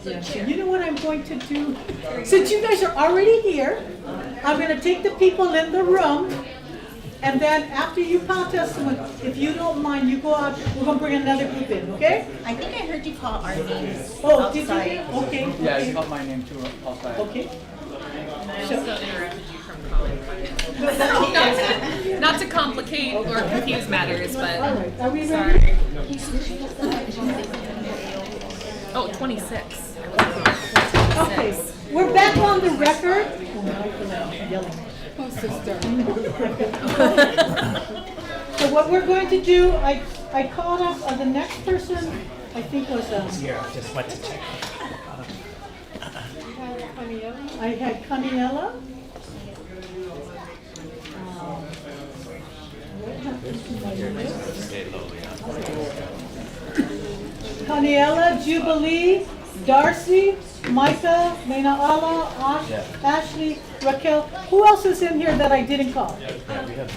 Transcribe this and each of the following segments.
Yeah, so you know what I'm going to do? Since you guys are already here, I'm going to take the people in the room, and then after you pass testimony, if you don't mind, you go out. We're going to bring another group in, okay? I think I heard you call our names. Oh, did outside. you? Okay. Yeah, okay. you called my name too outside. Okay. And I also interrupted you from calling. Not to complicate or confuse matters, All but right. Are we ready? sorry. Oh, 26. Okay. We're back on the record. So what we're going to do, I called up the next person. I think was Here, I just went to check. I had Caniella. Caniella, Jubilee, Darcy, Micah, Menaala, Ashley, Raquel. Who else is in here that I didn't call?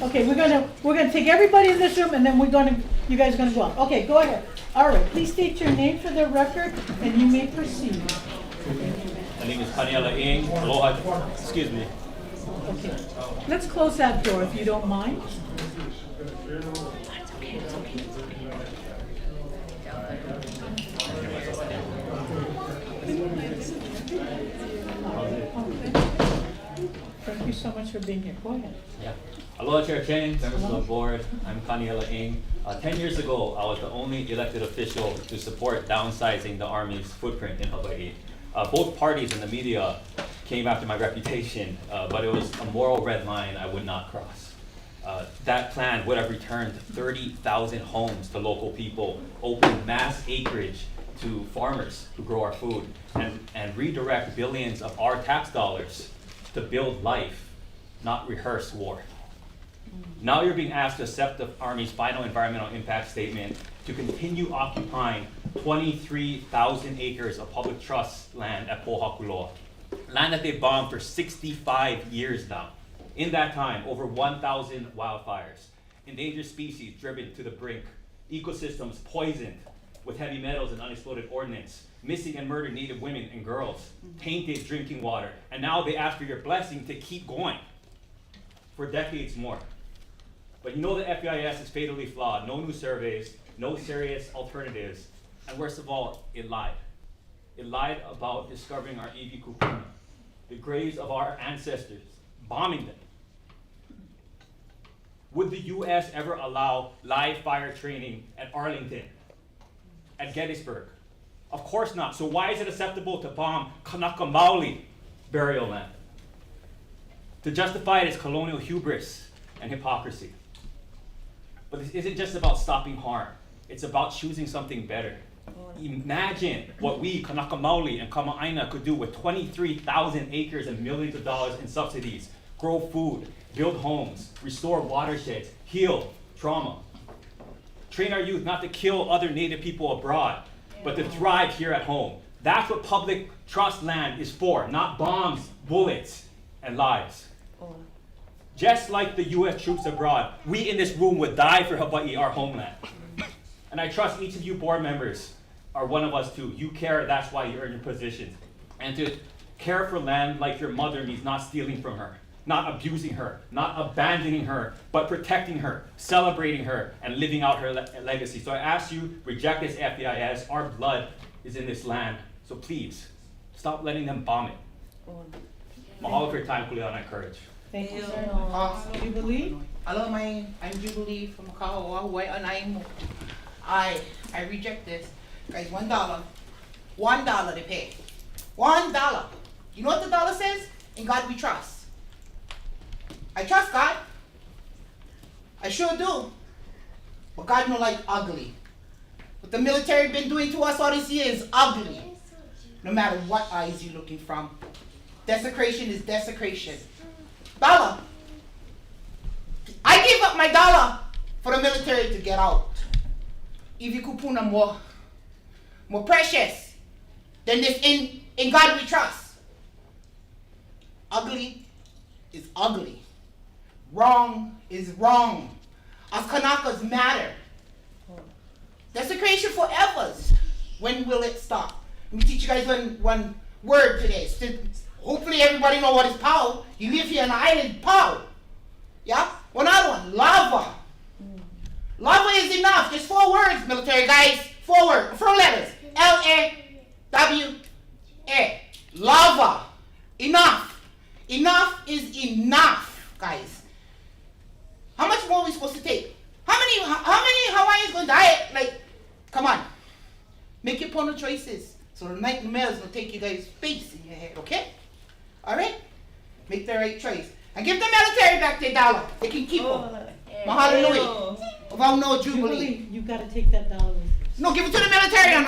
Okay, we're gonna take everybody in this room, and then you guys are gonna go out. Okay, go ahead. All right, please state your name for the record, and you may proceed. My name is Kaniela Ing. Aloha. Excuse me. Okay, let's close that door if you don't mind. Thank you so much for being here. Go ahead. Yeah. Aloha Chair Chen, members of the board. I'm Kaniela Ing. 10 years ago, I was the only elected official to support downsizing the Army's footprint in Hawaii. Both parties and the media came after my reputation, but it was a moral red line I would not cross. That plan would have returned 30,000 homes to local people, opened mass acreage to farmers who grow our food, and redirect billions of our tax dollars to build life, not rehearse war. Now you're being asked to accept the Army's final environmental impact statement to continue occupying 23,000 acres of public trust land at Pōhakuloa, land that they bombed for 65 years now. In that time, over 1,000 wildfires, endangered species driven to the brink, ecosystems poisoned with heavy metals and unexploded ordnance, missing and murdered Native women and girls, tainted drinking water, and now they ask for your blessing to keep going for decades more. But you know the FEIS is fatally flawed. No new surveys, no serious alternatives, and worst of all, it lied. It lied about discovering our Mokupuni, the graves of our ancestors, bombing them. Would the US ever allow live fire training at Arlington, at Gettysburg? Of course not. So why is it acceptable to bomb Kanaka Maoli burial land? To justify it as colonial hubris and hypocrisy. But this isn't just about stopping harm. It's about choosing something better. Imagine what we, Kanaka Maoli and ALOHA ＡINA, could do with 23,000 acres and millions of dollars in subsidies. Grow food, build homes, restore watersheds, heal trauma. Train our youth not to kill other Native people abroad, but to thrive here at home. That's what public trust land is for, not bombs, bullets, and lies. Just like the US troops abroad, we in this room would die for Hawaii, our homeland. And I trust each of you board members are one of us too. You care, that's why you're in your positions. And to care for land like your mother means not stealing from her, not abusing her, not abandoning her, but protecting her, celebrating her, and living out her legacy. So I ask you, reject this FEIS. Our blood is in this land. So please, stop letting them bomb it. Mahalo for your time, Kuleana, and courage. Thank you, sir. Jubilee? Hello, I'm Jubilee from Hawaiian. I reject this. Guys, $1 they pay. $1. You know what the dollar says? In God we trust. I trust God. I sure do. But God don't like ugly. What the military been doing to us all these years is ugly. No matter what eyes you're looking from. Desecration is desecration. Dollar. I gave up my dollar for the military to get out. Ivi kupuna more precious than this in God we trust. Ugly is ugly. Wrong is wrong. Us Kanakas matter. Desecration forever. When will it stop? Let me teach you guys one word today. Hopefully everybody know what is POW. You live here on the island, POW. Yeah? One other one, lava. Lava is enough. Just 4 words, military guys. 4 words, 4 letters. L-A-W-A. Lava. Enough. Enough is enough, guys. How much more are we supposed to take? How many Hawaiians gonna die? Like, come on. Make your porno choices. So the nightmares will take you guys' space in your head, okay? Alright? Make the right choice. And give the military back their dollar. They can keep them. Mahalo nui. Without no jubilee. You gotta take that dollar with you. No, give it to the military.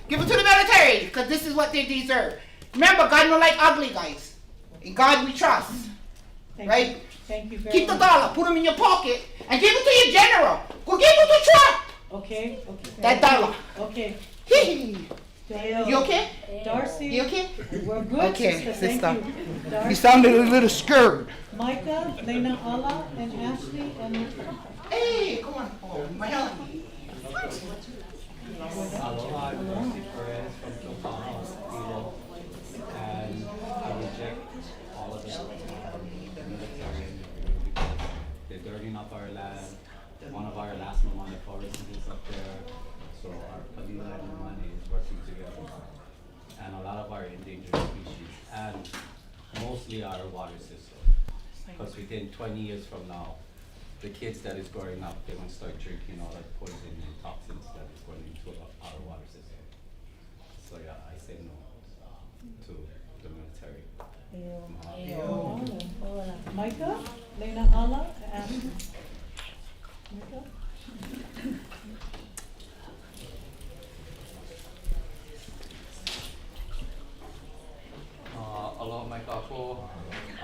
Give it to the military, because this is what they deserve. Remember, God don't like ugly guys. In God we trust. Right? You. Thank you very Keep the much. dollar, put them in your pocket, and give it to your general. Go give it to Trump. Okay. That dollar. Okay. You okay? Darcy. You okay? We're good, Okay, sister. sister. Thank you. You Darcy, sounded a little scared. Micah, Lena Ala, and Ashley, and Hey, come on. Oh, my God. Aloha, I'm Darcy Perez from Pōhakuloa, and I reject all of them, the military, because they're dirtying up our land. One of our last Mamani forests is up there, so our Palila and Mamani is working together, and a lot of our endangered species, and mostly our water system, because within 20 years from now, the kids that is growing up, they're going to start drinking all that poison and toxins that is going into our water system. So yeah, I say no to the military. Micah, Lena Ala, Ashley. Micah? Aloha mai kākou.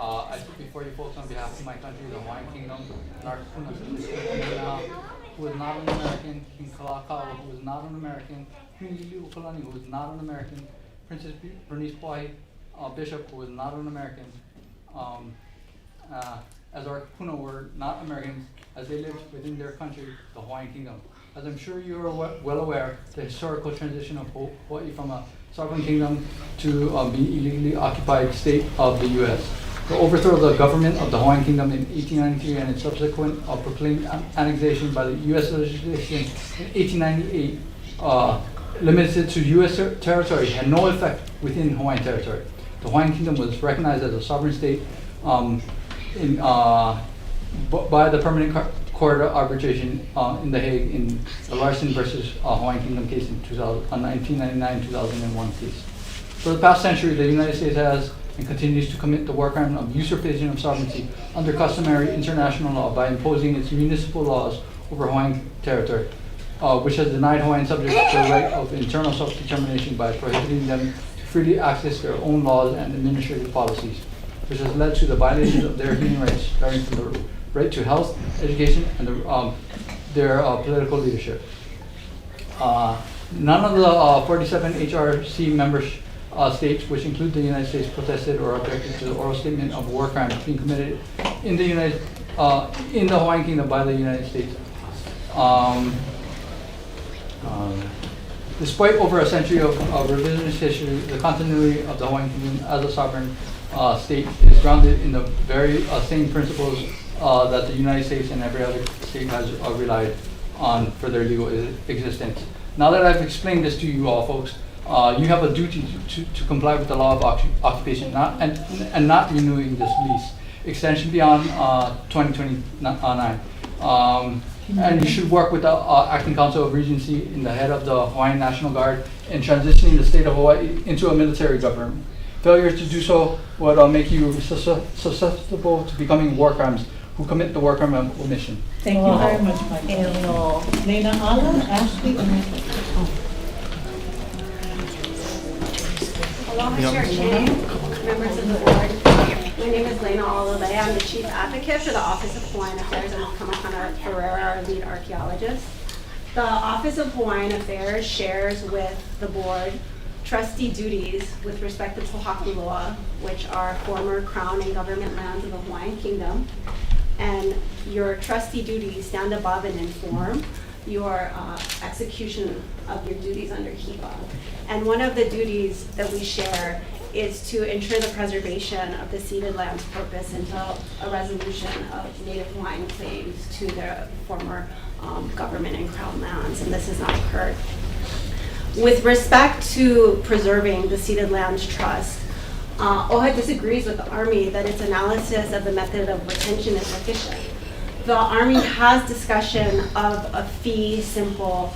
I speak before you folks on behalf of my country, the Hawaiian Kingdom, and our Kona, who is not an American, King Kalakaua, who is not an American, Queen Liliuokalani, who is not an American, Princess Bernice Pauahi, Bishop, who is not an American. As our Puna were not Americans, as they lived within their country, the Hawaiian Kingdom. As I'm sure you are well aware, the historical transition of Hawaii from a sovereign kingdom to being illegally occupied state of the U.S. The overthrow of the government of the Hawaiian Kingdom in 1893 and its subsequent proclaimed annexation by the U.S. legislation in 1898 limited to U.S. territory had no effect within Hawaiian territory. The Hawaiian Kingdom was recognized as a sovereign state by the Permanent Court of Arbitration in The Hague in the Larson versus Hawaiian Kingdom case in 1999-2001 case. For the past century, the United States has and continues to commit the war crime of usurpation of sovereignty under customary international law by imposing its municipal laws over Hawaiian territory, which has denied Hawaiian subjects the right of internal self-determination by prohibiting them to freely access their own laws and administrative policies, which has led to the violations of their human rights, starting from the right to health, education, and their political leadership. None of the 47 HRC members states, which include the United States, protested or objected to the oral statement of war crimes being committed in the Hawaiian Kingdom by the United States. Despite over a century of revisionist history, the continuity of the Hawaiian Kingdom as a sovereign state is grounded in the very same principles that the United States and every other state has relied on for their legal existence. Now that I've explained this to you all, folks, you have a duty to comply with the law of occupation and not renewing this lease extension beyond 2029. And you should work with the Acting Council of Regency in the head of the Hawaiian National Guard in transitioning the state of Hawaii into a military government. Failure to do so would make you susceptible to becoming war crimes who commit the war crime of omission. Thank you very much, Micah. Lena Ala, Ashley, and Aloha Church, members of the board. My name is Lena Ololei. I'm the Chief Advocate for the Office of Hawaiian Affairs and Kamakana Ferreira, our lead archaeologist. The Office of Hawaiian Affairs shares with the board trustee duties with respect to Pōhakuloa, which are former crown and government lands of the Hawaiian Kingdom. And your trustee duties stand above and inform your execution of your duties under HEPA. And one of the duties that we share is to ensure the preservation of the ceded land's purpose until a resolution of Native Hawaiian claims to their former government and crown lands, and this has not occurred. With respect to preserving the ceded lands trust, OHA disagrees with the Army that its analysis of the method of retention is sufficient. The Army has discussion of a fee simple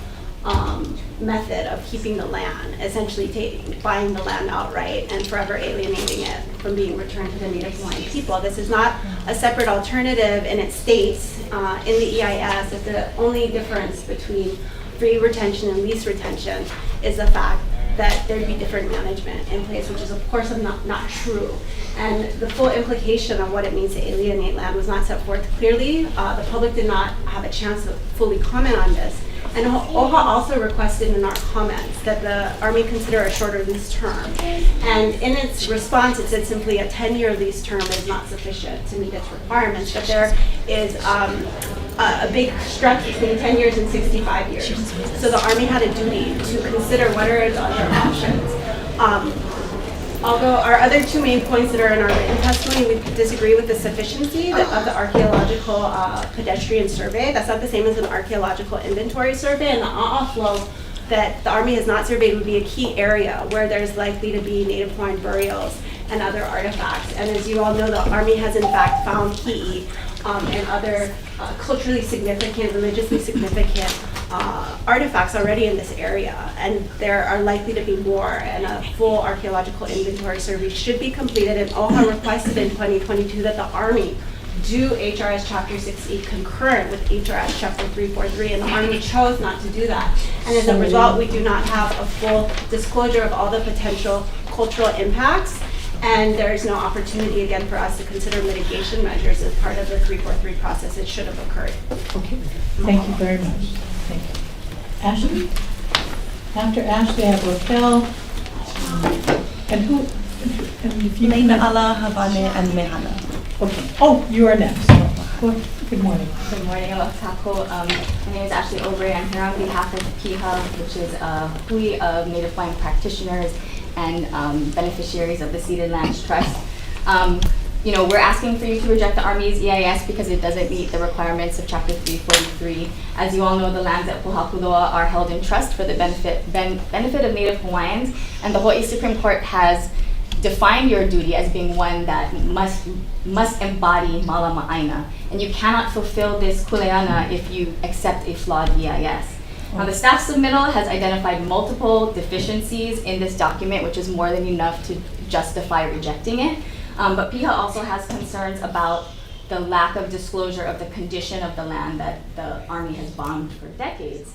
method of keeping the land, essentially buying the land outright and forever alienating it from being returned to the Native Hawaiian people. This is not a separate alternative, and it states in the EIS that the only difference between free retention and lease retention is the fact that there'd be different management in place, which is of course not true. And the full implication of what it means to alienate land was not set forth clearly. The public did not have a chance to fully comment on this. And OHA also requested in our comments that the Army consider a shorter lease term. And in its response, it said simply a 10-year lease term is not sufficient to meet its requirements, but there is a big stretch between 10 years and 65 years. So the Army had a duty to consider what are its other options. Although our other two main points that are in our written testimony, we disagree with the sufficiency of the archaeological pedestrian survey. That's not the same as an archaeological inventory survey, and the flow that the Army has not surveyed would be a key area where there's likely to be Native Hawaiian burials and other artifacts. And as you all know, the Army has in fact found ki'i and other culturally significant, religiously significant artifacts already in this area, and there are likely to be more, and a full archaeological inventory survey should be completed. And OHA requested in 2022 that the Army do HRS Chapter 6E concurrent with HRS Chapter 343, and the Army chose not to do that. And as a result, we do not have a full disclosure of all the potential cultural impacts, and there is no opportunity again for us to consider mitigation measures as part of the 343 process. It should have occurred. Okay, thank you very much. Thank you. Ashley? After Ashley, I have Raquel. And who? And if you Laina ala Havane and Mehana. Okay. Oh, you are next. Good morning. Good morning, aloha taku. My name is Ashley Obrey. I'm here on behalf of PIHA, which is a hui of Native Hawaiian practitioners and beneficiaries of the Ceded Lands Trust. We're asking for you to reject the Army's EIS because it doesn't meet the requirements of Chapter 343. As you all know, the lands at Pōhakuloa are held in trust for the benefit of Native Hawaiians, and the Hawaii Supreme Court has defined your duty as being one that must embody ALOHA āINA, and you cannot fulfill this kuleana if you accept a flawed EIS. Now, the staff submittal has identified multiple deficiencies in this document, which is more than enough to justify rejecting it. But PIHA also has concerns about the lack of disclosure of the condition of the land that the Army has bombed for decades.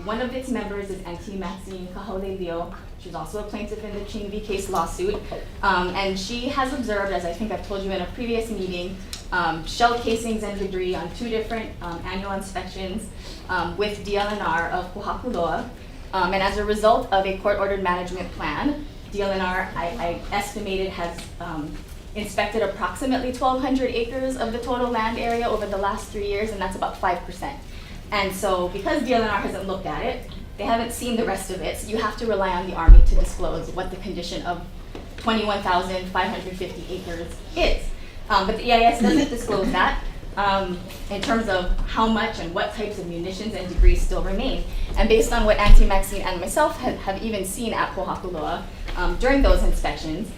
One of its members is Auntie Maxine Kaholelio. She's also a plaintiff in the Ching v. Case lawsuit. And she has observed, as I think I've told you in a previous meeting, shell casings and debris on 2 different annual inspections with DLNR of Pōhakuloa. And as a result of a court-ordered management plan, DLNR, I estimated, has inspected approximately 1,200 acres of the total land area over the last 3 years, and that's about 5%. And so because DLNR hasn't looked at it, they haven't seen the rest of it, so you have to rely on the Army to disclose what the condition of 21,550 acres is. But the EIS doesn't disclose that in terms of how much and what types of munitions and debris still remain. And based on what Auntie Maxine and myself have even seen at Pōhakuloa during those inspections,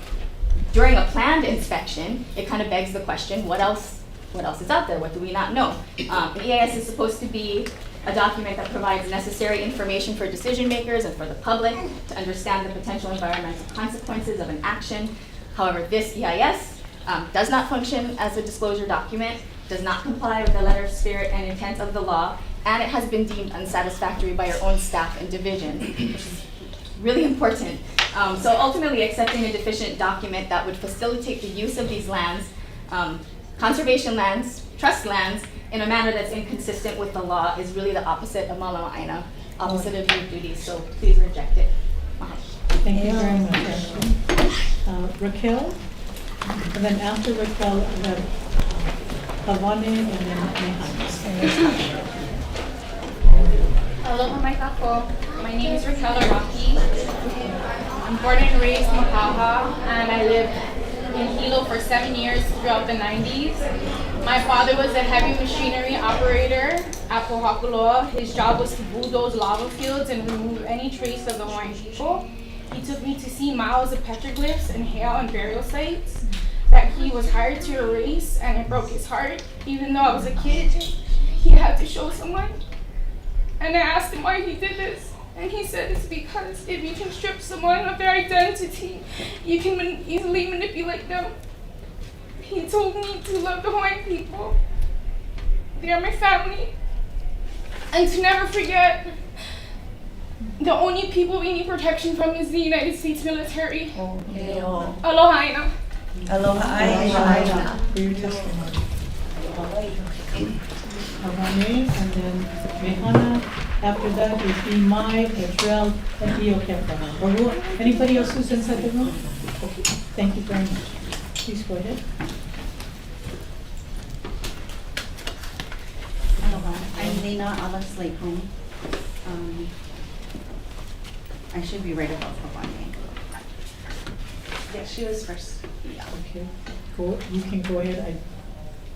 during a planned inspection, it kind of begs the question, what else is out there? What do we not know? The EIS is supposed to be a document that provides necessary information for decision makers and for the public to understand the potential environmental consequences of an action. However, this EIS does not function as a disclosure document, does not comply with the letter, spirit, and intent of the law, and it has been deemed unsatisfactory by your own staff and division, which is really important. So ultimately, accepting a deficient document that would facilitate the use of these lands, conservation lands, trust lands, in a manner that's inconsistent with the law is really the opposite of ALOHA āINA, opposite of your duties, so please reject it. Thank you very much, Ashley. Raquel, and then after Raquel, we have Havane and then Mehana. Aloha mai kako. My name is Raquel Araki. I'm born and raised in Makaha, and I lived in Hilo for 7 years throughout the 90s. My father was a heavy machinery operator at Pōhakuloa. His job was to bulldoze lava fields and remove any trace of the Hawaiian people. He took me to see miles of petroglyphs and hail and burial sites that he was hired to erase, and it broke his heart. Even though I was a kid, he had to show someone. And I asked him why he did this, and he said it's because if you can strip someone of their identity, you can easily manipulate them. He told me to love the Hawaiian people. They are my family. And to never forget, the only people we need protection from is the United States military. Aloha āina. Aloha āina. For your testimony. Havane, and then Mehana. After that is be Mai, Israel, and Io Kepana. Or anybody else who's inside the room? Okay, thank you very much. Please go ahead. Aloha, I'm Lena Alice Lakehome. I should be right about Havane. Yeah, she was first. Yeah. Okay, you can go ahead.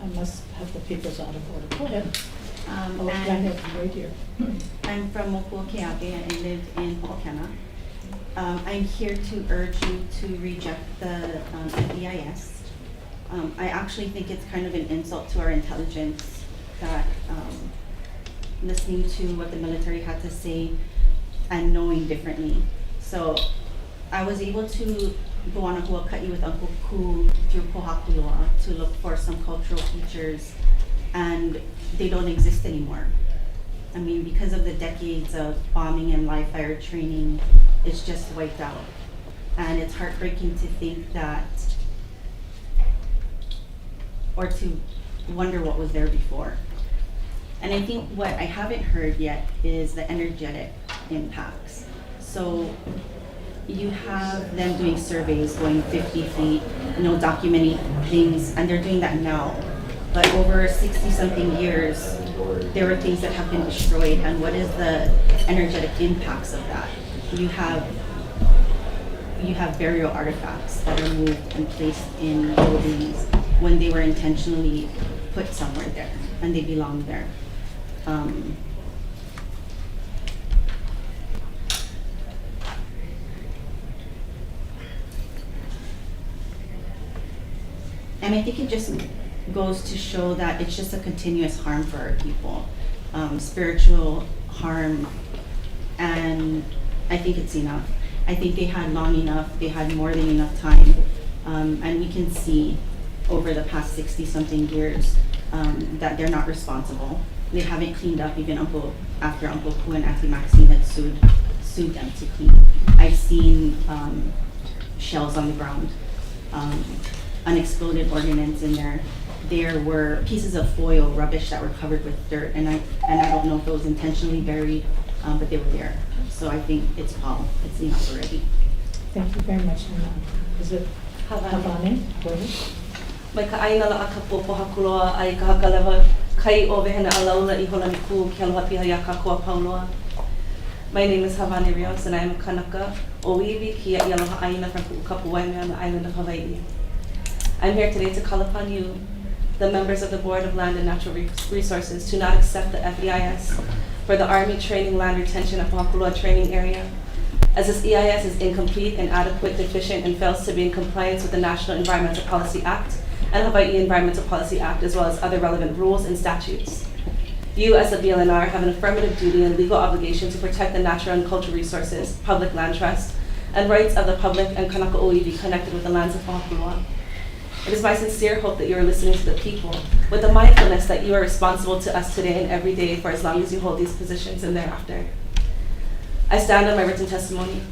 I must have the papers out of order. Go ahead. I have right here. I'm from Moku, Keawe, and I live in Ho'okana. I'm here to urge you to reject the FEIS. I actually think it's kind of an insult to our intelligence that listening to what the military had to say and knowing differently. So I was able to go on a huaka'i with Uncle Ku through Pōhakuloa to look for some cultural features, and they don't exist anymore. I mean, because of the decades of bombing and live fire training, it's just wiped out. And it's heartbreaking to think that, or to wonder what was there before. And I think what I haven't heard yet is the energetic impacts. So you have them doing surveys going 50 feet, documenting things, and they're doing that now. But over 60-something years, there are things that have been destroyed, and what is the energetic impacts of that? You have burial artifacts that are moved and placed in buildings when they were intentionally put somewhere there, and they belong there. And I think it just goes to show that it's just a continuous harm for our people, spiritual harm, and I think it's enough. I think they had long enough, they had more than enough time, and we can see over the past 60-something years that they're not responsible. They haven't cleaned up even after Uncle Ku and Auntie Maxine had sued them to clean. I've seen shells on the ground, unexploded ordnance in there. There were pieces of foil, rubbish that were covered with dirt, and I don't know if it was intentionally buried, but they were there. So I think it's it's enough already. Thank you very much, Nana. Is it Havane? Go ahead. Mai ka aina la aka Pōhakuloa ai ka hakalewa kai o vehena alaula I Honolulu ki aloha piha ia kākua pauloa. My name is Havane Rios, and I am a Kanaka Oiwi ki I Aloha āina from Pu'ukapuaime on the island of Hawaii. I'm here today to call upon you, the members of the Board of Land and Natural Resources, to not accept the FEIS for the Army Training Land Retention at Pōhakuloa Training Area, as this EIS is incomplete, inadequate, deficient, and fails to be in compliance with the National Environmental Policy Act and Hawaii Environmental Policy Act, as well as other relevant rules and statutes. You, as the BLNR, have an affirmative duty and legal obligation to protect the natural and cultural resources, public land trust, and rights of the public and Kanaka Oiwi connected with the lands of Pōhakuloa. It is my sincere hope that you are listening to the people with the mindfulness that you are responsible to us today and every day for as long as you hold these positions and thereafter. I stand on my written testimony.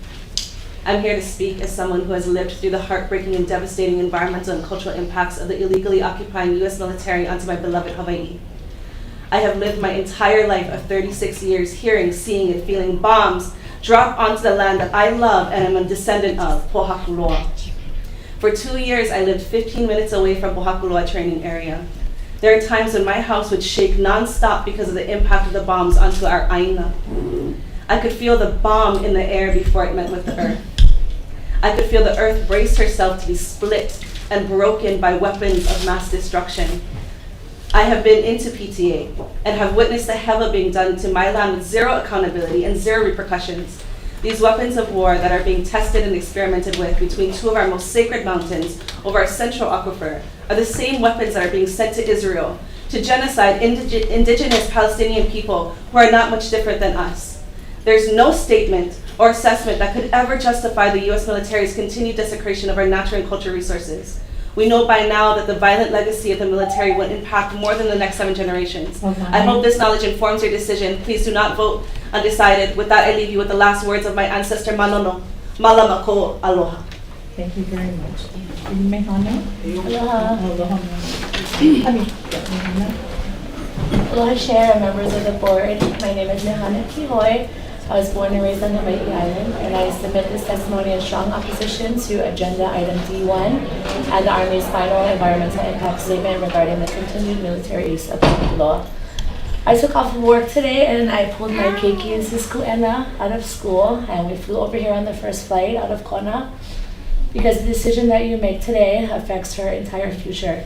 I'm here to speak as someone who has lived through the heartbreaking and devastating environmental and cultural impacts of the illegally occupying U.S. military onto my beloved Hawaii. I have lived my entire life of 36 years hearing, seeing, and feeling bombs drop onto the land that I love and am a descendant of, Pōhakuloa. For 2 years, I lived 15 minutes away from Pōhakuloa Training Area. There are times when my house would shake non-stop because of the impact of the bombs onto our āina. I could feel the bomb in the air before it met with the earth. I could feel the earth brace herself to be split and broken by weapons of mass destruction. I have been into PTA and have witnessed the hella being done to my land with zero accountability and zero repercussions. These weapons of war that are being tested and experimented with between two of our most sacred mountains over our central aquifer are the same weapons that are being sent to Israel to genocide indigenous Palestinian people who are not much different than us. There's no statement or assessment that could ever justify the US military's continued desecration of our natural and cultural resources. We know by now that the violent legacy of the military will impact more than the next 7 generations. I hope this knowledge informs your decision. Please do not vote undecided. With that, I leave you with the last words of my ancestor, Manono. Malamako aloha. Thank you very much. Mehana? Aloha. Aloha. Aloha Chair and members of the board. My name is Mehana Kihoi. I was born and raised on Hawaii Island, and I submit this testimony in strong opposition to Agenda Item D1 and the Army's final environmental impact statement regarding the continued military use of Pōhakuloa. I took off of work today and I pulled my keiki and Sisku'ena out of school, and we flew over here on the first flight out of Kona because the decision that you make today affects her entire future.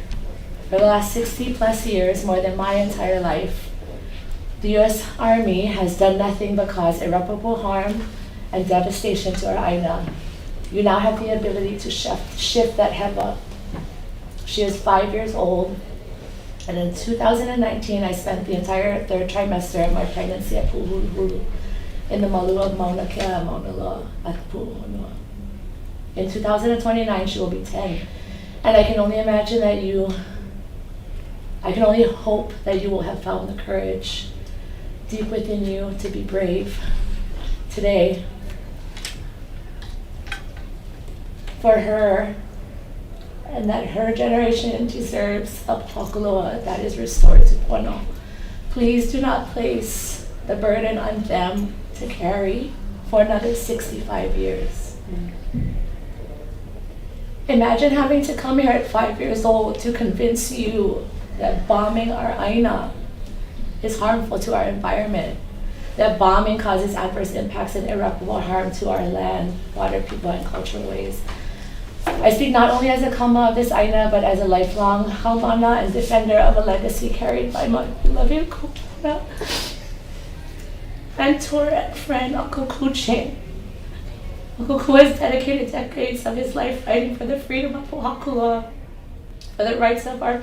For the last 60 plus years, more than my entire life, the U.S. Army has done nothing but cause irreparable harm and devastation to our āina. You now have the ability to shift that heva. She is 5 years old, and in 2019, I spent the entire 3rd trimester of my pregnancy at Honolulu in the Malu of Mauna Kea, Mauna Loa, at Honolulu. In 2029, she will be 10, and I can only imagine that I can only hope that you will have found the courage deep within you to be brave today for her, and that her generation deserves a Pōhakuloa that is restored to Pono. Please do not place the burden on them to carry for another 65 years. Imagine having to come here at 5 years old to convince you that bombing our āina is harmful to our environment, that bombing causes adverse impacts and irreparable harm to our land, water, people, and cultural ways. I speak not only as a kama of this āina, but as a lifelong haumana and defender of a legacy carried by my beloved Kona, mentor and friend, Uncle Kuchen. Uncle Ku has dedicated decades of his life fighting for the freedom of Pōhakuloa, for the rights of our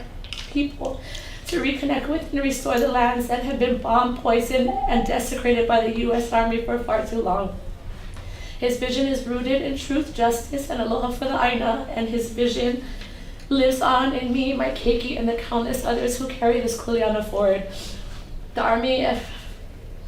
people, to reconnect with and restore the lands that have been bombed, poisoned, and desecrated by the U.S. Army for far too long. His vision is rooted in truth, justice, and aloha for the āina, and his vision lives on in me, my keiki, and the countless others who carry this kuleana forward. The Army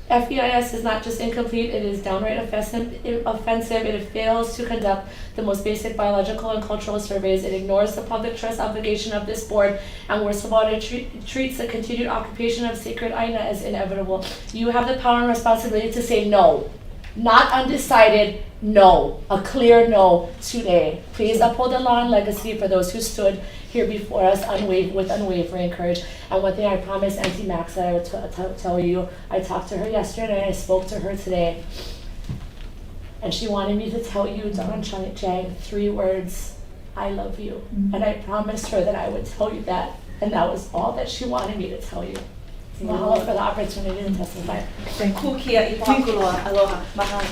FEIS is not just incomplete, it is downright offensive. It fails to conduct the most basic biological and cultural surveys. It ignores the public trust obligation of this board, and worst of all, it treats the continued occupation of sacred āina as inevitable. You have the power and responsibility to say no. Not undecided, no. A clear no today. Please uphold the law and legacy for those who stood here before us with unwavering courage. And one thing I promised Auntie Max that I would tell you, I talked to her yesterday and I spoke to her today. And she wanted me to tell you, Don Chang, 3 words, I love you. And I promised her that I would tell you that. And that was all that she wanted me to tell you. Mahalo for the opportunity to testify. Thank you. Kukia I Pōhakuloa. Aloha. Mahalo.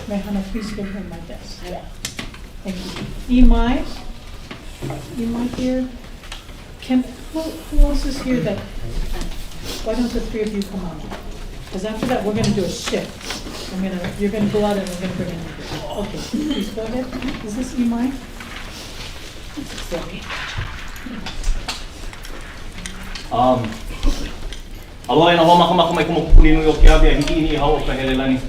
Mehana, please give her my desk. Yeah. Thank you. Imai? Imai here? Who else is here that, why don't the 3 of you come on? Because after that, we're gonna do a shift. You're gonna go out and we're gonna bring in the okay, please go ahead. Is this Imai? Sorry. Aloha ina hoa makamaka mai Mokupuni no yoke avia hiki ini hau o ka helelani.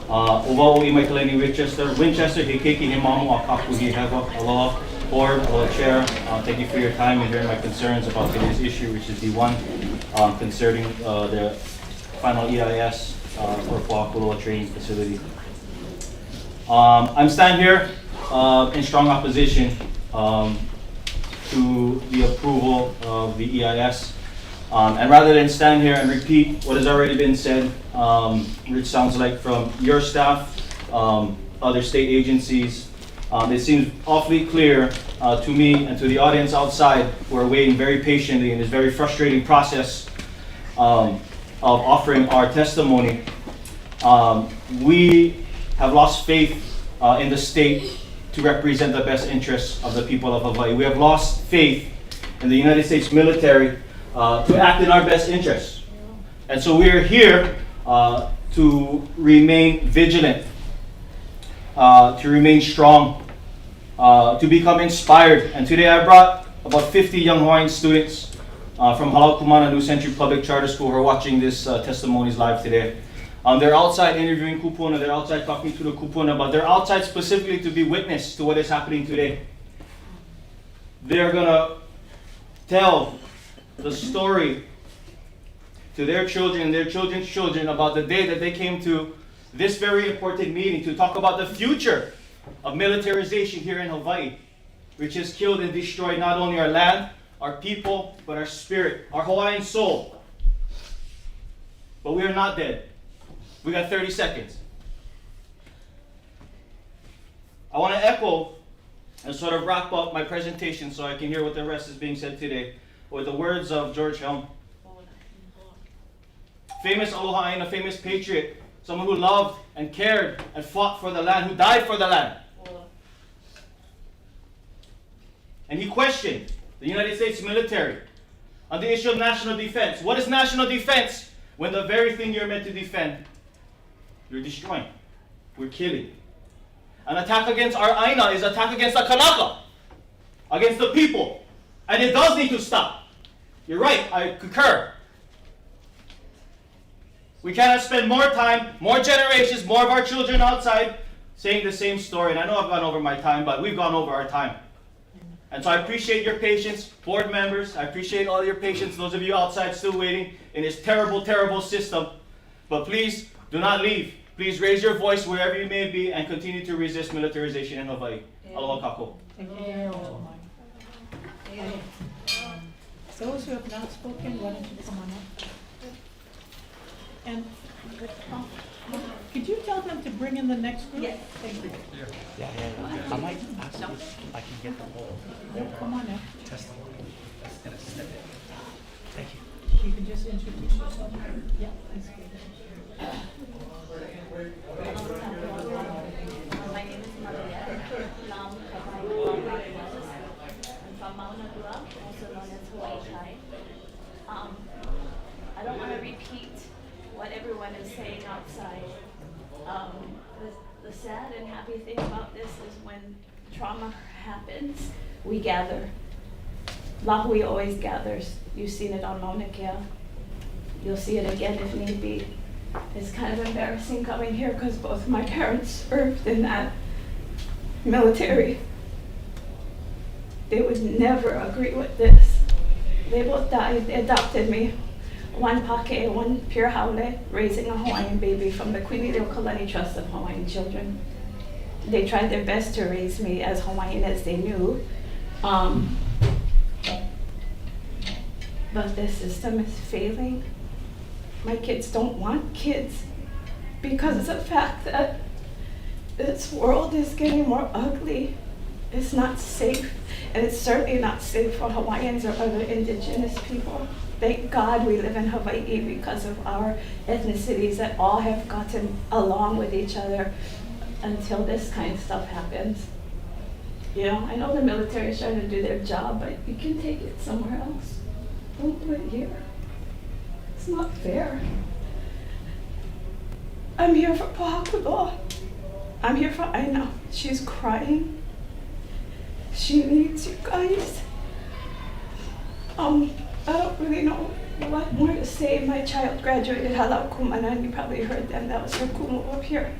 O wau I mai kalani Winchester, he keiki he mamu a kapu he hewa. Aloha board, aloha chair. Thank you for your time and hearing my concerns about today's issue, which is D1, concerning the final EIS for Pōhakuloa training facility. I'm standing here in strong opposition to the approval of the EIS. And rather than stand here and repeat what has already been said, which sounds like from your staff, other state agencies, it seems awfully clear to me and to the audience outside who are waiting very patiently in this very frustrating process of offering our testimony. We have lost faith in the state to represent the best interests of the people of Hawaii. We have lost faith in the United States military to act in our best interests. And so we are here to remain vigilant, to remain strong, to become inspired. And today I brought about 50 young Hawaiian students from Halakumana New Century Public Charter School who are watching this testimonies live today. They're outside interviewing kupuna, they're outside talking to the kupuna, but they're outside specifically to be witness to what is happening today. They're gonna tell the story to their children and their children's children about the day that they came to this very important meeting to talk about the future of militarization here in Hawaii, which has killed and destroyed not only our land, our people, but our spirit, our Hawaiian soul. But we are not dead. We got 30 seconds. I want to echo and sort of wrap up my presentation so I can hear what the rest is being said today with the words of George Helm. Famous ALOHA ＡINA, famous patriot, someone who loved and cared and fought for the land, who died for the land. And he questioned the United States military on the issue of national defense. What is national defense when the very thing you're meant to defend, you're destroying, we're killing? An attack against our Aina is an attack against the Kanaka, against the people. And it does need to stop. You're right, I concur. We cannot spend more time, more generations, more of our children outside saying the same story. And I know I've gone over my time, but we've gone over our time. And so I appreciate your patience, board members. I appreciate all your patience, those of you outside still waiting in this terrible, terrible system. But please do not leave. Please raise your voice wherever you may be and continue to resist militarization in Hawaii. Aloha kako. Thank you. Those who have not spoken, why don't you come on up? And could you tell them to bring in the next group? Yes. Thank you. Yeah. I might ask if I can get the whole. Come on now. Testimony. Thank you. You can just introduce yourself. Yeah, that's good. My name is Maria. I'm from Mauna Kea, also known as Hawaii Kai. I don't want to repeat what everyone is saying outside. The sad and happy thing about this is when trauma happens, we gather. Lahui always gathers. You've seen it on Mauna Kea. You'll see it again if need be. It's kind of embarrassing coming here because both my parents served in that military. They would never agree with this. They both died. They adopted me. One pake, one pure haole, raising a Hawaiian baby from the Queen Kalani Trust of Hawaiian Children. They tried their best to raise me as Hawaiian as they knew. But the system is failing. My kids don't want kids because of the fact that this world is getting more ugly. It's not safe, and it's certainly not safe for Hawaiians or other indigenous people. Thank God we live in Hawaii because of our ethnicities that all have gotten along with each other until this kind of stuff happens. You know, I know the military is trying to do their job, but you can take it somewhere else. Don't do it here. It's not fair. I'm here for Pōhakuloa. I'm here for Aina. She's crying. She needs you guys. I don't really know what more to say. My child graduated Halau Kumana, and you probably heard them. That was her kumu up here.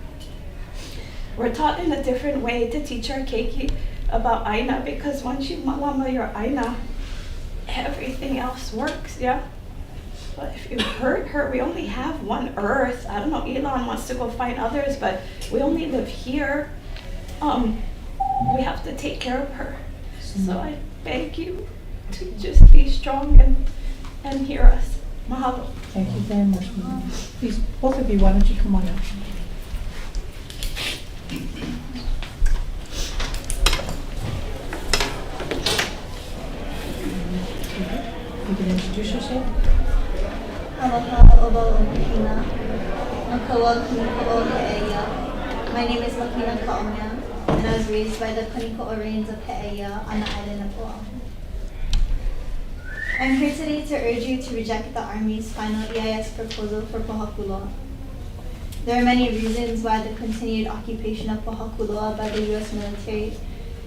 We're taught in a different way to teach our keiki about Aina, because once you malama your Aina, everything else works, yeah? But if you hurt her, we only have one earth. I don't know, Elon wants to go find others, but we only live here. We have to take care of her. So I beg you to just be strong and hear us. Mahalo. Thank you very much, Mama. Please, both of you, why don't you come on up? You can introduce yourself. Aloha a'ina. Makawa kuniko'o he'eia. My name is Makina Ka'omea, and I was raised by the Kuniko'o Rains of He'eia on the island of Oahu. I'm here today to urge you to reject the Army's final EIS proposal for Pōhakuloa. There are many reasons why the continued occupation of Pōhakuloa by the U.S. military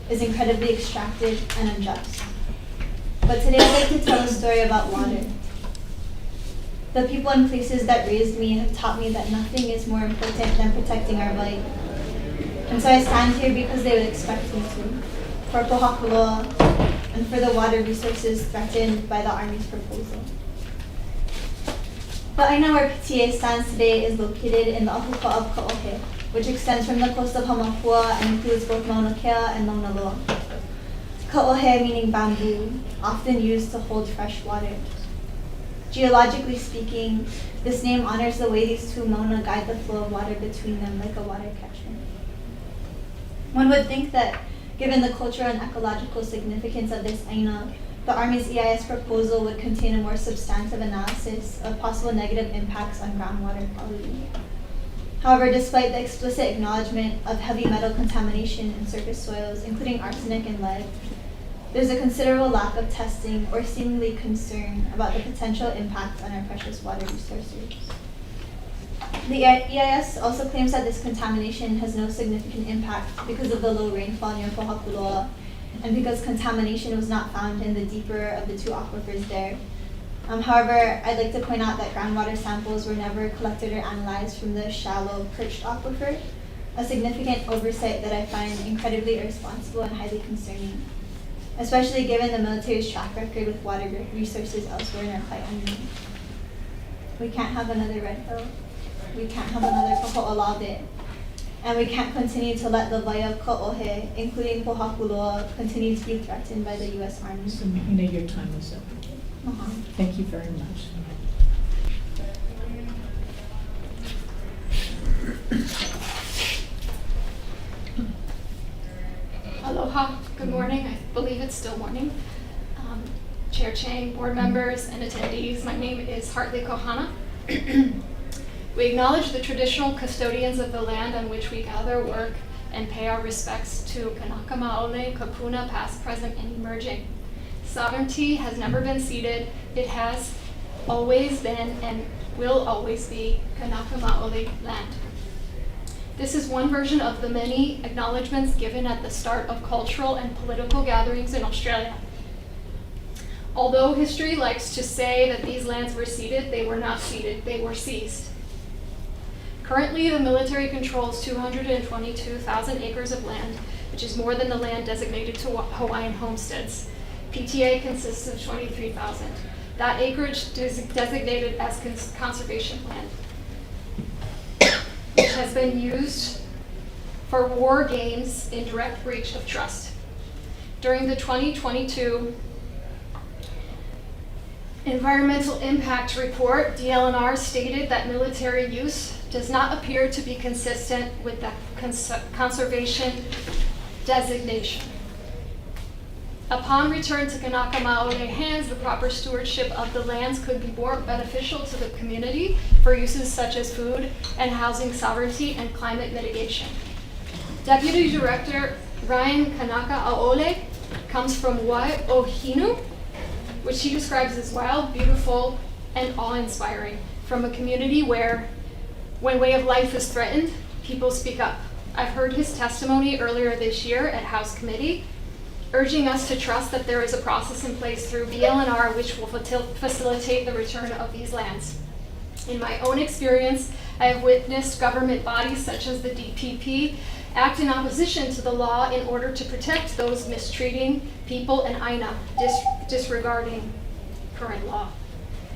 is incredibly extractive and unjust. But today I'd like to tell a story about water. The people and places that raised me have taught me that nothing is more important than protecting our life. And so I stand here because they would expect me to, for Pōhakuloa and for the water resources threatened by the Army's proposal. The Aina where PTA stands today is located in the Ahupua of Ka'ohe, which extends from the coast of Hamakua and includes both Mauna Kea and Mauna Loa. Ka'ohe meaning bamboo, often used to hold fresh water. Geologically speaking, this name honors the way these two mauna guide the flow of water between them like a water catchment. One would think that, given the cultural and ecological significance of this Aina, the Army's EIS proposal would contain a more substantive analysis of possible negative impacts on groundwater quality. However, despite the explicit acknowledgement of heavy metal contamination in surface soils, including arsenic and lead, there's a considerable lack of testing or seemingly concern about the potential impact on our precious water resources. The EIS also claims that this contamination has no significant impact because of the low rainfall near Pōhakuloa and because contamination was not found in the deeper of the two aquifers there. However, I'd like to point out that groundwater samples were never collected or analyzed from the shallow perched aquifer, a significant oversight that I find incredibly irresponsible and highly concerning, especially given the military's track record with water resources elsewhere in our plight unknown. We can't have another Red Hill. We can't have another Poho'olawe. And we can't continue to let the Wai of Ka'ohe, including Pōhakuloa, continue to be threatened by the U.S. Army. So, Mahina, your time is up. Thank you very much. Aloha, good morning. I believe it's still morning. Chair Chang, board members, and attendees, my name is Hartley Kohana. We acknowledge the traditional custodians of the land on which we gather, work, and pay our respects to Kanaka Maole, Kapuna, past, present, and emerging. Sovereignty has never been ceded. It has always been and will always be Kanaka Maole land. This is one version of the many acknowledgements given at the start of cultural and political gatherings in Australia. Although history likes to say that these lands were ceded, they were not ceded, they were seized. Currently, the military controls 222,000 acres of land, which is more than the land designated to Hawaiian homesteads. PTA consists of 23,000. That acreage is designated as conservation land, which has been used for war games in direct breach of trust. During the 2022 Environmental Impact Report, DLNR stated that military use does not appear to be consistent with the conservation designation. Upon return to Kanaka Maole hands, the proper stewardship of the lands could be more beneficial to the community for uses such as food and housing sovereignty and climate mitigation. Deputy Director Ryan Kanaka Aole comes from Wai'ohinu, which he describes as wild, beautiful, and awe-inspiring, from a community where, when way of life is threatened, people speak up. I've heard his testimony earlier this year at House Committee, urging us to trust that there is a process in place through BLNR which will facilitate the return of these lands. In my own experience, I have witnessed government bodies such as the DPP act in opposition to the law in order to protect those mistreating people and Aina, disregarding current law.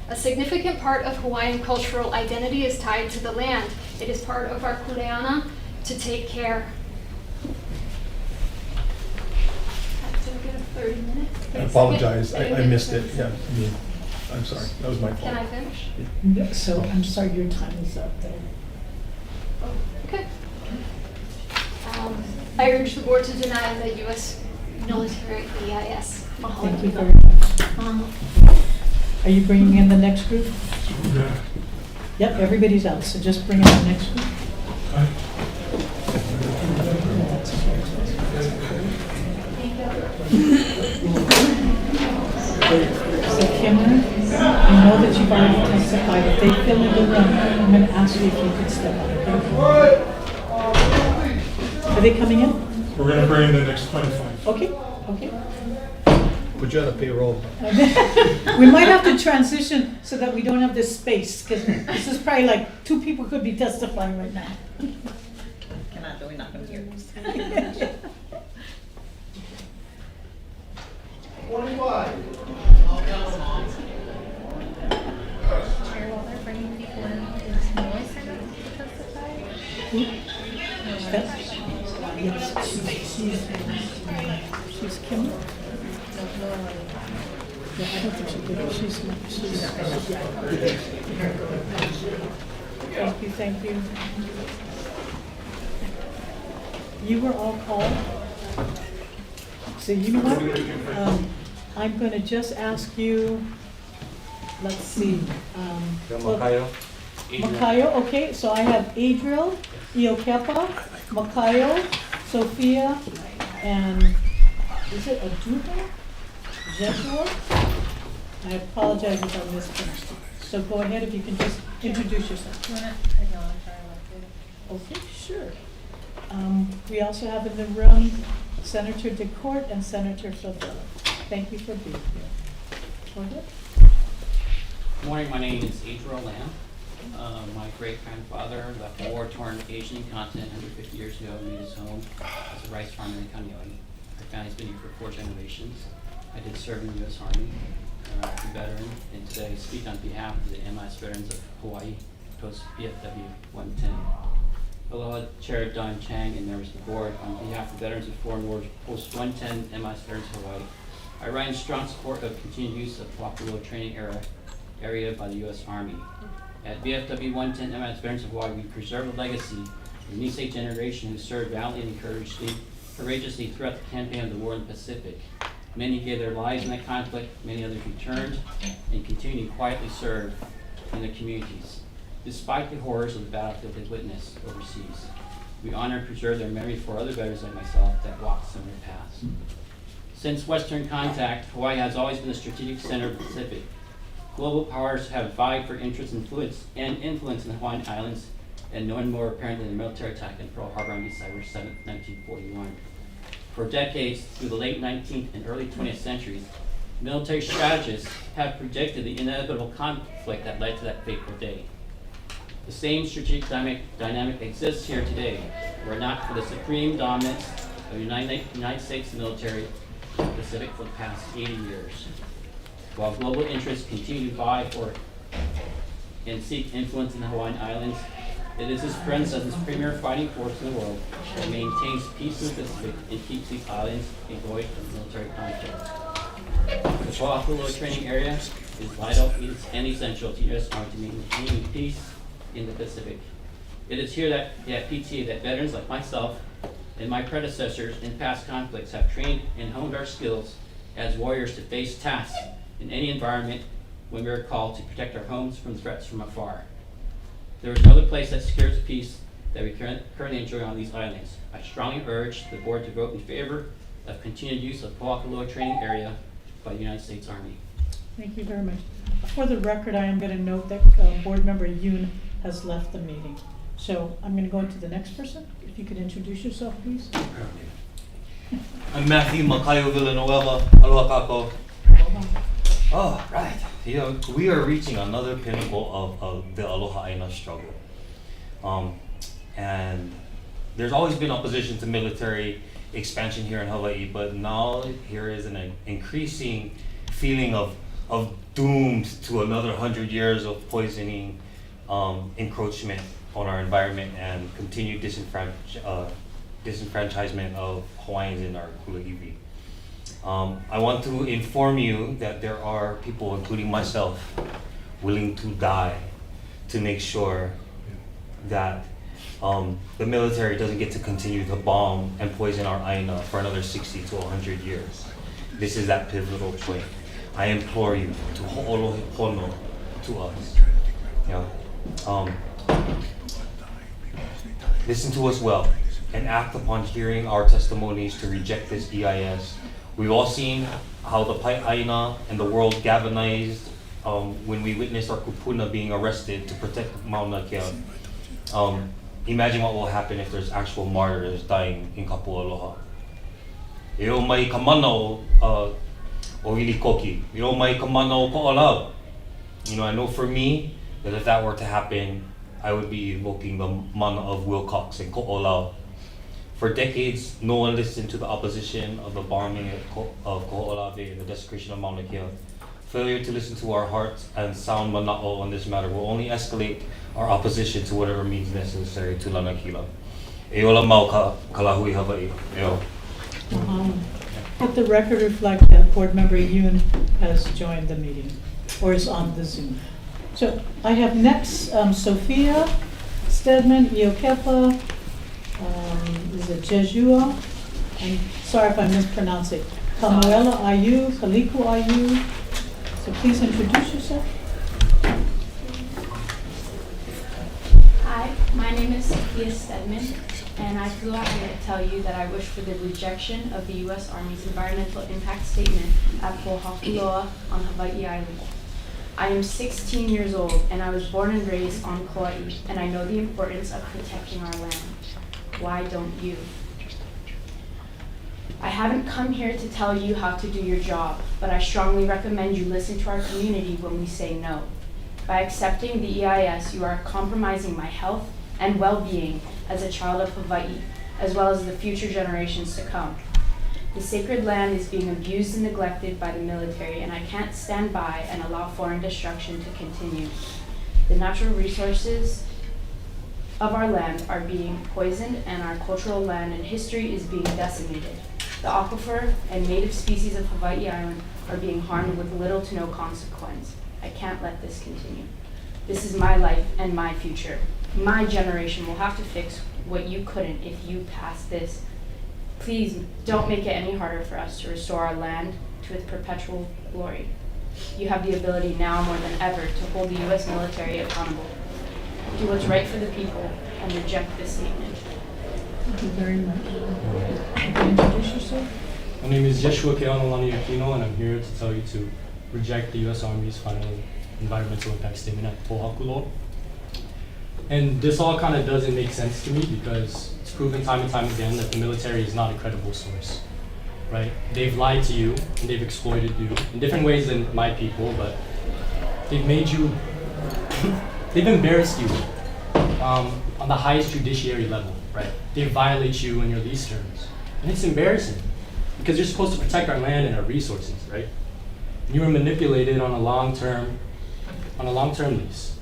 A significant part of Hawaiian cultural identity is tied to the land. It is part of our kuleana to take care. I have to get a I apologize, I missed it, yeah, I mean, I'm sorry, that was my fault. Can I finish? No, so I'm sorry, your time is up there. Okay. I urge the board to deny the U.S. military EIS. Thank you very much. Are you bringing in the next group? Yeah. Yep, everybody's out, so just bring in the next group. So Cameron, I know that you've already testified. If they fill in the room, I'm going to ask you if you could step up. Okay? Are they coming in? We're gonna bring in the next 25. Okay, okay. Put you on a payroll. We might have to transition so that we don't have this space, because this is probably like 2 people could be testifying right now. Cannot, we're not gonna hear this. 25. Chair, while they're bringing people in, is Melissa going to testify? Yes, she's Kim. Yeah, I don't think she did. She's Thank you. You were all called. So you know what? I'm going to just ask you, let's see. Makayo, okay, so I have Adriel, Iokepa, Makayo, Sophia, and is it Aduba? Jeshua? I apologize if I mispronounced it. So go ahead if you can just introduce yourself. Okay, sure. We also have in the room Senator DeCourt and Senator Fabella. Thank you for being here. Go ahead. Good morning, my name is Adriel Lamb. My great-grandfather left a war-torn Asian continent 150 years ago and made his home as a rice farmer in Kaneohe. My family's been here for 4 generations. I did serve in the U.S. Army, I'm a veteran, and today I speak on behalf of the MIS veterans of Hawaii, post BFW 110. Aloha Chair Don Chang and members of the board, on behalf of veterans of foreign wars, post 110 MIS veterans of Hawaii, I write in strong support of continued use of Pōhakuloa training area by the U.S. Army. At BFW 110 MIS veterans of Hawaii, we preserve the legacy of the Nisei generation who served valiantly and courageously throughout the campaign of the war in the Pacific. Many gave their lives in that conflict, many others returned and continue to quietly serve in their communities. Despite the horrors of the battlefield they witnessed overseas, we honor and preserve their memory for other veterans like myself that walked similar paths. Since Western contact, Hawaii has always been the strategic center of the Pacific. Global powers have vied for interest, influence in the Hawaiian Islands, and none more apparent than the military attack in Pearl Harbor on December 7, 1941. For decades, through the late 19th and early 20th centuries, military strategists have predicted the inevitable conflict that led to that fateful day. The same strategic dynamic exists here today, were it not for the supreme dominance of the United States military in the Pacific for the past 80 years. While global interests continue to vie for and seek influence in the Hawaiian Islands, it is this presence as this premier fighting force in the world that maintains peace in the Pacific and keeps these islands devoid of military conflict. The Pōhakuloa training area is vital and essential to U.S. Army to maintain peace in the Pacific. It is here that at PTA that veterans like myself and my predecessors in past conflicts have trained and honed our skills as warriors to face tasks in any environment when we are called to protect our homes from threats from afar. There is no other place that secures peace that we currently enjoy on these islands. I strongly urge the board to vote in favor of continued use of Pōhakuloa training area by the United States Army. Thank you very much. For the record, I am going to note that board member Yoon has left the meeting. So I'm going to go into the next person. If you could introduce yourself, please. I'm Matthew Makayo Villanueva. Aloha kako. Oh, right. You know, we are reaching another pinnacle of the Aloha āINA struggle. And there's always been opposition to military expansion here in Hawaii, but now here is an increasing feeling of doomed to another 100 years of poisoning, encroachment on our environment and continued disenfranchisement of Hawaiians in our kule'iwi. I want to inform you that there are people, including myself, willing to die to make sure that the military doesn't get to continue to bomb and poison our AINA for another 60 to 100 years. This is that pivotal point. I implore you to ho'olohe pono to us. Listen to us well and act upon hearing our testimonies to reject this EIS. We've all seen how the Pai Aina and the world galvanized when we witnessed our kupuna being arrested to protect Mauna Kea. Imagine what will happen if there's actual martyrs dying in Kapua Aloha. Eo mai ka mana o Ilikoki. Eo mai ka mana o Ko'olau. I know for me that if that were to happen, I would be invoking the mana of Wilcox and Ko'olau. For decades, no one listened to the opposition of the bombing of Ko'olave and the desecration of Mauna Kea. Failure to listen to our hearts and sound mana'o on this matter will only escalate our opposition to whatever means necessary to Lanakila. E ola mau ka lahui Hawaii. Eo. Let the record reflect that Board Member Yoon has joined the meeting or is on the Zoom. So I have next Sophia Stedman, Iokepa, is it Jejua? I'm sorry if I mispronounced it. Kamuela Ayu, Kaliku Ayu. So please introduce yourself. Hi, my name is Sophia Stedman, and I flew out here to tell you that I wish for the rejection of the U.S. Army's Environmental Impact Statement at Pōhakuloa on Hawaii Island. I am 16 years old, and I was born and raised on Kauai, and I know the importance of protecting our land. Why don't you? I haven't come here to tell you how to do your job, but I strongly recommend you listen to our community when we say no. By accepting the EIS, you are compromising my health and well-being as a child of Hawaii, as well as the future generations to come. The sacred land is being abused and neglected by the military, and I can't stand by and allow foreign destruction to continue. The natural resources of our land are being poisoned, and our cultural land and history is being decimated. The aquifer and native species of Hawaii Island are being harmed with little to no consequence. I can't let this continue. This is my life and my future. My generation will have to fix what you couldn't if you pass this. Please don't make it any harder for us to restore our land to its perpetual glory. You have the ability now more than ever to hold the U.S. military accountable. Do what's right for the people and reject this statement. Thank you very much. Can you introduce yourself? My name is Yeshua Ke'anolani Aquino, and I'm here to tell you to reject the U.S. Army's final environmental impact statement at Pōhakuloa. And this all kind of doesn't make sense to me because it's proven time and time again that the military is not a credible source, right? They've lied to you and they've exploited you in different ways than my people, but they've made you, they've embarrassed you on the highest judiciary level, right? They violate you in your lease terms. And it's embarrassing because you're supposed to protect our land and our resources, right? And you were manipulated on a long-term lease.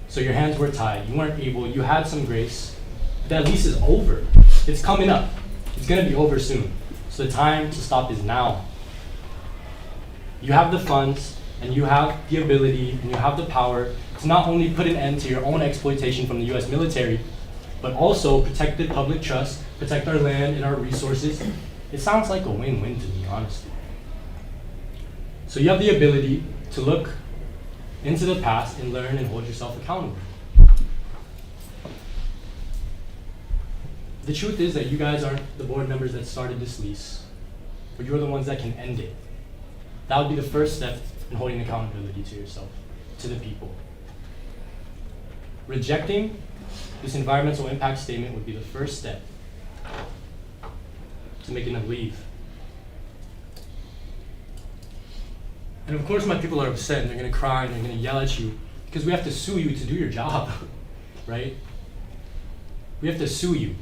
So your hands were tied, you weren't able, you had some grace. That lease is over. It's coming up. It's gonna be over soon. So the time to stop is now. You have the funds, and you have the ability, and you have the power to not only put an end to your own exploitation from the US military, but also protect the public trust, protect our land and our resources. It sounds like a win-win to me, honestly. So you have the ability to look into the past and learn and hold yourself accountable. The truth is that you guys aren't the board members that started this lease, but you're the ones that can end it. That would be the first step in holding accountability to yourself, to the people. Rejecting this environmental impact statement would be the first step to making them leave. And of course my people are upset and they're gonna cry and they're gonna yell at you because we have to sue you to do your job, right? We have to sue you.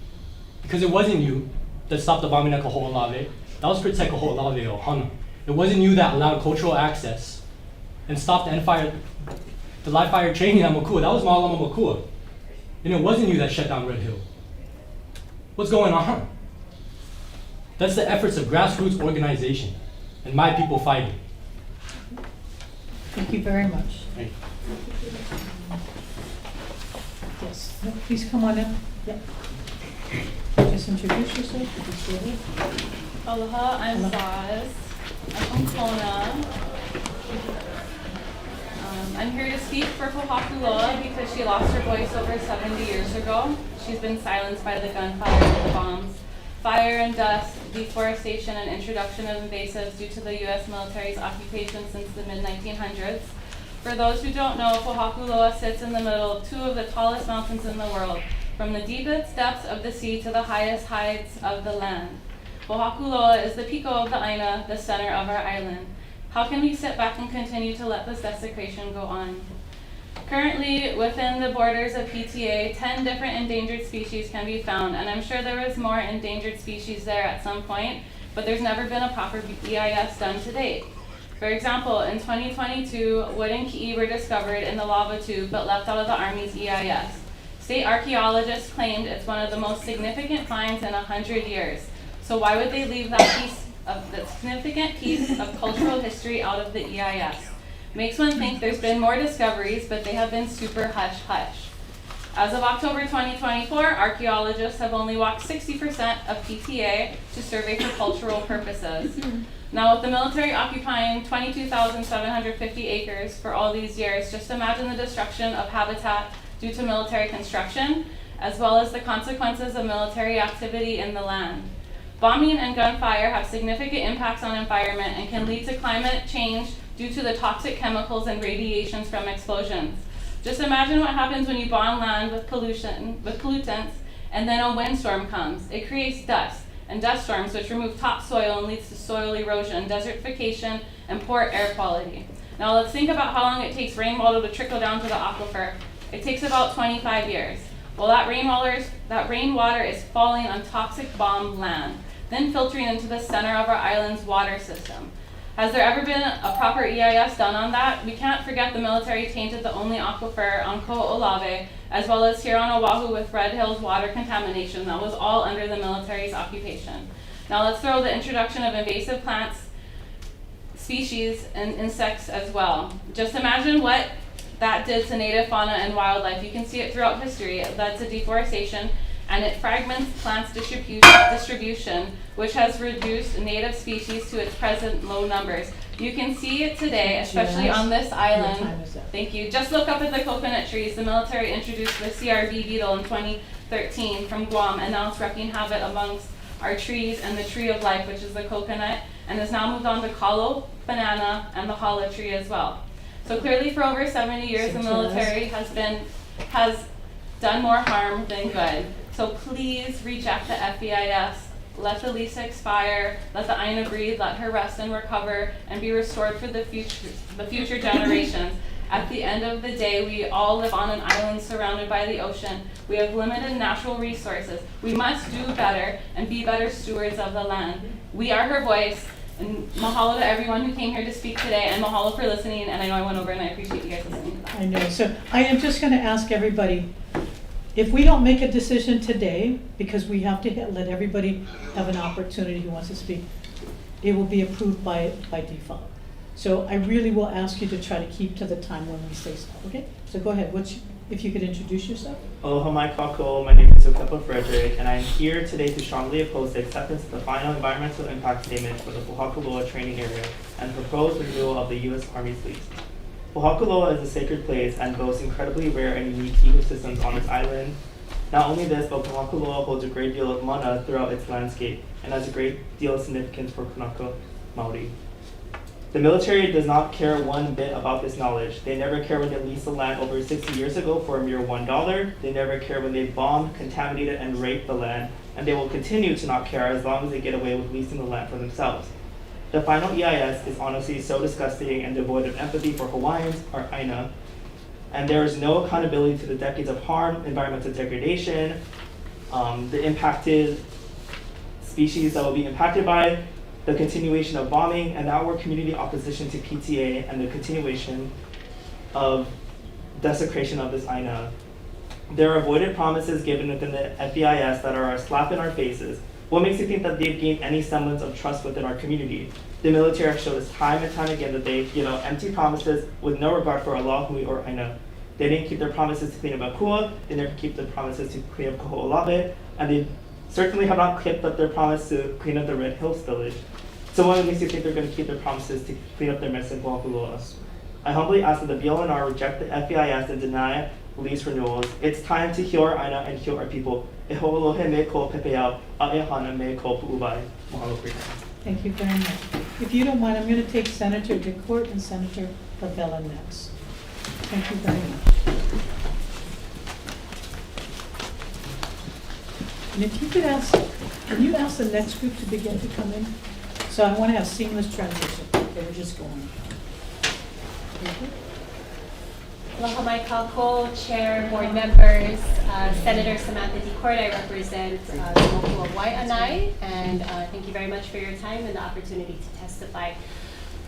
Because it wasn't you that stopped the bombing at Kaho'olawe. That was Protect Kaho'olawe Ohana. It wasn't you that allowed cultural access and stopped the live fire training at Moku. That was Ma'alama Moku. And it wasn't you that shut down Red Hill. What's going on? That's the efforts of grassroots organization and my people fighting. Thank you very much. Thank you. Yes, no, please come on in. Yep. Just introduce yourself. If you feel it. Aloha, I'm Saz. I'm from Kona. I'm here to speak for Pōhakuloa because she lost her voice over 70 years ago. She's been silenced by the gunfire and the bombs, fire and dust, deforestation, and introduction of invasives due to the U.S. military's occupation since the mid-1900s. For those who don't know, Pōhakuloa sits in the middle of two of the tallest mountains in the world, from the deepest depths of the sea to the highest heights of the land. Pōhakuloa is the pico of the Aina, the center of our island. How can we sit back and continue to let this desecration go on? Currently, within the borders of PTA, 10 different endangered species can be found, and I'm sure there is more endangered species there at some point, but there's never been a proper EIS done to date. For example, in 2022, wood and ki'i were discovered in the lava tube but left out of the Army's EIS. State archaeologists claimed it's one of the most significant finds in 100 years. So why would they leave that significant piece of cultural history out of the EIS? Makes one think there's been more discoveries, but they have been super hush-hush. As of October 2024, archaeologists have only walked 60% of PTA to survey for cultural purposes. Now, with the military occupying 22,750 acres for all these years, just imagine the destruction of habitat due to military construction, as well as the consequences of military activity in the land. Bombing and gunfire have significant impacts on environment and can lead to climate change due to the toxic chemicals and radiations from explosions. Just imagine what happens when you bomb land with pollutants, and then a windstorm comes. It creates dust, and dust storms which remove topsoil and leads to soil erosion, desertification, and poor air quality. Now let's think about how long it takes rainwater to trickle down to the aquifer. It takes about 25 years. Well, that rainwater is falling on toxic bombed land, then filtering into the center of our island's water system. Has there ever been a proper EIS done on that? We can't forget the military tainted the only aquifer on Ko'olave, as well as here on Oahu with Red Hills water contamination. That was all under the military's occupation. Now let's throw the introduction of invasive plants, species, and insects as well. Just imagine what that did to native fauna and wildlife. You can see it throughout history. It led to deforestation, and it fragments plants distribution, which has reduced native species to its present low numbers. You can see it today, especially on this island. Thank you. Just look up at the coconut trees. The military introduced the CRB beetle in 2013 from Guam, and now it's wreaking havoc amongst our trees and the tree of life, which is the coconut, and has now moved on to kalo, banana, and the hala tree as well. So clearly for over 70 years, the military has done more harm than good. So please reject the FEIS. Let the lease expire. Let the Aina breathe. Let her rest and recover and be restored for the future generations. At the end of the day, we all live on an island surrounded by the ocean. We have limited natural resources. We must do better and be better stewards of the land. We are her voice. And mahalo to everyone who came here to speak today, and mahalo for listening. And I know I went over, and I appreciate you guys listening to that. I know. So I am just going to ask everybody, if we don't make a decision today, because we have to let everybody have an opportunity who wants to speak, it will be approved by default. So I really will ask you to try to keep to the time when we say so, okay? So go ahead. If you could introduce yourself. Aloha mai kākou, my name is Ahupua Frederick, and I am here today to strongly oppose the acceptance of the final environmental impact statement for the Pōhakuloa training area and proposed renewal of the U.S. Army's lease. Pōhakuloa is a sacred place and boasts incredibly rare and unique ecosystems on its island. Not only this, but Pōhakuloa holds a great deal of mana throughout its landscape and has a great deal of significance for Kanaka Maori. The military does not care one bit about this knowledge. They never care when they leased the land over 60 years ago for a mere $1. They never care when they bombed, contaminated, and raped the land, and they will continue to not care as long as they get away with leasing the land for themselves. The final EIS is honestly so disgusting and devoid of empathy for Hawaiians or Aina, and there is no accountability to the decades of harm, environmental degradation, the impacted species that will be impacted by the continuation of bombing, and the outward community opposition to PTA, and the continuation of desecration of this Aina. There are avoided promises given within the FEIS that are a slap in our faces. What makes you think that they've gained any semblance of trust within our community? The military has showed us time and time again that they give out empty promises with no regard for ALOHA ÀINA. They didn't keep their promises to clean up Akua, they never keep their promises to clean up Kaho'olawe, and they certainly have not kept up their promise to clean up the Red Hills village. So what makes you think they're going to keep their promises to clean up their mess in Pōhakuloa? I humbly ask that the BLNR reject the FEIS and deny lease renewals. It's time to heal our AINA and heal our people. E ho'olohe me ko pepeau, a e hana me ko pu'uwai. Mahalo Krika. Thank you very much. If you don't mind, I'm going to take Senator DeCourt and Senator Favela next. Thank you very much. And if you could ask, can you ask the next group to begin to come in? So I want to have seamless transition. Okay, we're just going. Thank you. Aloha mai kākou, Chair, Board members, Senator Samantha DeCourt. I represent the Moku of Wai'anae, and thank you very much for your time and the opportunity to testify.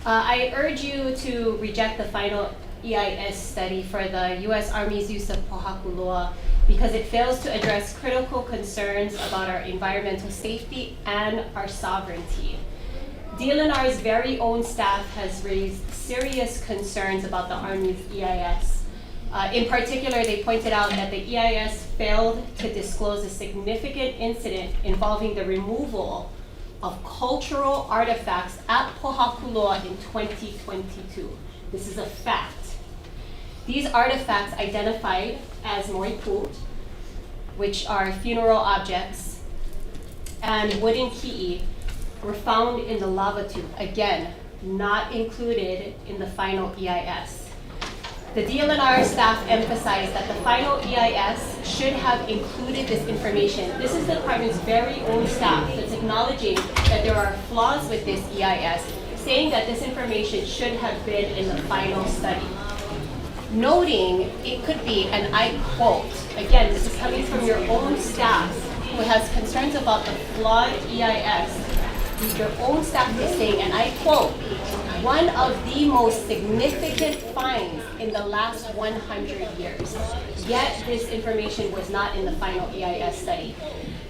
I urge you to reject the final EIS study for the U.S. Army's use of Pōhakuloa because it fails to address critical concerns about our environmental safety and our sovereignty. DLNR's very own staff has raised serious concerns about the Army's EIS. In particular, they pointed out that the EIS failed to disclose a significant incident involving the removal of cultural artifacts at Pōhakuloa in 2022. This is a fact. These artifacts identified as moipu, which are funeral objects, and wooden ki'i, were found in the lava tube, again, not included in the final EIS. The DLNR staff emphasized that the final EIS should have included this information. This is the department's very own staff that's acknowledging that there are flaws with this EIS, saying that this information should have been in the final study. Noting it could be, and I quote, again, this is coming from your own staff who has concerns about the flawed EIS. Your own staff is saying, and I quote, one of the most significant finds in the last 100 years. Yet this information was not in the final EIS study.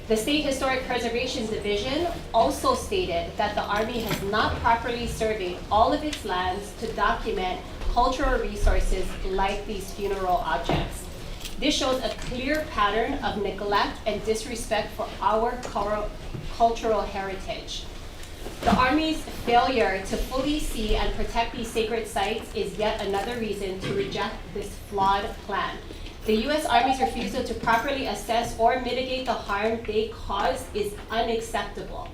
The State Historic Preservation Division also stated that the Army has not properly surveyed all of its lands to document cultural resources like these funeral objects. This shows a clear pattern of neglect and disrespect for our cultural heritage. The Army's failure to fully see and protect these sacred sites is yet another reason to reject this flawed plan. The U.S. Army's refusal to properly assess or mitigate the harm they cause is unacceptable.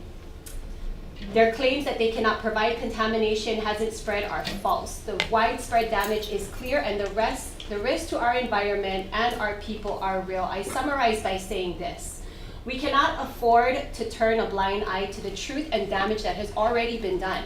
Their claims that they cannot provide contamination hasn't spread are false. The widespread damage is clear and the risk to our environment and our people are real. I summarize by saying this. We cannot afford to turn a blind eye to the truth and damage that has already been done.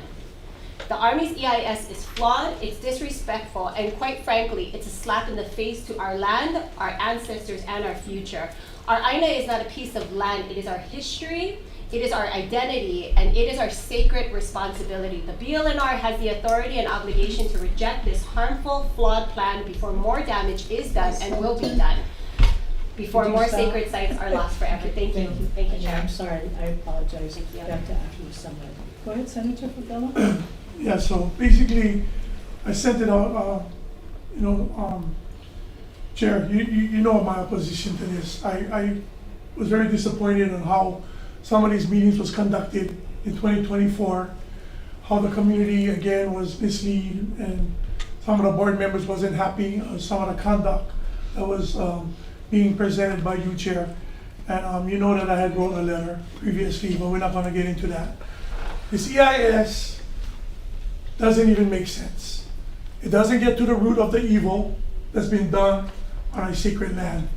The Army's EIS is flawed, it's disrespectful, and quite frankly, it's a slap in the face to our land, our ancestors, and our future. Our AINA is not a piece of land, it is our history, it is our identity, and it is our sacred responsibility. The BLNR has the authority and obligation to reject this harmful, flawed plan before more damage is done and will be done. Before more sacred sites are lost forever. Thank you. Thank you, Chair. I'm sorry, I apologize. Thank you. I have to ask you somebody. Go ahead, Senator Favela. Yeah, so basically, I sent it out, Chair, you know my opposition to this. I was very disappointed on how some of these meetings was conducted in 2024, how the community again was misled, and some of the board members wasn't happy with some of the conduct that was being presented by you, Chair. And you know that I had wrote a letter previously, but we're not gonna get into that. This EIS doesn't even make sense. It doesn't get to the root of the evil that's been done on our sacred land.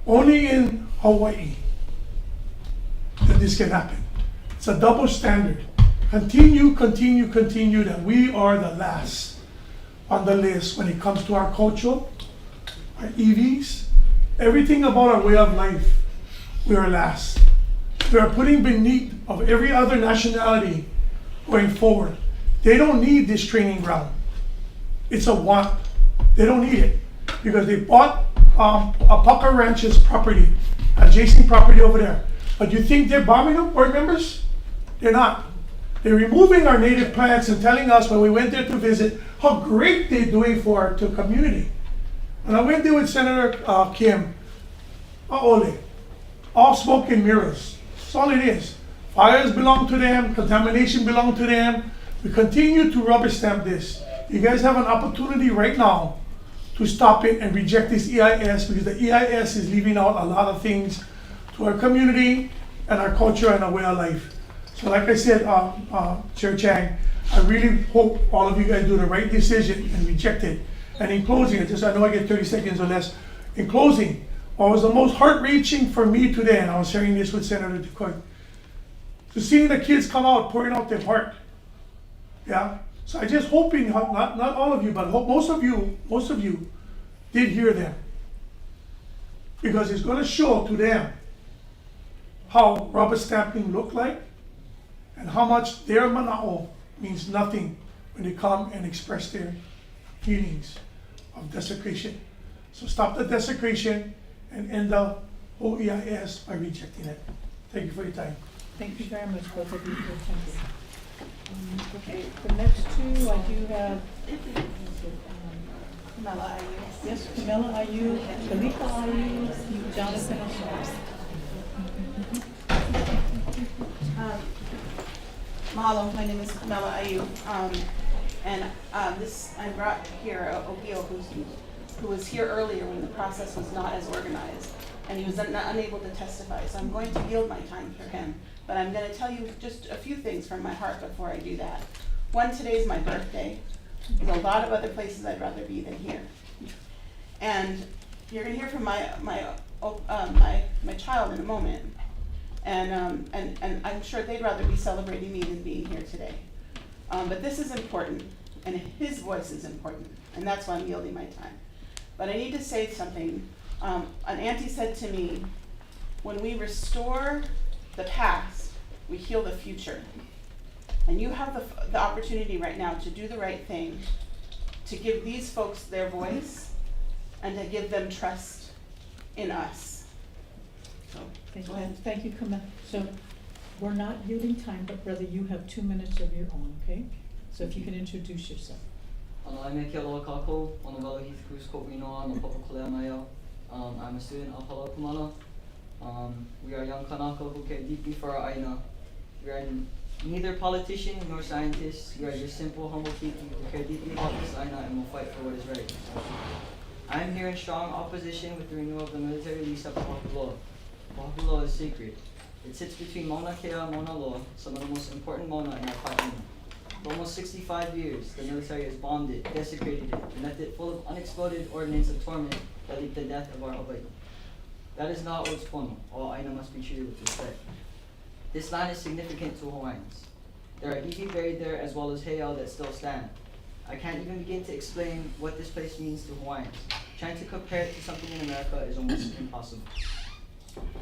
Only in Hawaii that this can happen. It's a double standard. Continue that we are the last on the list when it comes to our culture, our EVs, everything about our way of life. We are last. We are putting beneath of every other nationality going forward. They don't need this training ground. It's a want. They don't need it because they bought a Pucker Ranch's property, adjacent property over there, But you think they're bombing them, board members? They're not. They're removing our native plants and telling us when we went there to visit how great they're doing for our community. And I went there with Senator Kim, Ole, all smoke and mirrors. That's all it is. Fires belong to them, contamination belong to them. We continue to rubber stamp this. You guys have an opportunity right now to stop it and reject this EIS, because the EIS is leaving out a lot of things to our community and our culture and our way of life. So like I said, Chair Chang, I really hope all of you guys do the right decision and reject it. And in closing, I know I get 30 seconds or less. In closing, what was the most heart-wrenching for me today, and I was sharing this with Senator DeCoy, to seeing the kids come out pouring out their heart. Yeah. So I just hoping, not all of you, but hope most of you did hear them, because it's going to show to them how rubber stamping look like and how much their mana'o means nothing when they come and express their feelings of desecration. So stop the desecration and end the whole EIS by rejecting it. Thank you for your time. Thank you very much, both of you, for attending. Okay, the next two, I do have Kamala Ayu. yes, Camilla Ayu, Khalifa Ayu, Jonathan Ashar. Mahalo, my name is Kamala Ayu. I brought here Okio, who was here earlier when the process was not as organized, and he was unable to testify. So I'm going to yield my time for him. But I'm going to tell you just a few things from my heart before I do that. One, today's my birthday. There's a lot of other places I'd rather be than here. And you're going to hear from my child in a moment. And I'm sure they'd rather be celebrating me than being here today. But this is important, and his voice is important, and that's why I'm yielding my time. But I need to say something. An auntie said to me, when we restore the past, we heal the future. And you have the opportunity right now to do the right thing, to give these folks their voice, and to give them trust in us. So, go ahead. Thank you, Camilla. So we're not yielding time, but brother, you have 2 minutes of your own, okay? So if you can introduce yourself. I'm a student of ALOHA āINA. We are young Kanaka who care deeply for our āina. We are neither politicians nor scientists. We are just simple, humble people who care deeply about this āina and will fight for what is right. I am here in strong opposition with the renewal of the military lease at Pōhakuloa. Pōhakuloa is sacred. It sits between Mauna Kea and Mauna Loa, some of the most important mauna in our āina. For almost 65 years, the military has bombed it, desecrated it, and left it full of unexploded ordnance of torment that lead to the death of our Hawaii. That is not what's pono. All āina must be treated with respect. This land is significant to Hawaiians. There are iwi buried there as well as heiau that still stand. I can't even begin to explain what this place means to Hawaiians. Trying to compare it to something in America is almost impossible.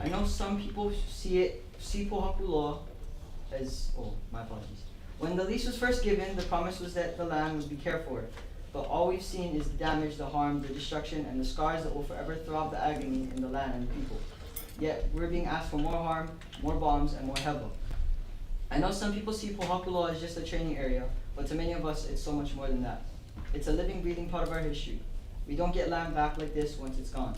I know some people see Pōhakuloa as, my apologies. When the lease was first given, the promise was that the land would be cared for. But all we've seen is the damage, the harm, the destruction, and the scars that will forever throb the agony in the land and the people. Yet, we're being asked for more harm, more bombs, and more hewa. I know some people see Pōhakuloa as just a training area, but to many of us, it's so much more than that. It's a living, breathing part of our history. We don't get land back like this once it's gone.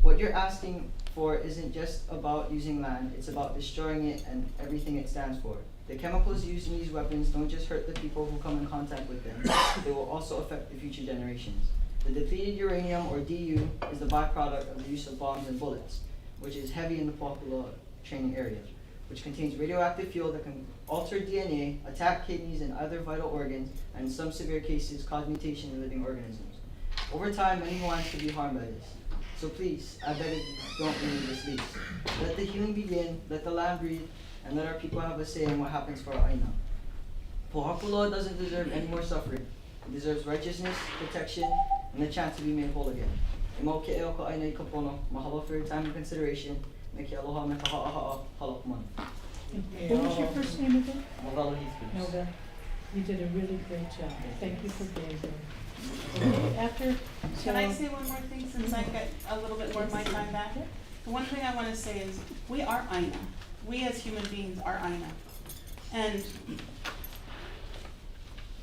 What you're asking for isn't just about using land, it's about destroying it and everything it stands for. The chemicals used in these weapons don't just hurt the people who come in contact with them, they will also affect the future generations. The depleted uranium, or DU, is the byproduct of the use of bombs and bullets, which is heavy in the Pōhakuloa training area, which contains radioactive fuel that can alter DNA, attack kidneys and other vital organs, and in some severe cases cause mutation in living organisms. Over time, many Hawaiians could be harmed by this. So please, I beg of you, don't renew this lease. Let the healing begin, let the land breathe, and let our people have a say in what happens for our āina. Pōhakuloa doesn't deserve any more suffering. It deserves righteousness, protection, and the chance to be made whole again. Mahalo for your time and consideration. Aloha me ka ha'aha'a, halakumana. What was your first name again? Novella. You did a really great job. Thank you for being here. Okay, Can I say one more thing since I get a little bit more of my time back? The one thing I want to say is we are AINA. We as human beings are AINA.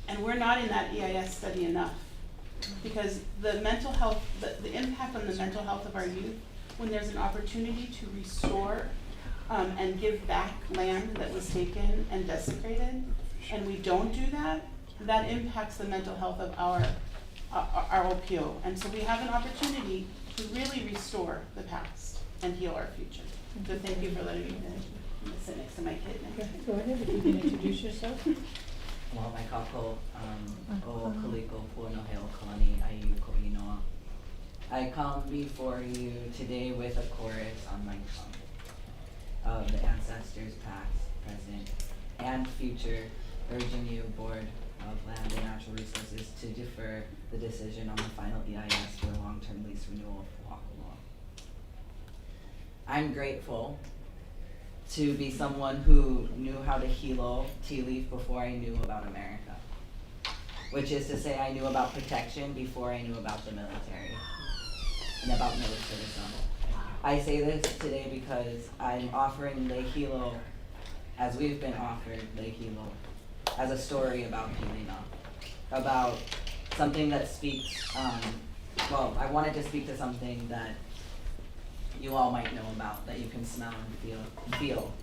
And we're not in that EIS study enough, because the mental health, the impact on the mental health of our youth, when there's an opportunity to restore and give back land that was taken and desecrated, and we don't do that, that impacts the mental health of our OPO. And so we have an opportunity to really restore the past and heal our future. So thank you for letting me finish. I'm gonna sit next to my kid now. Go ahead, if you can introduce yourself. Well, my kako, o kaliko puno he o kalani ayu ko inoa. I come before you today with a chorus on my tongue of the ancestors past, present, and future, urging you, Board of Land and Natural Resources, to defer the decision on the final EIS for a long-term lease renewal of Pōhakuloa. I'm grateful to be someone who knew how to hilo tea leaf before I knew about America, which is to say I knew about protection before I knew about the military and about militarism. I say this today because I'm offering Le Hilo, as we've been offered Le Hilo, as a story about Pilina, about something that speaks, well, I wanted to speak to something that you all might know about, that you can smell and feel,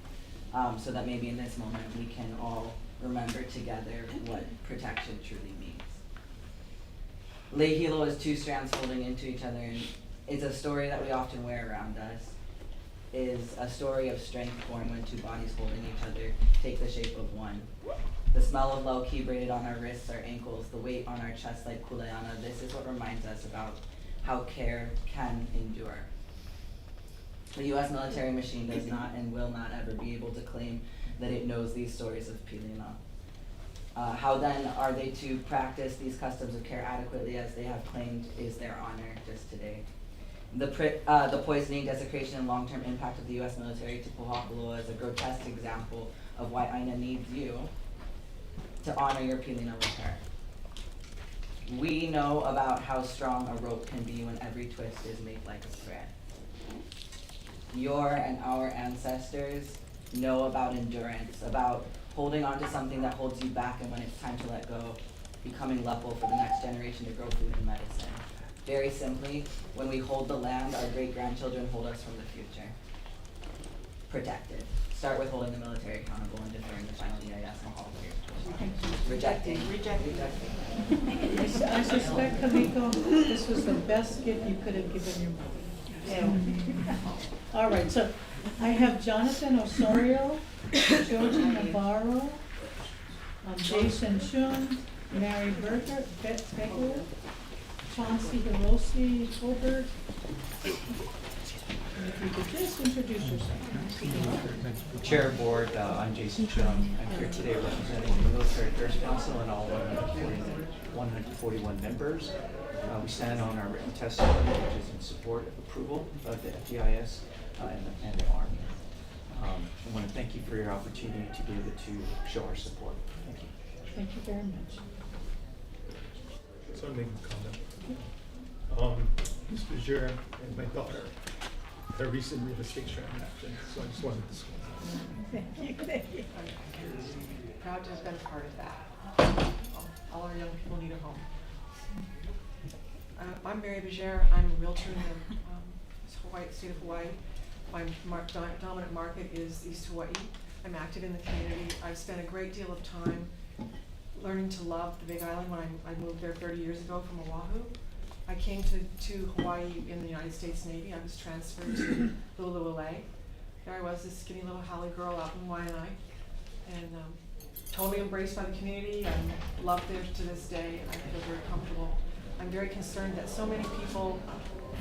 so that maybe in this moment we can all remember together what protection truly means. Le Hilo is two strands folding into each other, and it's a story that we often wear around us. Is a story of strength born when two bodies holding each other take the shape of one. The smell of low-key braided on our wrists, our ankles, the weight on our chest like kuleana, this is what reminds us about how care can endure. The U.S. military machine does not and will not ever be able to claim that it knows these stories of Pilina. How then are they to practice these customs of care adequately as they have claimed is their honor just today? The poisoning, desecration, and long-term impact of the U.S. military to Pōhakuloa is a grotesque example of why AINA needs you to honor your Pilina with her. We know about how strong a rope can be when every twist is made like a thread. Your and our ancestors know about endurance, about holding on to something that holds you back, and when it's time to let go, becoming level for the next generation to grow food and medicine. Very simply, when we hold the land, our great-grandchildren hold us from the future. Protected. Start with holding the military accountable and deferring the final EIS and all of Rejecting. I suspect, Kaliko, this was the best gift you could have given your mother. All right, so I have Jonathan Osorio, George Navarro, Jason Chun, Mary Becker, Chauncey Hiroshi Colbert. If you could just introduce yourself. Chair Board, I'm Jason Chung. I'm here today representing the Military Affairs Council and all 141 members. We stand on our written testimony, which is in support of approval of the FDIS and the Army. I want to thank you for your opportunity to be able to show our support. Thank you. Thank you very much. So I'm making a comment. Ms. Bajir and my daughter had a recent real estate transaction, so I just wanted to discuss that. Thank you. Proud to have been a part of that. All our young people need a home. I'm Mary Bajir. I'm a realtor in the state of Hawaii. My dominant market is East Hawaii. I'm active in the community. I've spent a great deal of time learning to love the Big Island when I moved there 30 years ago from Oahu. I came to Hawaii in the United States Navy. I was transferred to Lulu'ule. There I was, this skinny little Haole girl out in Waianae, and totally embraced by the community. I'm loved there to this day, and I feel very comfortable. I'm very concerned that so many people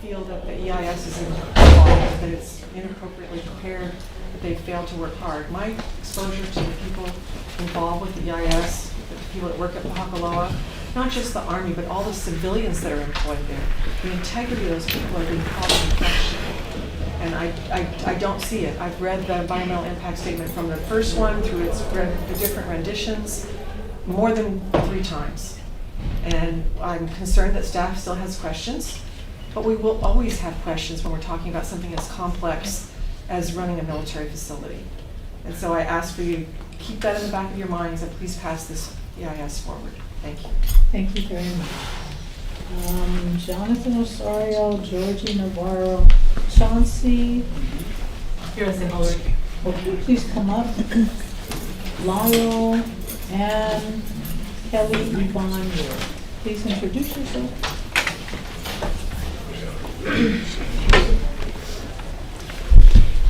feel that the EIS is involved, that it's inappropriately prepared, that they failed to work hard. My exposure to the people involved with the EIS, the people that work at Pōhakuloa, not just the Army, but all the civilians that are employed there, the integrity of those people are being called into question. And I don't see it. I've read the environmental impact statement from the first one through the different renditions more than 3 times. And I'm concerned that staff still has questions. but we will always have questions when we're talking about something as complex as running a military facility. And so I ask for you to keep that in the back of your minds and please pass this EIS forward. Thank you. Thank you very much. Jonathan Osorio, Georgie Navarro, Chauncey. Okay, please come up. Lyle and Kelly Yvonne. Please introduce yourself.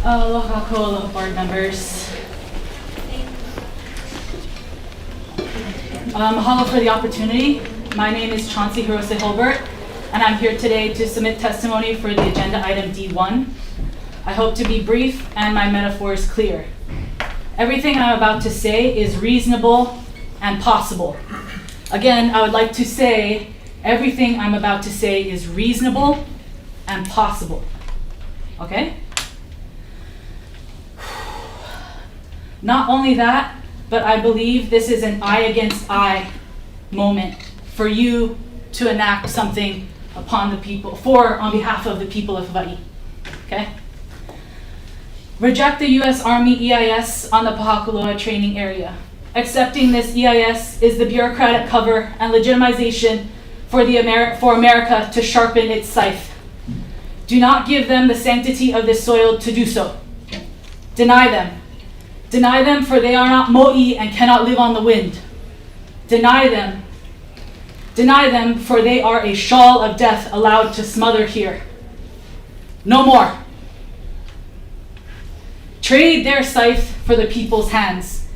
Aloha āIna board members. Mahalo for the opportunity. My name is Chauncey Hirose Hilbert, and I'm here today to submit testimony for the agenda item D1. I hope to be brief and my metaphor is clear. Everything I'm about to say is reasonable and possible. Again, I would like to say everything I'm about to say is reasonable and possible. Okay? Not only that, but I believe this is an eye against eye moment for you to enact something upon the people, on behalf of the people of Hawaii. Okay? Reject the U.S. Army EIS on the Pōhakuloa training area. Accepting this EIS is the bureaucratic cover and legitimization for America to sharpen its scythe. Do not give them the sanctity of this soil to do so. Deny them. Deny them, for they are not mo'i and cannot live on the wind. Deny them. Deny them, for they are a shawl of death allowed to smother here. No more. Trade their scythe for the people's hands.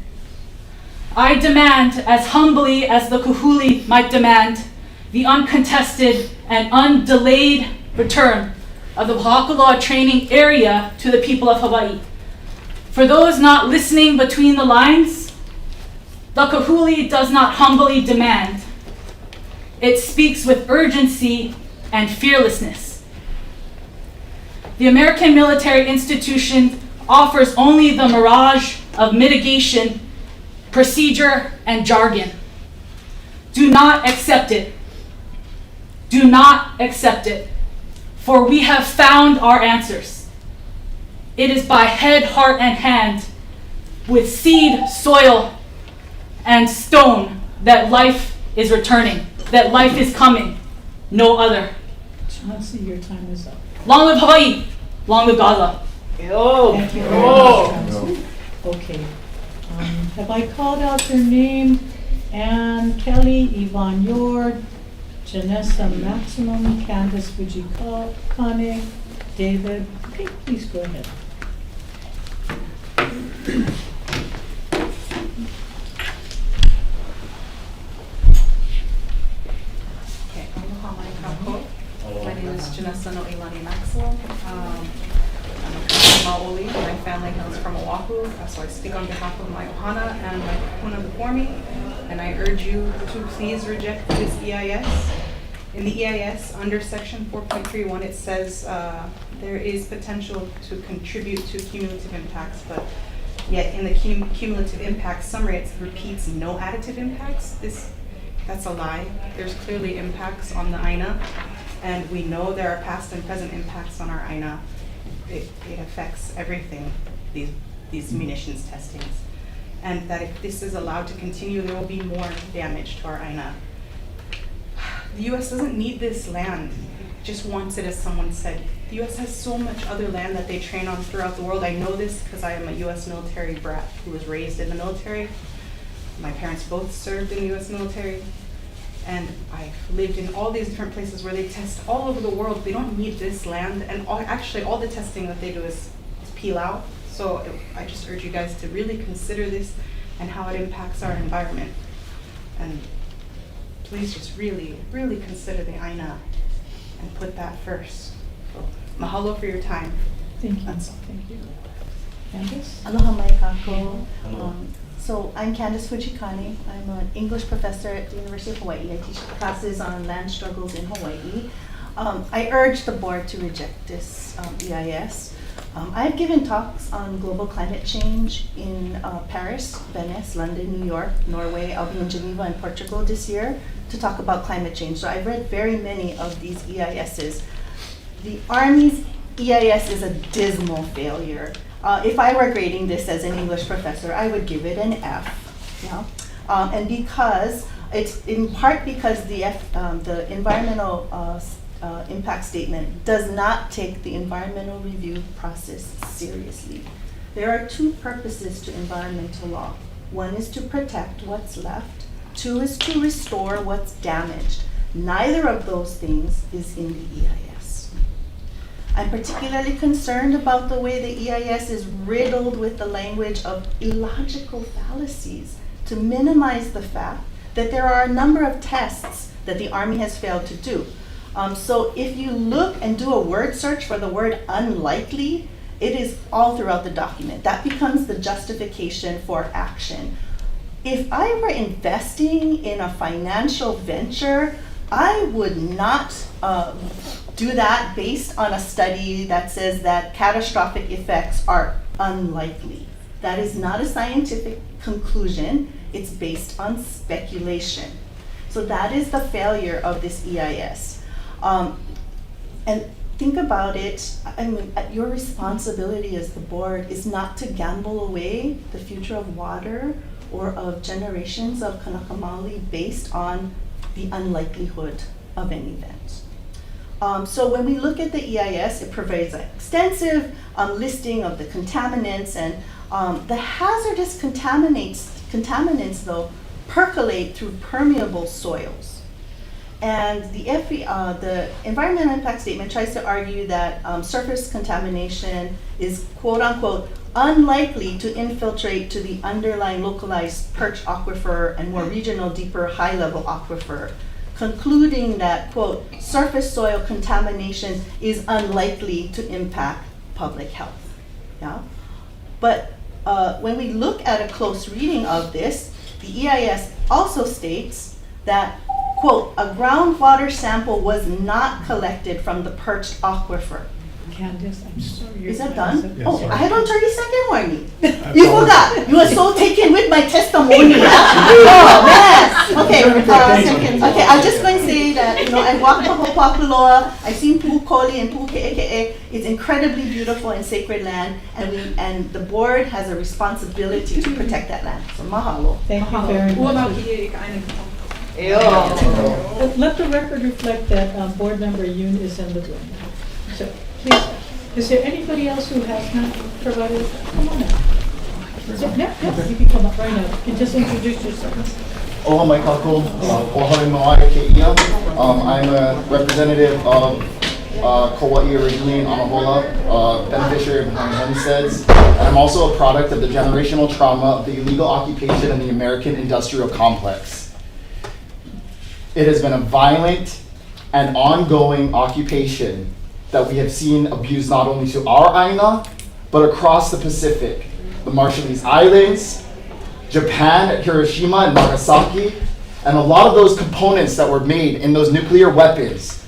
I demand, as humbly as the Kahuli might demand, the uncontested and undelayed return of the Pōhakuloa training area to the people of Hawaii. For those not listening between the lines, the Kahuli does not humbly demand. It speaks with urgency and fearlessness. The American military institution offers only the mirage of mitigation, procedure, and jargon. Do not accept it. Do not accept it, for we have found our answers. It is by head, heart, and hand, with seed, soil, and stone, that life is returning, that life is coming, no other. Chauncey, your time is up. Long live Hawaii, long live Gaza. Thank you very much, Chauncey. Okay. Have I called out your name? Ann Kelly, Yvonne Yord, Janessa Maximum, Candace Fujikane, David. Okay, please go ahead. Okay, aloha mai kākou. My name is Janessa no Ilani Maxwell. I'm a Maoli. My family hails from Oahu, so I speak on behalf of my ohana and my kupuna before me. And I urge you to please reject this EIS. In the EIS, under section 4.31, it says there is potential to contribute to cumulative impacts, but yet in the cumulative impact summary, it repeats no additive impacts. That's a lie. There's clearly impacts on the AINA, and we know there are past and present impacts on our AINA. It affects everything, these munitions testings. And that if this is allowed to continue, there will be more damage to our AINA. The U.S. doesn't need this land, it just wants it, as someone said. The U.S. has so much other land that they train on throughout the world. I know this because I am a U.S. military brat who was raised in the military. My parents both served in the U.S. military. And I've lived in all these different places where they test all over the world. They don't need this land. And actually, all the testing that they do is peel out. So I just urge you guys to really consider this and how it impacts our environment. And please just really, really consider the AINA and put that first. So, mahalo for your time. Thank you. That's all. Thank you. Candace? Aloha mai kākou. So I'm Candace Fujikane. I'm an English professor at the University of Hawaii. I teach classes on land struggles in Hawaii. I urge the board to reject this EIS. I've given talks on global climate change in Paris, Venice, London, New York, Norway. I'll be in Geneva and Portugal this year to talk about climate change. So I've read very many of these EISs. the Army's EIS is a dismal failure. If I were grading this as an English professor, I would give it an F. Yeah? And because it's in part because the environmental impact statement does not take the environmental review process seriously. There are two purposes to environmental law. One is to protect what's left. Two is to restore what's damaged. Neither of those things is in the EIS. I'm particularly concerned about the way the EIS is riddled with the language of illogical fallacies to minimize the fact that there are a number of tests that the Army has failed to do. So if you look and do a word search for the word unlikely, it is all throughout the document. That becomes the justification for action. If I were investing in a financial venture, I would not do that based on a study that says that catastrophic effects are unlikely. That is not a scientific conclusion. It's based on speculation. So that is the failure of this EIS. And think about it, I mean, your responsibility as the board is not to gamble away the future of water or of generations of Kanaka Maoli based on the unlikelihood of an event. So when we look at the EIS, it provides an extensive listing of the contaminants, and the hazardous contaminants though percolate through permeable soils. And the environmental impact statement tries to argue that surface contamination is quote unquote unlikely to infiltrate to the underlying localized perch aquifer and more regional, deeper, high-level aquifer, concluding that, quote, surface soil contamination is unlikely to impact public health. Yeah? But when we look at a close reading of this, the EIS also states that, quote, a groundwater sample was not collected from the perched aquifer. Candace, I'm sorry. Is that done? Yeah, Oh, sorry. I had on 30-second warning. You forgot. You were so taken with my testimony. Oh, man. Okay, I'm just going to say that, you know, I walked to Pōhakuloa. I've seen Pūkoli and Pūke'eke'e. It's incredibly beautiful and sacred land, and the board has a responsibility to protect that land. So mahalo. Thank you very What about much. the Let the record reflect that board member Yoon is in the room. So please, is there anybody else who has not provided? Come on now. Yeah, you can come up right now. You can just introduce yourself. Oha mai kākou, Pōhakuloa mai ke ia. I'm a representative of Kauai originally in Anahola, beneficiary of Hawaiian homesteads. And I'm also a product of the generational trauma of the illegal occupation in the American industrial complex. It has been a violent and ongoing occupation that we have seen abused not only to our AINA, but across the Pacific. The Marshallese Islands, Japan at Hiroshima and Nagasaki, and a lot of those components that were made in those nuclear weapons.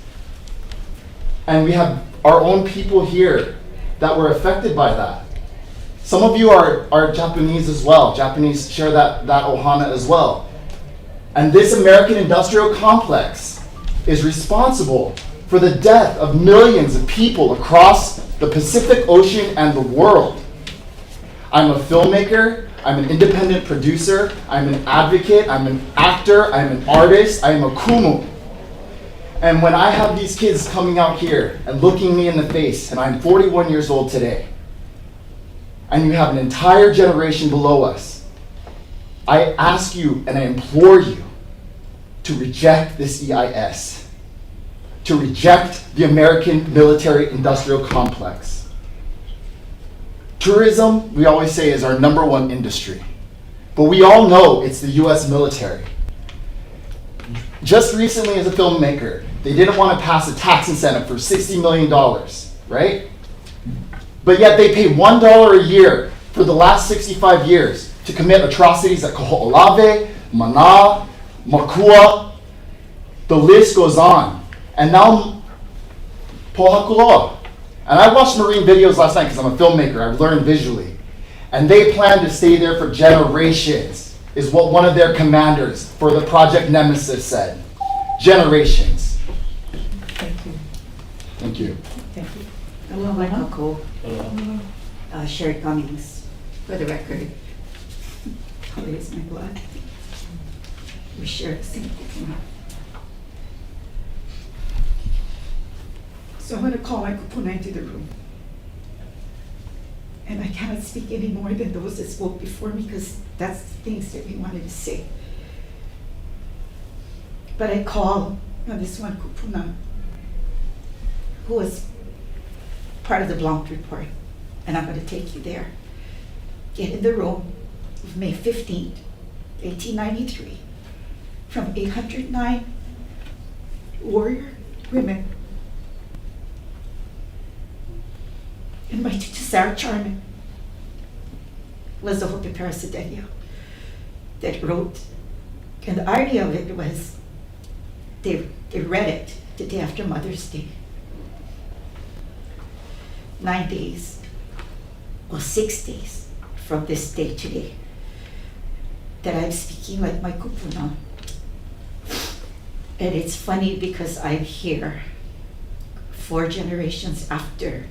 And we have our own people here that were affected by that. Some of you are Japanese as well. Japanese share that ohana as well. And this American industrial complex is responsible for the death of millions of people across the Pacific Ocean and the world. I'm a filmmaker, I'm an independent producer, I'm an advocate, I'm an actor, I'm an artist, I'm a kumu. And when I have these kids coming out here and looking me in the face, and I'm 41 years old today, and you have an entire generation below us, I ask you and I implore you to reject this EIS, to reject the American military-industrial complex. Tourism, we always say, is our #1 industry, but we all know it's the US military. Just recently as a filmmaker, they didn't want to pass a tax incentive for $60 million, right? But yet they pay $1 a year for the last 65 years to commit atrocities at Kaho'olawe, Mana, Makua, the list goes on. And now Pōhakuloa. And I watched marine videos last night because I'm a filmmaker, I've learned visually. And they plan to stay there for generations, is what one of their commanders for the Project Nemesis said. Generations. Thank you. Thank you. Thank you. Aloha Kako. Sherry Cummings, for the record. Holly is my blood. We share the same kupuna. So I'm going to call my kupuna into the room. And I cannot speak any more than those that spoke before me because that's the things that we wanted to say. But I call on this one kupuna who was part of the Blanc report. And I'm going to take you there. Get in the room of May 15th, 1893, from 809 warrior women. And my teacher, Sarah Charman, was the Hopi Parasidelia that wrote. And the irony of it was they read it the day after Mother's Day. 9 days, or 6 days from this day today, that I'm speaking like my kupuna. And it's funny because I'm here 4 generations after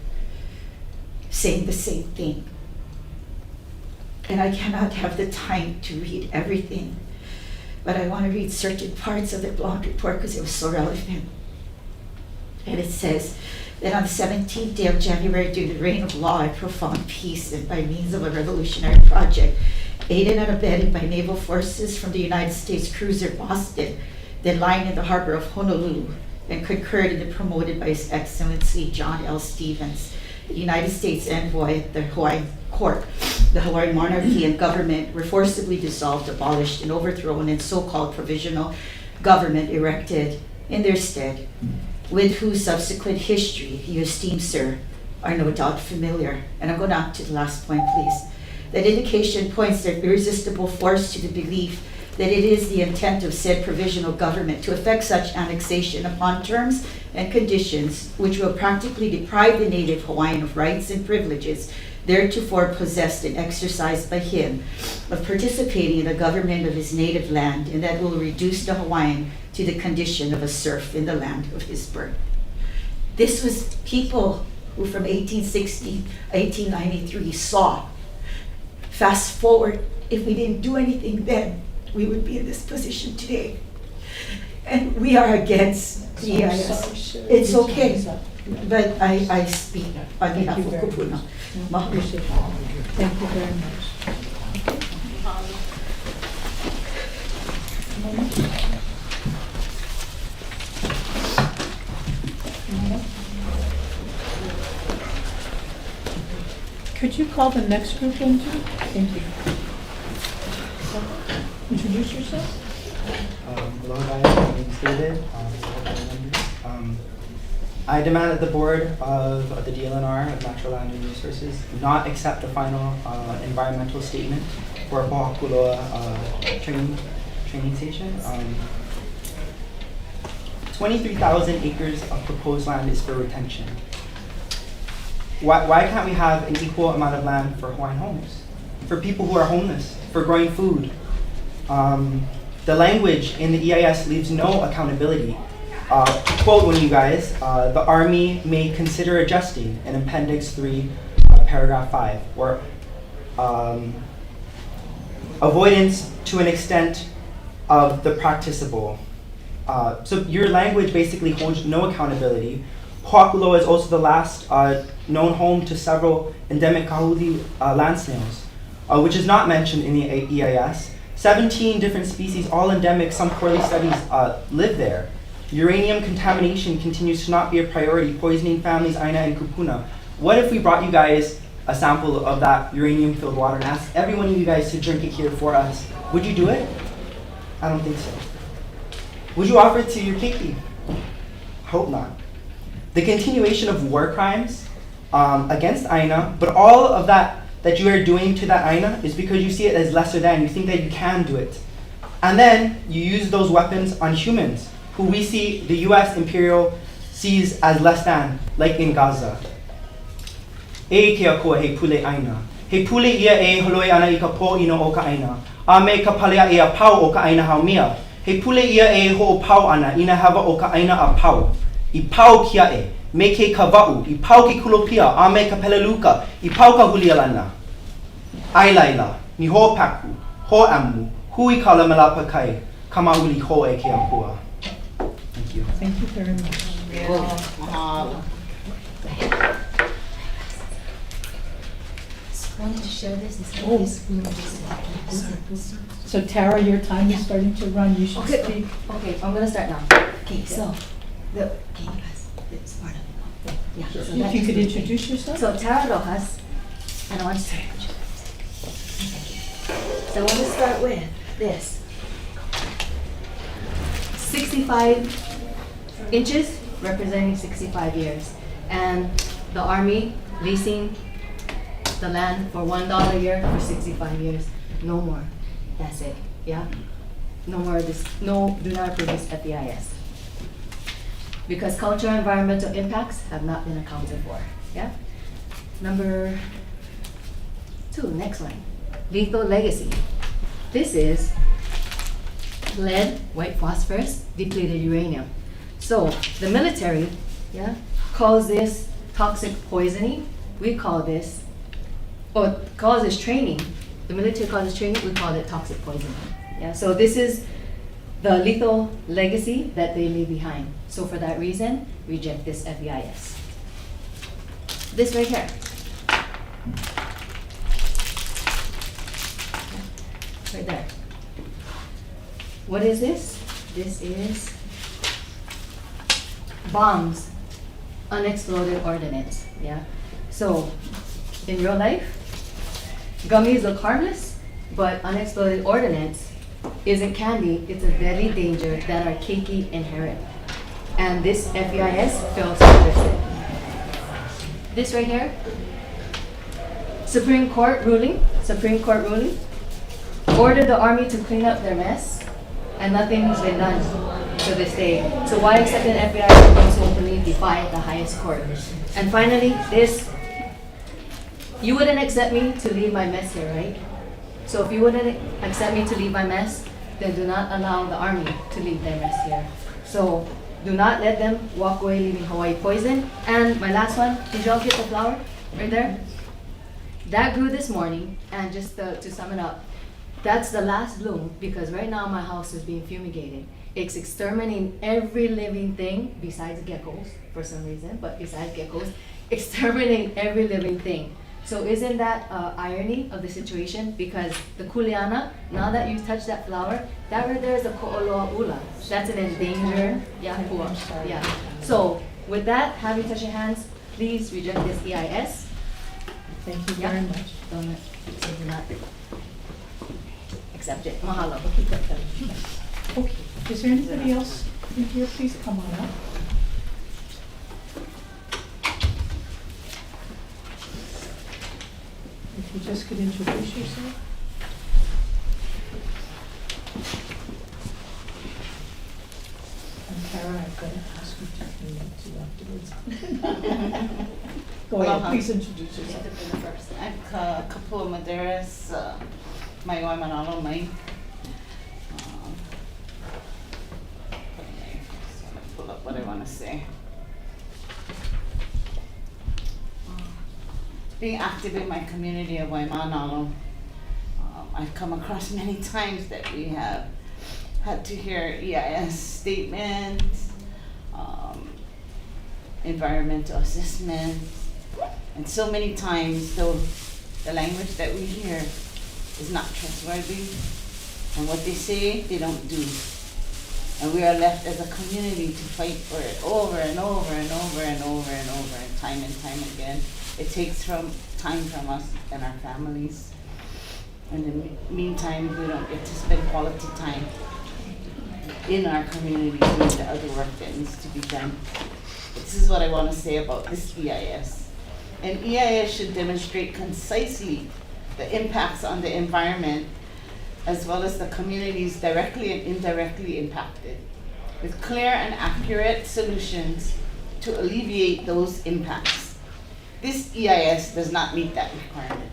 saying the same thing. And I cannot have the time to read everything, but I want to read certain parts of the Blanc report because it was so relevant. And it says that on the 17th day of January, during the reign of law and profound peace, and by means of a revolutionary project, aided and abetted by naval forces from the United States cruiser Boston, then lying in the harbor of Honolulu, and concurred in the promoted by His Excellency John L. Stevens, the United States envoy at the Hawaiian court, the Hawaiian monarchy and government were forcibly dissolved, abolished, and overthrown, and so-called provisional government erected in their stead, with whose subsequent history you esteem, sir, are no doubt familiar. And I'm going on to the last point, please. That indication points their irresistible force to the belief that it is the intent of said provisional government to effect such annexation upon terms and conditions which will practically deprive the native Hawaiian of rights and privileges theretofore possessed and exercised by him of participating in the government of his native land, and that will reduce the Hawaiian to the condition of a serf in the land of his birth. This was people who from 1860, 1893 saw. Fast forward, if we didn't do anything then, we would be in this position today. And we are against the EIS. It's okay, but I speak on behalf of Kupuna. Mahalo. Thank you very much. Could you call the next group in too? Thank you. Introduce yourself. Hello guys, my name is David. I demand that the board of the DLNR of Natural Land and Resources not accept the final environmental statement for Pōhakuloa training station. 23,000 acres of proposed land is for retention. Why can't we have an equal amount of land for Hawaiian homes? For people who are homeless, for growing food? The language in the EIS leaves no accountability. Quote one of you guys, the Army may consider adjusting in Appendix 3, Paragraph 5, or avoidance to an extent of the practicable. So your language basically holds no accountability. Pōhakuloa is also the last known home to several endemic kahuli land snails, which is not mentioned in the EIS. 17 different species, all endemic, some poorly studied, live there. Uranium contamination continues to not be a priority, poisoning families Aina and Kupuna. What if we brought you guys a sample of that uranium-filled water and asked every one of you guys to drink it here for us? Would you do it? I don't think so. Would you offer it to your keiki? Hope not. The continuation of war crimes against Aina, but all of that you are doing to that Aina is because you see it as lesser than, you think that you can do it. And then you use those weapons on humans, who we see the US Imperial sees as less than, like in Gaza. E kia koa he pule Aina. He pule ia e holoi ana I ka po ino o ka Aina. A me ka palea e a pau o ka Aina haumia. He pule ia e ho o pau ana ina hava o ka Aina a pau. I pau kia e. Me ke kawa'u, I pau ke kulopia, a me ka peleluka, I pau ka hulialana. Ai laila, ni ho paku, ho amu, hui kala malapa kai, kamauli ho e ke Ahupua. Thank you. Thank you very much. Wanted to share this. So Tara, your time is starting to run. You should Okay, speak. okay, I'm gonna start now. Okay, so can you pass this part of it? Yeah. Sure. So If that's you could me. introduce yourself. So Tara Rojas, and I want to start. So I want to start with this. 65 inches representing 65 years, and the Army leasing the land for $1 a year for 65 years. No more. That's it. Yeah. No more of this. No, do not approve this at the IS. Because cultural and environmental impacts have not been accounted for. Yeah. Number 2, next one. Lethal legacy. This is lead, white phosphorus, depleted uranium. So the military, yeah, calls this toxic poisoning. We call this, or calls this training. The military calls this training. We call it toxic poisoning. Yeah. So this is the lethal legacy that they leave behind. So for that reason, reject this FEIS. This right here. Right there. What is this? This is bombs, unexploded ordnance. Yeah. So in real life, gummies look harmless, but unexploded ordnance isn't candy. It's a deadly danger that our keiki inherit. And this FEIS fails to address it. This right here, Supreme Court ruling, ordered the Army to clean up their mess, and nothing has been done to this day. So why accept an FEIS when those who openly defy the highest court? And finally, this, you wouldn't accept me to leave my mess here, right? So if you wouldn't accept me to leave my mess, then do not allow the Army to leave their mess here. So do not let them walk away leaving Hawaii poison. And my last one, did y'all get the flower right there? That grew this morning, and just to sum it up, that's the last bloom, because right now my house is being fumigated. It's exterminating every living thing besides geckos for some reason, but besides geckos, exterminating every living thing. So isn't that irony of the situation? Because the kuleana, now that you touch that flower, that right there is a ko'oloa ula. That's an endangered Ahupua. Yeah. So with that, have you touch your hands, please reject this EIS. Thank you very much. Do not accept it. Mahalo. Okay, is there anybody else in here? Please come on up. If you just could introduce yourself. And Tara, I'm going to ask you to clean up too afterwards. Go ahead, please introduce yourself. I'm Kapua Maderas, mai Waimanalo mai. Pull up what I want to say. Being active in my community of Waimanalo, I've come across many times that we have had to hear EIS statements, environmental assessments, and so many times the language that we hear is not trustworthy, and what they say, they don't do. And we are left as a community to fight for it over and over and over and over and over and time again. It takes time from us and our families. And in the meantime, we don't get to spend quality time in our community doing the other work that needs to be done. This is what I want to say about this EIS. An EIS should demonstrate concisely the impacts on the environment as well as the communities directly and indirectly impacted, with clear and accurate solutions to alleviate those impacts. This EIS does not meet that requirement.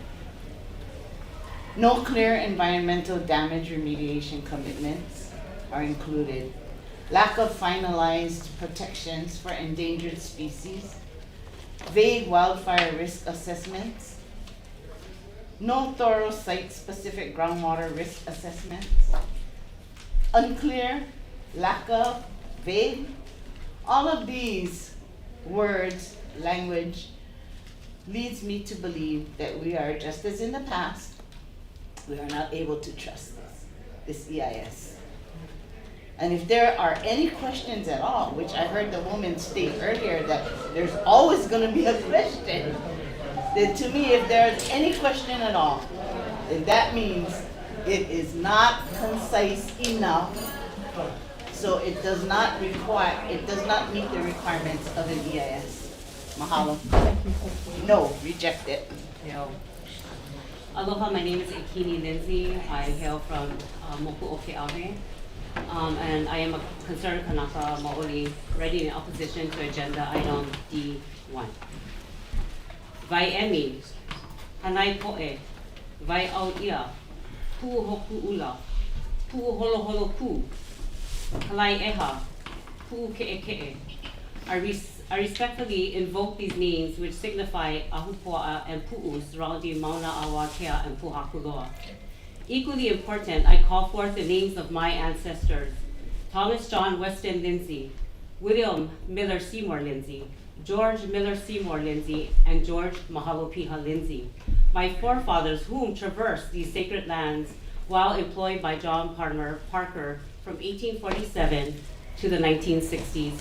No clear environmental damage remediation commitments are included. lack of finalized protections for endangered species, vague wildfire risk assessments, no thorough site-specific groundwater risk assessments, unclear, lack of, vague. All of these words, language, leads me to believe that we are, just as in the past, we are not able to trust this EIS. And if there are any questions at all, which I heard the woman state earlier that there's always going to be a question, then to me, if there's any question at all, then that means it is not concise enough, so it does not meet the requirements of an EIS. Mahalo. No, reject it. Yo. Aloha, my name is Ikini Lindsay. I hail from Moku Okeawe. And I am a concerned Kanaka Maoli, ready in opposition to agenda item D1. Vai emi, hanai poe, vai au ia, pu hoku ula, pu holo holo ku, kalai eha, pu ke'e ke'e. I respectfully invoke these names which signify Ahupua and Pu'u surrounding Mauna Awakea and Pōhakuloa. Equally important, I call forth the names of my ancestors: Thomas John Weston Lindsay, William Miller Seymour Lindsay, George Miller Seymour Lindsay, and George Mahalopiha Lindsay, my forefathers whom traversed these sacred lands while employed by John Parker from 1847 to the 1960s.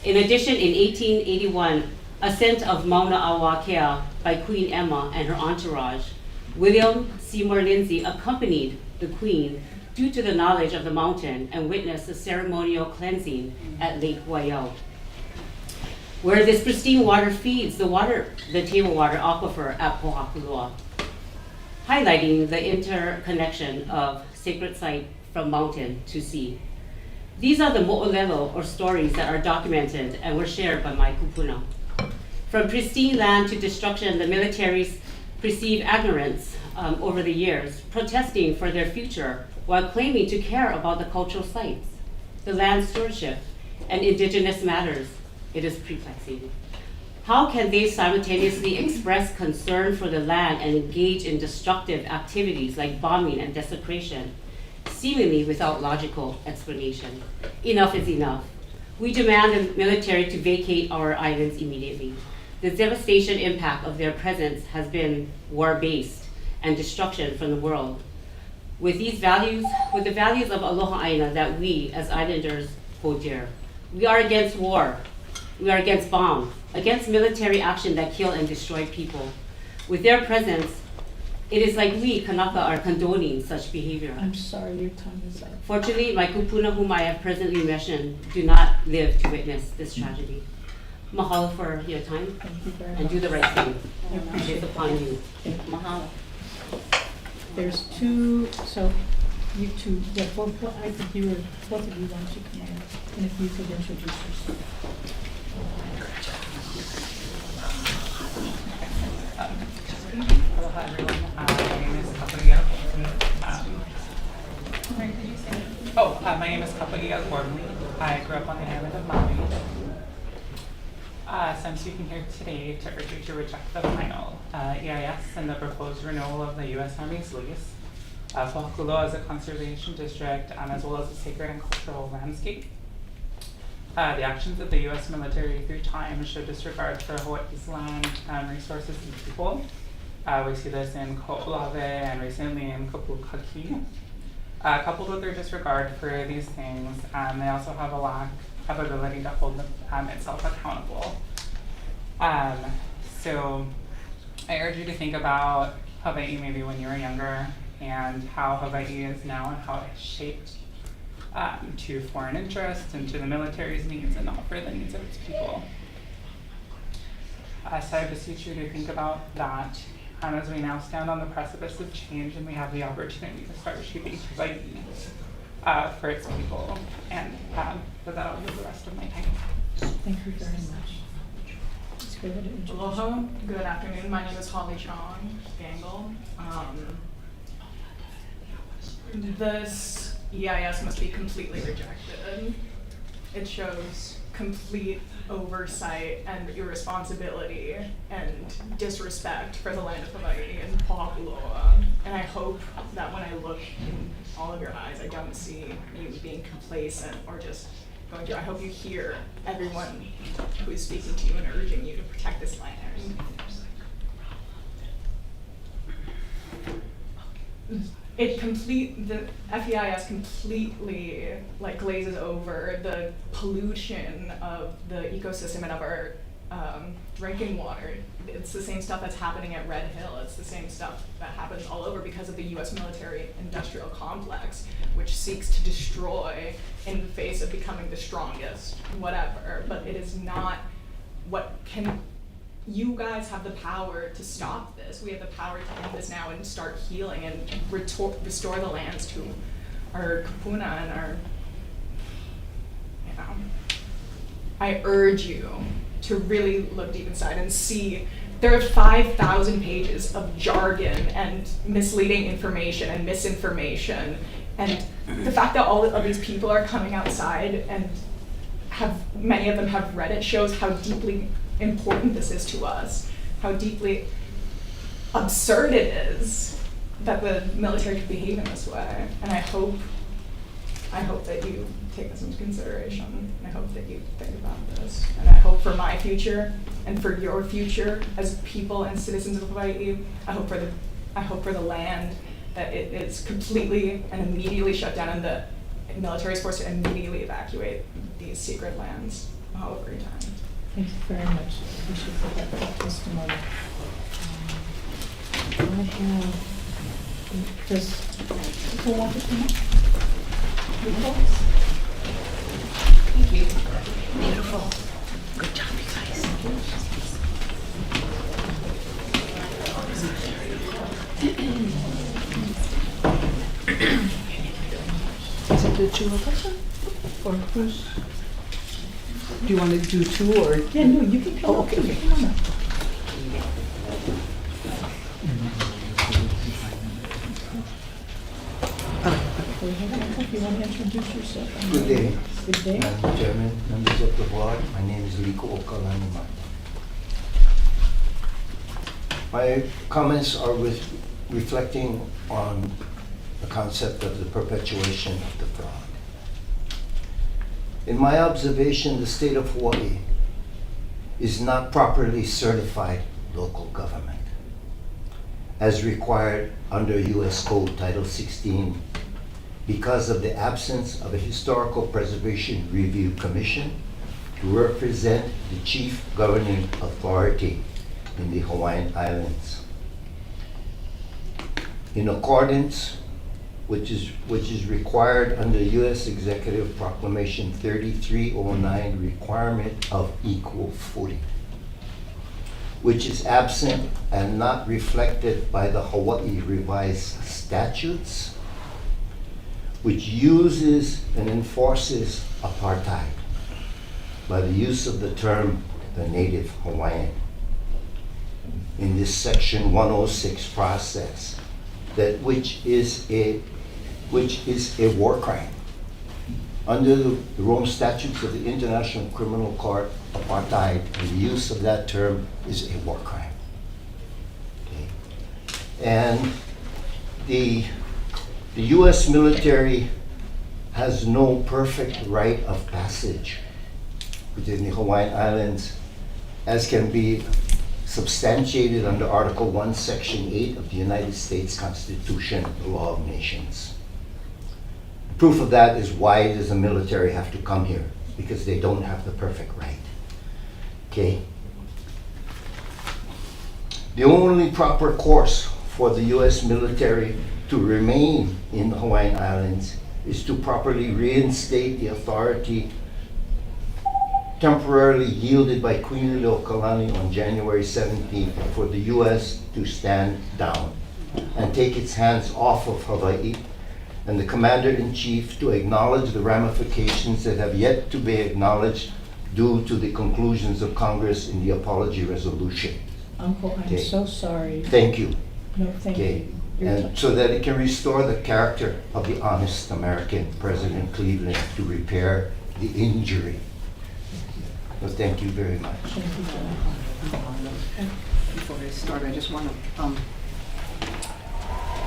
In addition, in 1881, ascent of Mauna Awakea by Queen Emma and her entourage, William Seymour Lindsay accompanied the Queen due to the knowledge of the mountain and witnessed the ceremonial cleansing at Lake Waiau, where this pristine water feeds the table water aquifer at Pōhakuloa, highlighting the interconnection of sacred site from mountain to sea. These are the mo'olelo, or stories, that are documented and were shared by my kupuna. From pristine land to destruction, the militaries perceive ignorance over the years, protesting for their future while claiming to care about the cultural sites, the land stewardship, and indigenous matters. It is perplexing. How can they simultaneously express concern for the land and engage in destructive activities like bombing and desecration, seemingly without logical explanation? Enough is enough. We demand the military to vacate our islands immediately. The devastation impact of their presence has been war-based and destruction from the world. With the values of Aloha āina that we as islanders hold dear. We are against war. We are against bombs, against military action that kill and destroy people. With their presence, it is like we, Kanaka, are condoning such behavior. I'm sorry, your time is up. Fortunately, my kupuna, whom I have presently mentioned, do not live to witness this tragedy. Mahalo for your time, and do the right thing. It is upon you. Mahalo. There's two, so you two, yeah, both, I think both of you want to come on, and if you could introduce yourself. Aloha everyone, my name is Kapaia. My name is Kapaia Gordon. I grew up on the island of Maui. So I'm speaking here today to urge you to reject the final EIS and the proposed renewal of the U.S. Army's lease. Pōhakuloa is a conservation district as well as a sacred and cultural landscape. The actions of the U.S. military through time show disregard for Hawaii's land, resources, and people. We see this in Ko'olave and recently in Kapukaki. Coupled with their disregard for these things, they also have a lack of ability to hold itself accountable. So I urge you to think about Hawaii maybe when you were younger and how Hawaii is now and how it's shaped to foreign interests and to the military's needs and not for the needs of its people. So I beseech you to think about that as we now stand on the precipice of change and we have the opportunity to start shaping Hawaii for its people. And with that, I'll give the rest of my time. Thank you very much. Aloha, good afternoon. My name is Holly Chong Gangle. This EIS must be completely rejected. It shows complete oversight and irresponsibility and disrespect for the land of Hawaii and Pōhakuloa. And I hope that when I look in all of your eyes, I don't see you being complacent or just going through. I hope you hear everyone who is speaking to you and urging you to protect this land. The FEIS completely like glazes over the pollution of the ecosystem and of our drinking water. It's the same stuff that's happening at Red Hill. It's the same stuff that happens all over because of the US military-industrial complex, which seeks to destroy in the face of becoming the strongest, whatever. But it is not what can. You guys have the power to stop this. We have the power to end this now and start healing and restore the lands to our kupuna and our, I urge you to really look deep inside and see there are 5,000 pages of jargon and misleading information and misinformation. And the fact that all of these people are coming outside and many of them have read it shows how deeply important this is to us, how deeply absurd it is that the military could behave in this way. And I hope that you take this into consideration. I hope that you think about this. And I hope for my future and for your future as people and citizens of Hawaii, I hope for the land that it is completely and immediately shut down and the military is forced to immediately evacuate these secret lands all over time. Thank you very much. We should put that testimony. I have, does people want to come up? Reports? Thank you. Beautiful. Good job, you guys. Is it the two of us? Or who's? Do you want to do two or? Yeah, no, you can come up. Okay. Come on up. If you want to introduce yourself. Good day. Good day. Madam Chairman, members of the board, my name is Liko Okalanima. My comments are reflecting on the concept of the perpetuation of the fraud. In my observation, the state of Hawaii is not properly certified local government, as required under U.S. Code Title 16, because of the absence of a Historical Preservation Review Commission to represent the chief governing authority in the Hawaiian Islands. In accordance, which is required under U.S. Executive Proclamation 3309, requirement of equal footing, which is absent and not reflected by the Hawaii Revised Statutes, which uses and enforces apartheid by the use of the term the Native Hawaiian in this Section 106 process, which is a war crime. Under the Rome Statutes of the International Criminal Court, apartheid, and the use of that term is a war crime. Okay. And the U.S. military has no perfect rite of passage within the Hawaiian Islands, as can be substantiated under Article 1, Section 8 of the United States Constitution, the Law of Nations. Proof of that is, why does the military have to come here? Because they don't have the perfect right. Okay? The only proper course for the U.S. military to remain in the Hawaiian Islands is to properly reinstate the authority temporarily yielded by Queen Leokalani on January 17th for the U.S. to stand down and take its hands off of Hawaii, and the Commander-in-Chief to acknowledge the ramifications that have yet to be acknowledged due to the conclusions of Congress in the apology resolution. Uncle, I'm so sorry. Thank you. No, thank you. And so that it can restore the character of the honest American, President Cleveland, to repair the injury. Well, thank you very much. Before I start, I just want to,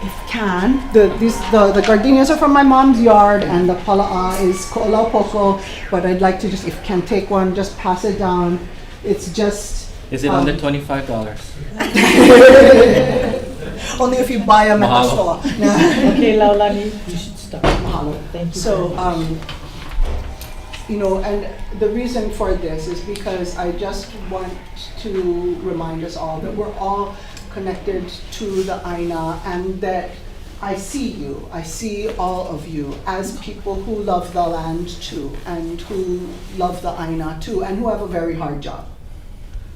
if can, the gardenias are from my mom's yard, and the pala'a is ko'olau poko, but I'd like to just, if you can take one, just pass it down. It's just... Is it under $25? Only if you buy them at the store. Okay, Laulani, you should start. Mahalo. Thank you. So, you know, and the reason for this is because I just want to remind us all that we're all connected to the AINA, and that I see you, I see all of you as people who love the land too, and who love the AINA too, and who have a very hard job.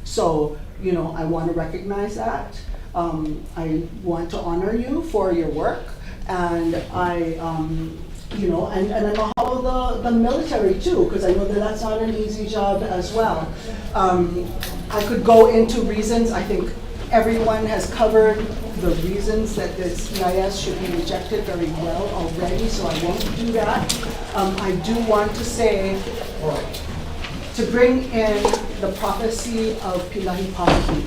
So, you know, I want to recognize that. I want to honor you for your work, and I, you know, and I mahalo the military too, because I know that that's not an easy job as well. I could go into reasons. I think everyone has covered the reasons that this EIS should be rejected very well already, so I won't do that. I do want to say, to bring in the prophecy of Pilahi Pāhi,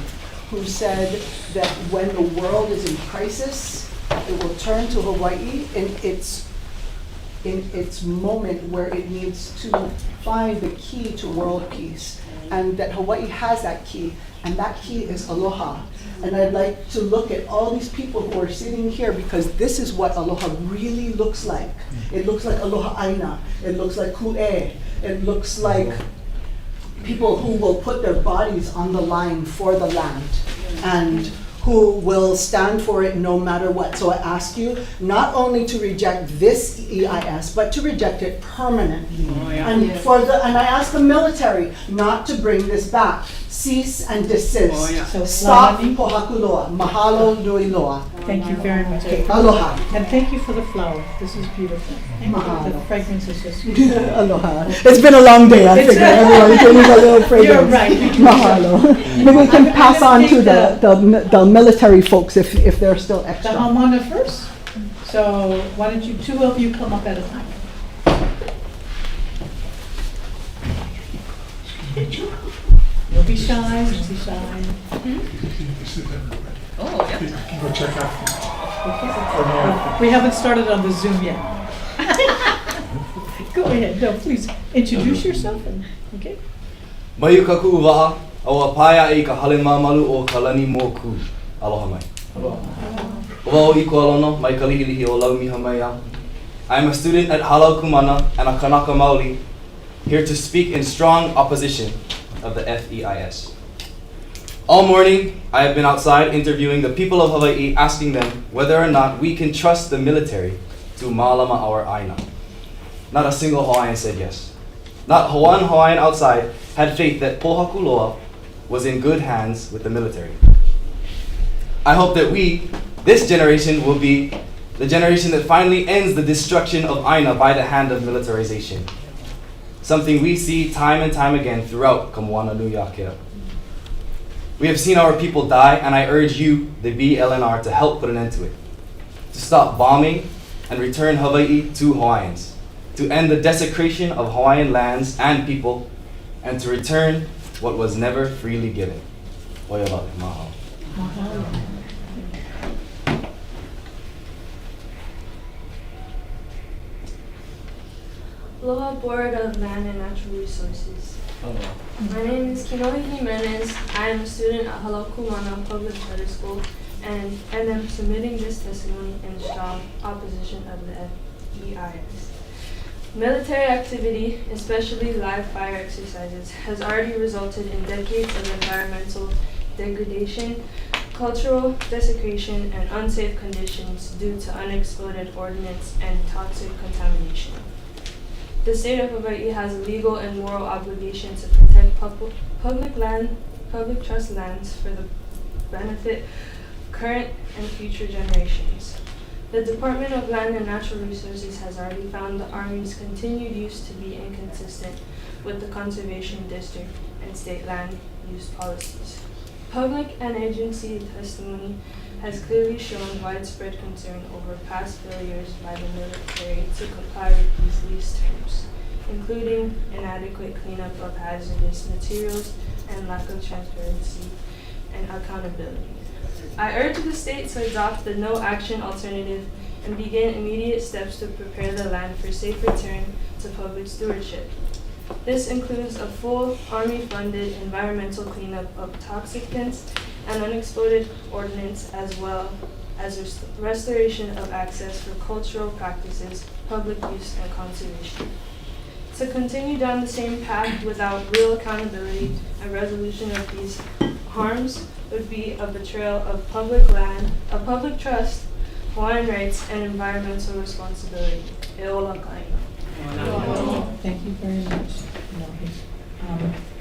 who said that when the world is in crisis, it will turn to Hawaii in its moment where it needs to find the key to world peace, and that Hawaii has that key, and that key is aloha. And I'd like to look at all these people who are sitting here, because this is what aloha really looks like. It looks like aloha āina. It looks like ku'e. It looks like people who will put their bodies on the line for the land, and who will stand for it no matter what. So I ask you not only to reject this EIS, but to reject it permanently. And I ask the military not to bring this back. Cease and desist. So stop Pōhakuloa. Mahalo nui loa. Thank you very much. Okay. Aloha. And thank you for the flower. This is beautiful. Mahalo. The fragrance is just beautiful. Aloha. It's been a long day. I figure everybody can use a little fragrance. You're right. Mahalo. Maybe we can pass on to the military folks if they're still extra. The Haumana first. So why don't you, two of you come up at a time. Don't be shy, don't be shy. Oh, yeah. Go check out. We haven't started on the Zoom yet. Go ahead, no, please introduce yourself, okay? Mayu ka ku'uwa'a, aua paia I ka hale mamalu o KALANIMOKU. Aloha mai. Ua o I kualono, mai ka lihilihi o laumiha mai a. I am a student at Halau Kumana and a Kanaka Maoli, here to speak in strong opposition of the FEIS. All morning, I have been outside interviewing the people of Hawaii, asking them whether or not we can trust the military to mālama our aina. Not a single Hawaiian said yes. Not one Hawaiian outside had faith that Pōhakuloa was in good hands with the military. I hope that we, this generation, will be the generation that finally ends the destruction of aina by the hand of militarization. Something we see time and time again throughout Kamoana Nui Akea. We have seen our people die, and I urge you, the BLNR, to help put an end to it. To stop bombing and return Hawaii to Hawaiians. To end the desecration of Hawaiian lands and people, and to return what was never freely given. Oiala, mahalo. Aloha Board of Land and Natural Resources. My name is Kinohi Jimenez. I am a student at Halau Kumana Public Charter School, and am submitting this testimony in strong opposition of the FEIS. Military activity, especially live fire exercises, has already resulted in decades of environmental degradation, cultural desecration, and unsafe conditions due to unexploded ordnance and toxic contamination. The state of Hawaii has a legal and moral obligation to protect public trust lands for the benefit of current and future generations. The Department of Land and Natural Resources has already found the Army's continued use to be inconsistent with the Conservation District and state land use policies. Public and agency testimony has clearly shown widespread concern over past failures by the military to comply with these lease terms. including inadequate cleanup of hazardous materials and lack of transparency and accountability. I urge the state to adopt the no action alternative and begin immediate steps to prepare the land for safe return to public stewardship. This includes a full Army-funded environmental cleanup of toxicants and unexploded ordnance, as well as restoration of access for cultural practices, public use, and conservation. To continue down the same path without real accountability and resolution of these harms would be a betrayal of public land, of public trust, Hawaiian rights, and environmental responsibility. ALOHA āINA. Thank you very much.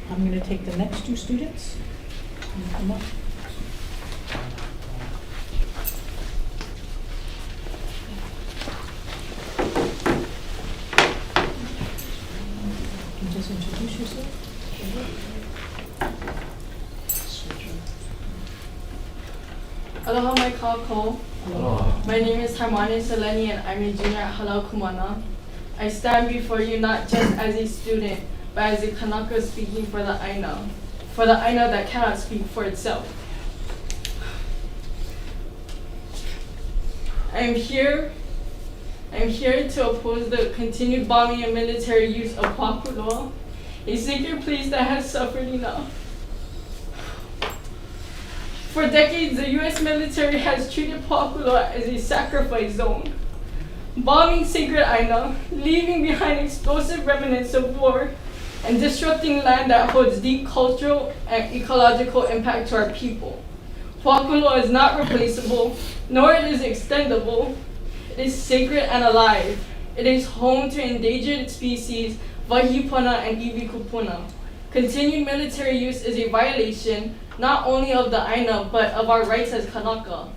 I'm going to take the next two students. Can you come up? You can just introduce yourself. Aloha mai kākou. My name is Harmani Seleni and I'm a junior at Halau Kumana. I stand before you not just as a student, but as a Kanaka speaking for the AINA that cannot speak for itself. I am here to oppose the continued bombing and military use of Pōhakuloa, a sacred place that has suffered enough. For decades, the U.S. military has treated Pōhakuloa as a sacrifice zone, bombing sacred AINA, leaving behind explosive remnants of war, and disrupting land that holds deep cultural and ecological impact to our people. Pōhakuloa is not replaceable, nor it is extendable. It is sacred and alive. It is home to endangered species, Wahipuna and Iwikupuna. Continued military use is a violation not only of the AINA, but of our rights as Kanaka.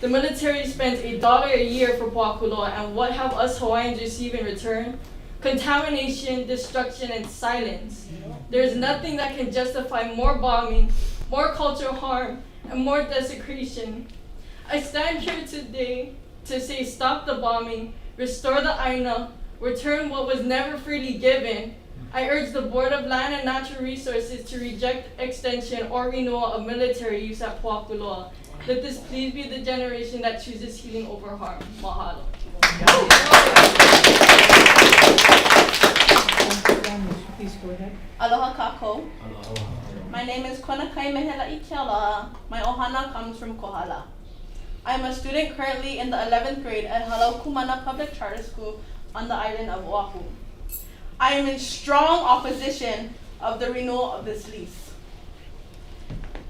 The military spends $1 a year for Pōhakuloa, and what have us Hawaiians received in return? Contamination, destruction, and silence. There is nothing that can justify more bombing, more cultural harm, and more desecration. I stand here today to say stop the bombing, restore the AINA, return what was never freely given. I urge the Board of Land and Natural Resources to reject extension or renewal of military use at Pōhakuloa. Let this please be the generation that chooses healing over harm. Mahalo. Please go ahead. Aloha kākou. My name is Kona Mehela Ikela. My ohana comes from Kohala. I am a student currently in the 11th grade at Halau Kumana Public Charter School on the island of Oahu. I am in strong opposition of the renewal of this lease.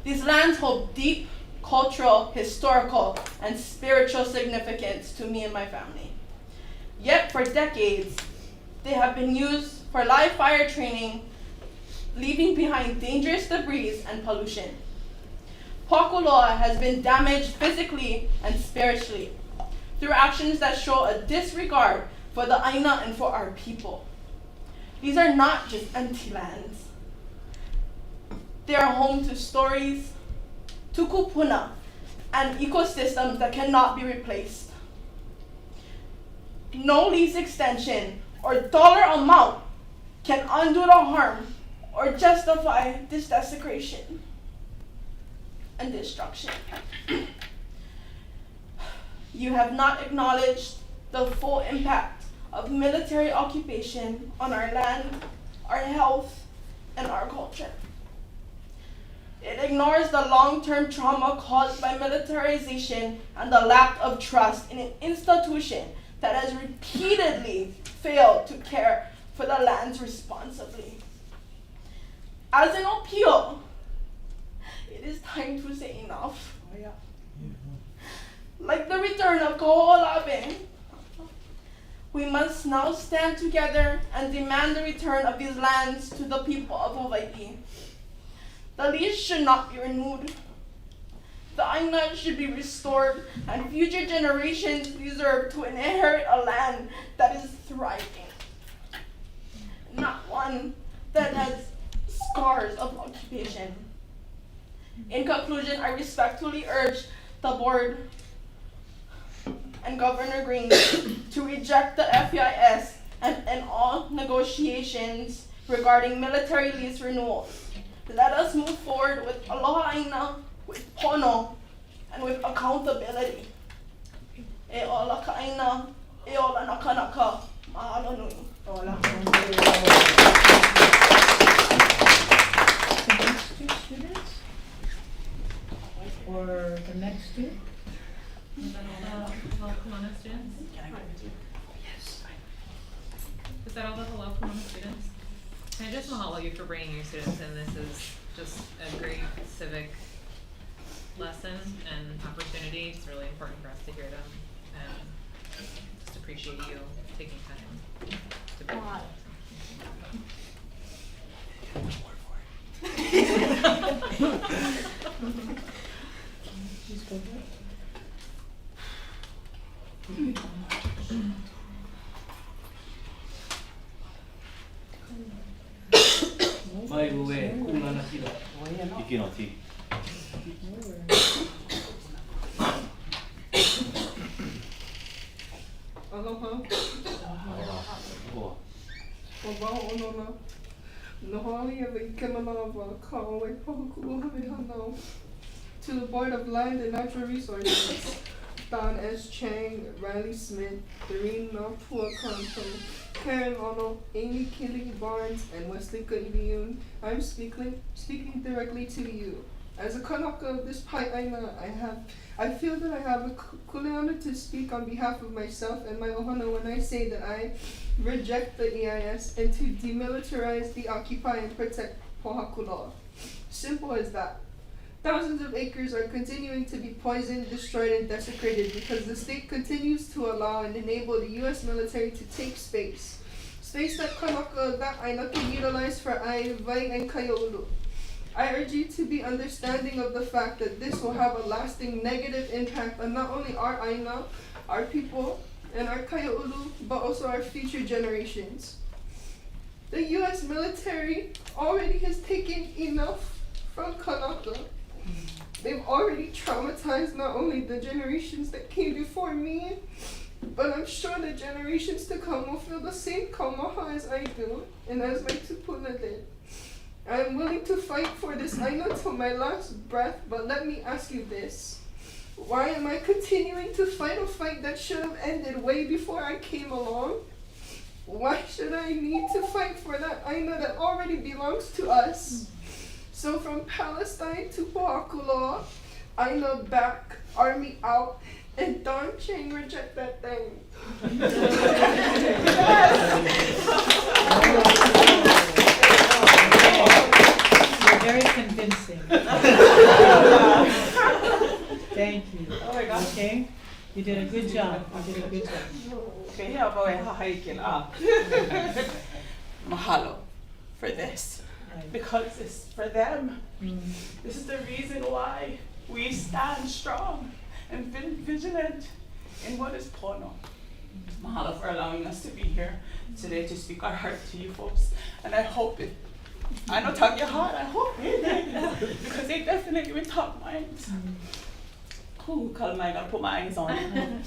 These lands hold deep cultural, historical, and spiritual significance to me and my family. Yet for decades, they have been used for live fire training, leaving behind dangerous debris and pollution. Pōhakuloa has been damaged physically and spiritually through actions that show a disregard for the AINA and for our people. These are not just empty lands. They are home to stories, to kupuna, and ecosystems that cannot be replaced. No lease extension or dollar amount can undo the harm or justify this desecration and destruction. You have not acknowledged the full impact of military occupation on our land, our health, and our culture. It ignores the long-term trauma caused by militarization and the lack of trust in an institution that has repeatedly failed to care for the lands responsibly. As an appeal, it is time to say enough. Like the return of Koho'olawe, we must now stand together and demand the return of these lands to the people of Hawaii. The lease should not be renewed. The AINA should be restored, and future generations deserve to inherit a land that is thriving, not one that has scars of occupation. In conclusion, I respectfully urge the board and Governor Green to reject the FEIS and in all negotiations regarding military lease renewals. Let us move forward with ALOHA āINA, with pono, and with accountability. E ola ka āina, e ola naka naka, mahalo nui. The next two students? Or the next two? Hello, Kona students? Yes. Is that all the Hello, Kona students? Can I just mahalo you for bringing your students in? This is just a great civic lesson and opportunity. It's really important for us to hear them, and just appreciate you taking time to bring them. Mai uwe kunga na kila. Iki no ti. Aloha. Wabao onona. Nohali of the Kamalava, Kawe Pōhakuloa. To the Board of Land and Natural Resources, Don S. Chang, Riley Smith, Doreen Ahupua Kanto, Karen Ono, Amy Killy Barnes, and Wesley Kailiun. I'm speaking directly to you. As a Kanaka of this Pai'aina, I feel that I have a kuleana to speak on behalf of myself and my ohana when I say that I reject the EIS and to demilitarize, deoccupy, and protect Pōhakuloa. Simple as that. Thousands of acres are continuing to be poisoned, destroyed, and desecrated because the state continues to allow and enable the U.S. military to take space. Space that Kanaka that Aina can utilize for ai, vai, and kaiolu. I urge you to be understanding of the fact that this will have a lasting negative impact on not only our Aina, our people, and our kaiolu, but also our future generations. The U.S. military already has taken enough from Kanaka. They've already traumatized not only the generations that came before me, but I'm sure the generations to come will feel the same kaumaha as I do, and as my tupuna did. I am willing to fight for this Aina till my last breath, but let me ask you this. Why am I continuing to fight a fight that should have ended way before I came along? Why should I need to fight for that Aina that already belongs to us? So from Palestine to Pōhakuloa, Aina back, army out, and Don Chang reject that thing. You're very convincing. Thank you. Oh my gosh. Okay? You did a good job. You did a good job. Okay, how about mahalo for this. Because it's for them. This is the reason why we stand strong and vigilant in what is pono. Mahalo for allowing us to be here today to speak our heart to you folks. And I hope it, I know talk your heart, I hope it did. Because they definitely will talk minds. Ooh, I gotta put my eyes on it.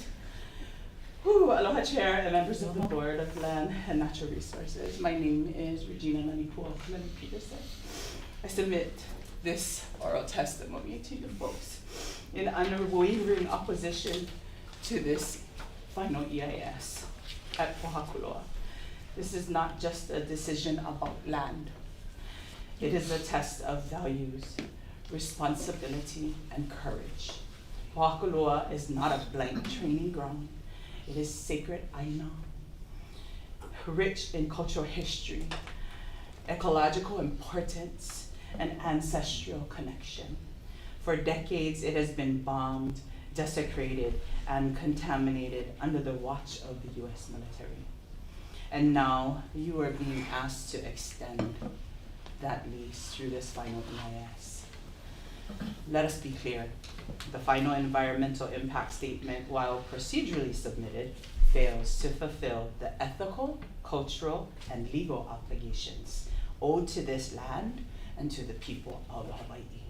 Ooh, Aloha Chair and members of the Board of Land and Natural Resources. My name is Regina Nanipua Peterson. I submit this oral testimony to you folks in unwavering opposition to this final EIS at Pōhakuloa. This is not just a decision about land. It is a test of values, responsibility, and courage. Pōhakuloa is not a blank training ground. It is sacred Aina, rich in cultural history, ecological importance, and ancestral connection. For decades, it has been bombed, desecrated, and contaminated under the watch of the U.S. military. And now, you are being asked to extend that lease through this final EIS. Let us be clear. The final environmental impact statement, while procedurally submitted, fails to fulfill the ethical, cultural, and legal obligations owed to this land and to the people of Hawaii.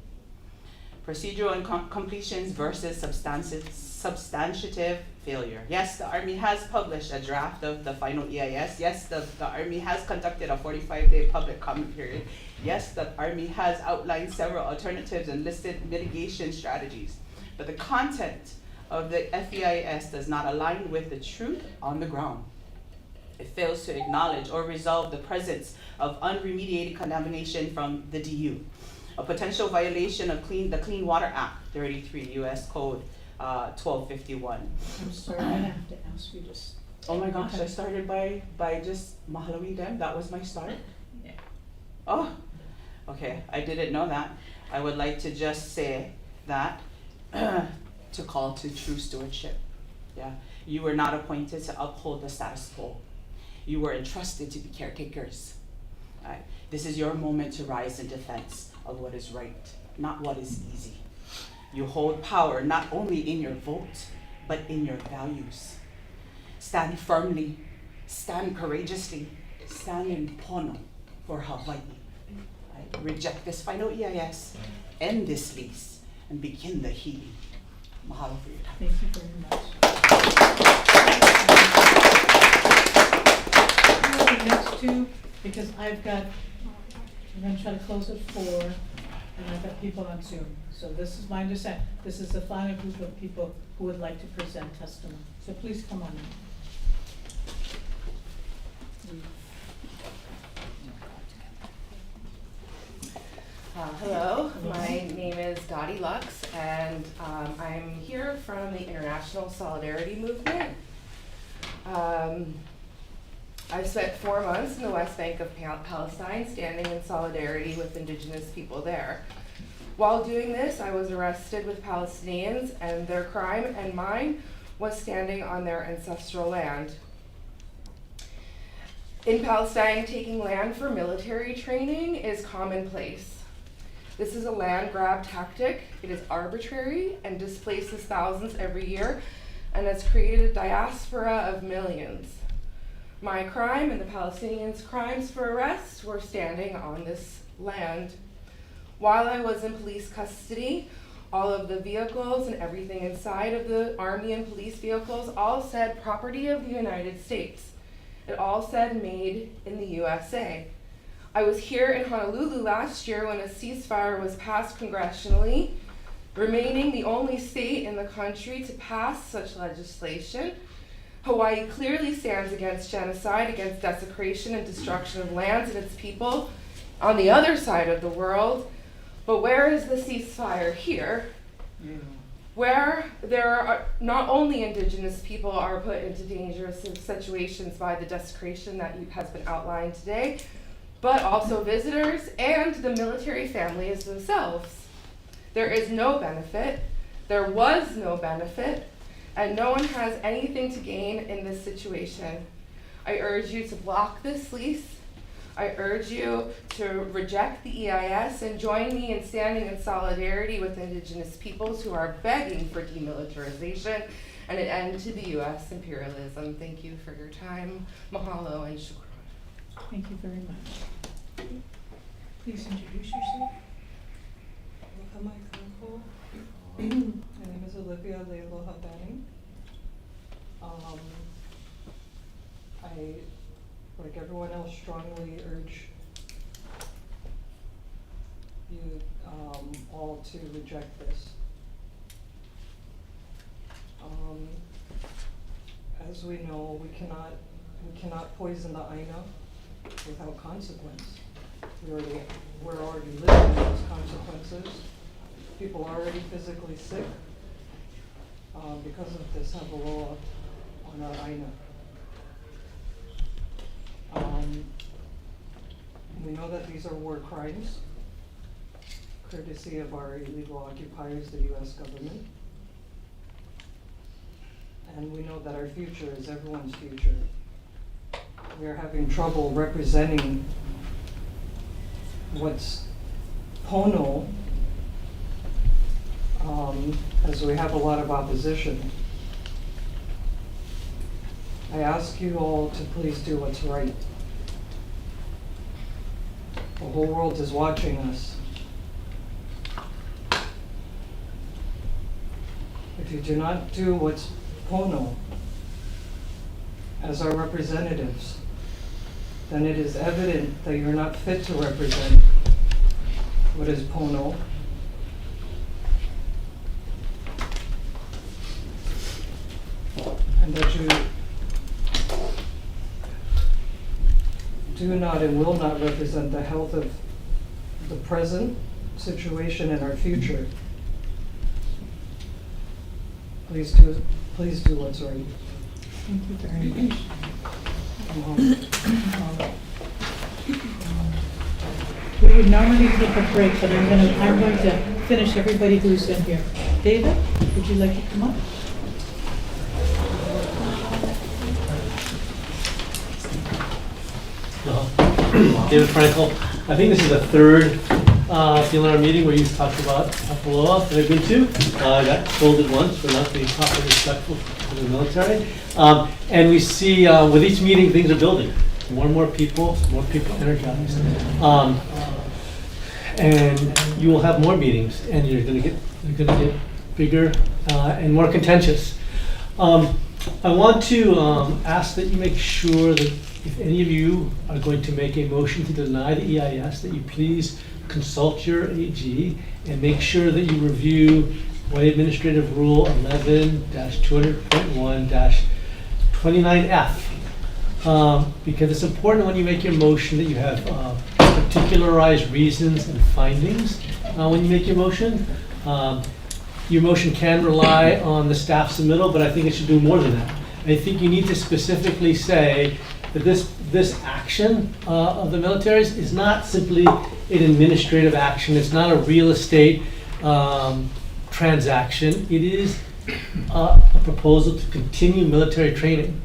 Procedural completions versus substantive failure. Yes, the Army has published a draft of the final EIS. Yes, the Army has conducted a 45-day public comment period. Yes, the Army has outlined several alternatives and listed mitigation strategies. But the content of the FEIS does not align with the truth on the ground. It fails to acknowledge or resolve the presence of unremediated contamination from the DU, a potential violation of the Clean Water Act, 33 U.S. Code 1251. I'm sorry, I have to ask you this. Oh my gosh, I started by just mahaloing them. That was my start? Yeah. Oh, okay, I didn't know that. I would like to just say that to call to true stewardship. Yeah, you were not appointed to uphold the status quo. You were entrusted to be caretakers. Right. This is your moment to rise in defense of what is right, not what is easy. You hold power not only in your vote, but in your values. Stand firmly, stand courageously, stand in pono for Hawaii. Right. Reject this final EIS, end this lease, and begin the healing. Mahalo for your time. Thank you very much. The next two, because I'm going to try to close at 4, and I've got people on Zoom. So this is my understanding. This is the final group of people who would like to present testimony. So please come on in. Hello, my name is Dottie Lux, and I'm here from the International Solidarity Movement. I've spent 4 months in the West Bank of Palestine standing in solidarity with indigenous people there. While doing this, I was arrested with Palestinians, and their crime and mine was standing on their ancestral land. In Palestine, taking land for military training is commonplace. This is a land grab tactic. It is arbitrary and displaces thousands every year, and has created a diaspora of millions. My crime and the Palestinians' crimes for arrest were standing on this land. While I was in police custody, all of the vehicles and everything inside of the Army and police vehicles all said property of the United States. It all said made in the USA. I was here in Honolulu last year when a ceasefire was passed congressionally, remaining the only state in the country to pass such legislation. Hawaii clearly stands against genocide, against desecration and destruction of lands and its people on the other side of the world. But where is the ceasefire here? Where there are not only indigenous people are put into dangerous situations by the desecration that has been outlined today, but also visitors and the military families themselves. There is no benefit, there was no benefit, and no one has anything to gain in this situation. I urge you to block this lease. I urge you to reject the EIS and join me in standing in solidarity with indigenous peoples who are begging for demilitarization and an end to the US imperialism. Thank you for your time. Mahalo and shukran. Thank you very much. Please introduce yourself. My name is Olivia Aloha āINA. I, like everyone else, strongly urge you all to reject this. As we know, we cannot poison the AINA without consequence. We're already living those consequences. People are already physically sick because of this ALOHA āINA. We know that these are war crimes, courtesy of our illegal occupiers, the US government. And we know that our future is everyone's future. We are having trouble representing what's pono, as we have a lot of opposition. I ask you all to please do what's right. The whole world is watching us. you do not do what's pono as our representatives, then it is evident that you're not fit to represent what is pono. And that you do not and will not represent the health of the present situation and our future. Please do what's right. Thank you very much. We would normally take a break, but I'm going to finish everybody who's in here. David, would you like to come up? David Frankel. I think this is the third DLNR meeting where you talked about Ahupua that I've been to. I got scolded once for not being properly respectful to the military. And we see with each meeting things are building. More and more people energized. And you will have more meetings, and you're going to get bigger and more contentious. I want to ask that you make sure that if any of you are going to make a motion to deny the EIS, that you please consult your AG and make sure that you review Hawaii Administrative Rule 11-200.1-29F. Because it's important when you make your motion that you have particularized reasons and findings when you make your motion. Your motion can rely on the staff submittal, but I think it should do more than that. I think you need to specifically say that this action of the military's is not simply an administrative action. It's not a real estate transaction. It is a proposal to continue military training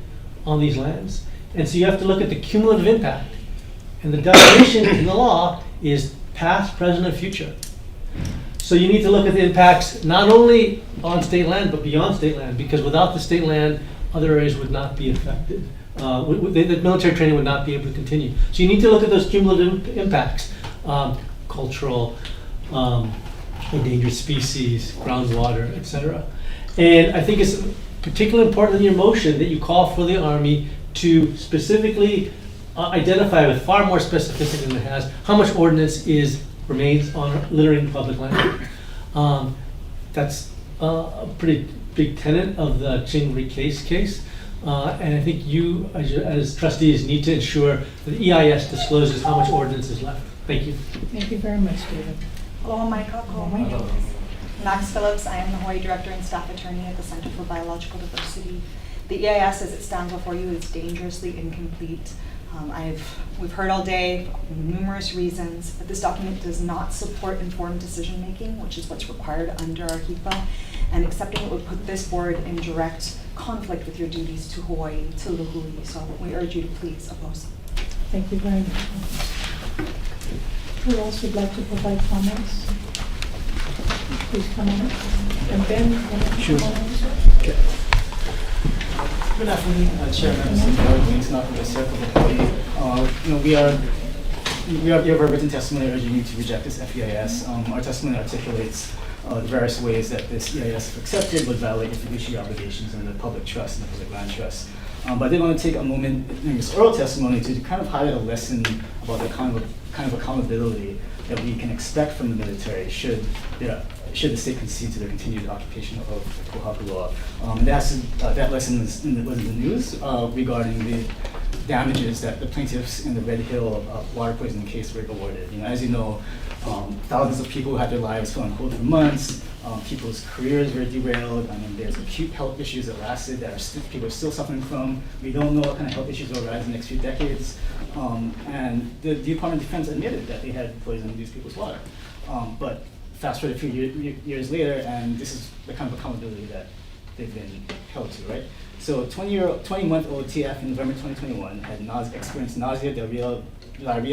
on these lands. And so you have to look at the cumulative impact. And the definition in the law is past, present, and future. So you need to look at the impacts not only on state land, but beyond state land, because without the state land, other areas would not be affected. The military training would not be able to continue. So you need to look at those cumulative impacts, cultural, endangered species, groundwater, etc. And I think it's particularly important in your motion that you call for the Army to specifically identify with far more specificity than it has how much ordinance remains on littering public land. That's a pretty big tenet of the Chingri case. And I think you, as trustees, need to ensure that the EIS discloses how much ordinance is left. Thank you. Thank you very much, David. Aloha mai kako. Max Phillips, I am the Hawaii Director and Staff Attorney at the Center for Biological Diversity. The EIS, as it stands before you, is dangerously incomplete. We've heard all day numerous reasons, but this document does not support informed decision making, which is what's required under our HIPAA, and accepting it would put this board in direct conflict with your duties to Hawaii, to Luhui. So we urge you to please oppose. Thank you very much. Who else would like to provide comments? Please come on. And Ben, sure. Okay. Good afternoon, Chairman, not from the Circle of Hawaii. We have a written testimony urging you to reject this FEIS. Our testimony articulates the various ways that this EIS, if accepted, would violate your fiduciary obligations under the public trust and the public land trust. But I did want to take a moment in this oral testimony to kind of highlight a lesson about the kind of accountability that we can expect from the military should the state concede to the continued occupation of Pōhakuloa. That lesson was in the news regarding the damages that the plaintiffs in the Red Hill water poisoning case were awarded. As you know, thousands of people had their lives put on hold for months. People's careers were derailed. There's acute health issues that lasted that people are still suffering from. We don't know what kind of health issues will arise in the next few decades. And the Department of Defense admitted that they had poisoned these people's water. But fast forward a few years later, and this is the kind of accountability that they've been held to, right? So 20-month-old TF in November 2021 had experienced nausea, diarrhea,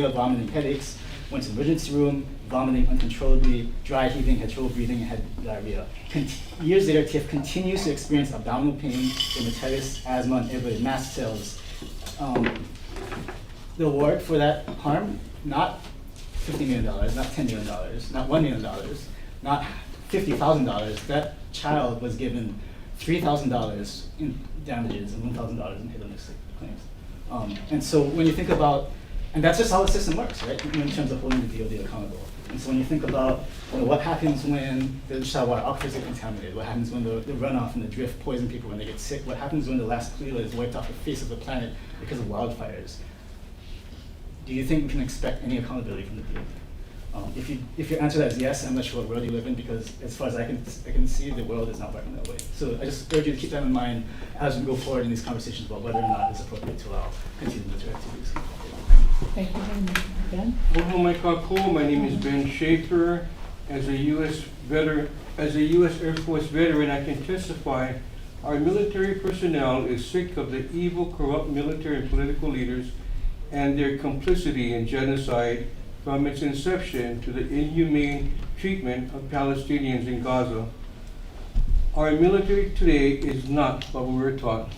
vomiting, headaches, went to the emergency room, vomiting uncontrollably, dry heaving, had trouble breathing, and had diarrhea. Years later, TF continues to experience abdominal pain, dermatitis, asthma, and elevated mast cells. The award for that harm, not $50 million, not $10 million, not $1 million, not $50,000, that child was given $3,000 in damages and $1,000 in hedonistic claims. And so when you think about, and that's just how the system works, right? In terms of holding the DOD accountable. And so when you think about what happens when the shallow water aquifers get contaminated, what happens when the runoff and the drift poison people when they get sick, what happens when the last Kalila is wiped off the face of the planet because of wildfires, do you think we can expect any accountability from the DOD? If your answer to that is yes, I'm not sure what world you live in, because as far as I can see, the world is not working that way. So I just urge you to keep that in mind as we go forward in these conversations about whether or not it's appropriate to allow continued military activities. Thank you very much. Ben? Aloha, my name is Ben Schaefer. As a U.S. Air Force veteran, I can testify our military personnel is sick of the evil, corrupt military and political leaders and their complicity in genocide from its inception to the inhumane treatment of Palestinians in Gaza. Our military today is not what we were taught.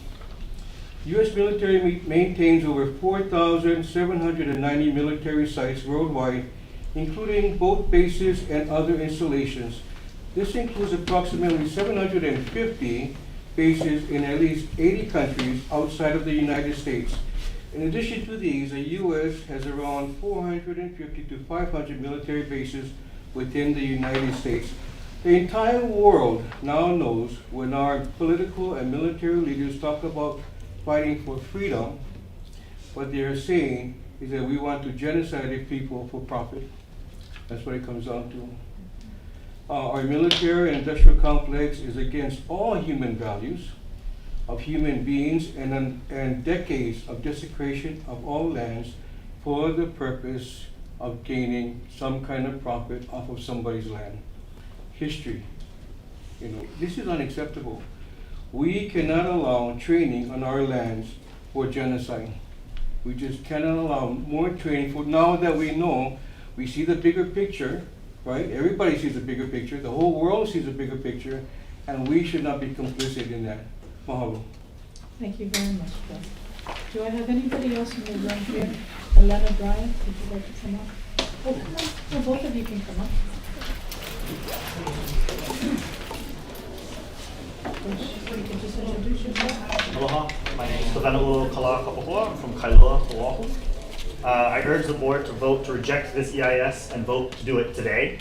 U.S. military maintains over 4,790 military sites worldwide, including both bases and other installations. This includes approximately 750 bases in at least 80 countries outside of the United States. In addition to these, the U.S. has around 450 to 500 military bases within the United States. The entire world now knows when our political and military leaders talk about fighting for freedom, what they are saying is that we want to genocide the people for profit. That's what it comes down to. Our military and industrial complex is against all human values of human beings and decades of desecration of all lands for the purpose of gaining some kind of profit off of somebody's land. History, this is unacceptable. We cannot allow training on our lands for genocide. We just cannot allow more training for, now that we know, we see the bigger picture, right? Everybody sees the bigger picture, the whole world sees the bigger picture, and we should not be complicit in that. Mahalo. Thank you very much, Ben. Do I have anybody else in the room here? Elena Bryant, would you like to come up? Oh, come on. Oh, both of you can come up. You can just introduce yourself. Aloha, my name is Pōhakuloa. I'm from Kailua, Oahu. I urge the board to vote to reject this EIS and vote to do it today.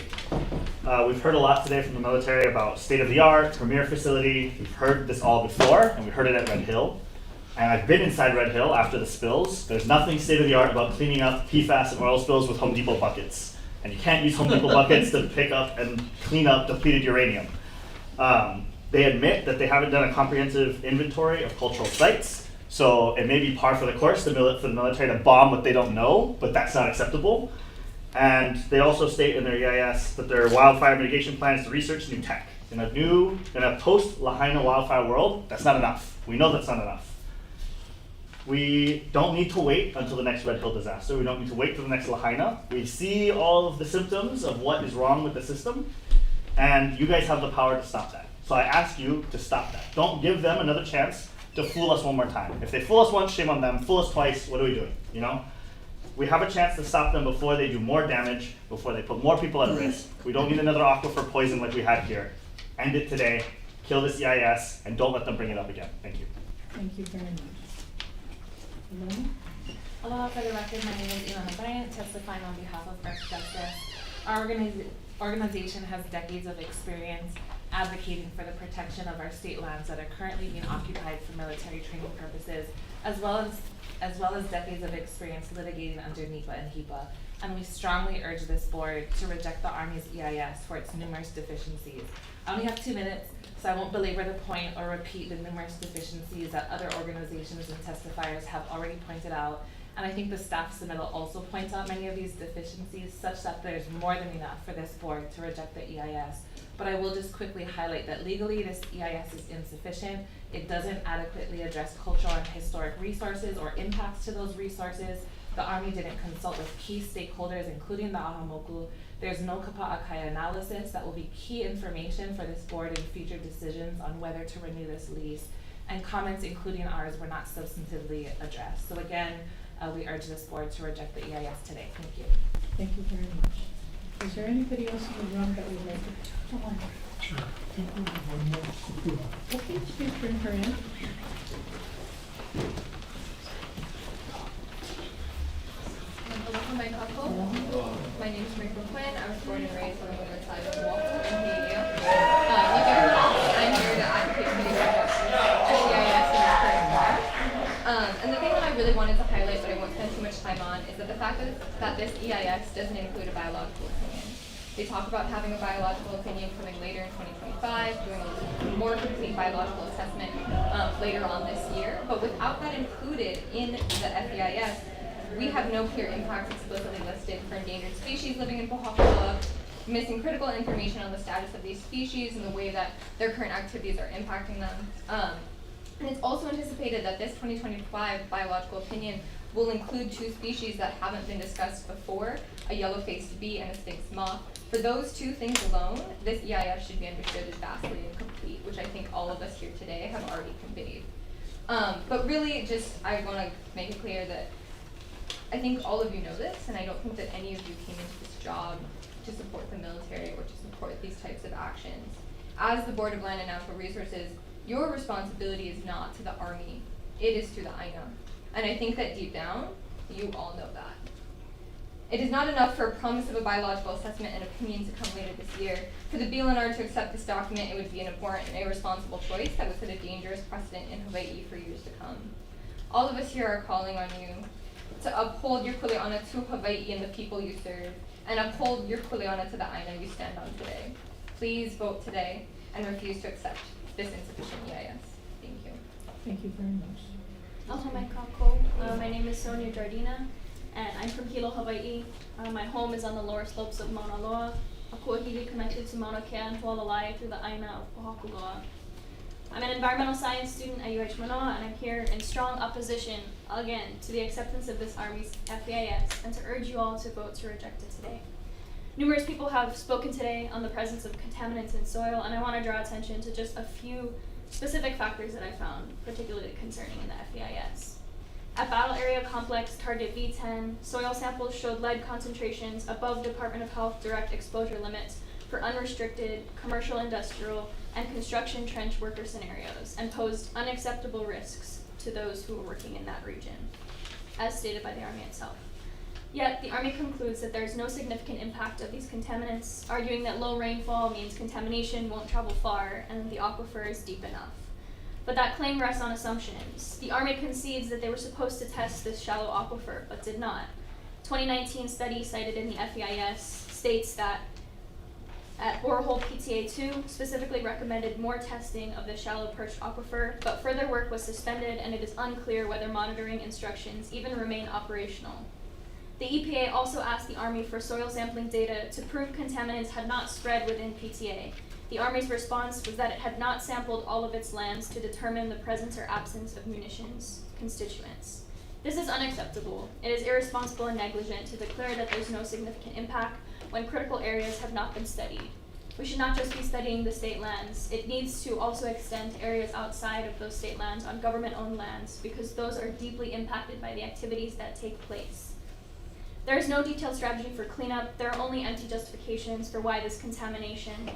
We've heard a lot today from the military about state-of-the-art, premier facility. We've heard this all before, and we heard it at Red Hill. And I've been inside Red Hill after the spills. There's nothing state-of-the-art about cleaning up PFAS and oil spills with Home Depot buckets. And you can't use Home Depot buckets to pick up and clean up depleted uranium. They admit that they haven't done a comprehensive inventory of cultural sites. So it may be par for the course for the military to bomb what they don't know, but that's not acceptable. And they also state in their EIS that their wildfire mitigation plan is to research new tech. In a post-Lahaina wildfire world, that's not enough. We know that's not enough. We don't need to wait until the next Red Hill disaster. We don't need to wait for the next Lahaina. We see all of the symptoms of what is wrong with the system, and you guys have the power to stop that. So I ask you to stop that. Don't give them another chance to fool us one more time. If they fool us once, shame on them. Fool us twice, what are we doing? We have a chance to stop them before they do more damage, before they put more people at risk. We don't need another aquifer poison like we had here. End it today, kill this EIS, and don't let them bring it up again. Thank you. Thank you very much. Elena? Aloha, for the record, my name is Ilana Bryant, testifying on behalf of Earth Justice. Our organization has decades of experience advocating for the protection of our state lands that are currently being occupied for military training purposes, as well as decades of experience litigating under NEPA and HEPA. And we strongly urge this board to reject the Army's EIS for its numerous deficiencies. I only have 2 minutes, so I won't belabor the point or repeat the numerous deficiencies that other organizations and testifiers have already pointed out. And I think the staff submittal also points out many of these deficiencies, such that there's more than enough for this board to reject the EIS. But I will just quickly highlight that legally this EIS is insufficient. It doesn't adequately address cultural and historic resources or impacts to those resources. The Army didn't consult with key stakeholders, including the Ahamoku. There's no Kapa'akai analysis that will be key information for this board in future decisions on whether to renew this lease. And comments, including ours, were not substantively addressed. So again, we urge this board to reject the EIS today. Thank you. Thank you very much. Is there anybody else in the room that would like to come on? Okay, please bring her in. My name is Rachel Quinn. I was born and raised on the north side of Moku in Haiti. I'm here to advocate for the SEIS in its current form. And the thing that I really wanted to highlight, but I won't spend too much time on, is that the fact that this EIS doesn't include a biological opinion. They talk about having a biological opinion coming later in 2025, doing a more complete biological assessment later on this year. But without that included in the FEIS, we have no clear impacts explicitly listed for endangered species living in Pōhakuloa, missing critical information on the status of these species and the way that their current activities are impacting them. And it's also anticipated that this 2025 biological opinion will include 2 species that haven't been discussed before, a yellow-faced bee and a sphinx moth. For those 2 things alone, this EIS should be understood as vastly incomplete, which I think all of us here today have already conveyed. But really, I want to make it clear that I think all of you know this, and I don't think that any of you came into this job to support the military or to support these types of actions. As the Board of Land and Natural Resources, your responsibility is not to the Army, it is to the AINA. And I think that deep down, you all know that. It is not enough for a promise of a biological assessment and opinion to come later this year. For the BLNR to accept this document, it would be an abhorrent and irresponsible choice that would set a dangerous precedent in Hawaii for years to come. All of us here are calling on you to uphold your kuleana to Hawaii and the people you serve, and uphold your kuleana to the AINA you stand on today. Please vote today and refuse to accept this insufficient EIS. Thank you. Thank you very much. ALOHA āINA. My name is Sonia Jardina, and I'm from Hilo, Hawaii. My home is on the lower slopes of Mauna Loa. Akuahili connected to Mauna Kea and Hualalai through the AINA of Pōhakuloa. I'm an environmental science student at UH Manoa, and I'm here in strong opposition, again, to the acceptance of this Army's FEIS, and to urge you all to vote to reject it today. Numerous people have spoken today on the presence of contaminants in soil, and I want to draw attention to just a few specific factors that I found particularly concerning in the FEIS. At Battle Area Complex Target B10, soil samples showed lead concentrations above Department of Health direct exposure limits for unrestricted, commercial, industrial, and construction trench worker scenarios, and posed unacceptable risks to those who were working in that region, as stated by the Army itself. Yet, the Army concludes that there is no significant impact of these contaminants, arguing that low rainfall means contamination won't travel far and that the aquifer is deep enough. But that claim rests on assumptions. The Army concedes that they were supposed to test this shallow aquifer, but did not. 2019 study cited in the FEIS states that at borehole PTA2 specifically recommended more testing of the shallow perched aquifer, but further work was suspended and it is unclear whether monitoring instructions even remain operational. The EPA also asked the Army for soil sampling data to prove contaminants had not spread within PTA. The Army's response was that it had not sampled all of its lands to determine the presence or absence of munitions constituents. This is unacceptable. It is irresponsible and negligent to declare that there's no significant impact when critical areas have not been studied. We should not just be studying the state lands. It needs to also extend to areas outside of those state lands on government-owned lands, because those are deeply impacted by the activities that take place. There is no detailed strategy for cleanup. There are only empty justifications for why this contamination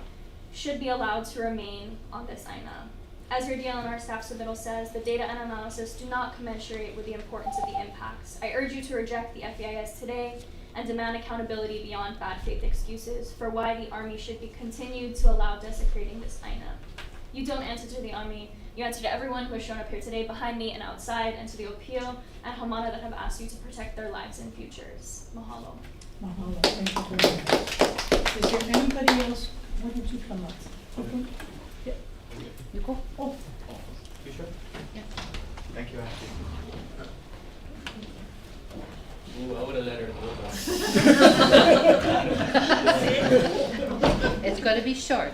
should be allowed to remain on this AINA. As your DLNR staff submittal says, the data and analysis do not commensurate with the importance of the impacts. I urge you to reject the FEIS today and demand accountability beyond bad faith excuses for why the Army should be continued to allow desecrating this AINA. You don't answer to the Army, you answer to everyone who has shown up here today behind me and outside, and to the Opio and Hamana that have asked you to protect their lives and futures. Mahalo. Mahalo, thank you very much. Is there anybody else? Why don't you come up? Okay. Yeah. You go? Oh. You sure? Yeah. Thank you, Ashley. Ooh, I would have let her go. It's going to be short.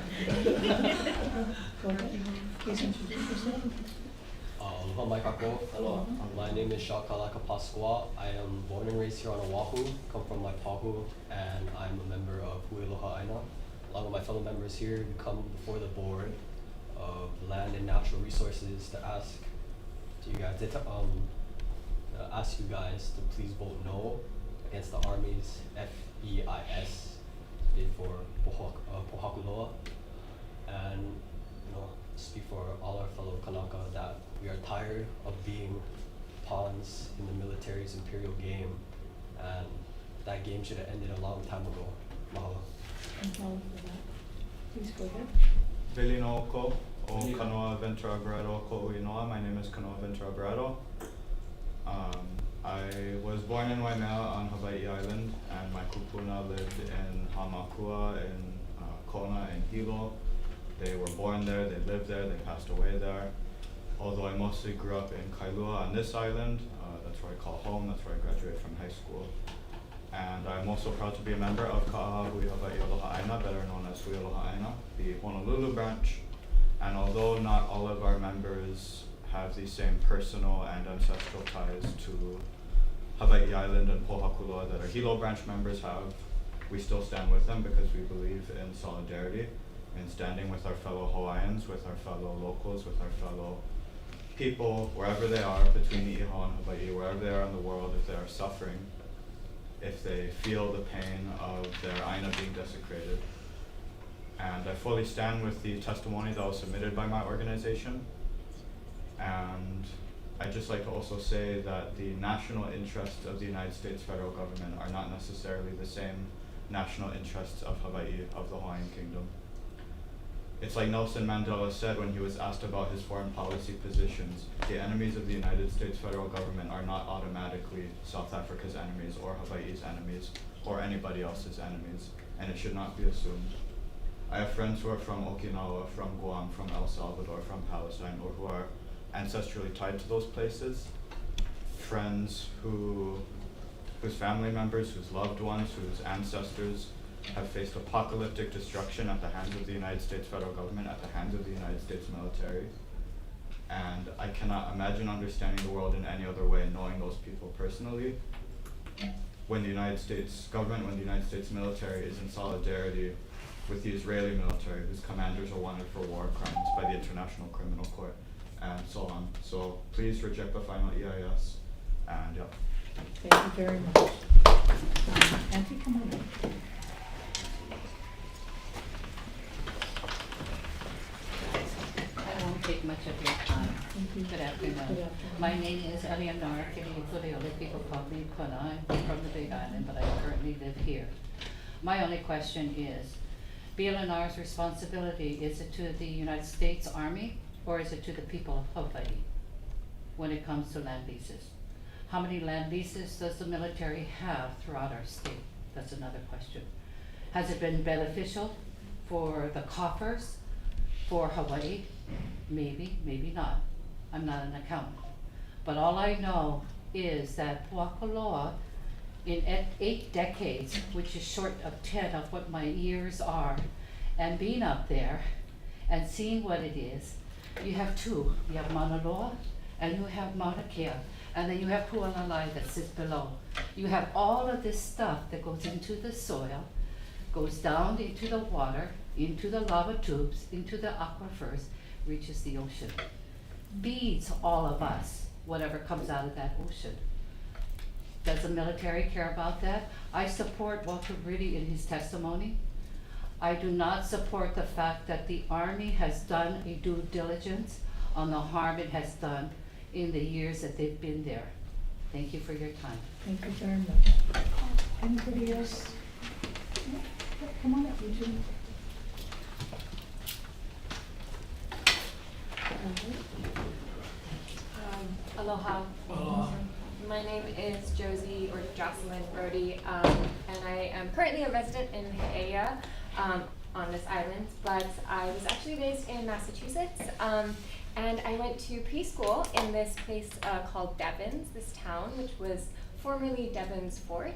Hello, my name is Shakalaka Pasqua. I am born and raised here on Oahu, come from Maipahu, and I'm a member of ALOHA ＡINA. Along with my fellow members here, we come before the Board of Land and Natural Resources to ask you guys to please vote no against the Army's FEIS for Pōhakuloa, and speak for all our fellow Kanaka that we are tired of being pawns in the military's imperial game, and that game should have ended a long time ago. Mahalo. Please go ahead. Vili no ko o Kanoa Ventura Grado ko Uinoa. My name is Kanoa Ventura Grado. I was born in Waimea on Hawaii Island, and my kupuna lived in Hamakua, in Kona, and Hilo. They were born there, they lived there, they passed away there. Although I mostly grew up in Kailua on this island, that's where I call home, that's where I graduated from high school. And I'm also proud to be a member of Ka'ahui Hawaii ALOHA ΑΙΝΑ, better known as ALOHA ΑΙNA, the Honolulu branch. And although not all of our members have the same personal and ancestral ties to Hawaii Island and Pōhakuloa that our Hilo branch members have, we still stand with them because we believe in solidarity, in standing with our fellow Hawaiians, with our fellow locals, with our fellow people, wherever they are between Iho and Hawaii, wherever they are in the world, if they are suffering, if they feel the pain of their Aina being desecrated. And I fully stand with the testimony that was submitted by my organization. And I'd just like to also say that the national interests of the United States federal government are not necessarily the same national interests of Hawaii, of the Hawaiian Kingdom. It's like Nelson Mandela said when he was asked about his foreign policy positions, the enemies of the United States federal government are not automatically South Africa's enemies or Hawaii's enemies or anybody else's enemies, and it should not be assumed. I have friends who are from Okinawa, from Guam, from El Salvador, from Palestine, or who are ancestrally tied to those places. Friends whose family members, whose loved ones, whose ancestors have faced apocalyptic destruction at the hands of the United States federal government, at the hands of the United States military. And I cannot imagine understanding the world in any other way, knowing those people personally. When the United States government, when the United States military is in solidarity with the Israeli military, whose commanders are wanted for war crimes by the International Criminal Court, and so on. So please reject the final EIS, and yeah. Thank you very much. Auntie, come on up. I won't take much of your time. Good afternoon. My name is Eleanor Kiniukuleole. People call me Kona. I'm from the Big Island, but I currently live here. My only question is, BLNR's responsibility, is it to the United States Army or is it to the people of Hawaii when it comes to land leases? How many land leases does the military have throughout our state? That's another question. Has it been beneficial for the coffers, for Hawaii? Maybe, maybe not. I'm not an accountant. But all I know is that Pōhakuloa, in 8 decades, which is short of 10 of what my years are, and being up there and seeing what it is, you have two. You have Mauna Loa and you have Mauna Kea, and then you have Pualalai that sits below. You have all of this stuff that goes into the soil, goes down into the water, into the lava tubes, into the aquifers, reaches the ocean. Feeds all of us, whatever comes out of that ocean. Does the military care about that? I support Walter Riddy in his testimony. I do not support the fact that the Army has done a due diligence on the harm it has done in the years that they've been there. Thank you for your time. Thank you very much. Anybody else? Come on up, Eugene. Aloha. Aloha. My name is Josie or Jocelyn Brody, and I am currently a resident in Hawaii on this island, but I was actually based in Massachusetts, and I went to preschool in this place called Devens, this town, which was formerly Devens Fort.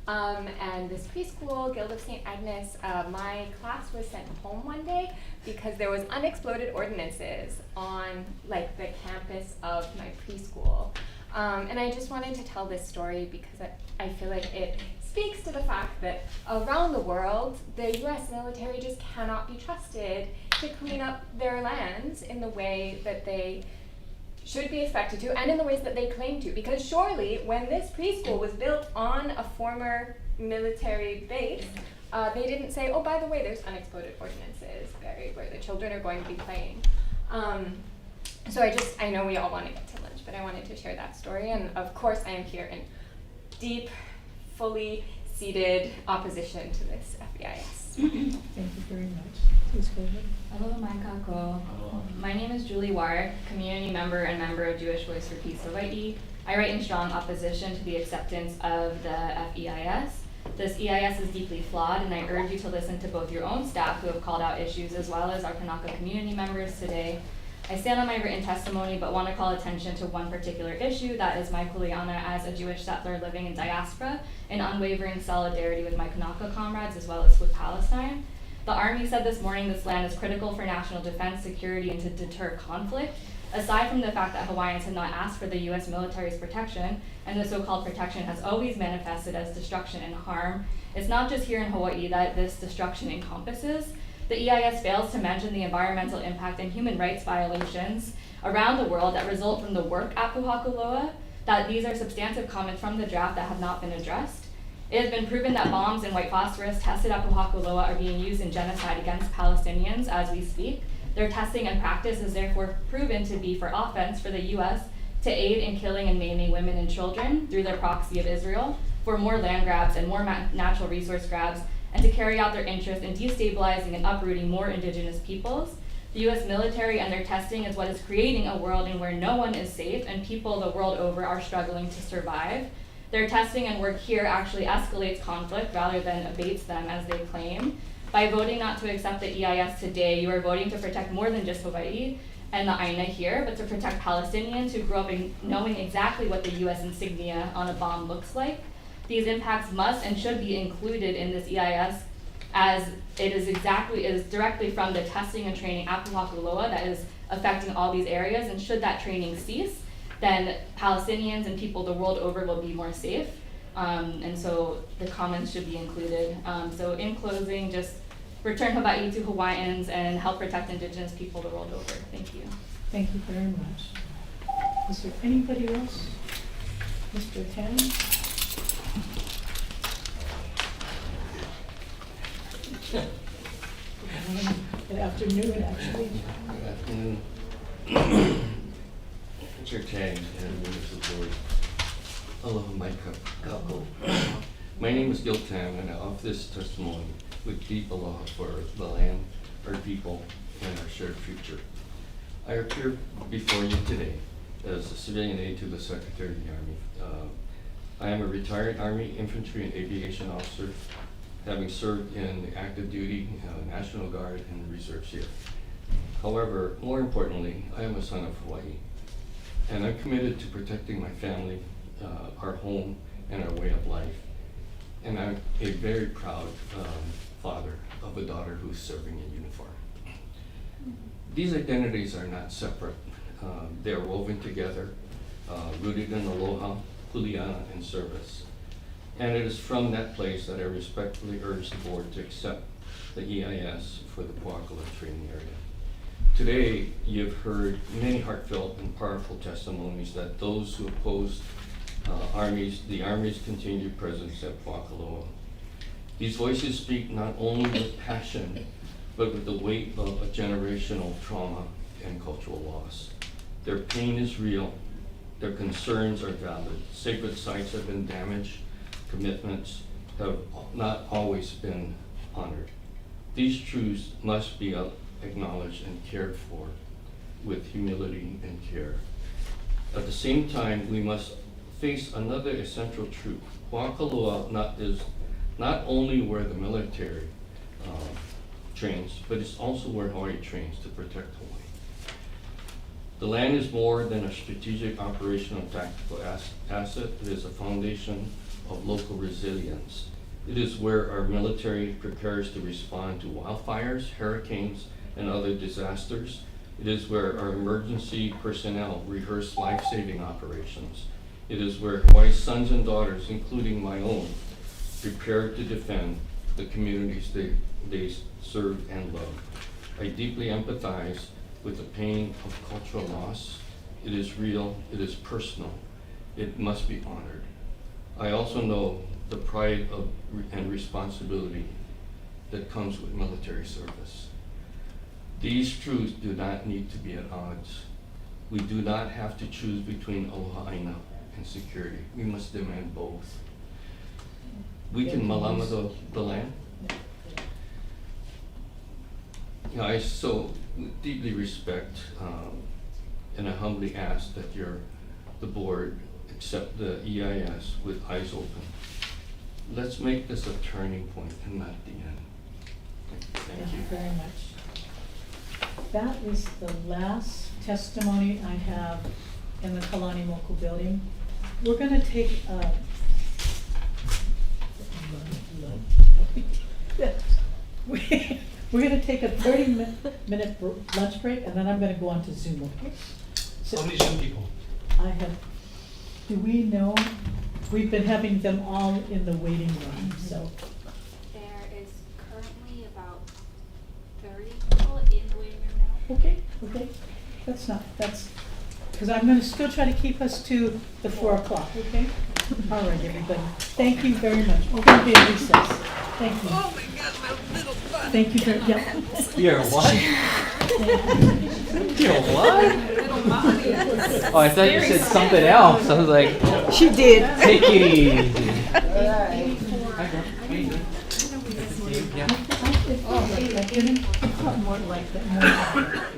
And this preschool, Guild of St. Agnes, my class was sent home one day because there was unexploded ordinances on like the campus of my preschool. And I just wanted to tell this story because I feel like it speaks to the fact that around the world, the US military just cannot be trusted to clean up their lands in the way that they should be expected to, and in the ways that they claim to. Because surely, when this preschool was built on a former military base, they didn't say, oh, by the way, there's unexploded ordinances buried where the children are going to be playing. So I know we all want to get to lunch, but I wanted to share that story. And of course, I am here in deep, fully seated opposition to this FEIS. Thank you very much. Please go ahead. Aloha mai kākou. My name is Julie Warwick, community member and member of Jewish Voice for Peace Hawaii. I write in strong opposition to the acceptance of the FEIS. This EIS is deeply flawed, and I urge you to listen to both your own staff who have called out issues as well as our Kanaka community members today. I stand on my written testimony, but want to call attention to one particular issue, that is my kuleana as a Jewish settler living in diaspora, in unwavering solidarity with my Kanaka comrades as well as with Palestine. The Army said this morning this land is critical for national defense, security, and to deter conflict. Aside from the fact that Hawaiians had not asked for the U.S. military's protection, and the so-called protection has always manifested as destruction and harm, it's not just here in Hawaii that this destruction encompasses. The EIS fails to mention the environmental impact and human rights violations around the world that result from the work at Pōhakuloa, that these are substantive comments from the draft that have not been addressed. It has been proven that bombs and white phosphorus tested at Pōhakuloa are being used in genocide against Palestinians as we speak. Their testing and practice is therefore proven to be for offense for the U.S. to aid in killing and maiming women and children through their proxy of Israel, for more land grabs and more natural resource grabs, and to carry out their interest in destabilizing and uprooting more indigenous peoples. The U.S. military and their testing is what is creating a world in where no one is safe and people the world over are struggling to survive. Their testing and work here actually escalates conflict rather than abates them, as they claim. By voting not to accept the EIS today, you are voting to protect more than just Hawaii and the AINA here, but to protect Palestinians who grew up knowing exactly what the U.S. insignia on a bomb looks like. These impacts must and should be included in this EIS, as it is directly from the testing and training at Pōhakuloa that is affecting all these areas, and should that training cease, then Palestinians and people the world over will be more safe. And so the comments should be included. So in closing, just return Hawaii to Hawaiians and help protect indigenous people the world over. Thank you. Thank you very much. Is there anybody else? Mr. Tan? Good afternoon, actually. Good afternoon. Mr. Tang and members of the board. Aloha mai kākou. My name is Gil Tam, and I offer this testimony with deep aloha for the land, our people, and our shared future. I appear before you today as a civilian aide to the Secretary of the Army. I am a retired Army infantry and aviation officer, having served in the active duty, National Guard, and the reserves here. However, more importantly, I am a son of Hawaii, and I'm committed to protecting my family, our home, and our way of life. And I'm a very proud father of a daughter who's serving in uniform. These identities are not separate. They are woven together, rooted in aloha, kuleana, and service. And it is from that place that I respectfully urge the board to accept the EIS for the Pōhakuloa training area. Today, you've heard many heartfelt and powerful testimonies that those who oppose the Army's continued presence at Pōhakuloa. These voices speak not only with passion, but with the weight of a generational trauma and cultural loss. Their pain is real, their concerns are valid. Sacred sites have been damaged, commitments have not always been honored. These truths must be acknowledged and cared for with humility and care. At the same time, we must face another essential truth. Pōhakuloa is not only where the military trains, but it's also where Hawaii trains to protect Hawaii. The land is more than a strategic operational tactical asset. It is a foundation of local resilience. It is where our military prepares to respond to wildfires, hurricanes, and other disasters. It is where our emergency personnel rehearse life-saving operations. It is where Hawaii's sons and daughters, including my own, prepare to defend the communities they serve and love. I deeply empathize with the pain of cultural loss. It is real, it is personal, it must be honored. I also know the pride and responsibility that comes with military service. These truths do not need to be at odds. We do not have to choose between ALOHA āina and security. We must demand both. We can malama the land. I so deeply respect and I humbly ask that the board accept the EIS with eyes open. Let's make this a turning point and not the end. Thank you. Very much. That is the last testimony I have in the Kalanimoku building. We're going to take we're going to take a 30-minute lunch break, and then I'm going to go on to Zoom. Okay? So how many Zoom people? Do we know? We've been having them all in the waiting room. So There is currently about 30 people in the waiting room now. okay, that's because I'm going to still try to keep us to the 4 o'clock. Okay. All right, everybody. Thank you very much. We're going to be in recess. Thank you. Oh my God, my little butt. Thank you very much. You're what? You're what? Oh, I thought you said something else. I was like, she did. Take it easy. It's not more like that.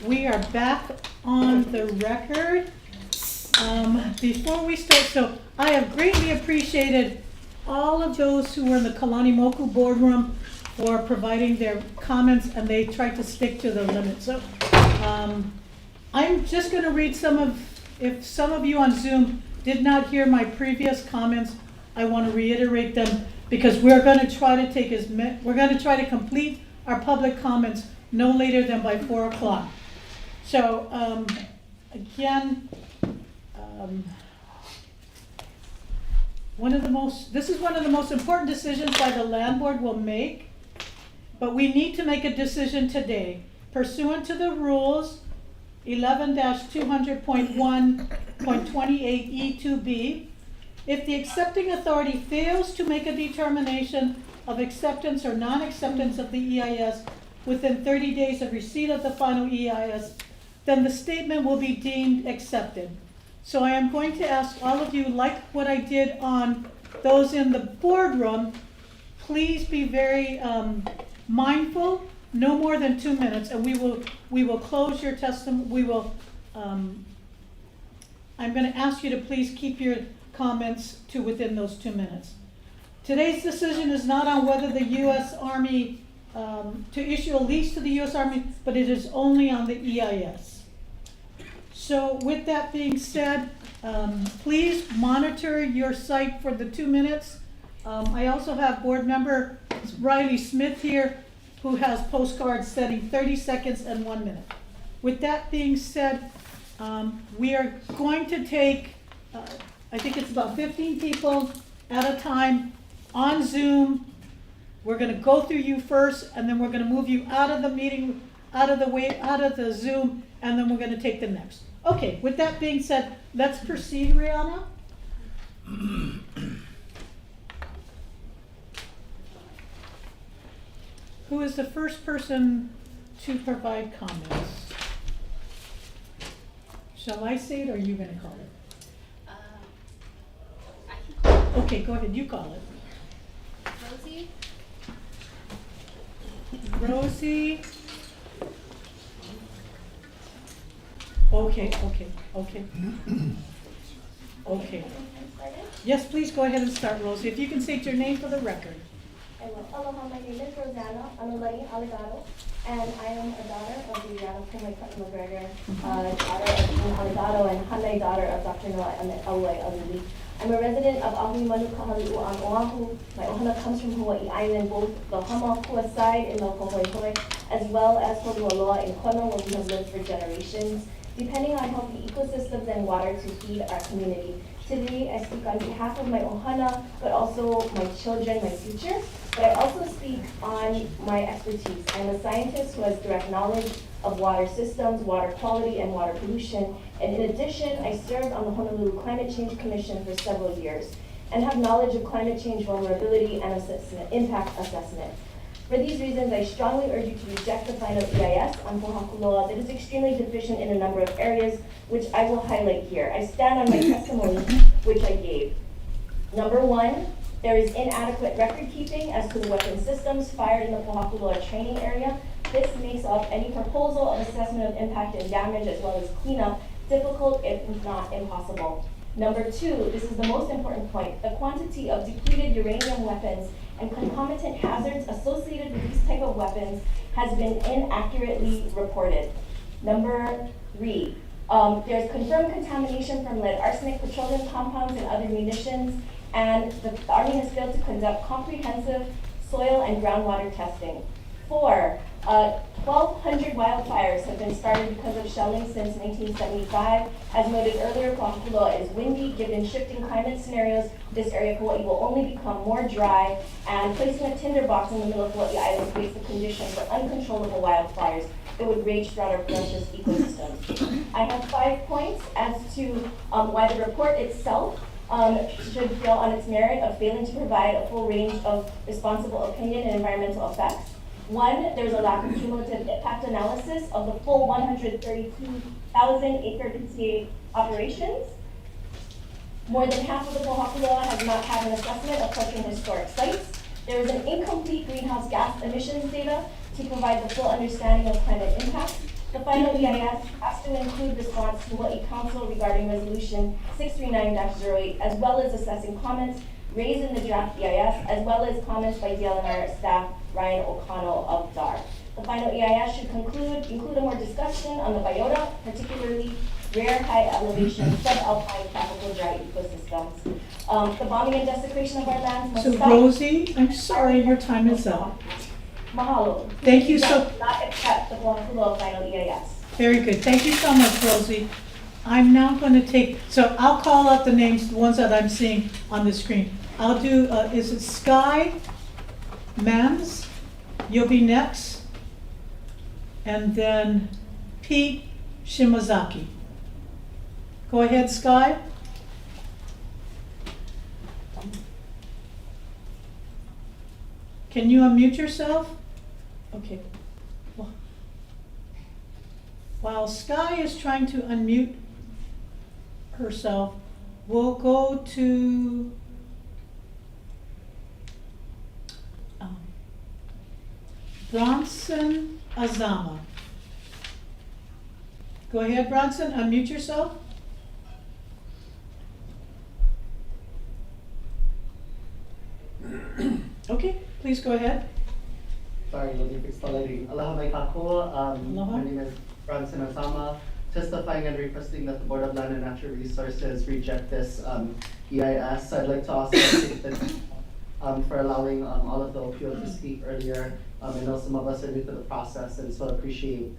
We are back on the record. Before we start, so I have greatly appreciated all of those who were in the KALANIMOKU boardroom for providing their comments, and they tried to stick to the limit. So I'm just going to read if some of you on Zoom did not hear my previous comments, I want to reiterate them, because we're going to try to complete our public comments no later than by 4 o'clock. So again, this is one of the most important decisions that the land board will make, but we need to make a decision today. Pursuant to the rules 11-200.1.28E2B, if the accepting authority fails to make a determination of acceptance or non-acceptance of the EIS within 30 days of receipt of the final EIS, then the statement will be deemed accepted. So I am going to ask all of you, like what I did on those in the boardroom, please be very mindful, no more than 2 minutes, and we will close your testimony. I'm going to ask you to please keep your comments to within those 2 minutes. Today's decision is not on whether the U.S. Army to issue a lease to the U.S. Army, but it is only on the EIS. So with that being said, please monitor your site for the 2 minutes. I also have board member Riley Smith here, who has postcards setting 30 seconds and 1 minute. With that being said, we are going to take, I think it's about 15 people at a time on Zoom. We're going to go through you first, and then we're going to move you out of the meeting, out of the Zoom, and then we're going to take the next. Okay, with that being said, let's proceed, Rihanna. Who is the first person to provide comments? Shall I say it, or are you going to call it? I can call it. Okay, go ahead, you call it. Rosie. Okay. Okay. Yes, please go ahead and start, Rosie. If you can state your name for the record. Aloha, my name is Rosanna Anulai Aligado, and I am a daughter of the Pōhakuloa McGregor, daughter of Dean Aligado, and Hanai, daughter of Dr. Noah Elway Alili. I'm a resident of Ahupua on Oahu. My ohana comes from Hawaii Island, both the Hamakua side in the Hohoehoi, as well as Pōhakuloa in Kona, where we have lived for generations, depending on healthy ecosystems and water to feed our community. Today, I speak on behalf of my ohana, but also my children, my future. But I also speak on my expertise. I'm a scientist who has direct knowledge of water systems, water quality, and water pollution. And in addition, I served on the Honolulu Climate Change Commission for several years and have knowledge of climate change vulnerability and impact assessment. For these reasons, I strongly urge you to reject the final EIS on Pōhakuloa that is extremely deficient in a number of areas, which I will highlight here. I stand on my testimony, which I gave. Number one, there is inadequate record keeping as to the weapon systems fired in the Pōhakuloa training area. This makes up any proposal of assessment of impact and damage, as well as cleanup, difficult if not impossible. Number two, this is the most important point, the quantity of depleted uranium weapons and concomitant hazards associated with these type of weapons has been inaccurately reported. Number three, there's confirmed contamination from lead arsenic, petroleum compounds, and other munitions, and the Army has failed to conduct comprehensive soil and groundwater testing. Four, 1,200 wildfires have been started because of shelling since 1975. As noted earlier, Pōhakuloa is windy. Given shifting climate scenarios, this area of Hawaii will only become more dry, and placing a tinderbox in the middle of Hawaii Island creates the condition for uncontrollable wildfires that would rage throughout our precious ecosystems. I have 5 points as to why the report itself should fail on its merit of failing to provide a full range of responsible opinion and environmental effects. One, there's a lack of cumulative impact analysis of the full 132,000 acre PCA operations. More than half of the Pōhakuloa has not had an assessment of cultural historic sites. There is an incomplete greenhouse gas emissions data to provide the full understanding of climate impacts. The final EIS has to include response to Hawaii Council regarding Resolution 639-08, as well as assessing comments raised in the draft EIS, as well as comments by DLNR staff Ryan O'Connell of DAR. The final EIS should include a more discussion on the biota, particularly rare high elevation subalpine tropical dry ecosystems. The bombing and desecration of our lands must So stop. Rosie, I'm sorry, your time is up. Mahalo. Thank you so. Not accept the Pōhakuloa final EIS. Very good. Thank you so much, Rosie. I'm now going to take, so I'll call out the names, the ones that I'm seeing on the screen. I'll do, is it Sky, Mams? You'll be next. And then Pete Shimazaki. Go ahead, Sky. Can you unmute yourself? Okay. While Sky is trying to unmute herself, we'll go to Bronson Azama. Go ahead, Bronson, unmute yourself. Okay, please go ahead. Sorry, Lily Pixtolari. Aloha mai kako. My name is Bronson Azama, testifying and requesting that the Board of Land and Natural Resources reject this EIS. I'd like to also thank the for allowing all of the OPO to speak earlier. I know some of us are new to the process, and so I appreciate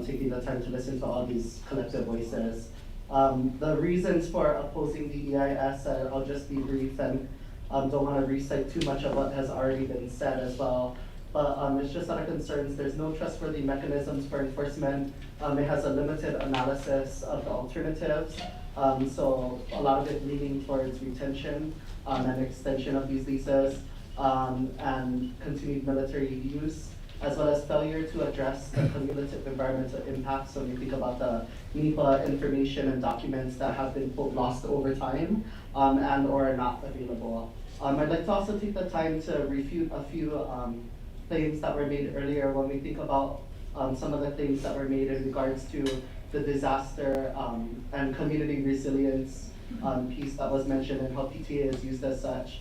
taking the time to listen to all these collective voices. The reasons for opposing the EIS, I'll just be brief and don't want to recite too much of what has already been said as well. But it's just our concerns. There's no trustworthy mechanisms for enforcement. It has a limited analysis of the alternatives. So a lot of it leaning towards retention and extension of these leases and continued military use, as well as failure to address the cumulative environmental impacts when you think about the NEPA information and documents that have been lost over time and or are not available. I'd like to also take the time to refute a few claims that were made earlier when we think about some of the claims that were made in regards to the disaster and community resilience piece that was mentioned and how PTA is used as such.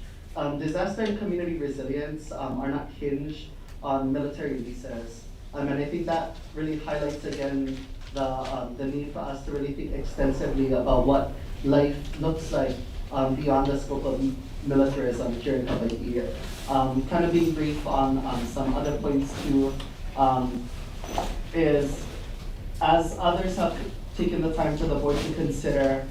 Disaster and community resilience are not hinged on military leases. And I think that really highlights again the need for us to really think extensively about what life looks like beyond the scope of militarism here in Hawaii. Kind of being brief on some other points too, is as others have taken the time to the board to consider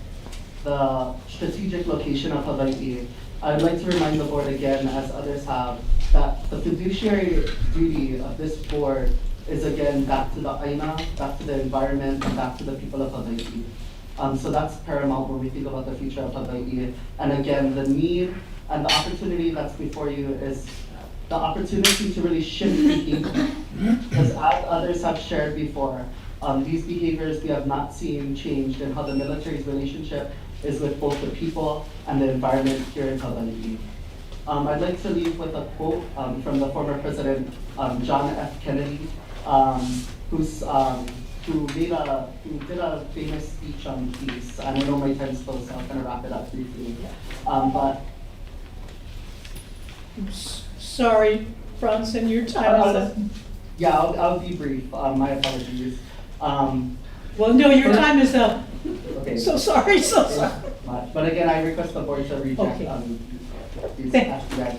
the strategic location of Hawaii, I'd like to remind the board again, as others have, that the fiduciary duty of this board is again back to the AINA, back to the environment, and back to the people of Hawaii. So that's paramount when we think about the future of Hawaii. And again, the need and the opportunity that's before you is the opportunity to really shift thinking. Because as others have shared before, these behaviors we have not seen changed in how the military's relationship is with both the people and the environment here in Hawaii. I'd like to leave with a quote from the former President John F. Kennedy, who did a famous speech on peace. And I know my time's close, so I'm gonna wrap it up briefly. Sorry, Bronson, your time is up. Yeah, I'll be brief. My apologies. Well, no, your time is up. Okay. So sorry, so sorry. But again, I request the board to reject these FDI.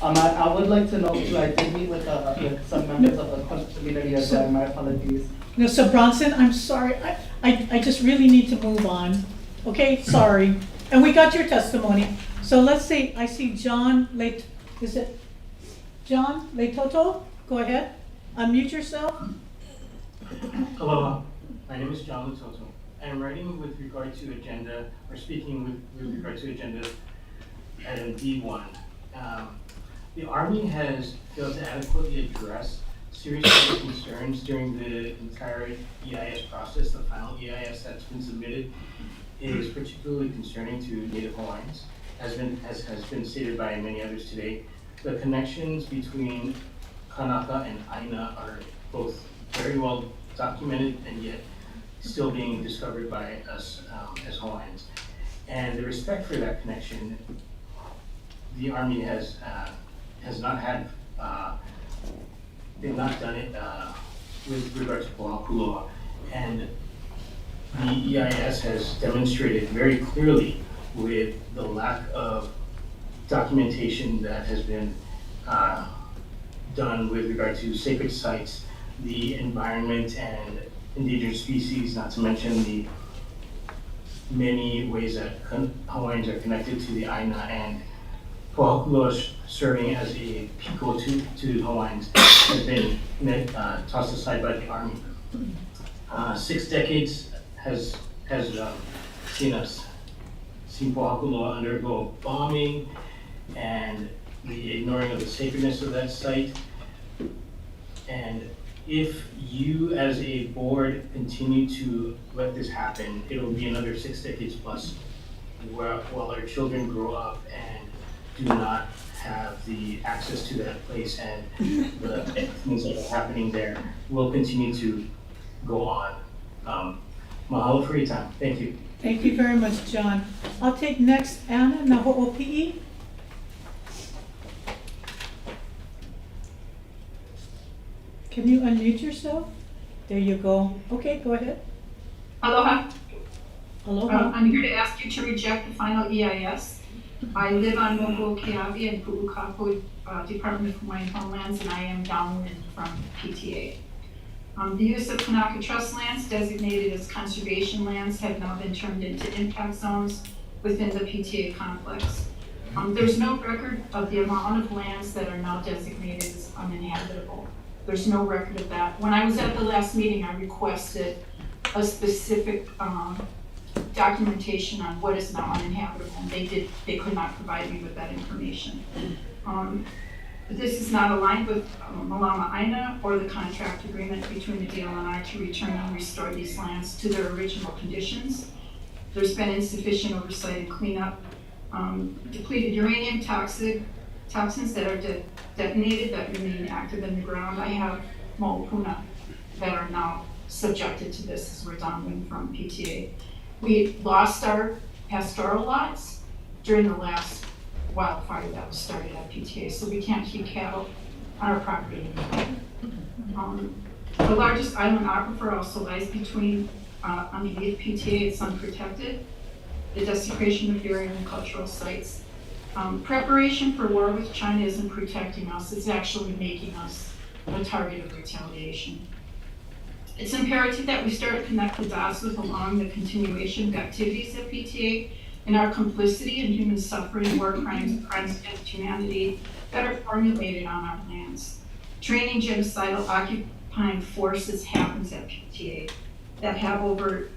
I would like to note too, I did meet with some members of the community as well. My apologies. No, so Bronson, I'm sorry. I just really need to move on. Okay, sorry. And we got your testimony. So let's see. I see John Late. Is it John Leitoto? Go ahead. Unmute yourself. Aloha. My name is John Leitoto. I am writing with regard to agenda, or speaking with regard to agenda item D1. The Army has failed to adequately address serious concerns during the entire EIS process. The final EIS that's been submitted is particularly concerning to Native Hawaiians, as has been stated by many others today. The connections between Kanaka and Aina are both very well documented and yet still being discovered by us as Hawaiians. And the respect for that connection, the Army has not had, they've not done it with regard to Pōhakuloa. And the EIS has demonstrated very clearly with the lack of documentation that has been done with regard to sacred sites, the environment and endangered species, not to mention the many ways that Hawaiians are connected to the Aina, and Pōhakuloa serving as a piko to Hawaiians has been tossed aside by the Army. 6 decades has seen Pōhakuloa undergo bombing and the ignoring of the sacredness of that site. And if you as a board continue to let this happen, it'll be another 6 decades plus while our children grow up and do not have the access to that place, and the things that are happening there will continue to go on. Mahalo for your time. Thank you. Thank you very much, John. I'll take next Anna, na ho'opi'i. Can you unmute yourself? There you go. Okay, go ahead. Aloha. Aloha. I'm here to ask you to reject the final EIS. I live on Moku, Keawe, and Pu'ukapu, Department of Hawaiian Homelands, and I am downwind from PTA. The use of Kanaka Trust lands designated as conservation lands have now been turned into impact zones within the PTA complex. There's no record of the amount of lands that are now designated as uninhabitable. There's no record of that. When I was at the last meeting, I requested a specific documentation on what is now uninhabitable, and they could not provide me with that information. This is not aligned with ALOHA ＡINA or the contract agreement between the DLNR to return and restore these lands to their original conditions. There's been insufficient oversight and cleanup. Depleted uranium toxins that are detonated that remain active in the ground. I have Mokupuni that are now subjected to this as we're downwind from PTA. We lost our pastoral lots during the last wildfire that was started at PTA, so we can't keep cattle on our property anymore. The largest island aquifer also lies between underneath PTA. It's unprotected. The desecration of burial and cultural sites. Preparation for war with China isn't protecting us, it's actually making us a target of retaliation. It's imperative that we start to connect the dots with along the continuation of activities at PTA and our complicity in human suffering, war crimes, crimes against humanity that are formulated on our lands. Training genocidal occupying forces happens at PTA that have over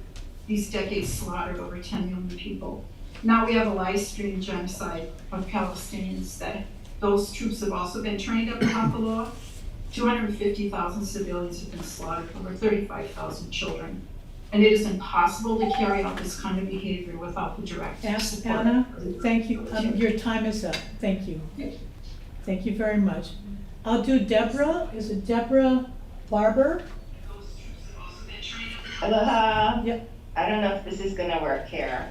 these decades slaughtered over 10 million people. Now we have a live stream genocide of Palestinians that those troops have also been trained up in Pōhakuloa. 250,000 civilians have been slaughtered, over 35,000 children. And it is impossible to carry out this kind of behavior without the direct support. Anna, thank you. Your time is up. Thank you. Thank you very much. I'll do Deborah. Is it Deborah Barber? Aloha. Yep. I don't know if this is gonna work here.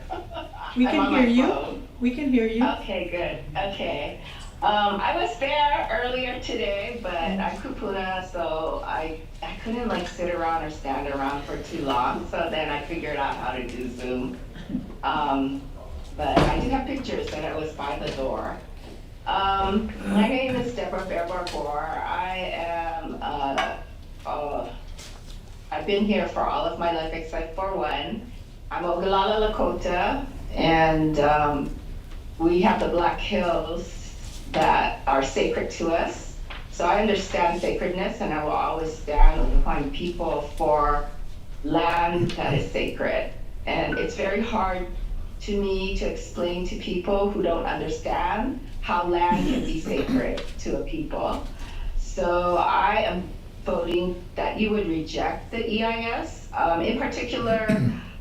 We I'm can on hear my you. phone. We can hear you. Okay, good. Okay. I was there earlier today, but I'm kupuna, so I couldn't like sit around or stand around for too long. So then I figured out how to do Zoom. But I do have pictures that I was by the door. My name is Deborah Bear-Barbour. I am I've been here for all of my life except for one. I'm Oglala Lakota, and we have the Black Hills that are sacred to us. So I understand sacredness, and I will always stand with the Hawaiian people for land that is sacred. And it's very hard to me to explain to people who don't understand how land can be sacred to a people. So I am voting that you would reject the EIS. In particular,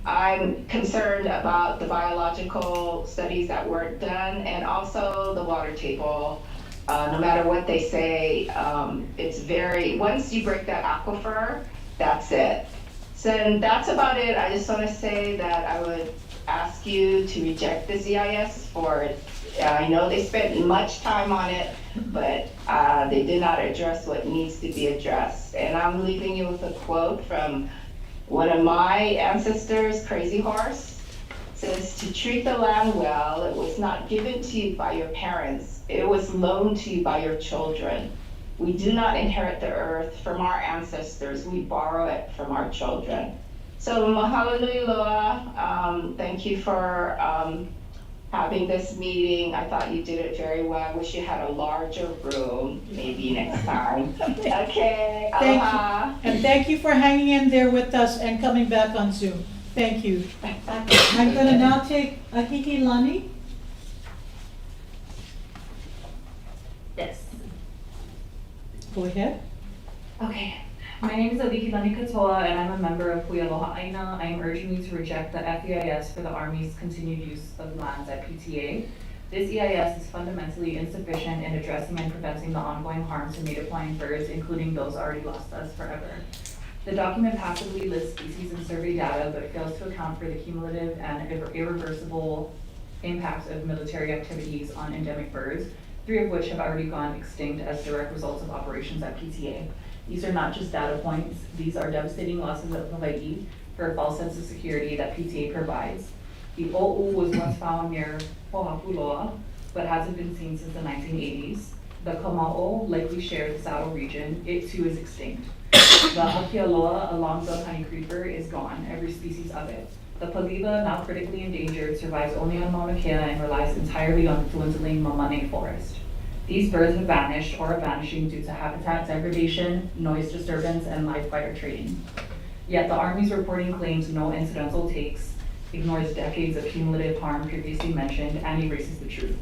I'm concerned about the biological studies that weren't done, and also the water table no matter what they say, it's very, once you break that aquifer, that's it. So and that's about it. I just want to say that I would ask you to reject this EIS for, I know they spent much time on it, but they did not address what needs to be addressed. And I'm leaving you with a quote from one of my ancestors, Crazy Horse. Says, to treat the land well, it was not given to you by your parents, it was loaned to you by your children. We do not inherit the earth from our ancestors, we borrow it from our children. So mahalo nui loa, thank you for having this meeting. I thought you did it very well. I wish you had a larger room, maybe next time. Okay, Thank aloha. you. And thank you for hanging in there with us and coming back on Zoom. Thank you. I'm gonna now take Ahihilani. Yes. Go ahead. Okay. My name is Ahihilani Katoa, and I'm a member of ALOHA ＡINA. I am urging you to reject the FEIS for the Army's continued use of lands at PTA. This EIS is fundamentally insufficient in addressing and preventing the ongoing harm to native flying birds, including those already lost to us forever. The document passively lists species and survey data, but fails to account for the cumulative and irreversible impacts of military activities on endemic birds, 3 of which have already gone extinct as direct results of operations at PTA. These are not just data points, these are devastating losses of Hawaii for a false sense of security that PTA provides. The o'u was once found near Pōhakuloa, but hasn't been seen since the 1980s. The kama'o likely share the saddle region, it too is extinct. The hakialoa, a long-billed honey creeper, is gone, every species of it. The paliba, now critically endangered, survives only on Mauna Kea and relies entirely on the dwindling mamane forest. These birds have vanished or are vanishing due to habitat degradation, noise disturbance, and live fire trading. Yet the Army's reporting claims no incidental takes, ignores decades of cumulative harm previously mentioned, and erases the truth.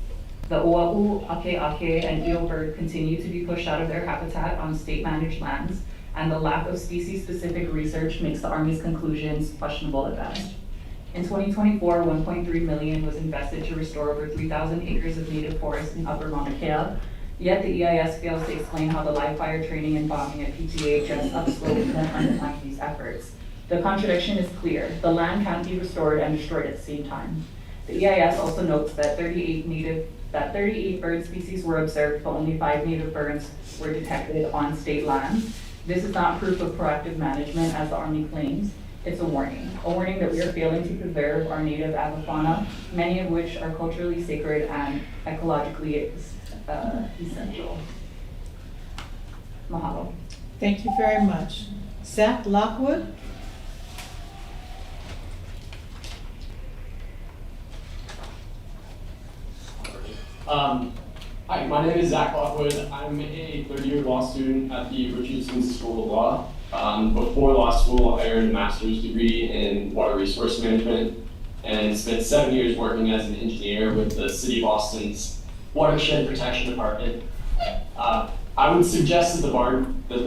The oahu, ake, and eel bird continue to be pushed out of their habitat on state-managed lands, and the lack of species-specific research makes the Army's conclusions questionable at best. In 2024, $1.3 million was invested to restore over 3,000 acres of native forest in Upper Mauna Kea, yet the EIS fails to explain how the live fire training and bombing at PTA just upslope won't undermine these efforts. The contradiction is clear. The land can't be restored and destroyed at the same time. The EIS also notes that 38 bird species were observed, but only 5 native birds were detected on state lands. This is not proof of proactive management, as the Army claims. It's a warning that we are failing to preserve our native avifauna, many of which are culturally sacred and ecologically essential. Mahalo. Thank you very much. Zach Lockwood. Hi, my name is Zach Lockwood. I'm a third-year law student at the Richardson School of Law. Before law school, I earned a master's degree in water resource management and spent 7 years working as an engineer with the City of Austin's Watershed Protection Department. I would suggest that the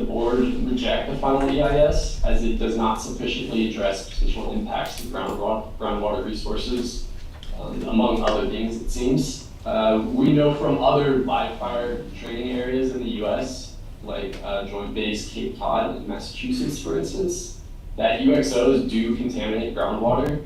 board reject the final EIS, as it does not sufficiently address potential impacts to groundwater resources, among other things, it seems. We know from other live fire training areas in the U.S., like Joint Base Cape Cod in Massachusetts, for instance, that UXOs do contaminate groundwater.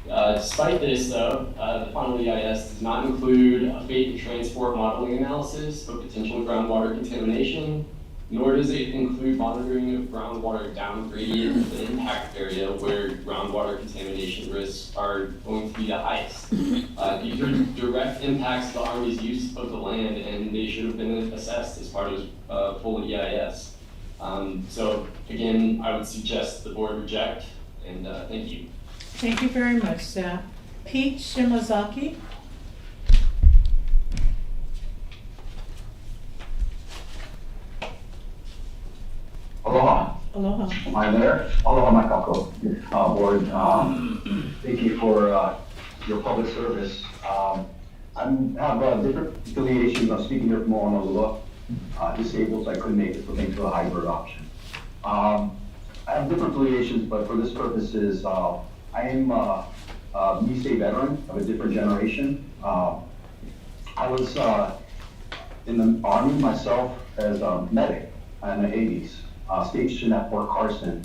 Despite this, though, the final EIS does not include a fate and transport modeling analysis of potential groundwater contamination, nor does it include monitoring of groundwater down gradient of the impact area where groundwater contamination risks are going to be the highest. These are direct impacts to the Army's use of the land, and they should have been assessed as part of full EIS. So again, I would suggest the board reject, and thank you. Thank you very much, Zach. Pete Shimazaki. Aloha. Aloha. Am I there? Aloha, my kako. Board, thank you for your public service. I have different affiliations. I'm speaking here from Honolulu. Disabled, so I couldn't make it, so thanks for the hybrid option. I have different affiliations, but for this purposes, I am a Nisei veteran of a different generation. I was in the Army myself as a medic in the 80s, stationed at Fort Carson.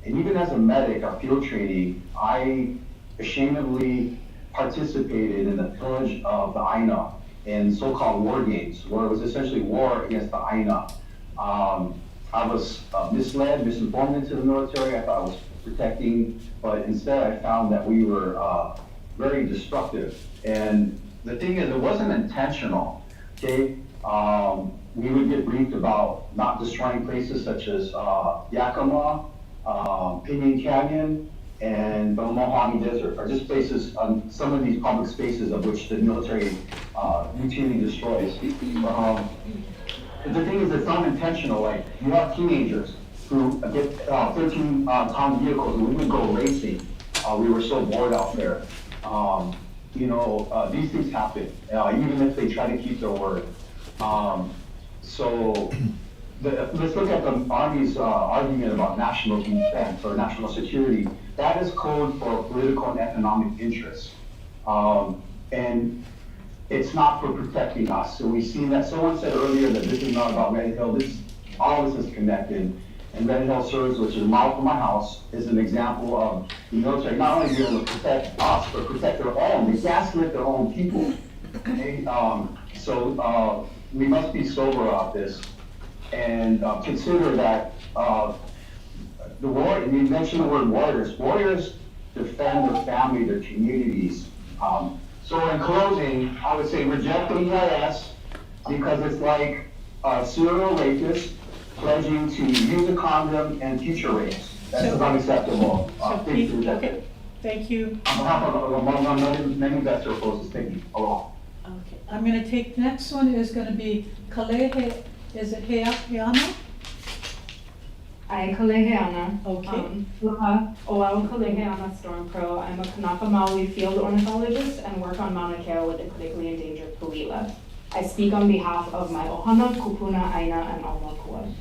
And even as a medic, our field training, I ashamedly participated in the pillage of the AINA in so-called war games, where it was essentially war against the AINA. I was misled, misinformed into the military. I thought I was protecting, but instead I found that we were very destructive. And the thing is, it wasn't intentional, okay? We would get briefed about not destroying places such as Yakima, Pinyon Canyon, and the Mojave Desert, are just places, some of these public spaces of which the military routinely destroys. The thing is, it's not intentional. Like, you have teenagers who get 13-ton vehicles, and we would go racing. We were so bored out there. These things happen, even if they try to keep their word. Let's look at the Army's argument about national defense or national security. That is code for political and economic interests. And it's not for protecting us. So we've seen that. Someone said earlier that this is not about Red Hill. All this is connected. And Red Hill serves, which is a mile from my house, is an example of the military not only being able to protect us, but protect their own. They gaslit their own people. Okay? So we must be sober about this and consider that the war, and you mentioned the word warriors. Warriors defend their family, their communities. So in closing, I would say reject the EIS because it's like a serial rapist pledging to use a condom and future rapes. That's unacceptable. Please reject it. Thank you. On behalf of many investor opposes, thank you. Aloha. Okay, I'm gonna take, next one is gonna be Kalehe, is it Heana? Ai Kaleheana. Okay. Luha Oau Kaleheana Storm Crow. I'm a Kanaka Maoli field ornithologist and work on Mauna Kea with the critically endangered Palila. I speak on behalf of my ohana, kupuna, aina, and aumakua.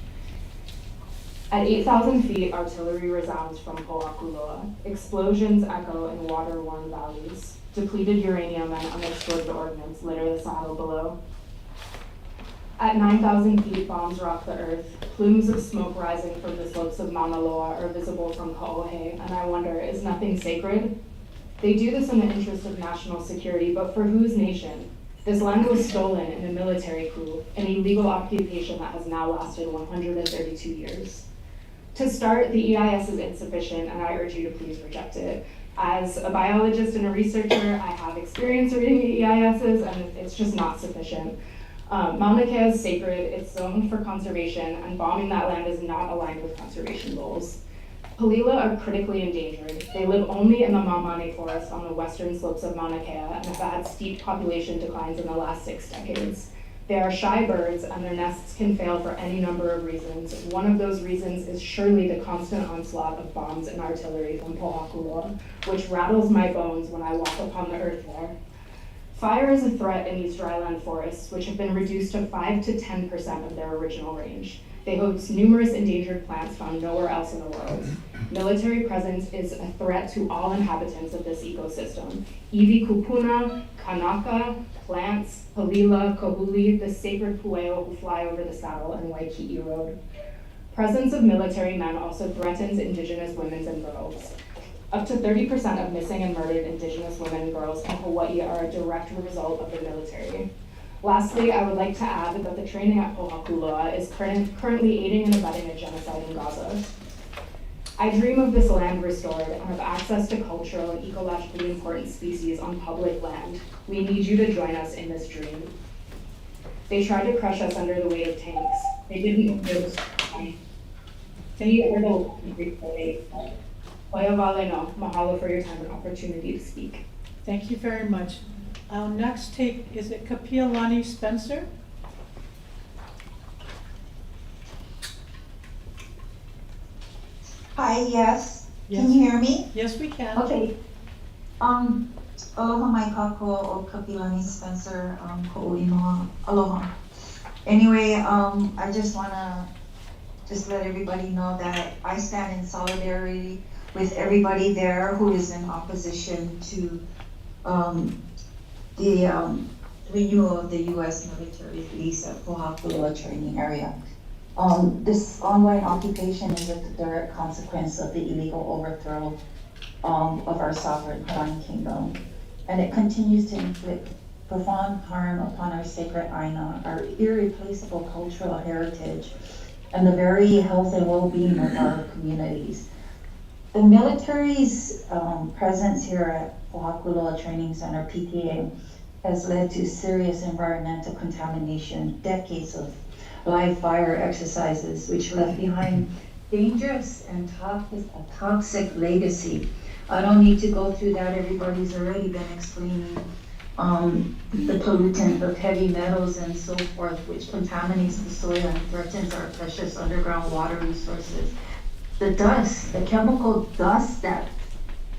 At 8,000 feet, artillery resounds from Pōhakuloa. Explosions echo in water-worn valleys. Depleted uranium and unexploded ordnance litter the saddle below. At 9,000 feet, bombs rock the earth. Plumes of smoke rising from the slopes of Mauna Loa are visible from Ka'ohe, and I wonder, is nothing sacred? They do this in the interest of national security, but for whose nation? This land was stolen in a military coup, an illegal occupation that has now lasted 132 years. To start, the EIS is insufficient, and I urge you to please reject it. As a biologist and a researcher, I have experience reading the EISs, and it's just not sufficient. Mauna Kea is sacred, it's zoned for conservation, and bombing that land is not aligned with conservation goals. Palila are critically endangered. They live only in the Mamane forest on the western slopes of Mauna Kea and have had steep population declines in the last 6 decades. They are shy birds, and their nests can fail for any number of reasons. One of those reasons is surely the constant onslaught of bombs and artillery from Pōhakuloa, which rattles my bones when I walk upon the earth there. Fire is a threat in these dryland forests, which have been reduced to 5 to 10% of their original range. They host numerous endangered plants found nowhere else in the world. Military presence is a threat to all inhabitants of this ecosystem. Iwi kupuna, kanaka, plants, palila, kohuli, the sacred pueo who fly over the saddle, and Waikiki Road. Presence of military men also threatens indigenous women and girls. Up to 30% of missing and murdered indigenous women and girls in Hawaii are a direct result of the military. Lastly, I would like to add that the training at Pōhakuloa is currently aiding and abetting a genocide in Gaza. I dream of this land restored and of access to cultural and ecologically important species on public land. We need you to join us in this dream. They tried to crush us under the weight of tanks. They didn't notice. Mahalo for your time and opportunity to speak. Thank you very much. Our next take, is it Kapiolani Spencer? Hi, yes. Yes. Can you hear me? Yes, we can. Okay. Aloha mai kako o Kapilani Spencer, ho'oinoa. Aloha. Anyway, I just wanna let everybody know that I stand in solidarity with everybody there who is in opposition to the renewal of the U.S. military lease at Pōhakuloa training area. This ongoing occupation is a direct consequence of the illegal overthrow of our sovereign Hawaiian kingdom, and it continues to inflict profound harm upon our sacred Aina, our irreplaceable cultural heritage, and the very health and well-being of our communities. The military's presence here at Pōhakuloa Training Center, PTA, has led to serious environmental contamination, decades of live fire exercises, which left behind dangerous and toxic legacy. I don't need to go through that. Everybody's already been explaining the pollutant of heavy metals and so forth, which contaminates the soil and threatens our precious underground water resources. The dust, the chemical dust that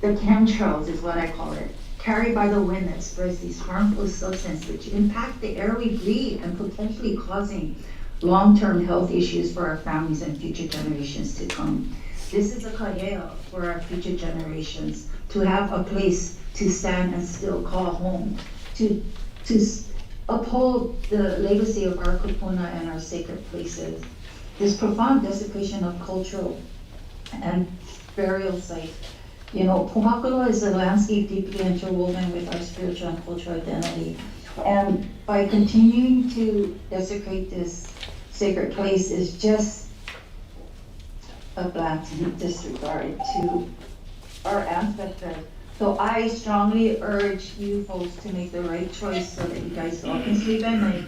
the chemtrails is what I call it, carried by the wind that spreads these harmful substances which impact the air we breathe and potentially causing long-term health issues for our families and future generations to come. This is a kaiea for our future generations to have a place to stand and still call home, to uphold the legacy of our kupuna and our sacred places. This profound desecration of cultural and burial sites. You know, Pōhakuloa is a landscape deeply interwoven with our spiritual and cultural identity. And by continuing to desecrate this sacred place is just a blatant disregard to our ancestors. So I strongly urge you folks to make the right choice so that you guys all can sleep at night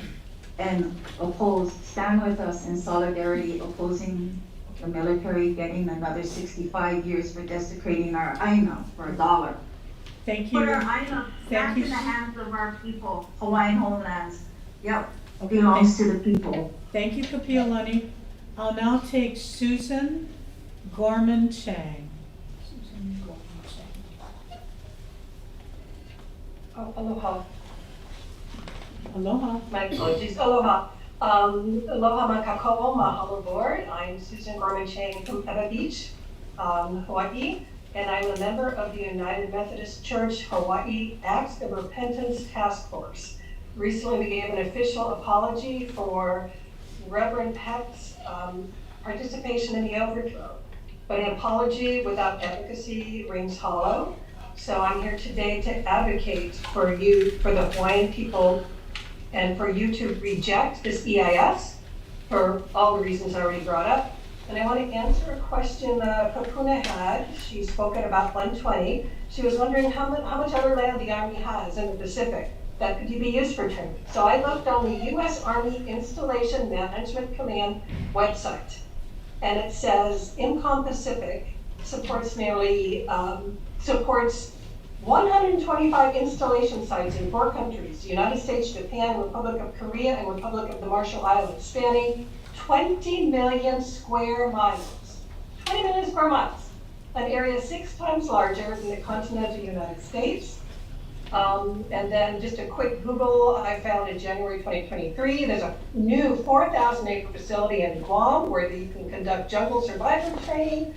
and stand with us in solidarity, opposing the military getting another 65 years for desecrating our Aina for $1. Thank you. Put our Aina back in the hands of our people, Hawaiian homelands. Yep, it belongs to the people. Thank you, Kapiolani. I'll now take Susan Gorman Chang. Oh, aloha. Aloha. My apologies. Aloha. Aloha makako'o, mahalo board. I'm Susan Gorman Chang from Eva Beach, Hawaii, and I'm a member of the United Methodist Church Hawaii Acts of Repentance Task Force. Recently, we gave an official apology for Reverend Peck's participation in the overthrow, but an apology without efficacy rings hollow. So I'm here today to advocate for you, for the Hawaiian people, and for you to reject this EIS for all the reasons I already brought up. And I want to answer a question Kapuna had. She's spoken about 120. She was wondering how much other land the Army has in the Pacific that could be used for training. So I looked on the U.S. Army Installation Management Command website, and it says IMCOM Pacific supports 125 installation sites in 4 countries, the United States, Japan, Republic of Korea, and Republic of the Marshall Islands, spanning 20 million square miles. 20 million square miles, an area 6 times larger than the continental United States. And then just a quick Google I found in January 2023, there's a new 4,000-acre facility in Guam where you can conduct jungle survival training.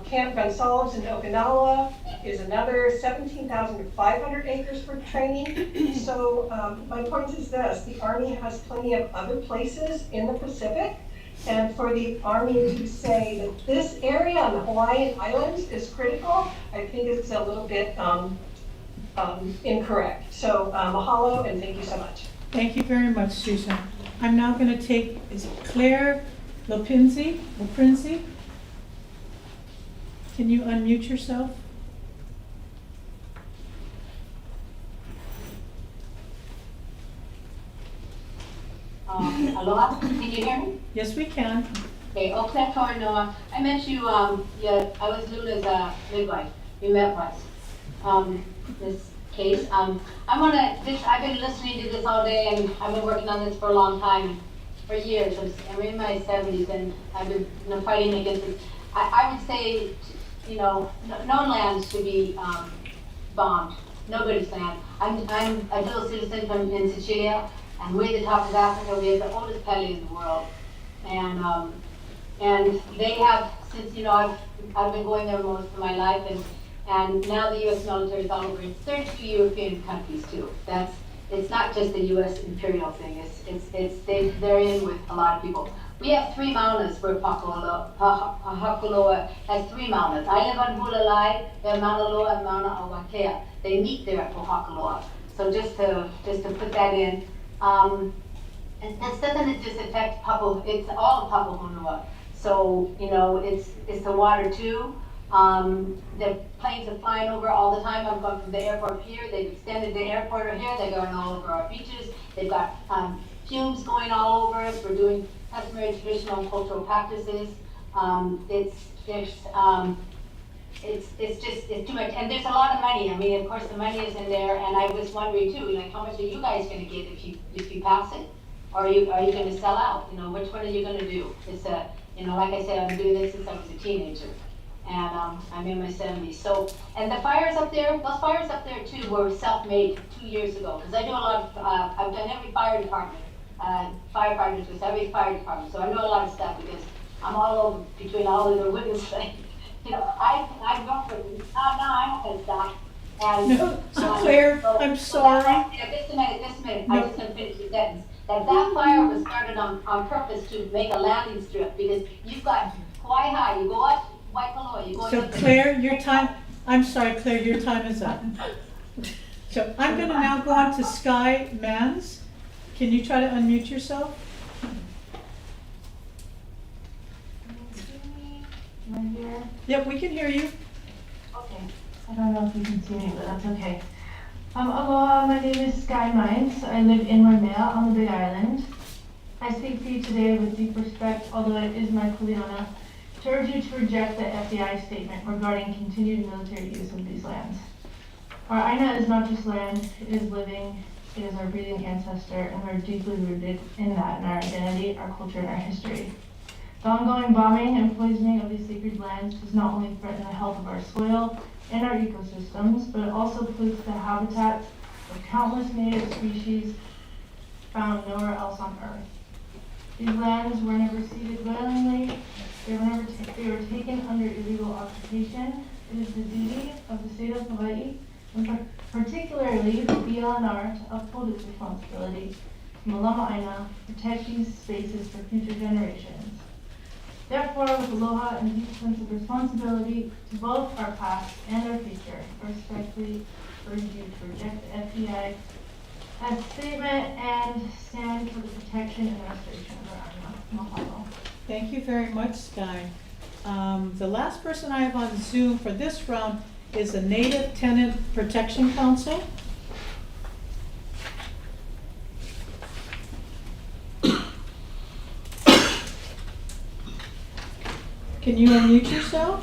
Camp Gonsalves in Okinawa is another 17,500 acres for training. So my point is this, the Army has plenty of other places in the Pacific, and for the Army to say that this area on the Hawaiian Islands is critical, I think it's a little bit incorrect. So mahalo and thank you so much. Thank you very much, Susan. I'm now going to take, is it Claire Lopinzi? Can you unmute yourself? Aloha, can you hear me? Yes, we can. Okay, Okta Noah. I met you, I was living as a midwife. We met once. This case. I've been listening to this all day, and I've been working on this for a long time, for years. I'm in my 70s, and I've been fighting against this. I would say, no land should be bombed. Nobody's land. I'm a dual citizen in Sicilia, and we're the top of Africa. We have the oldest pele in the world, and they have since I've been going there most of my life, and now the U.S. military is all over in 32 European countries too. That's it's not just the U.S. imperial thing. They're in with a lot of people. We have 3 maunas where Pōhakuloa has 3 maunas. I live on Hulalai, they're Mauna Loa and Mauna Awakea. They meet there at Pōhakuloa. So just to put that in. And this doesn't just affect Papu, it's all of Papuhonua. So, you know, it's the water too. The planes are flying over all the time. I'm going from the airport here. They've extended the airport here. They're going all over our beaches. They've got fumes going all over us. We're doing customary, traditional, and cultural practices. It's too much, and there's a lot of money. I mean, of course, the money is in there, and I was wondering too, like, how much are you guys going to get if you pass it? Or are you going to sell out? You know, which one are you going to do? It's you know, like I said, I've been doing this since I was a teenager, and I'm in my 70s. So, and the fires up there, those fires up there too were self-made 2 years ago. Because I do a lot of, I've done every fire department, firefighters with every fire department. So I know a lot of stuff because I'm all over between all of the witness things. You know, I work for them. Now I'm going to stop. And, No, so Claire, I'm sorry. Yeah, just a minute. No. I'm just going to finish the sentence. That fire was started on purpose to make a landing strip because you've got Hawaii High, you go up Waikoloa, you go So up. Claire, your time, I'm sorry, Claire, your time is up. So I'm gonna now go on to Sky Mans. Can you try to unmute yourself? Am I here? Yep, we can hear you. Okay. I don't know if you can see me, but that's okay. Aloha, my name is Sky Mines. I live in Waimea on the Big Island. I speak to you today with deep respect, although it is my kuleana, to urge you to reject the FBI statement regarding continued military use of these lands. Our AINA is not just land, it is living, it is our breathing ancestor, and we're deeply rooted in that, in our identity, our culture, and our history. The ongoing bombing and poisoning of these sacred lands does not only threaten the health of our soil and our ecosystems, but it also pollutes the habitat of countless native species found nowhere else on Earth. These lands were never ceded willingly, they were taken under illegal occupation. It is the duty of the state of Hawaii, and particularly the BLNR, to uphold its responsibility to Malama Aina, protect these spaces for future generations. Therefore, with aloha and a deep sense of responsibility to both our past and our future, I respectfully urge you to reject the FEI as statement and stand for the protection and restoration of our AINA. Mahalo. Thank you very much, Sky. The last person I have on Zoom for this round is the Native Tenant Protection Council. Can you unmute yourself?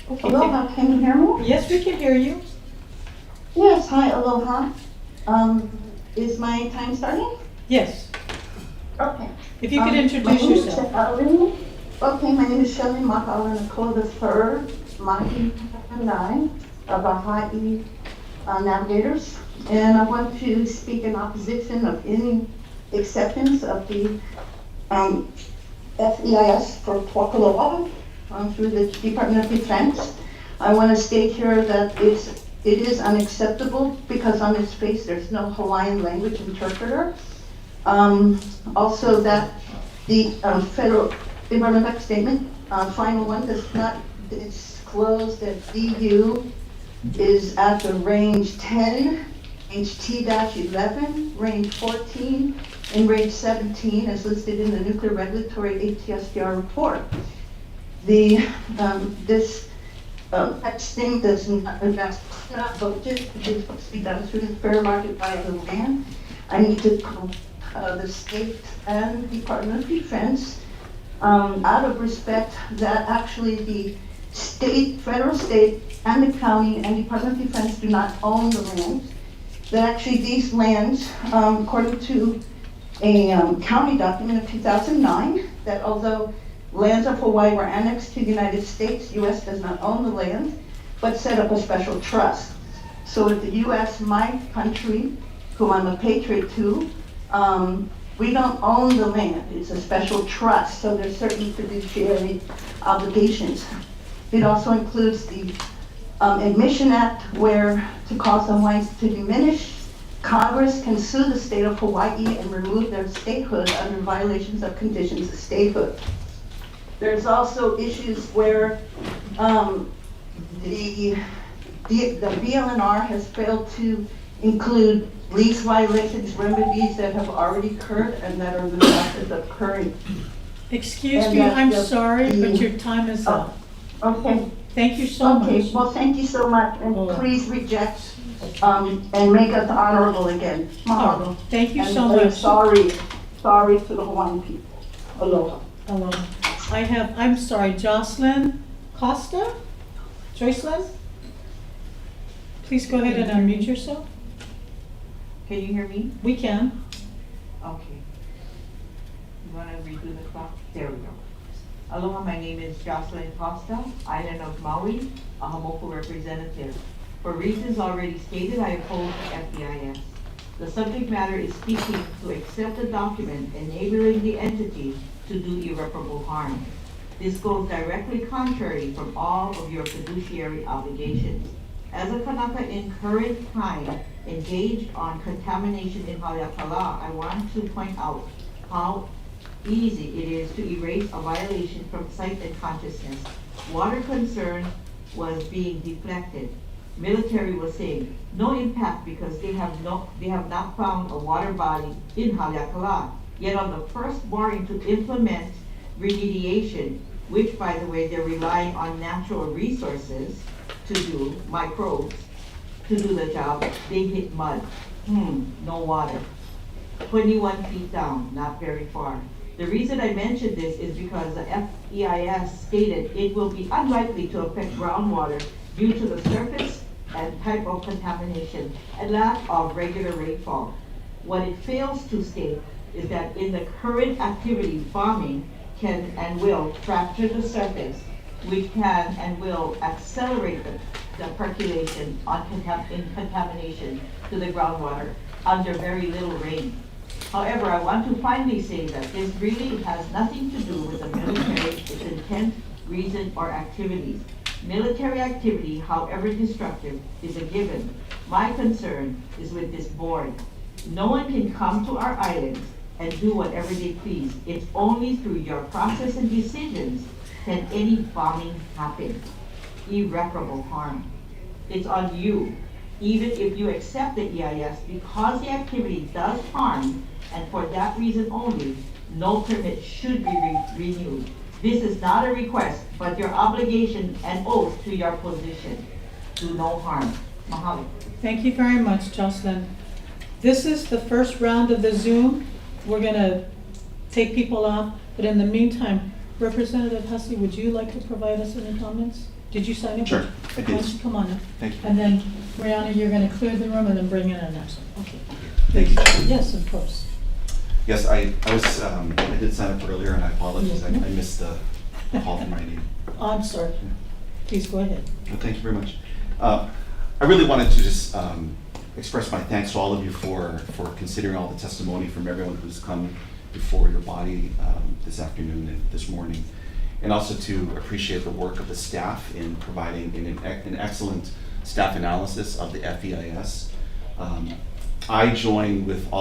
Okay. Aloha, can you hear me? Yes, we can hear you. Yes, hi, aloha. Is my time starting? Yes. Okay. If you could introduce yourself. Okay, my name is Shelley Maka'alina the third, Mahi Handai of Hawaii Navigators, and I want to speak in opposition of any acceptance of the FEIS for Pōhakuloa through the Department of Defense. I want to state here that it is unacceptable because on its face there's no Hawaiian language interpreter. Also that the federal environmental statement, final one, does not disclose that DU is at the range 10, range T-11, range 14, and range 17 as listed in the Nuclear Regulatory ATSDR report. This thing does not address budget, it is supposed to be done through the fair market value of the land. I need to call the state and the Department of Defense out of respect that actually the state, federal, state, and the county and Department of Defense do not own the lands. That actually these lands, according to a county document of 2009, that although lands of Hawaii were annexed to the United States, the U.S. does not own the land, but set up a special trust. So if the U.S., my country, whom I'm a patriot to, We don't own the land, it's a special trust, so there's certain fiduciary obligations. It also includes the Admission Act, where to cause Hawaiians to diminish, Congress can sue the state of Hawaii and remove their statehood under violations of conditions of statehood. There's also issues where the BLNR has failed to include lease violations remedies that have already occurred and that are in the process of occurring. Excuse me, I'm sorry, but your time is up. Okay. Thank you so much. Okay, well, thank you so much, and please reject and make us honorable again. Mahalo. Thank you And so I'm much. sorry to the Hawaiian people. Aloha. Aloha. I'm sorry, Jocelyn Costa? Joycelyn? Please go ahead and unmute yourself. Can you hear me? We can. Okay. You want to redo the clock? There we go. Aloha, my name is Jocelyn Costa, Island of Maui, a Moku representative. For reasons already stated, I oppose the FEIS. The subject matter is seeking to accept a document enabling the entity to do irreparable harm. This goes directly contrary from all of your fiduciary obligations. As a Kanaka in current time engaged on contamination in Haleakala, I want to point out how easy it is to erase a violation from sight and consciousness. Water concern was being deflected. Military was saying no impact because they have not found a water body in Haleakala. Yet on the first boring to implement remediation, which by the way they're relying on natural resources to do, microbes, to do the job, they hit mud. No water. 21 feet down, not very far. The reason I mentioned this is because the FEIS stated it will be unlikely to affect groundwater due to the surface and type of contamination and lack of regular rainfall. What it fails to state is that in the current activity, bombing can and will fracture the surface, which can and will accelerate the percolation in contamination to the groundwater under very little rain. However, I want to finally say that this really has nothing to do with the military, its intent, reason, or activities. Military activity, however destructive, is a given. My concern is with this board. No one can come to our islands and do whatever they please. It's only through your process and decisions can any bombing happen. Irreparable harm. It's on you, even if you accept the EIS, because the activity does harm, and for that reason only, no permit should be renewed. This is not a request, but your obligation and oath to your position. Do no harm. Mahalo. Thank you very much, Jocelyn. This is the first round of the Zoom. We're gonna take people off, but in the meantime, Representative Hussey, would you like to provide us any comments? Did you sign up? Sure, I Why did. don't you come on up? Thank you. And then, Brianna, you're gonna clear the room and then bring in our next one. Okay. Thank you. Yes, of course. Yes, I did sign up earlier, and I apologize. I missed the call from my name. Oh, I'm sorry. Please go ahead. Well, thank you very much. I really wanted to just express my thanks to all of you for considering all the testimony from everyone who's come before your body this afternoon and this morning, and also to appreciate the work of the staff in providing an excellent staff analysis of the FEIS. I join with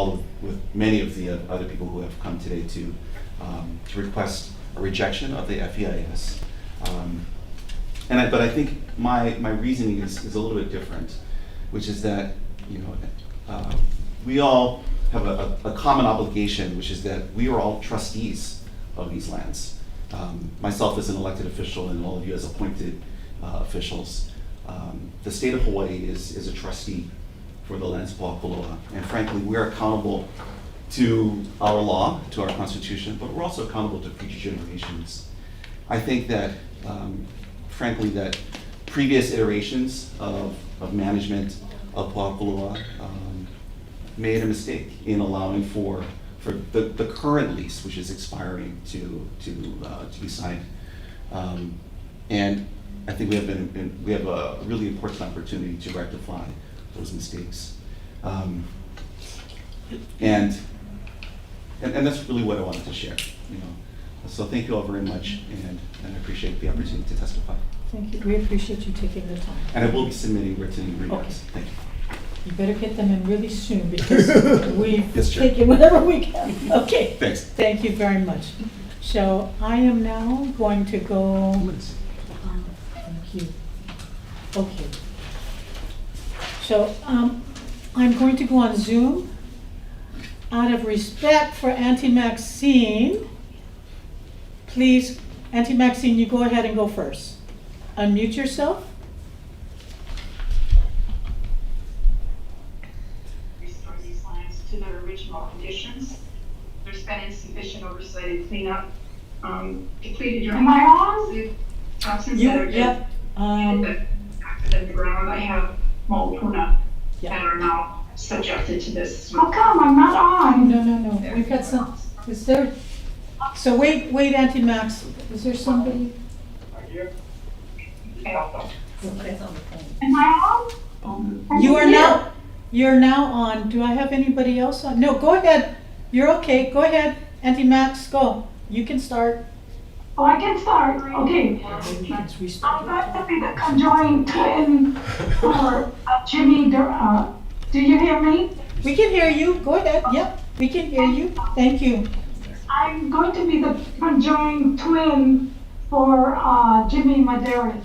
many of the other people who have come today to request a rejection of the FEIS. But I think my reasoning is a little bit different, which is that we all have a common obligation, which is that we are all trustees of these lands. Myself as an elected official and all of you as appointed officials. The state of Hawaii is a trustee for the lands of Pōhakuloa, and frankly, we're accountable to our law, to our constitution, but we're also accountable to future generations. I think that, frankly, that previous iterations of management of Pōhakuloa made a mistake in allowing for the current lease, which is expiring, to be signed. And I think we have a really important opportunity to rectify those mistakes. And And that's really what I wanted to share, you know. So thank you all very much, and I appreciate the opportunity to testify. Thank you. We appreciate you taking the time. And I will be submitting written remarks. Okay. Thank you. You better get them in really soon because we've Yes, Chair. taken whatever we can. Okay. Thanks. Thank you very much. So I am now going to go. Thank you. Okay. So I'm going to go on Zoom. Out of respect for Auntie Maxine, please, Auntie Maxine, you go ahead and go first. Unmute yourself. Restore these lands to their original conditions. There's been insufficient oversight and cleanup. Depleted your. Am I on? Toxins You, that are yep. active in the ground. I have Mokupuni that are now subjected to this. How come I'm not on? No. We've got some. Is there? So wait, Auntie Max. Is there somebody? Am I on? You're now on. Do I have anybody else on? No, go ahead. You're okay. Go ahead, Auntie Max. Go. You can start. Oh, I can start. Okay. I'm going to be the conjoined twin for Jimmy. Do you hear me? We can hear you. Go ahead. Yep, we can hear you. Thank you. I'm going to be the conjoined twin for Jimmy Medeiros.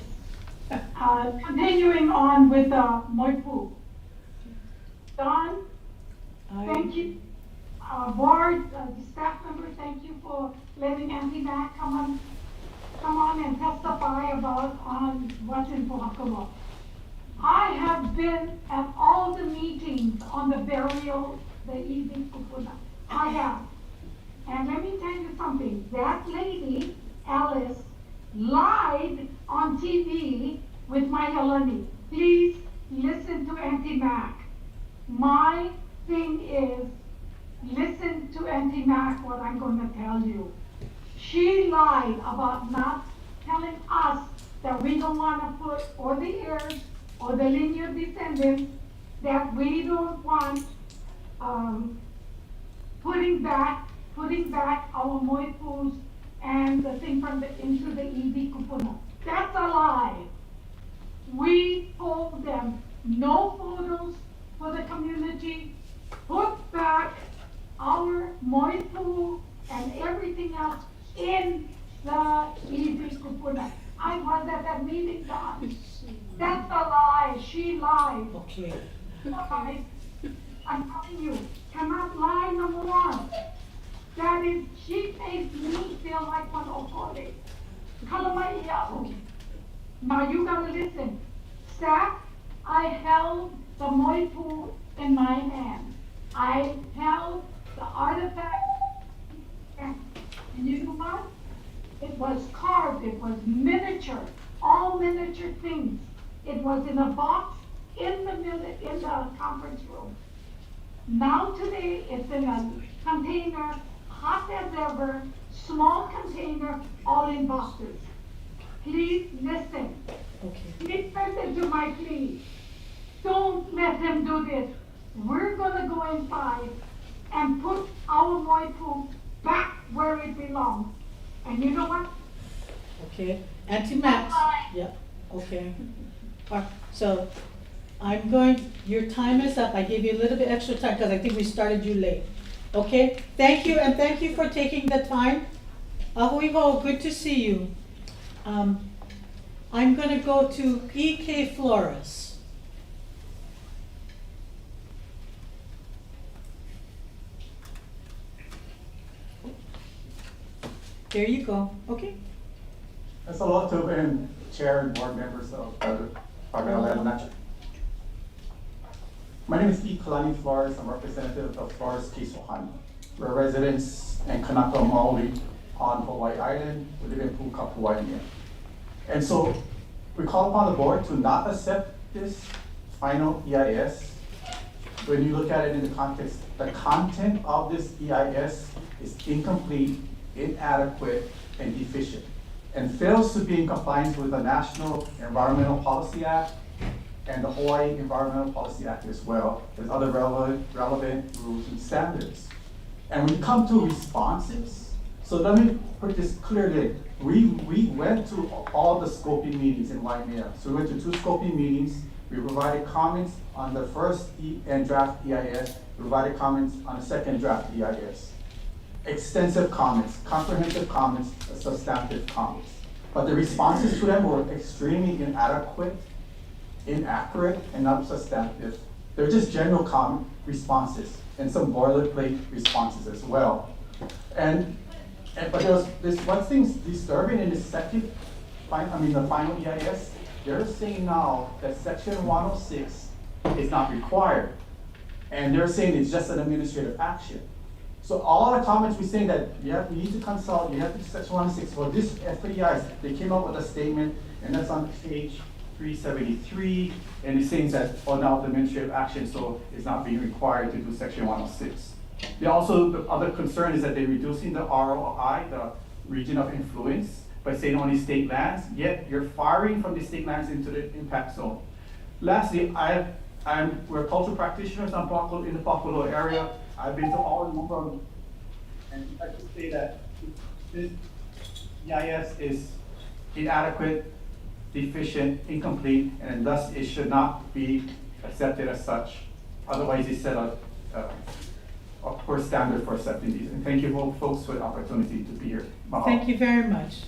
Continuing on with Moku. Don, thank you. Board, staff member, thank you for letting Auntie Mac come on and testify about what's in Pōhakuloa. I have been at all the meetings on the burial, the evening kupuna. I have. And let me tell you something. That lady, Alice, lied on TV with my Helene. Please listen to Auntie Mac. My thing is, listen to Auntie Mac what I'm going to tell you. She lied about not telling us that we don't want to put, or the heirs, or the linear descendants, that we don't want putting back our moipus and the thing into the EV kupuna. That's a lie. We told them no photos for the community, put back our moipu and everything else in the EV kupuna. I was at that meeting, Don. That's a lie. She lied. Okay. Guys, I'm telling you, cannot lie no more. That is, she makes me feel like one okole. Kalamai'a. Now you gotta listen. Staff, I held the moipu in my hand. I held the artifact, and you know what? It was carved, it was miniature, all miniature things. It was in a box in the conference room. Now today, it's in a container, hot as ever, small container, all in boxes. Please listen. Okay. Please listen to my plea. Don't let them do this. We're gonna go inside and put our moipu back where it belongs. And you know what? Okay. Auntie Max. Yep. Okay. So your time is up. I gave you a little bit extra time because I think we started you late. Okay? Thank you, and thank you for taking the time. Ahuiho, good to see you. I'm going to go to E.K. Flores. There you go. Okay. Thanks a lot to Chair and board members of Pōhakuloa Natural. My name is E. Kalani Flores. I'm representative of Flores Kisohani. We're residents in Kanaka Maoli on Hawaii Island. We live in Pōhakuloa. And so we call upon the board to not accept this final EIS. When you look at it in the context, the content of this EIS is incomplete, inadequate, and deficient, and fails to be in compliance with the National Environmental Policy Act and the Hawaii Environmental Policy Act as well as other relevant rules and standards. And when you come to responses, so let me put this clearly. We went to all the scoping meetings in Waimea. So we went to 2 scoping meetings. We provided comments on the first and draft EIS. We provided comments on the second draft EIS. Extensive comments, comprehensive comments, substantive comments. But the responses to them were extremely inadequate, inaccurate, and not substantive. They're just general comment responses and some boilerplate responses as well. But there's one thing disturbing in the second, the final EIS. They're saying now that section 106 is not required. And they're saying it's just an administrative action. So all the comments we're saying that you need to consult, you have to do section 106. For this FEIS, they came up with a statement, and that's on page 373, and it's saying that, now the administrative action, so it's not being required to do section 106. They also, the other concern is that they're reducing the ROI, the region of influence, by saying only state lands, yet you're firing from the state lands into the impact zone. Lastly, we're cultural practitioners in the Pōhakuloa area. I've been to all a number of, and I can say that this EIS is inadequate, deficient, incomplete, and thus it should not be accepted as such. Otherwise, it set a poor standard for accepting these. And thank you folks for the opportunity to be here. Mahalo. Thank you very much.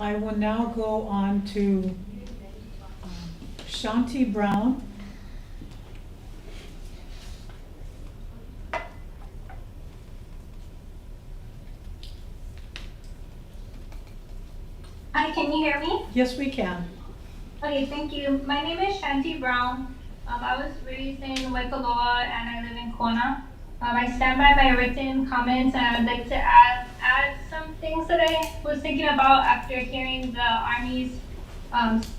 I will now go on to Shanti Brown. Hi, can you hear me? Yes, we can. Okay, thank you. My name is Shanti Brown. I was raised in Waikoloa and I live in Kona. I stand by my written comments and I'd like to add some things that I was thinking about after hearing the Army's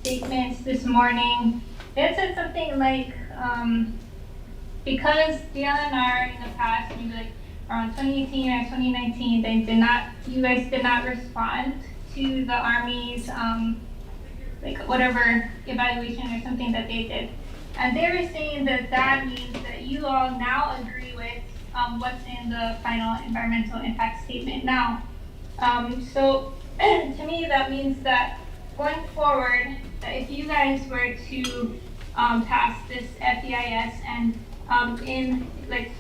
statements this morning. It said something like, because DLNR in the past, maybe like around 2018 or 2019, you guys did not respond to the Army's like whatever evaluation or something that they did. And they were saying that that means that you all now agree with what's in the final environmental impact statement now. So to me, that means that going forward, that if you guys were to pass this FEIS and in like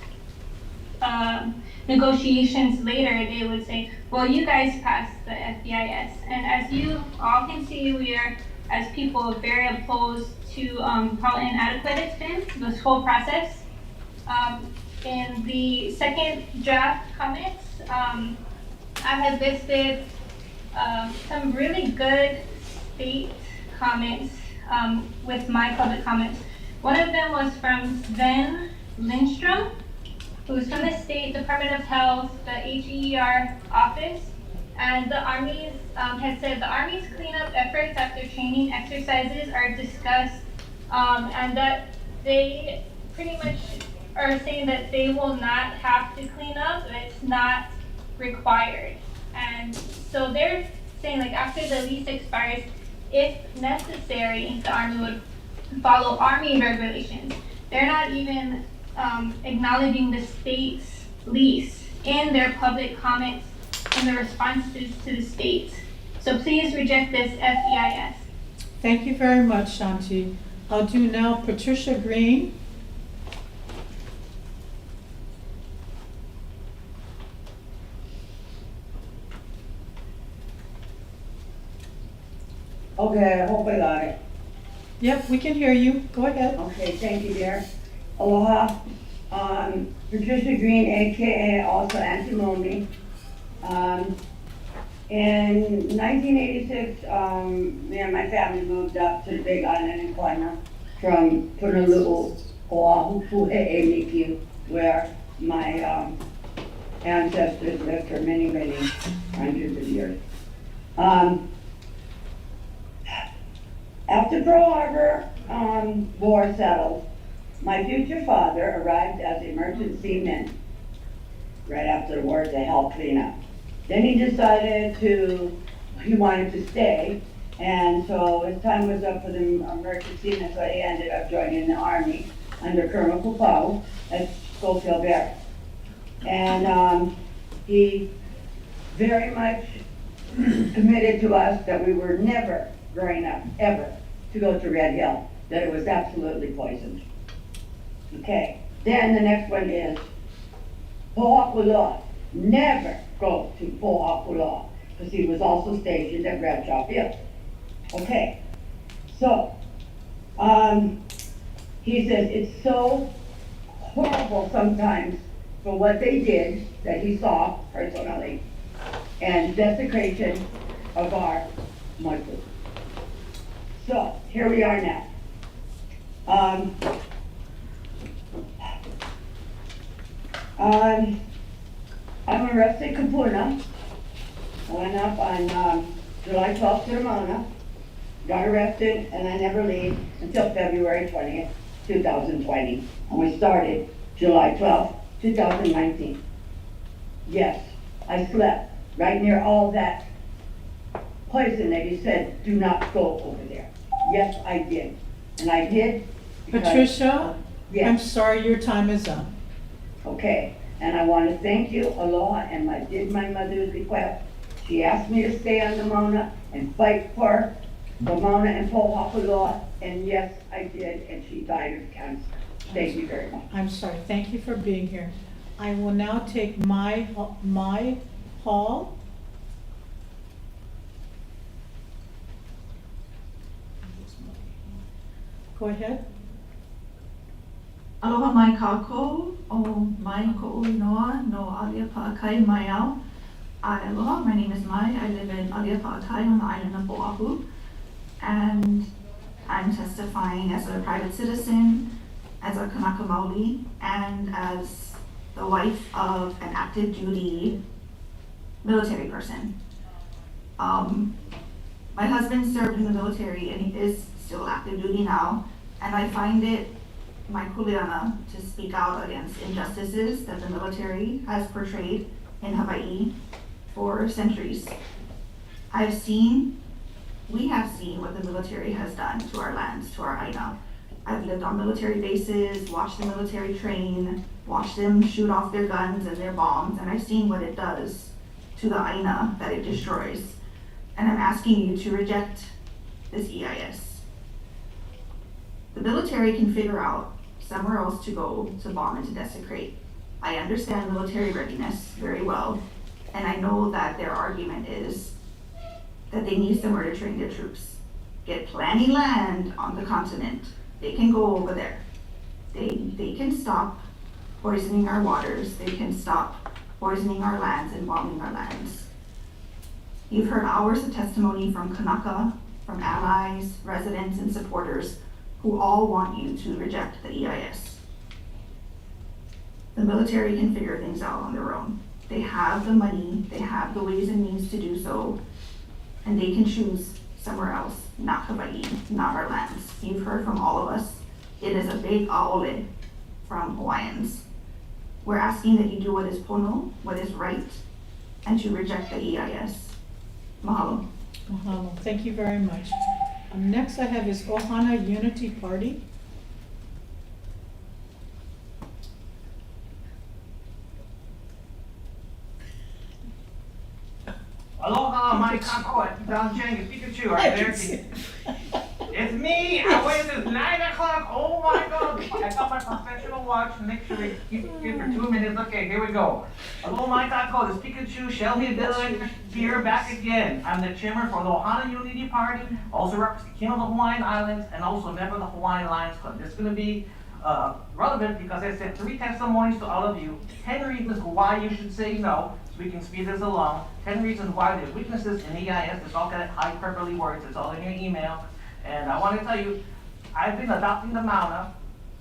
negotiations later, they would say, well, you guys passed the FEIS. And as you all can see, we are, as people, very opposed to how inadequate it's been, this whole process. In the second draft comments, I have listed some really good state comments with my public comments. One of them was from Sven Lindstrom, who's from the State Department of Health, the HER office, and the Army's had said the Army's cleanup efforts after training exercises are discussed, and that they pretty much are saying that they will not have to clean up, it's not required. And so they're saying like after the lease expires, if necessary, the Army would follow Army regulations. They're not even acknowledging the state's lease in their public comments and the responses to the state. So please reject this FEIS. Thank you very much, Shanti. I'll do now Patricia Green. Okay, I hope I got it. Yep, we can hear you. Go ahead. Okay, thank you, dear. Aloha. Patricia Green, aka also Auntie Momi. In 1986, me and my family moved up to the Big Island in Kona from Honolulu, Ahupua, where my ancestors lived for many, many hundreds of years. After Pearl Harbor war settled, my future father arrived as emergency man right after the war to help clean up. Then he decided he wanted to stay, and so his time was up for the emergency man, so he ended up joining the Army under Colonel Kupau at Schofield Barracks. And he very much committed to us that we were never, growing up, ever, to go to Red Hill, that it was absolutely poisoned. Okay, then the next one is Pōhakuloa. Never go to Pōhakuloa, because he was also stationed at Bradshaw Field. Okay, so, he says it's so horrible sometimes for what they did, that he saw personally, and desecration of our Moku. So, here we are now. I'm arrested Kupuna. I went up on July 12th to Ramona, got arrested, and I never leave until February 20th, 2020. And we started July 12th, 2019. Yes, I slept right near all that poison that he said, do not go over there. Yes, I did. And I did because, Patricia, yes. I'm sorry, your time is up. Okay, and I want to thank you, Aloha, and I did my mother's request. She asked me to stay on the Mona and fight for the Mona and Pōhakuloa, and yes, I did, and she died of cancer. Thank you very much. I'm sorry, thank you for being here. I will now take my hall. Go ahead. Aloha mai kākou, o mai ko'u noa, no alia pa'akai mai au. Aloha, my name is Mai. I live in Alia Pa'akai on the island of Oahu. And I'm testifying as a private citizen, as a Kanaka Maoli, and as the wife of an active duty military person. My husband served in the military and he is still active duty now. And I find it my kuleana to speak out against injustices that the military has portrayed in Hawaii for centuries. We have seen what the military has done to our lands, to our Aina. I've lived on military bases, watched the military train, watched them shoot off their guns and their bombs, and I've seen what it does to the Aina that it destroys. And I'm asking you to reject this EIS. The military can figure out somewhere else to go to bomb and to desecrate. I understand military readiness very well, and I know that their argument is that they need somewhere to train their troops. Get plenty land on the continent. They can go over there. They can stop poisoning our waters. They can stop poisoning our lands and bombing our lands. You've heard hours of testimony from Kanaka, from allies, residents, and supporters who all want you to reject the EIS. The military can figure things out on their own. They have the money, they have the ways and means to do so, and they can choose somewhere else, not Hawaii, not our lands. You've heard from all of us. It is a big aole from Hawaiians. We're asking that you do what is pono, what is right, and to reject the EIS. Mahalo. Mahalo, thank you very much. Next I have is Ohana Unity Party. Aloha, my kako, Don Chang, Pikachu, are you there? It's me! I waited since 9 o'clock, oh my god! I got my professional watch to make sure we keep it for 2 minutes. Okay, here we go. Aloha, my kako, this Pikachu, Shelby Village, here back again. I'm the chairman for the Ohana Unity Party, also represent the King of the Hawaiian Islands, and also a member of the Hawaiian Lions Club. This is going to be relevant because I said 3 testimonies to all of you, 10 reasons why you should say no, so we can speed this along, 10 reasons why there's weaknesses in EIS, it's all got hyperbole words, it's all in your email. And I want to tell you, I've been adopting the Mauna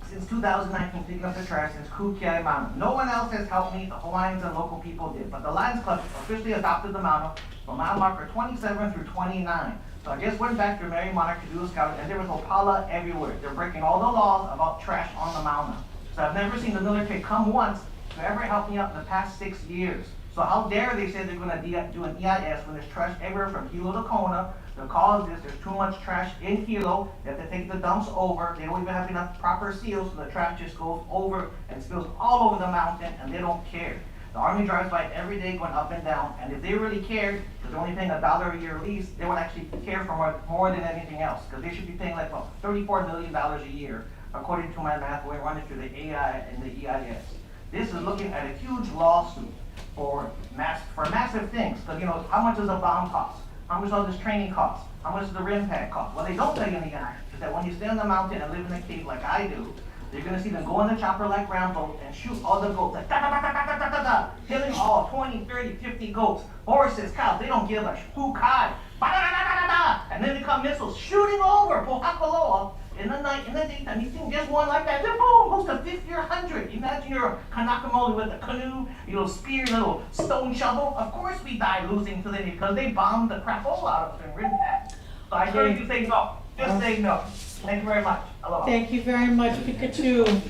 since 2019, picking up the trash since Kukiai Mauna. No one else has helped me, the Hawaiians and local people did, but the Lions Club officially adopted the Mauna from mile marker 27 through 29. So I just went back to Mary Monarch to do a scout, and there was opala everywhere. They're breaking all the laws about trash on the Mauna. So I've never seen the military come once to ever help me out in the past 6 years. So how dare they say they're going to do an EIS when there's trash everywhere from Hilo to Kona, The cause is there's too much trash in Hilo. They have to take the dumps over. They don't even have enough proper seals, so the trash just goes over and spills all over the mountain, and they don't care. The Army drives by every day going up and down, and if they really cared, because they're only paying $1 a year lease, they would actually care for more than anything else, because they should be paying like $34 million a year, according to my math, when we run it through the AI and the EIS. This is looking at a huge lawsuit for massive things, because how much does a bomb cost? How much does this training cost? How much does the RIM pad cost? What they don't tell you in the EIS is that when you stay on the mountain and live in a cave like I do, you're going to see them go in the chopper like Rambo and shoot all the goats, like da-da-da-da-da-da-da-da, killing all 20, 30, 50 goats, horses, cows. They don't give a hook high. Ba-da-da-da-da-da-da. And then they come missiles shooting over Pōhakuloa in the night, in the daytime. You think just one like that, then boom, goes to 50 or 100. Imagine you're a Kanakamoli with a canoe, spear, little stone shovel. Of course we die losing to them because they bombed the crapola out of us in RIM pad. So I encourage you to say no. Just say no. Thank you very much. Aloha. Thank you very much, Pikachu.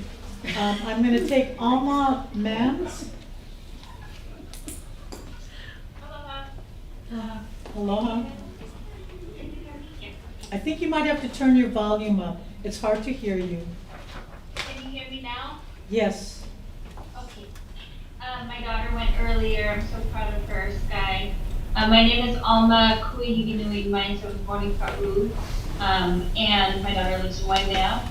I'm going to take Alma Mans. Aloha. I think you might have to turn your volume up. It's hard to hear you. Can you hear me now? Yes. Okay. My daughter went earlier. I'm so proud of her, Sky. My name is Alma Kuihiginui Mines. I was born in Ka'u. And my daughter lives in Waimea.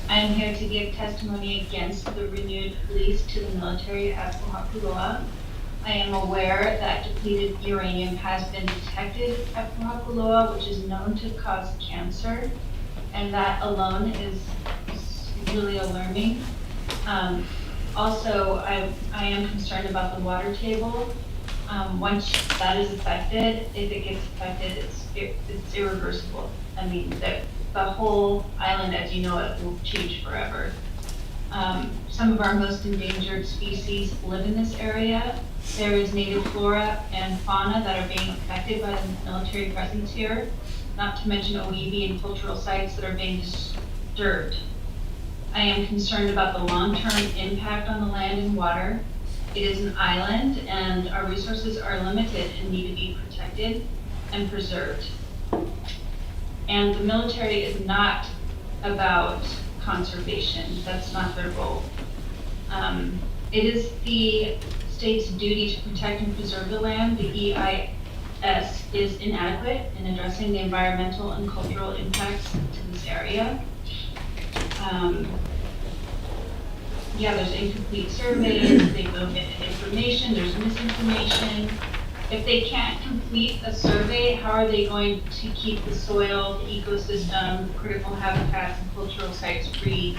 I'm here to give testimony against the renewed lease to the military at Pōhakuloa. I am aware that depleted uranium has been detected at Pōhakuloa, which is known to cause cancer, and that alone is really alarming. Also, I am concerned about the water table. Once that is affected, if it gets affected, it's irreversible. I mean, the whole island, as you know it, will change forever. Some of our most endangered species live in this area. There is native flora and fauna that are being affected by the military presence here, not to mention Oiwi and cultural sites that are being disturbed. I am concerned about the long-term impact on the land and water. It is an island, and our resources are limited and need to be protected and preserved. And the military is not about conservation. That's not their goal. It is the state's duty to protect and preserve the land. The EIS is inadequate in addressing the environmental and cultural impacts to this area. There's incomplete surveys, they've omitted information, there's misinformation. If they can't complete a survey, how are they going to keep the soil, the ecosystem, critical habitats, and cultural sites free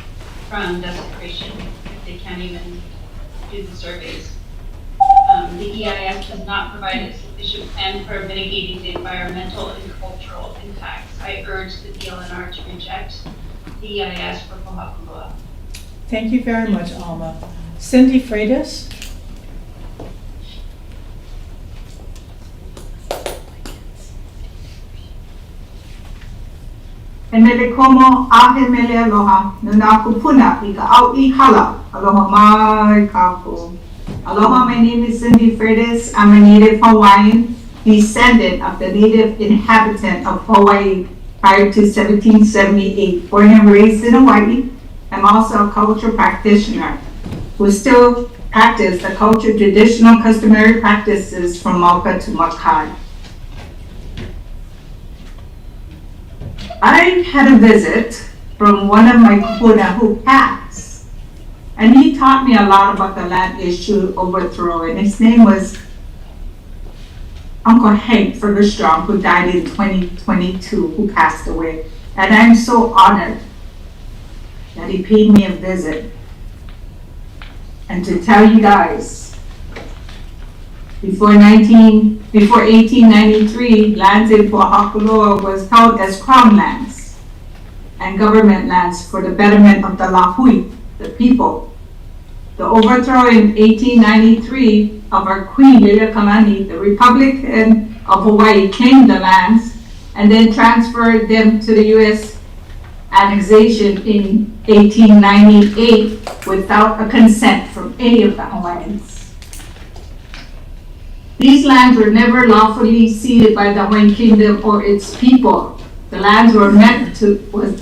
from desecration if they can't even do the surveys? The EIS does not provide a sufficient plan for mitigating the environmental and cultural impacts. I urge the DLNR to reject the EIS for Pōhakuloa. Thank you very much, Alma. Cindy Freitas. E mele komo ahe mele aloha, nuna kupuna I ka au I hala. Aloha mai kapu. Aloha, my name is Cindy Freitas. I'm a native Hawaiian, descendant of the native inhabitant of Hawaii prior to 1778. Born and raised in Hawaii. I'm also a culture practitioner who still practice the culture traditional customary practices from Mauka to Makai. I had a visit from one of my kupuna who passed, and he taught me a lot about the land issue overthrow, and his name was Uncle Hank Fergustrong, who died in 2022, who passed away. And I'm so honored that he paid me a visit. And to tell you guys, before 1893, lands in Pōhakuloa was held as crown lands and government lands for the betterment of the Lahui, the people. The overthrow in 1893 of our Queen, Liliuokalani, the Republic of Hawaii, claimed the lands and then transferred them to the U.S. annexation in 1898 without a consent from any of the Hawaiians. These lands were never lawfully ceded by the Hawaiian Kingdom or its people. The lands was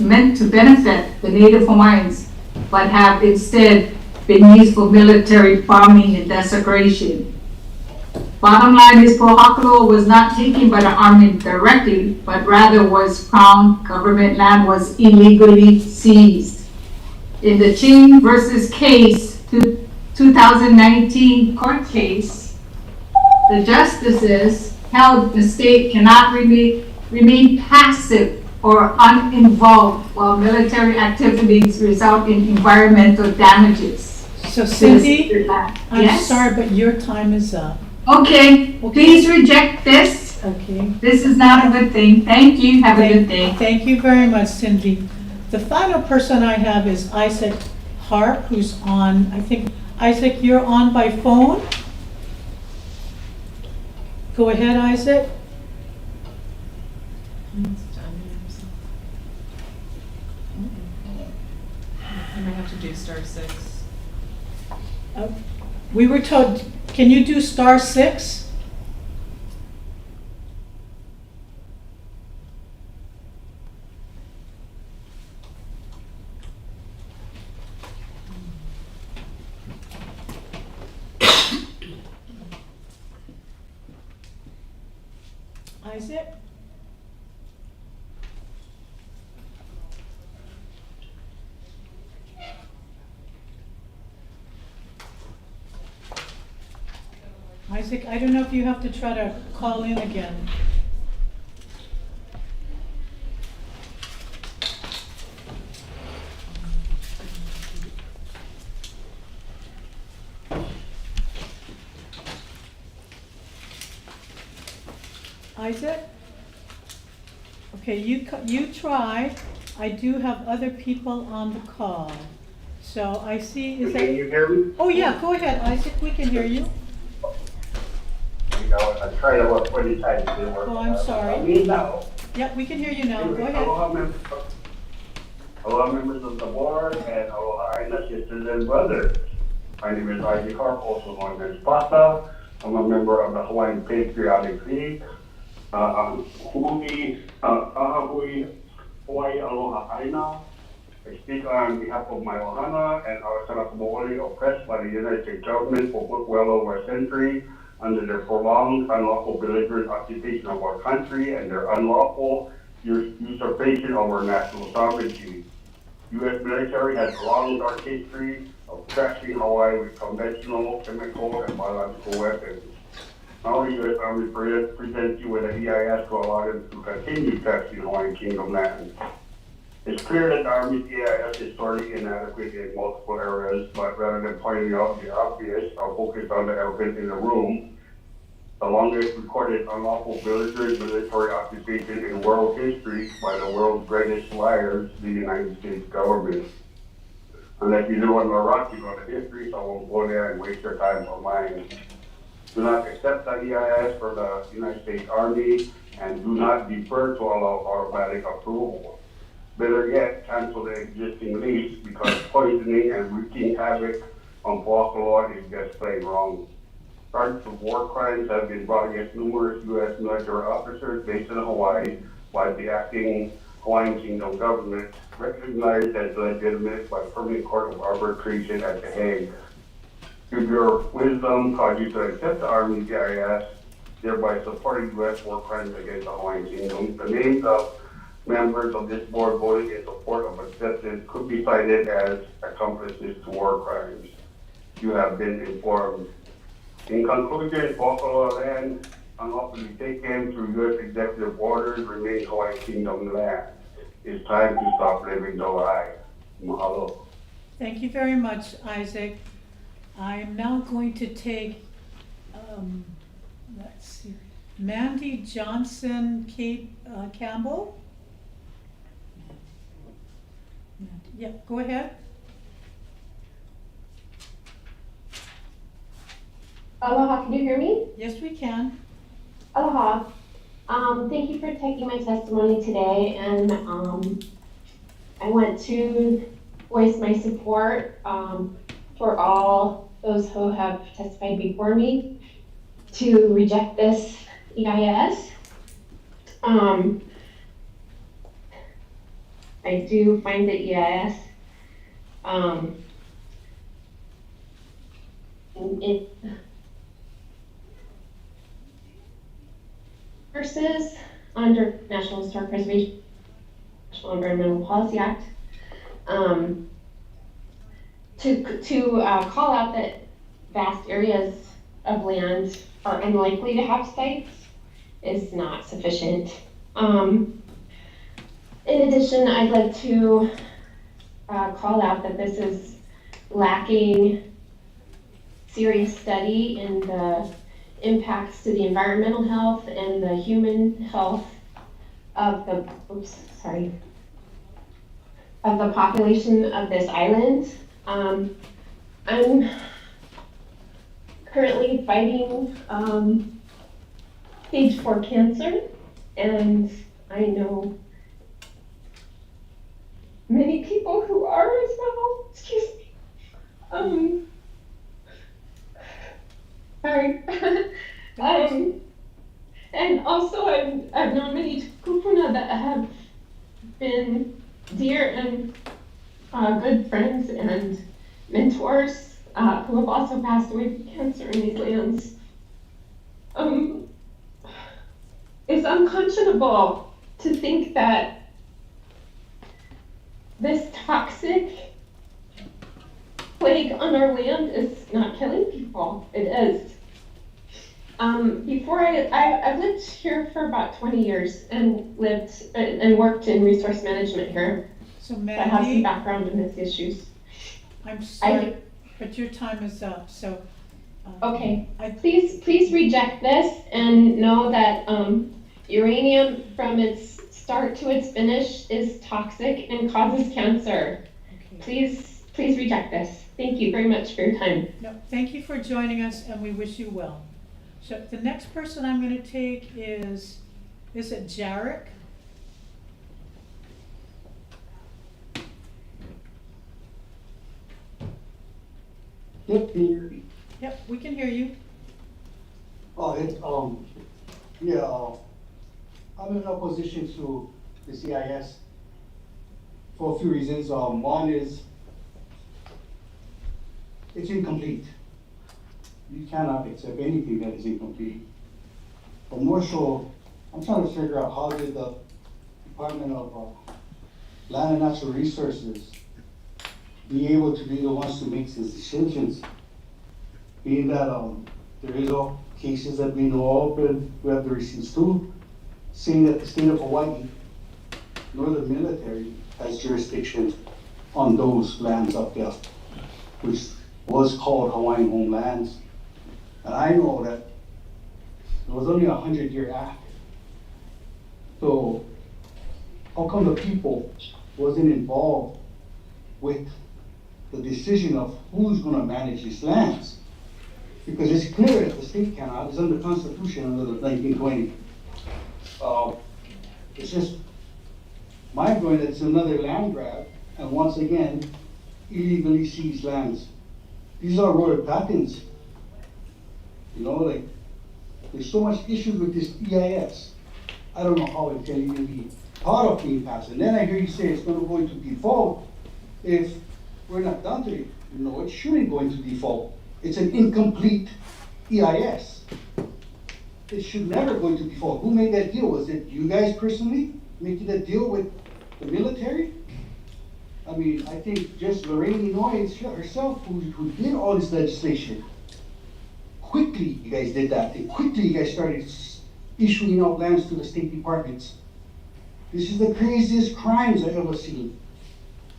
meant to benefit the native Hawaiians, but have instead been used for military farming and desecration. Bottom line is Pōhakuloa was not taken by the Army directly, but rather was Crown government land was illegally seized. In the Ching versus Case 2019 court case, the justices held the state cannot remain passive or uninvolved while military activities result in environmental damages. So Cindy, I'm Yes? sorry, but your time is up. Okay, please reject this. Okay. This is not a good thing. Thank you. Have a good day. Thank you very much, Cindy. The final person I have is Isaac Harp, who's on, I think, Isaac, you're on by phone? Go ahead, Isaac. I might have to do *6. We were told, can you do *6? Isaac? Isaac, I don't know if you have to try to call in again. Isaac? Okay, you try. I do have other people on the call. So I see, is that? Can you hear me? Oh yeah, go ahead, Isaac, we can hear you. You know, I tried about 20 times, it didn't work. Oh, I'm sorry. Me now. Yep, we can hear you now, go ahead. Aloha members of the board and aloha āina sisters and brothers. My name is Isaac Harp, also known as Pata. I'm a member of the Hawaiian Patriotic League. Ahupua, Hawaii Aloha āina. I speak on behalf of my ohana and our Kanaka oppressed by the United States government for well over a century under their prolonged unlawful belligerent occupation of our country and their unlawful usurpation of our national sovereignty. U.S. military has a long dark history of trashing Hawaii with conventional, chemical, and biological weapons. Now the U.S. Army presents you with an EIS to allow them to continue trashing Hawaiian Kingdom land. It's clear that the Army's EIS is sorely inadequate in multiple areas, but rather than pointing out the obvious, I'll focus on the elephant in the room. The longest recorded unlawful belligerent military occupation in world history by the world's greatest liars, the United States government. Unless you know I'm Iraqi on the history, so I won't go there and waste your time on mine. Do not accept the EIS for the United States Army and do not defer to allow automatic approval. Better yet, cancel the existing lease because poisoning and wreaking havoc on Pōhakuloa is just plain wrong. Charges of war crimes have been brought against numerous U.S. military officers based in Hawaii by the acting Hawaiian Kingdom government, recognized as legitimate by Permanent Court of Arbitration at The Hague. Should your wisdom cause you to accept the Army's EIS, thereby supporting U.S. war crimes against the Hawaiian Kingdom, the names of members of this board voting in support of acceptance could be cited as accomplices to war crimes. You have been informed. In conclusion, Pōhakuloa land unlawfully taken through U.S. executive orders remains Hawaiian Kingdom land. It's time to stop living the lie. Mahalo. Thank you very much, Isaac. I am now going to take, let's see, Mandy Johnson Campbell. Yeah, go ahead. Aloha, can you hear me? Yes, we can. Aloha. Thank you for taking my testimony today, and I want to voice my support for all those who have testified before me. to reject this EIS. I do find the EIS it versus under National Historic Preservation National Environmental Policy Act to call out that vast areas of land are unlikely to have sites is not sufficient. In addition, I'd like to call out that this is lacking serious study in the impacts to the environmental health and the human health of the, of the population of this island. I'm currently fighting stage 4 cancer, and I know many people who are as well. Excuse me. Sorry. And also I've known many kupuna that have been dear and good friends and mentors who have also passed away from cancer in these lands. It's unconscionable to think that this toxic plague on our land is not killing people. It is. Before I've lived here for about 20 years and lived and worked in resource management here. So I have some background in these issues. I'm sorry, but your time is up, so. Okay, please reject this and know that uranium from its start to its finish is toxic and causes cancer. Okay. Please reject this. Thank you very much for your time. No, thank you for joining us, and we wish you well. So the next person I'm going to take is it Jarek? Yep, can you hear me? Yep, we can hear you. I'm in opposition to the CIS for a few reasons. One is it's incomplete. You cannot accept anything that is incomplete. But more so, I'm trying to figure out how did the Department of Land and Natural Resources be able to be the ones to make these decisions, being that there is all cases that we know of, and we have the receipts too, saying that the state of Hawaii, nor the military, has jurisdiction on those lands up there, which was called Hawaiian homelands. And I know that it was only a 100-year act. So how come the people wasn't involved with the decision of who's going to manage these lands? Because it's clear that the state cannot. It's under the Constitution under the 1920. It's just my point that it's another land grab, and once again, illegally seized lands. These are royal patents. You know, like, there's so much issues with this EIS. I don't know how it can even be part of being passed. And then I hear you say it's going to go into default if we're not done to it. No, it shouldn't go into default. It's an incomplete EIS. It should never go into default. Who made that deal? Was it you guys personally making that deal with the military? I mean, I think just Lorraine Inouye herself, who did all this legislation, quickly you guys did that. And quickly you guys started issuing out lands to the state departments. This is the craziest crimes I've ever seen.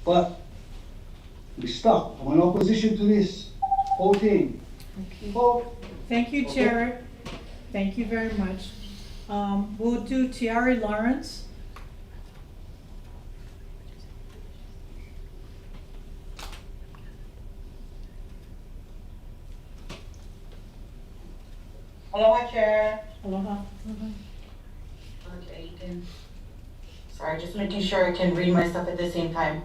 But we stuck. I'm in opposition to this whole thing. Okay. Well, thank you, Jared. Thank you very much. We'll do Tiari Lawrence. Aloha, Chair. Aloha. Okay, sorry, just making sure I can read my stuff at the same time.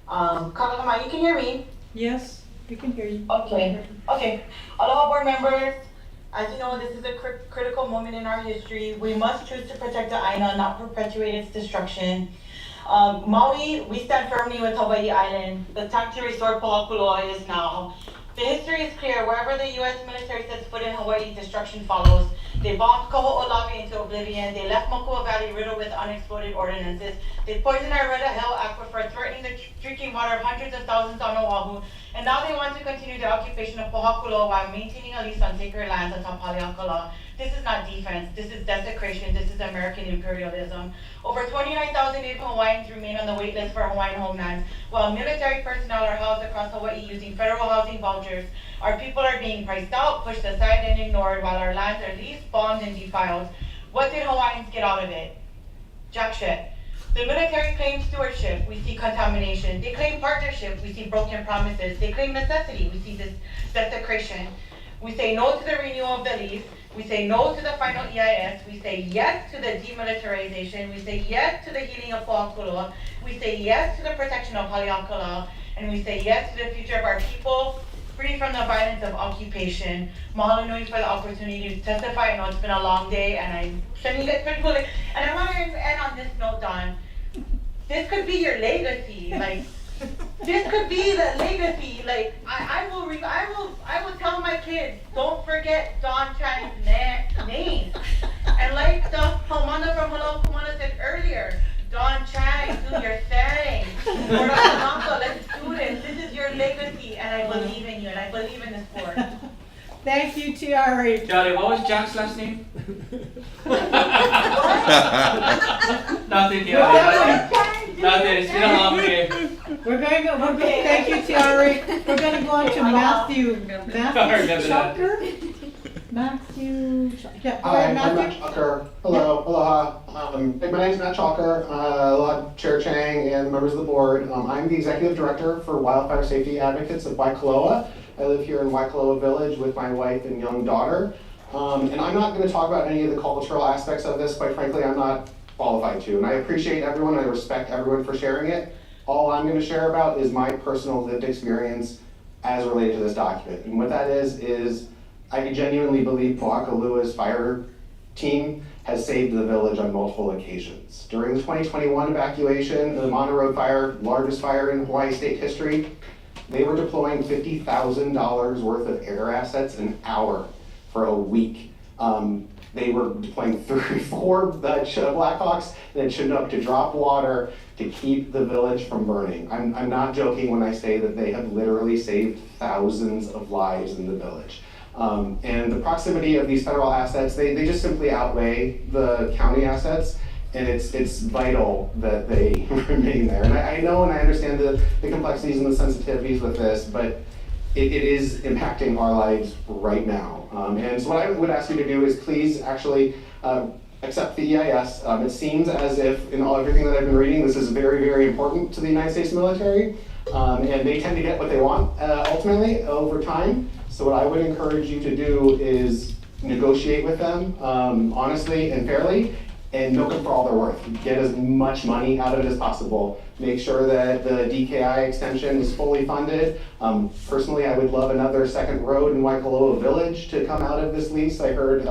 Kalalama, you can hear me? Yes, we can hear you. Okay. Aloha, board members. As you know, this is a critical moment in our history. We must choose to protect the AINA, not perpetuate its destruction. Maui, we stand firmly with Hawaii Island. The time to restore Pōhakuloa is now. The history is clear. Wherever the U.S. military sets foot in Hawaii, destruction follows. They bombed Kaho'olawe into oblivion. They left Moku Valley riddled with unexploded ordinances. They poisoned our Red Hill aquifer, threatening the drinking water of hundreds of thousands on Oahu. And now they want to continue the occupation of Pōhakuloa while maintaining a lease on sacred lands atop Haleakala. This is not defense. This is desecration. This is American imperialism. Over 29,000 Native Hawaiians remain on the wait list for Hawaiian homelands, while military personnel are housed across Hawaii using federal housing vouchers. Our people are being priced out, pushed aside, and ignored, while our lands are leased, bombed, and defiled. What did Hawaiians get out of it? Jack shit. The military claims stewardship, we see contamination. They claim partnership, we see broken promises. They claim necessity, we see this desecration. We say no to the renewal of the lease. We say no to the final EIS. We say yes to the demilitarization. We say yes to the healing of Pōhakuloa. We say yes to the protection of Haleakala. And we say yes to the future of our people, free from the violence of occupation. Mahalo nui for the opportunity to testify. I know it's been a long day, and I'm sending it pretty quickly. And I want to end on this note, Don. This could be your legacy. Like, this could be the legacy. Like, I will tell my kids, don't forget Don Chang's name. And like the Pomana from Hello Pomana said earlier, Don Chang, do your thing. Let's do this. This is your legacy, and I believe in you, and I believe in this board. Thank you, Tiare. Tiare, what was Jack's last name? Nothing, Tiare. Nothing. It's been a long day. Thank you, Tiare. We're going to go on to Matthew Chucker. Hi, I'm Matt Chalker. Hello, aloha. My name is Matt Chalker. Aloha, Chair Chang and members of the board. I'm the Executive Director for Wildfire Safety Advocates of Waikoloa. I live here in Waikoloa Village with my wife and young daughter. And I'm not going to talk about any of the cultural aspects of this. Quite frankly, I'm not qualified to. And I appreciate everyone, and I respect everyone for sharing it. All I'm going to share about is my personal lived experience as related to this document. And what that is I genuinely believe Pōhakuloa's fire team has saved the village on multiple occasions. During the 2021 evacuation, the Mana Road fire, largest fire in Hawaii state history, they were deploying $50,000 worth of air assets an hour for a week. They were deploying 34 Blackhawks that showed up to drop water to keep the village from burning. I'm not joking when I say that they have literally saved thousands of lives in the village. And the proximity of these federal assets, they just simply outweigh the county assets, and it's vital that they remain there. And I know and I understand the complexities and the sensitivities with this, but it is impacting our lives right now. And so what I would ask you to do is please actually accept the EIS. It seems as if in everything that I've been reading, this is very, very important to the United States military, and they tend to get what they want ultimately over time. So what I would encourage you to do is negotiate with them honestly and fairly, and milk them for all they're worth. Get as much money out of it as possible. Make sure that the DKI extension is fully funded. Personally, I would love another second road in Waikoloa Village to come out of this lease. I heard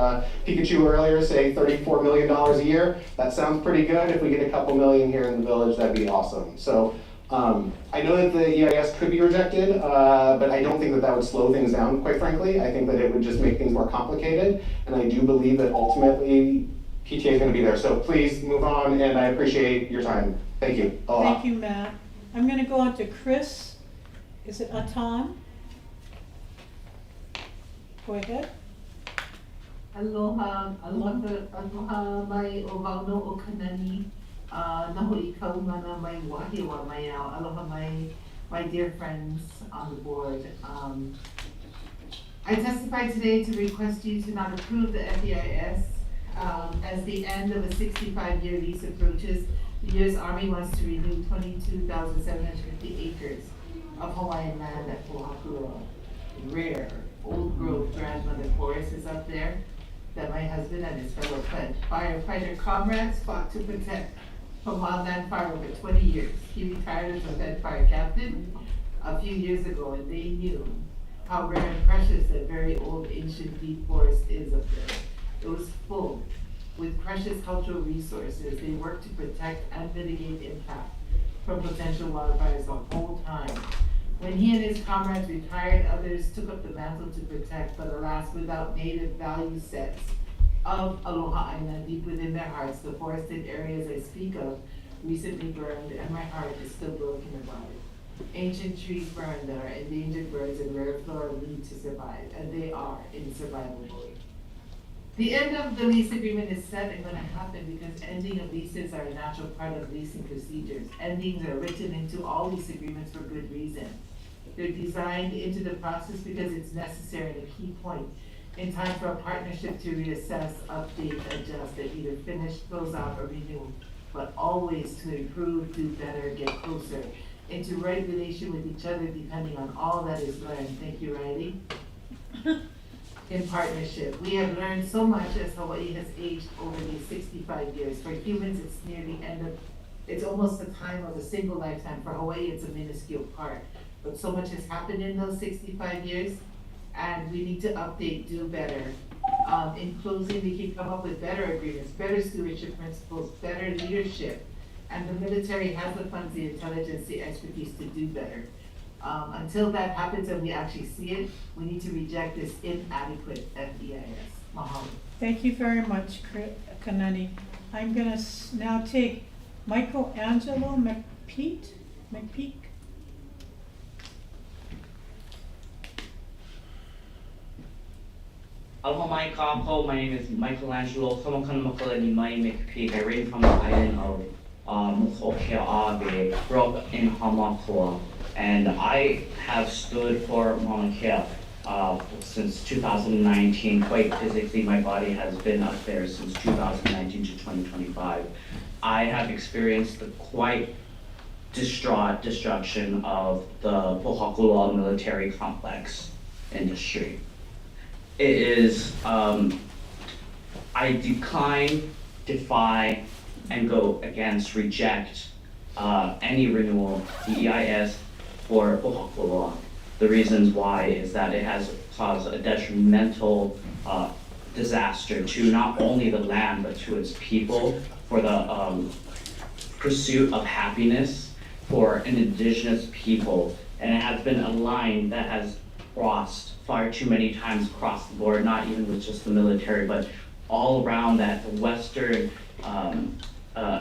Pikachu earlier say $34 million a year. That sounds pretty good. If we get a couple million here in the village, that'd be awesome. So I know that the EIS could be rejected, but I don't think that that would slow things down, quite frankly. I think that it would just make things more complicated, and I do believe that ultimately PTA is going to be there. So please move on, and I appreciate your time. Thank you. Aloha. Thank you, Matt. I'm going to go on to Chris. Is it Atan? Go ahead. Aloha mai o wauno o kanani. Naho I kaumana mai wahiwa mai ao. Aloha my dear friends on the board. I testify today to request you to not approve the FEIS as the end of a 65-year lease approaches. The U.S. Army wants to renew 22,750 acres of Hawaiian land at Pōhakuloa. Rare, old-growth grandmother forest is up there that my husband and his fellow firefighter comrades fought to protect from wildland fire over 20 years. He retired as a Fed fire captain a few years ago, and they knew how rare and precious that very old ancient deep forest is up there. It was full with precious cultural resources. They worked to protect and mitigate impact from potential wildfires the whole time. When he and his comrades retired, others took up the mantle to protect, but alas, without native value sets of Aloha āina deep within their hearts, the forested areas I speak of recently burned, and my heart is still broken about it. Ancient trees burned that are endangered birds and rare flora need to survive, and they are in survival mode. The end of the lease agreement is set and going to happen because ending of leases are a natural part of leasing procedures. Endings are written into all lease agreements for good reason. They're designed into the process because it's necessary and a key point in time for a partnership to reassess, update, adjust, and either finish, close out, or renew, but always to improve, do better, get closer into right relation with each other depending on all that is learned. Thank you, Riley. In partnership. We have learned so much as Hawaii has aged over these 65 years. For humans, it's almost the time of a single lifetime. For Hawaii, it's a minuscule part. But so much has happened in those 65 years, and we need to update, do better. In closing, we can come up with better agreements, better stewardship principles, better leadership, and the military has the funds, the intelligence, the expertise to do better. Until that happens and we actually see it, we need to reject this inadequate FEIS. Mahalo. Thank you very much, Kanani. I'm gonna now take Michelangelo McPeak. Aloha mai kākou, my name is Michelangelo McPeak. I range from the island of Moku, grew up in Hawaiian, and I have stood for Mauna Kea since 2019. Quite physically, my body has been up there since 2019 to 2025. I have experienced the quite distraught destruction of the Pōhakuloa military complex industry. It is, I decline, defy, and go against, reject any renewal, the EIS for Pōhakuloa. The reasons why is that it has caused a detrimental disaster to not only the land, but to its people, for the pursuit of happiness for an indigenous people. And it has been a line that has crossed far too many times across the board, not even with just the military, but all around that Western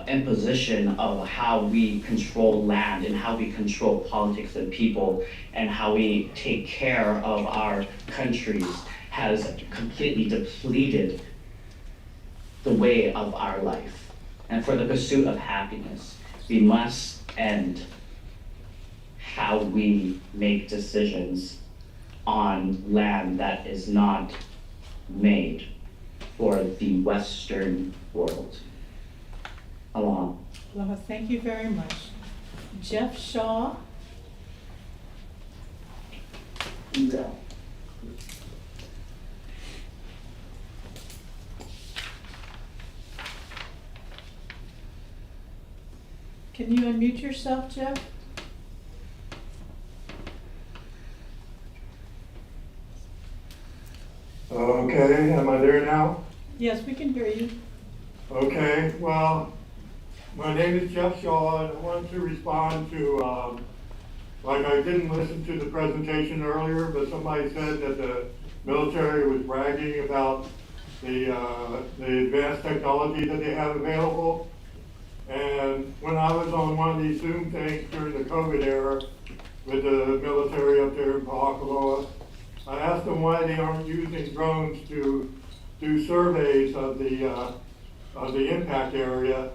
imposition of how we control land and how we control politics and people and how we take care of our countries has completely depleted the way of our life. And for the pursuit of happiness, we must end how we make decisions on land that is not made for the Western world. Aloha. Aloha, thank you very much. Jeff Shaw. Yeah. Can you unmute yourself, Jeff? Okay, am I there now? Yes, we can hear you. Okay, well, my name is Jeff Shaw, and I wanted to respond to, like I didn't listen to the presentation earlier, but somebody said that the military was bragging about the advanced technology that they have available. And when I was on one of these Zoom things during the COVID era with the military up there in Pōhakuloa, I asked them why they aren't using drones to do surveys of the impact area,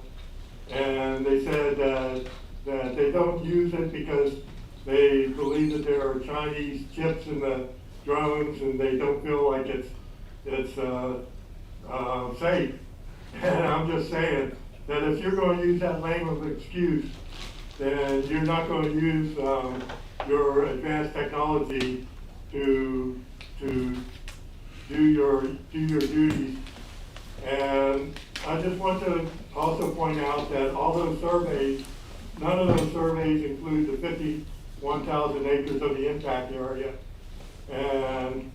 and they said that they don't use it because they believe that there are Chinese chips in the drones, and they don't feel like it's safe. And I'm just saying that if you're going to use that lame of an excuse, then you're not going to use your advanced technology to do your duties. And I just want to also point out that all those surveys, none of those surveys include the 51,000 acres of the impact area. And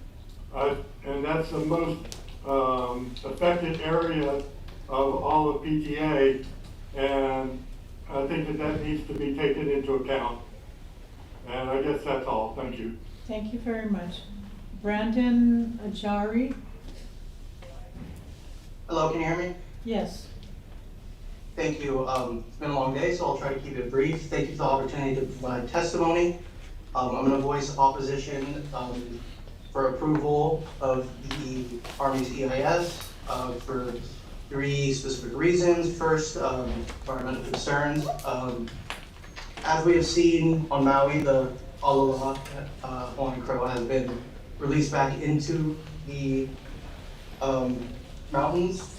that's the most affected area of all of PTA, and I think that needs to be taken into account. And I guess that's all. Thank you. Thank you very much. Brandon Ajari? Hello, can you hear me? Yes. Thank you. It's been a long day, so I'll try to keep it brief. Thank you for the opportunity to provide testimony. I'm going to voice opposition for approval of the Army's EIS for 3 specific reasons. First, environmental concerns. As we have seen on Maui, the ALOHA Hawaiian crow has been released back into the mountains.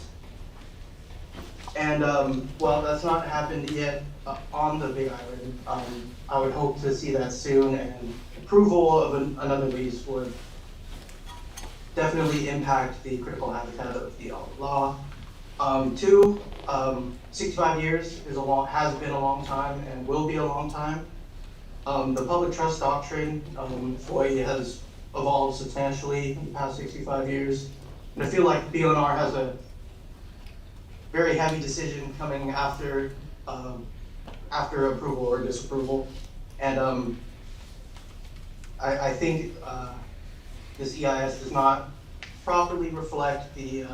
And while that's not happened yet on the Big Island, I would hope to see that soon, and approval of another lease would definitely impact the critical habitat of the ALOHA. 2, 65 years has been a long time and will be a long time. The public trust doctrine Hawaii has evolved substantially in the past 65 years. And I feel like BLNR has a very heavy decision coming after approval or disapproval. And I think this EIS does not properly reflect the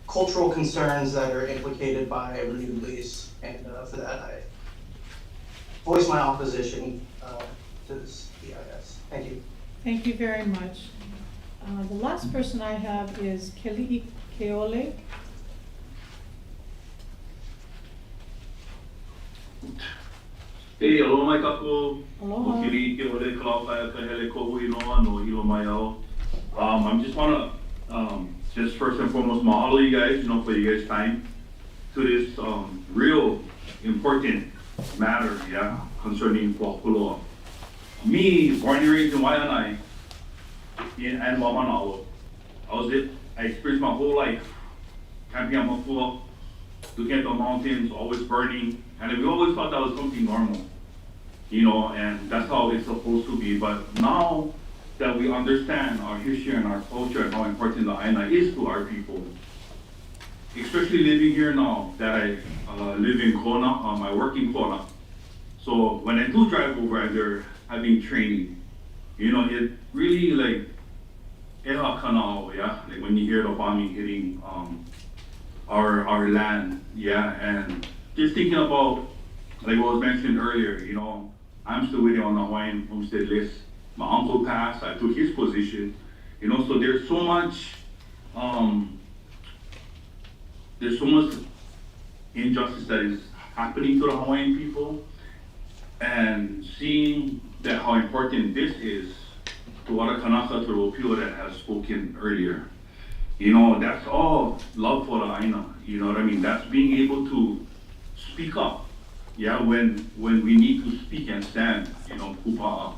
cultural concerns that are implicated by a renewed lease. And for that, I voice my opposition to this EIS. Thank you. Thank you very much. The last person I have is Keli'i Keole. Hey, aloha mai kako. Aloha. Keli'i Keole kalawhai ka hele kohu inoa no ilo mai au. I just wanna just first and foremost mahalo you guys, for you guys' time to this real important matter, concerning Pōhakuloa. Me, born and raised in Waianae, and Wamanalo. I experienced my whole life camping on Moku, looking at the mountains, always burning, and we always thought that was something normal, and that's how it's supposed to be. But now that we understand our history and our culture and how important the AINA is to our people, especially living here now that I live in Kona, I work in Kona. So when I do drive over and they're having training, it really like when you hear the bombing hitting our land, and just thinking about like what was mentioned earlier, I'm still waiting on the Hawaiian homestead list. My uncle passed, I took his position, so there's so much injustice that is happening to the Hawaiian people, and seeing that how important this is to what Kanaka to Ropio that has spoken earlier. That's all love for the AINA, you know what I mean? That's being able to speak up, when we need to speak and stand, kupa'a.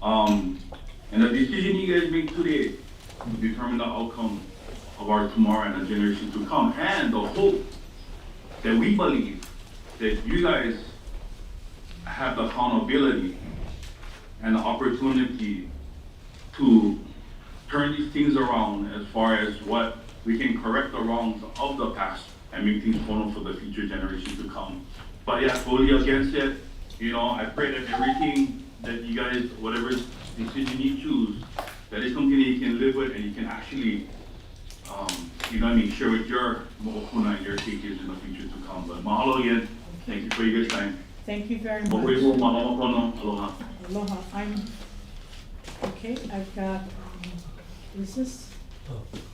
And the decision you guys make today will determine the outcome of our tomorrow and the generation to come, and the hope that we believe that you guys have the accountability and the opportunity to turn these things around as far as what we can correct the wrongs of the past and make things fun for the future generation to come. But fully against it. I pray that everything that you guys, whatever decision you choose, that is something that you can live with and you can actually, share with your Mokupuni and your keikis in the future to come. But mahalo again. Thank you for your good time. Thank you very much. Aloha. Aloha. Okay, I've got, is this,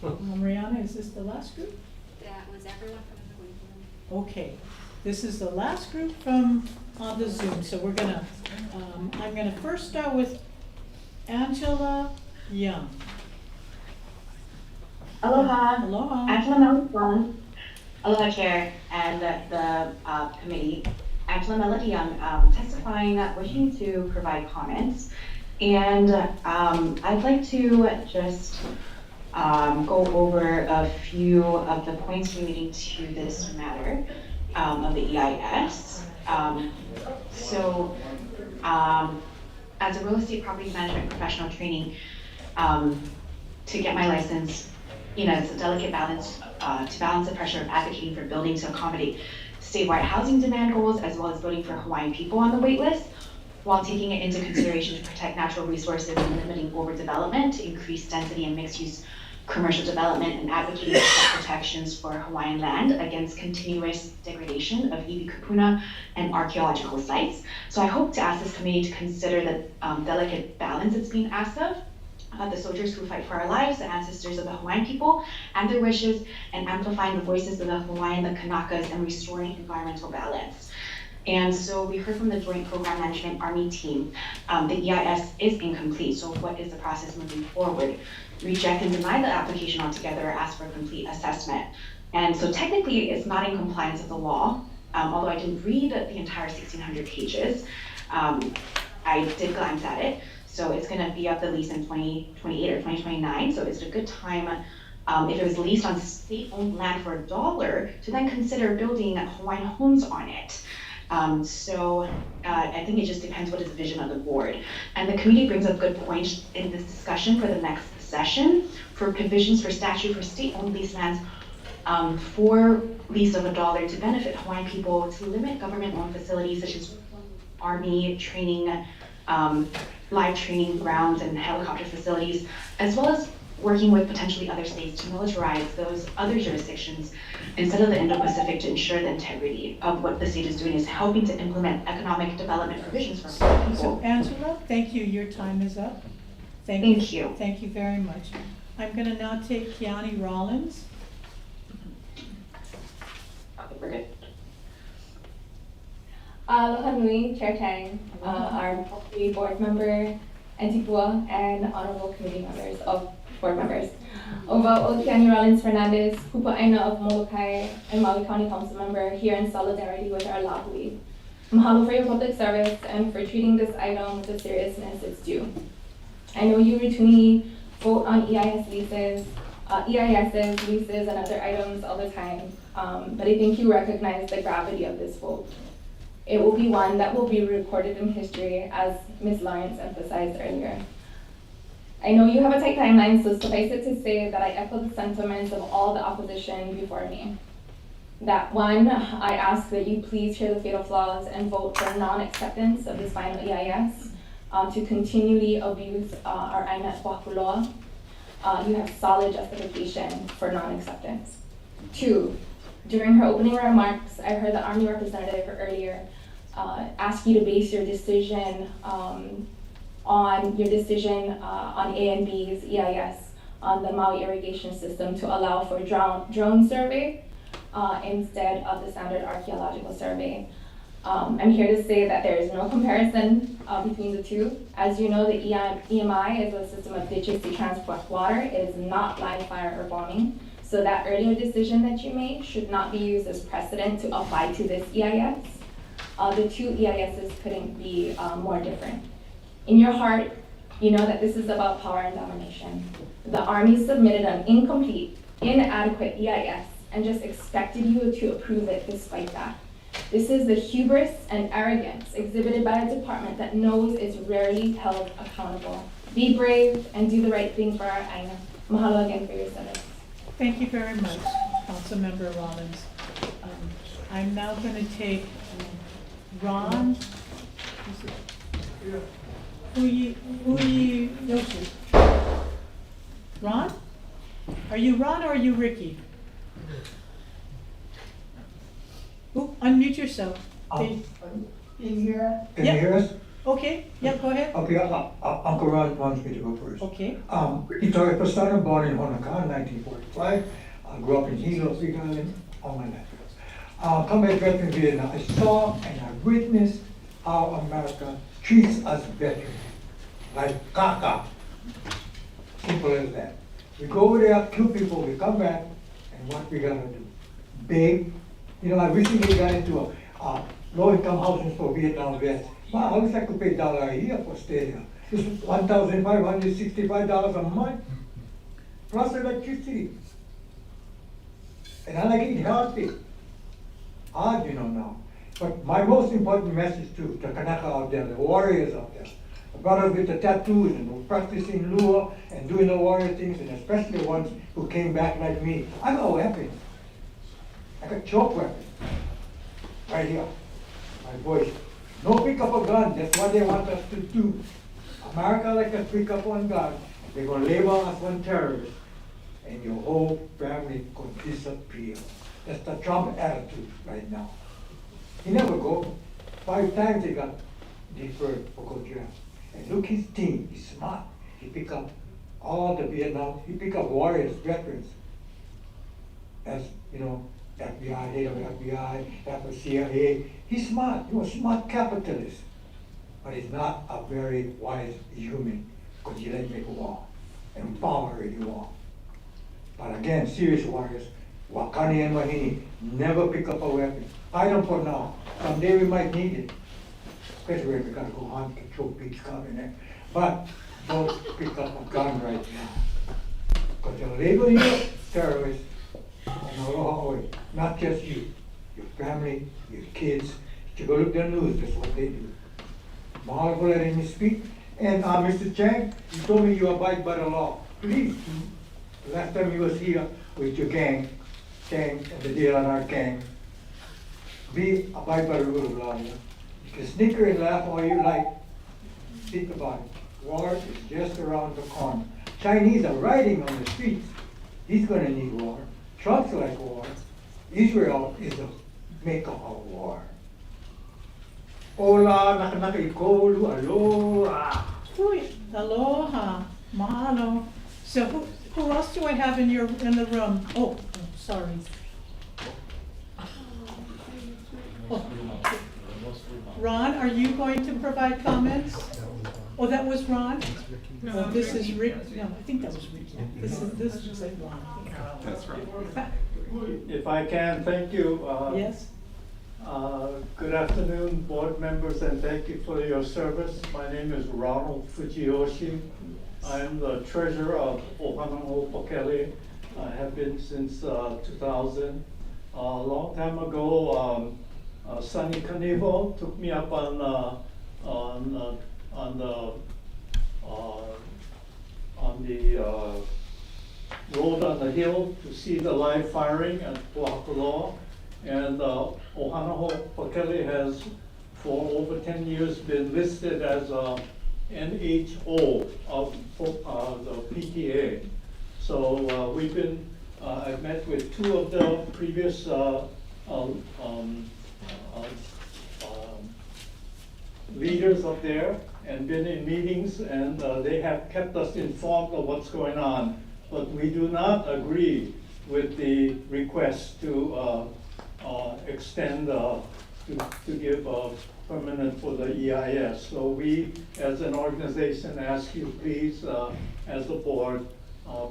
Mariana, is this the last group? That was everyone from the Zoom. Okay, this is the last group from the Zoom. So we're gonna, I'm gonna first start with Angela Young. Aloha. Aloha. Angela Melody, Aloha Chair and the committee. Angela Melody Young, testifying, wishing to provide comments. And I'd like to just go over a few of the points relating to this matter of the EIS. as a real estate property management professional training, to get my license, it's a delicate balance to balance the pressure of advocating for building to accommodate statewide housing demand goals, as well as voting for Hawaiian people on the wait list, while taking it into consideration to protect natural resources and limiting overdevelopment, to increase density and mixed-use commercial development, and advocating for protections for Hawaiian land against continuous degradation of iwi kupuna and archaeological sites. So I hope to ask this committee to consider the delicate balance it's being asked of, the soldiers who fight for our lives, the ancestors of the Hawaiian people, and their wishes, and amplifying the voices of the Hawaiian, the Kanakas, and restoring environmental balance. And so we heard from the Joint Program Management Army team, the EIS is incomplete, so what is the process moving forward? Reject and deny the application altogether, or ask for a complete assessment. And so technically it's not in compliance with the law, although I didn't read the entire 1,600 pages. I did glance at it. So it's gonna be up the lease in 2028 or 2029, so it's a good time, if it was leased on state-owned land for $1, to then consider building Hawaiian homes on it. I think it just depends what is the vision of the board. And the committee brings up good points in this discussion for the next session, for provisions for statute for state-owned lease lands, for lease of $1 to benefit Hawaiian people, to limit government-owned facilities such as Army training, live training grounds and helicopter facilities, as well as working with potentially other states to militarize those other jurisdictions instead of the Indo-Pacific, to ensure the integrity of what the state is doing, is helping to implement economic development provisions for people. So Angela, thank you, your time is up. Thank you. Thank you very much. I'm gonna now take Kiani Rollins. Okay, we're good. Aloha nui, Chair Tang, our board member, Ahupua, and honorable committee members of board members. Overall, Kiani Rollins Fernandez, Pupa Aina of Molokai, and Maui County Council member, here in solidarity with our lahui. Mahalo for your public service and for treating this item with the seriousness it's due. I know you routinely vote on EISs, leases, and other items all the time, but I think you recognize the gravity of this vote. It will be one that will be recorded in history, as Ms. Lawrence emphasized earlier. I know you have a tight timeline, so suffice it to say that I echo the sentiments of all the opposition before me. That one, I ask that you please hear the fatal flaws and vote for non-acceptance of this final EIS, to continually abuse our AINA at Pōhakuloa. You have solid justification for non-acceptance. Two, during her opening remarks, I heard the Army representative earlier ask you to base your decision on A and B's EIS on the Maui irrigation system to allow for drone survey instead of the standard archaeological survey. I'm here to say that there is no comparison between the two. As you know, the EMI is a system of ditches to transport water. It is not live fire or bombing. So that earlier decision that you made should not be used as precedent to apply to this EIS. The two EISs couldn't be more different. In your heart, you know that this is about power and domination. The Army submitted an incomplete, inadequate EIS and just expected you to approve it despite that. This is the hubris and arrogance exhibited by a department that knows it's rarely held accountable. Be brave and do the right thing for our AINA. Mahalo again for your service. Thank you very much, Councilmember Rollins. I'm now going to take Ron Yoshi. Ron? Are you Ron or are you Ricky? Ooh, unmute yourself. In here? Can Yep. you hear us? Okay, yeah, go ahead. Okay, Uncle Ron wants me to go first. Okay. Ito Epistano, born in Honolulu, 1945. I grew up in Hilo, Big Island, all my life. Come back in Vietnam. I saw and I witnessed how America treats us veterans. Like Kaka. Simple as that. We go over there, kill people, we come back, and what we gotta do? Beg. You know, I recently got into a low-income housing for Vietnam vets. Wow, I wish I could pay $1 a year for stay there. It's $1,565 a month, plus electricity. And I like eating healthy. Hard, you know, now. But my most important message to the Kanaka out there, the warriors out there, The brothers with the tattoos and who practicing lure and doing the warrior things, and especially the ones who came back like me. I got a weapon. I got choke weapon. Right here. My voice. No pick up a gun. That's what they want us to do. America like us pick up one gun. They're gonna label us one terrorist. And your whole family could disappear. That's the Trump attitude right now. He never go. 5 times he got deferred for go to jail. And look his team, he's smart. He pick up all the Vietnam, he pick up warriors, veterans. As, you know, FBI, head of FBI, head of CIA. He's smart, he was a smart capitalist. But he's not a very wise human, because he didn't make war, and power in war. But again, serious warriors, Wakani and Wahini, never pick up a weapon. I don't for now. Someday we might need it. Especially when we gotta go hunt, control beach coming there. But don't pick up a gun right now. Because they'll label you a terrorist in Aloha way. Not just you, your family, your kids. If you go look at the news, that's what they do. Mahalo for letting me speak. And Mr. Chang, you told me you abide by the law. Please, last time you was here with your gang, and the DLNR gang, abide by the rule of law. Yeah? You can snicker and laugh all you like. Think about it. War is just around the corner. Chinese are riding on the streets. He's gonna need war. Trump's like war. Israel is the maker of war. Hola, nakanaka ikolu, aloha. Aloha, mahalo. So who else do I have in the room? Oh, sorry. Oh. Ron, are you going to provide comments? Oh, that was Ron? No, this is Rick. No, I think that was Rick. This is like Ron. That's right. If I can, thank you. Yes. Good afternoon, board members, and thank you for your service. My name is Ronald Fujiyoshi. I'm the treasurer of Ohana Pōkele. I have been since 2000. A long time ago, Sonny Kanivo took me up on the road on the hill to see the live firing at Pōhakuloa. And Ohana Pōkele has, for over 10 years, been listed as a NHO of the PTA. So we've been, I've met with 2 of the previous leaders up there and been in meetings, and they have kept us informed of what's going on. But we do not agree with the request to extend, to give permanent for the EIS. So we, as an organization, ask you please, as a board,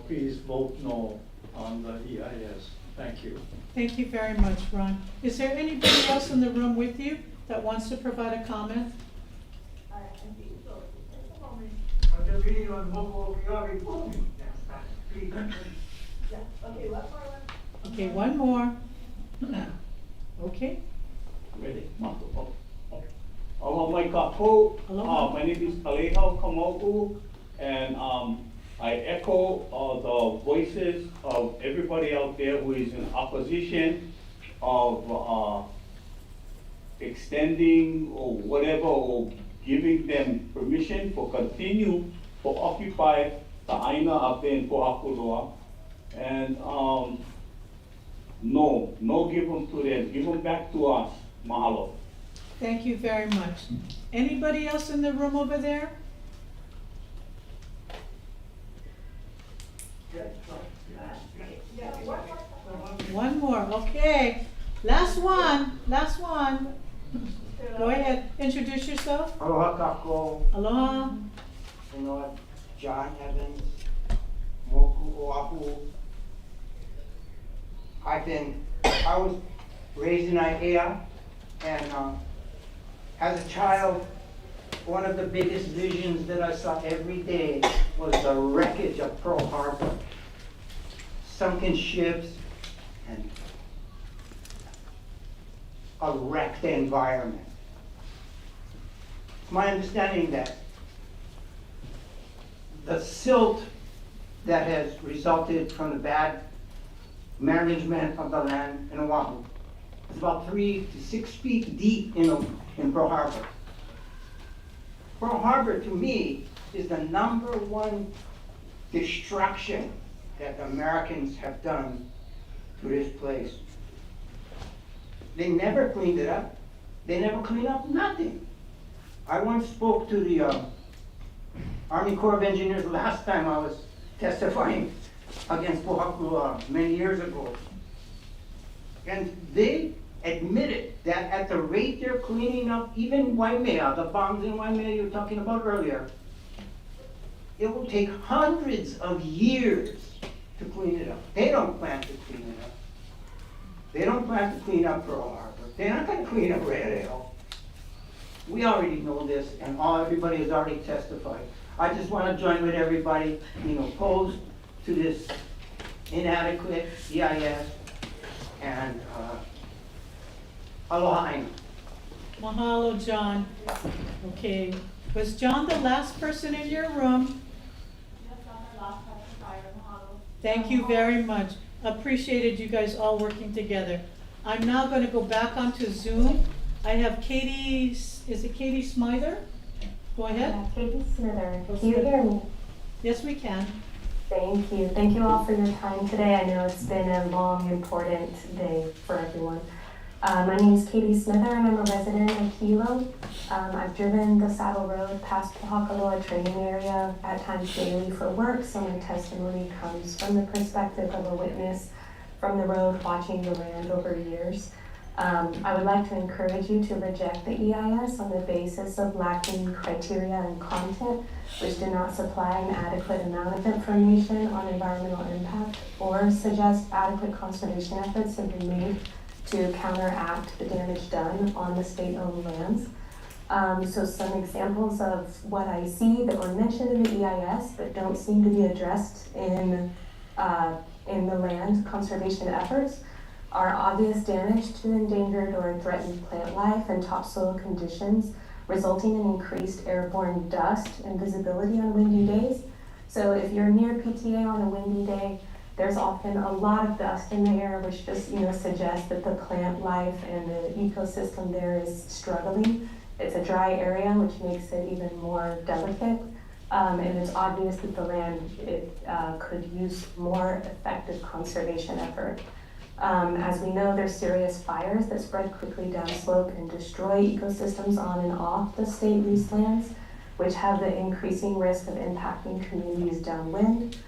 please vote no on the EIS. Thank you. Thank you very much, Ron. Is there anybody else in the room with you that wants to provide a comment? Okay, one more. Okay. Ready? Aloha mai kākou. My name is ALOHA āINA, and I echo the voices of everybody out there who is in opposition of extending or whatever, or giving them permission for continue to occupy the Aina up there in Pōhakuloa. And no give them to them, give them back to us. Mahalo. Thank you very much. Anybody else in the room over there? One more, okay. Last one. Go ahead, introduce yourself. Aloha kākou. Aloha. You know what? John Evans, Moku Oahu. I was raised in Aiea, and as a child, one of the biggest visions that I saw every day was the wreckage of Pearl Harbor. Sunken ships and a wrecked environment. It's my understanding that the silt that has resulted from the bad management of the land in Oahu. It's about 3 to 6 feet deep in Pearl Harbor. Pearl Harbor, to me, is the #1 destruction that the Americans have done to this place. They never cleaned it up. They never cleaned up nothing. I once spoke to the Army Corps of Engineers last time I was testifying against Pōhakuloa many years ago. And they admitted that at the rate they're cleaning up even Waimea, the bombs in Waimea you were talking about earlier, it will take hundreds of years to clean it up. They don't plan to clean it up. They don't plan to clean up Pearl Harbor. They're not going to clean up Red Hill. We already know this, and everybody has already testified. I just want to join with everybody, opposed to this inadequate EIS, and Aloha āina. Mahalo, John. Okay, was John the last person in your room? Thank you very much. Appreciated you guys all working together. I'm now going to go back onto Zoom. I have Katie, is it Katie Smither? Go ahead. Yeah, Katie Smither. Oh, Can you hear me? Yes, we can. Thank you. Thank you all for your time today. I know it's been a long, important day for everyone. My name is Katie Smither, and I'm a resident of Hilo. I've driven the Saddle Road past Pōhakuloa training area at times daily for work, so my testimony comes from the perspective of a witness from the road watching the land over years. I would like to encourage you to reject the EIS on the basis of lacking criteria and content, which do not supply an adequate amount of information on environmental impact or suggest adequate conservation efforts have been made to counteract the damage done on the state-owned lands. So some examples of what I see that were mentioned in the EIS but don't seem to be addressed in the land conservation efforts are obvious damage to endangered or threatened plant life and topsoil conditions, resulting in increased airborne dust and visibility on windy days. So if you're near PTA on a windy day, there's often a lot of dust in the air, which just suggests that the plant life and the ecosystem there is struggling. It's a dry area, which makes it even more delicate. And it's obvious that the land could use more effective conservation effort. As we know, there's serious fires that spread quickly downslope and destroy ecosystems on and off the state leased lands, which have the increasing risk of impacting communities downwind.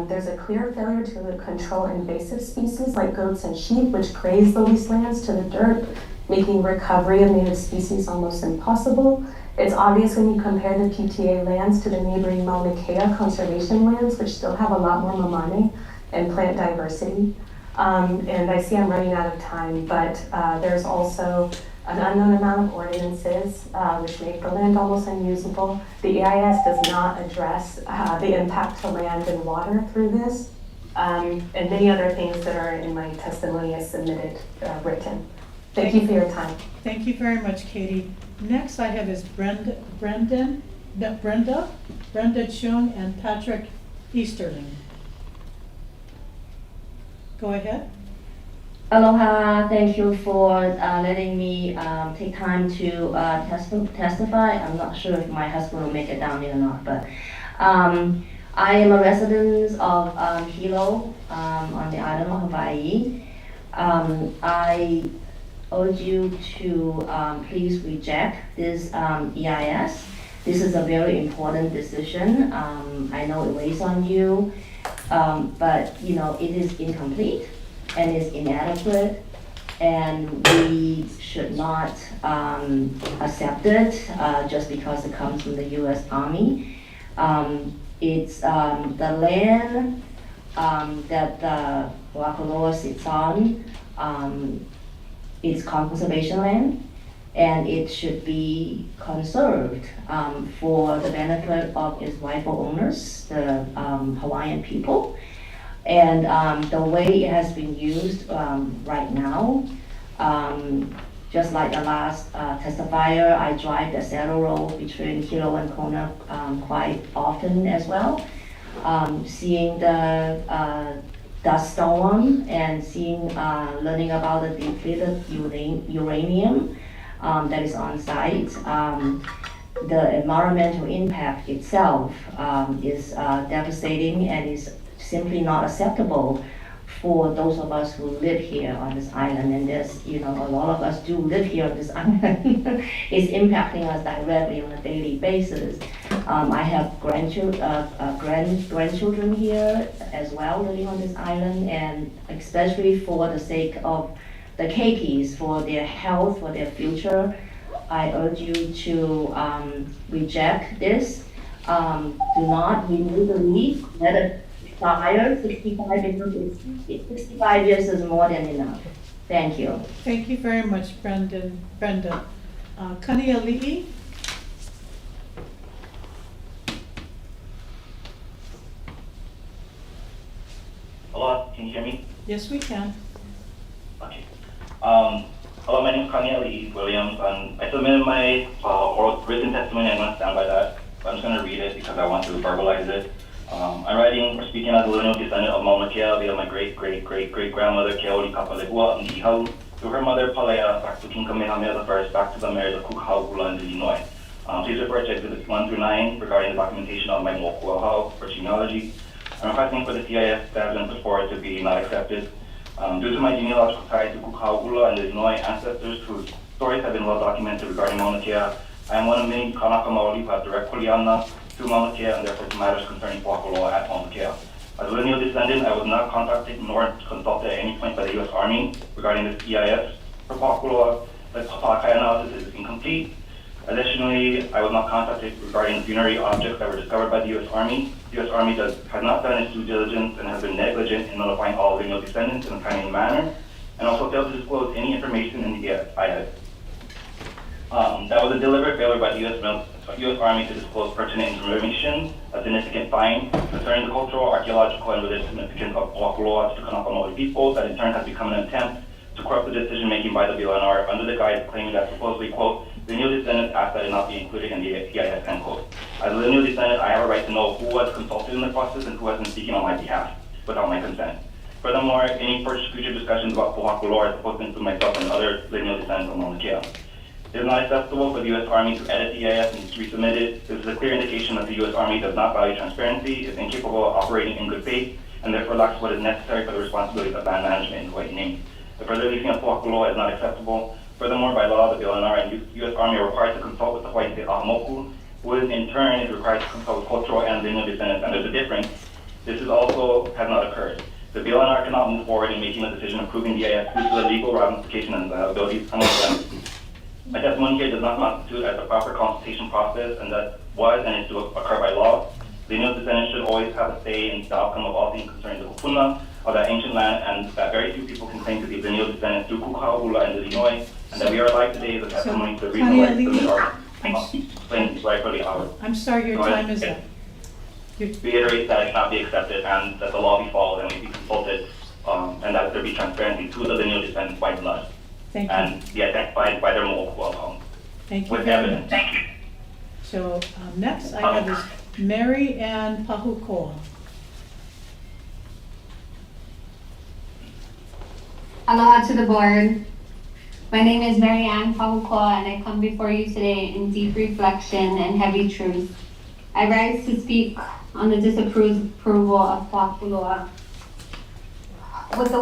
There's a clear failure to control invasive species like goats and sheep, which graze the leased lands to the dirt, making recovery of native species almost impossible. It's obvious when you compare the PTA lands to the neighboring Mauna Kea conservation lands, which still have a lot more mamane and plant diversity. And I see I'm running out of time, but there's also an unknown amount of ordinances which make the land almost unusable. The EIS does not address the impact to land and water through this, and many other things that are in my testimony as submitted written. Thank you for your time. Thank you very much, Katie. Next I have is Brenda Chung and Patrick Easterling. Go ahead. Aloha, thank you for letting me take time to testify. I'm not sure if my husband will make it down here or not, but I am a resident of Hilo on the island of Hawaii. I urge you to please reject this EIS. This is a very important decision. I know it weighs on you, but it is incomplete and is inadequate, and we should not accept it just because it comes from the U.S. Army. It's the land that the Pōhakuloa sits on. It's conservation land, and it should be conserved for the benefit of its rightful owners, the Hawaiian people. And the way it has been used right now, just like the last testifier, I drive the saddle road between Hilo and Kona quite often as well. Seeing the dust storm and learning about the depleted uranium that is on site. The environmental impact itself is devastating and is simply not acceptable for those of us who live here on this island. And there's, a lot of us do live here on this island. It's impacting us directly on a daily basis. I have grandchildren here as well living on this island, and especially for the sake of the KPs, for their health, for their future, I urge you to reject this. Do not renew the lease. Let it expire. 65 years is more than enough. Thank you. Thank you very much, Brenda. Kaniali'i. Hello, can you hear me? Yes, we can. Okay. Hello, my name is Kaniali'i Williams, and I submitted my written testimony. I'm going to stand by that. But I'm just going to read it because I want to verbalize it. I'm writing or speaking as a lineal descendant of Mauna Kea via my great-great-great-great-grandmother Keoli Kapalehua Mihau, through her mother Palea, back to King Kamehameha I, back to the marriage of Pōhakuloa in Illinois. Please refer to Exhibits 1 through 9 regarding the documentation of my Moku Ahau for genealogy. I'm requesting for the CIS that has been put forward to be not accepted. Due to my genealogical ties to Pōhakuloa and Illinois ancestors whose stories have been well documented regarding Mauna Kea, I am one of many Kanaka Maoli who have direct kuleana to Mauna Kea and therefore to matters concerning Pōhakuloa at Mauna Kea. As a lineal descendant, I was not contacted nor consulted at any point by the U.S. Army regarding this EIS for Pōhakuloa. The Pākai analysis is incomplete. Additionally, I was not contacted regarding funerary objects that were discovered by the U.S. Army. The U.S. Army has not done its due diligence and has been negligent in notifying all lineal descendants in a timely manner, and also failed to disclose any information in the EIS. That was a deliberate failure by the U.S. Army to disclose pertinent information, a significant find concerning the cultural, archaeological, and religious significance of Pōhakuloa to the Kanaka Maoli people that in turn has become an attempt to corrupt the decision-making by the BLNR under the guise claiming that supposedly, quote, lineal descendants asked that it not be included in the EIS, end quote. As a lineal descendant, I have a right to know who was consulted in the process and who has been speaking on my behalf without my consent. Furthermore, any future discussions about Pōhakuloa are supposed to include myself and other lineal descendants of Mauna Kea. It is not acceptable for the U.S. Army to edit the EIS and to resubmit it. This is a clear indication that the U.S. Army does not value transparency, is incapable of operating in good faith, and therefore lacks what is necessary for the responsibilities of land management in Hawaii name. The further leasing of Pōhakuloa is not acceptable. Furthermore, by law, the BLNR and U.S. Army are required to consult with the Hawaii State Moku, who in turn is required to consult with cultural and lineal descendants, and there's a difference. This has not occurred. The BLNR cannot move forward in making a decision approving the EIS due to the legal ramification and the abilities among them. My testimony here does not constitute as a proper consultation process, and that was and is to occur by law. Lineal descendants should always have a say in the outcome of all things concerning the kupuna of that ancient land, and that very few people can claim to be lineal descendants through Pōhakuloa and Illinois, and that we are alive today is a testimony to the reason why the rightfully ours. I'm sorry, your time is up. Reiterate that it cannot be accepted and that the law be followed and we be consulted, and that there be transparency to the lineal descendants by blood. Thank you. And be identified by their Moku Thank you with very evidence. much. Thank you. So next I have is Mary Ann Pahukoa. Aloha to the board. My name is Mary Ann Pōhakuloa, and I come before you today in deep reflection and heavy truth. I rise to speak on the disapproval of Pōhakuloa. With the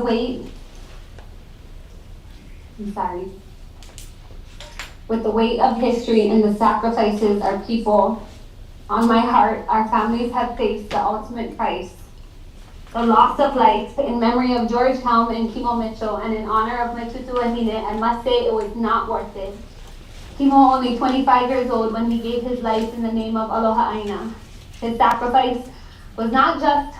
weight of history and the sacrifices our people on my heart, our families have faced the ultimate price. The loss of life in memory of George Helm and Kimo Mitchell, and in honor of Metutuahine, I must say it was not worth it. Kimo, only 25 years old when he gave his life in the name of ALOHA ΑΙNA. His sacrifice was not just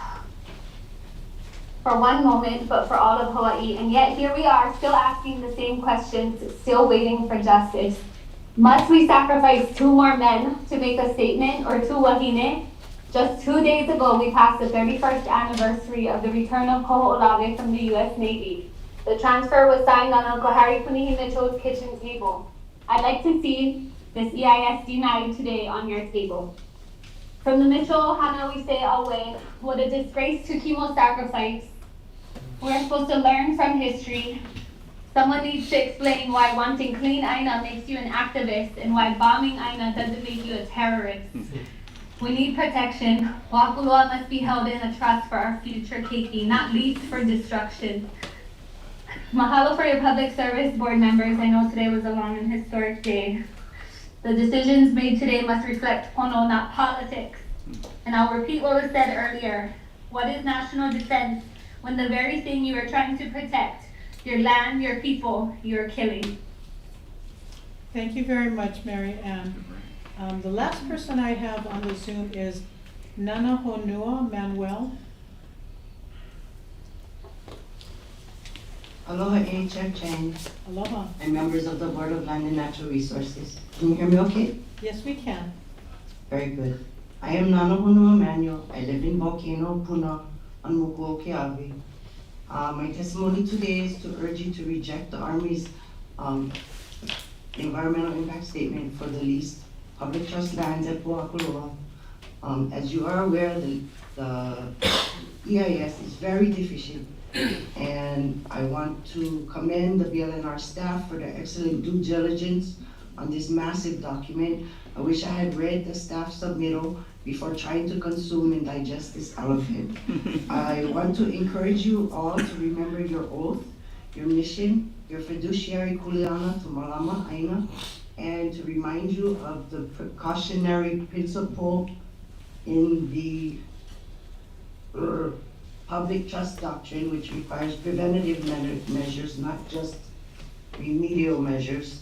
for one moment, but for all of Hawaii. And yet here we are, still asking the same questions, still waiting for justice. Must we sacrifice 2 more men to make a statement, or 2 wahine? Just 2 days ago, we passed the 31st anniversary of the return of Koho'olawe from the U.S. Navy. The transfer was signed on Uncle Harry Kunihi Mitchell's kitchen table. I'd like to see this EIS denied today on your table. From the Mitchell Hana we say away, what a disgrace to chemo sacrifice. We're supposed to learn from history. Someone needs to explain why wanting clean Aina makes you an activist and why bombing Aina doesn't make you a terrorist. We need protection. Pōhakuloa must be held in a trust for our future keiki, not leased for destruction. Mahalo for your public service board members. I know today was a long and historic day. The decisions made today must reflect pono, not politics. And I'll repeat what was said earlier. What is national defense when the very thing you are trying to protect, your land, your people, you're killing? Thank you very much, Mary Ann. The last person I have on the Zoom is Nana Honua Manuel. Aloha āina Chair Chang. Aloha. And members of the Board of Land and Natural Resources. Can you hear me okay? Yes, we can. Very good. I am Nana Honua Manuel. I live in Volcano, Puna, on Moku, Keawe. My testimony today is to urge you to reject the Army's environmental impact statement for the leased public trust lands at Pōhakuloa. As you are aware, the EIS is very deficient, and I want to commend the BLNR staff for their excellent due diligence on this massive document. I wish I had read the staff submittal before trying to consume and digest this elephant. I want to encourage you all to remember your oath, your mission, your fiduciary kuleana to Malama Aina, and to remind you of the precautionary principle in the public trust doctrine, which requires preventative measures, not just remedial measures.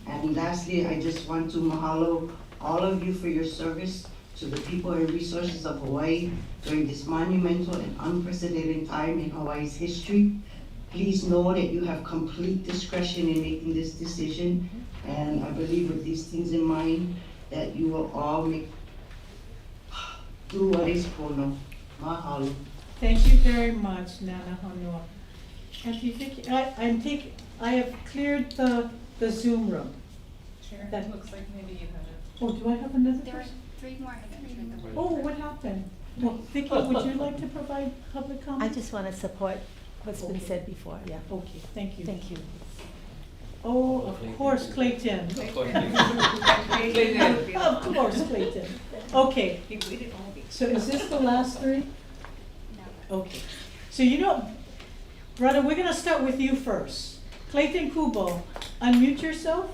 And lastly, I just want to mahalo all of you for your service to the people and resources of Hawaii during this monumental and unprecedented time in Hawaii's history. Please know that you have complete discretion in making this decision, and I believe with these things in mind that you will all do what is pono. Mahalo. Thank you very much, Nana Honua. Auntie Vicky, I have cleared the Zoom room. Chair, That looks like maybe you have it. Oh, do I have another There are person? 3 more items. Oh, what happened? Well, Vicky, would you like to provide public comment? I just want to support what's been said before, yeah. Okay, thank you. Thank you. Oh, of course, Clayton. Of course, Clayton. Of course, Clayton. Okay, so is this the last 3? No. Okay, so you know, brother, we're gonna start with you first. Clayton Kubo, unmute yourself.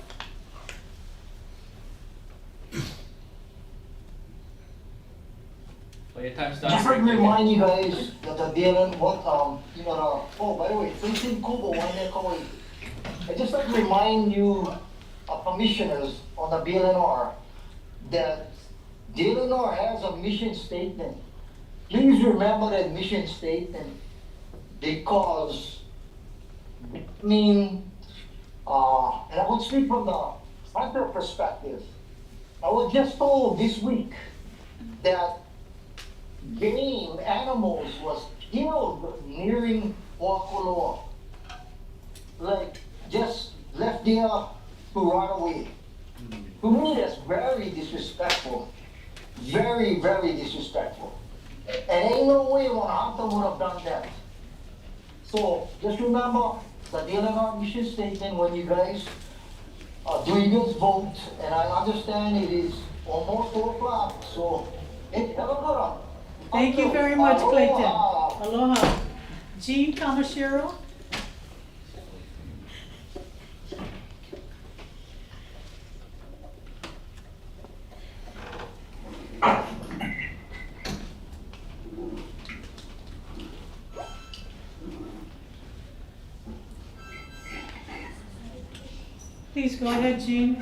Well, your time starts. Just let me remind you guys that the DLN, oh, by the way, Clayton Kubo, I just like to remind you, commissioners on the BLNR, that DLNR has a mission statement. Please remember that mission statement, because, and I would speak from the hunter perspective. I was just told this week that game animals was killed nearing Pōhakuloa, like just left there to run away. To me, that's very disrespectful. Very, very disrespectful. And ain't no way one hunter would have done that. So just remember the DLNR mission statement when you guys do your vote. And I understand it is almost 4 o'clock, so have a good one. Thank you very much, Clayton. Aloha. Jean Kamashiro. Please go ahead, Jean.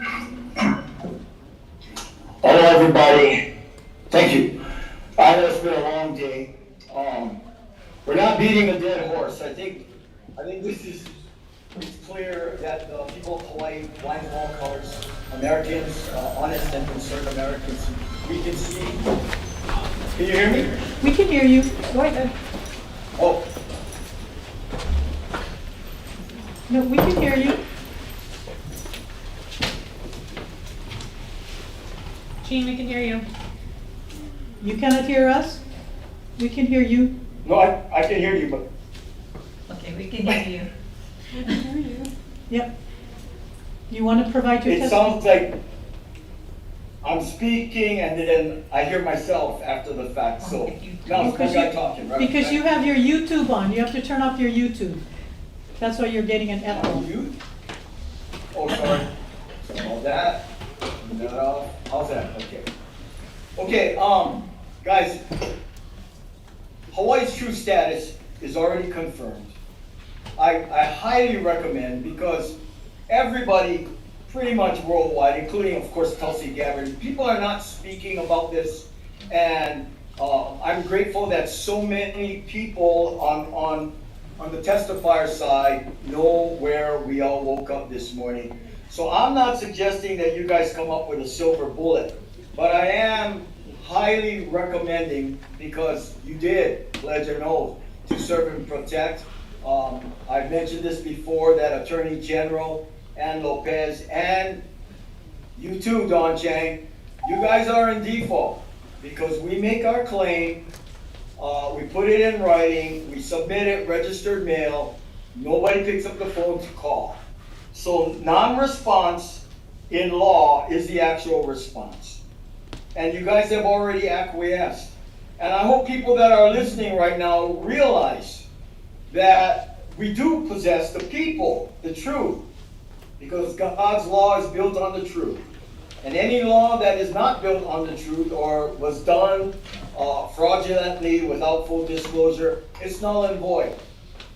Hello, everybody. Thank you. I know it's been a long day. We're not beating a dead horse. I think it's clear that the people of Hawaii, flying all colors, Americans, honest and concerned Americans, we can see. Can you hear me? We can hear you. Go ahead. Oh. No, we can hear you. Jean, we can hear you. You cannot hear us? We can hear you. No, I can hear you, but. Okay, we can hear you. Yep. You want to provide your It testimony? sounds like I'm speaking and then I hear myself after the fact, so now it's Because one guy you- talking, right? Because you have your YouTube on. You have to turn off your YouTube. That's why you're getting an echo. Oh, sorry. All that. How's that? Okay. Okay, guys, Hawaii's true status is already confirmed. I highly recommend, because everybody pretty much worldwide, including of course Tulsi Gabbard, people are not speaking about this, and I'm grateful that so many people on the testifier side know where we all woke up this morning. So I'm not suggesting that you guys come up with a silver bullet, but I am highly recommending, because you did pledge an oath to serve and protect. I've mentioned this before, that Attorney General and Lopez, and you too, Don Chang, you guys are in default, because we make our claim, we put it in writing, we submit it registered mail, nobody picks up the phone to call. So non-response in law is the actual response. And you guys have already acquiesced. And I hope people that are listening right now realize that we do possess the people, the truth, because God's law is built on the truth. And any law that is not built on the truth or was done fraudulently without full disclosure, it's null and void.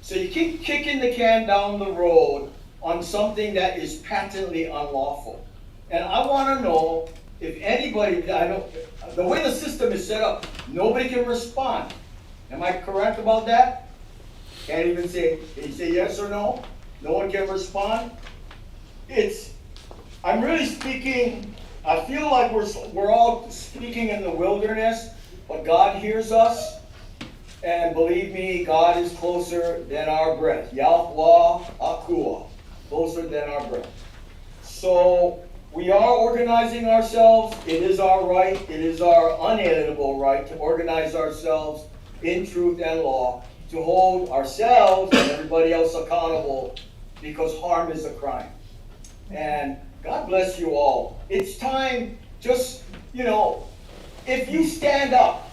So you keep kicking the can down the road on something that is patently unlawful. And I want to know if anybody, I know, the way the system is set up, nobody can respond. Am I correct about that? Can't even say, can you say yes or no? No one can respond? I'm really speaking, I feel like we're all speaking in the wilderness, but God hears us. And believe me, God is closer than our breath. ALOHA ＡINA, closer than our breath. So we are organizing ourselves. It is our right, it is our unalienable right to organize ourselves in truth and law, to hold ourselves and everybody else accountable, because harm is a crime. And God bless you all. It's time, just, if you stand up,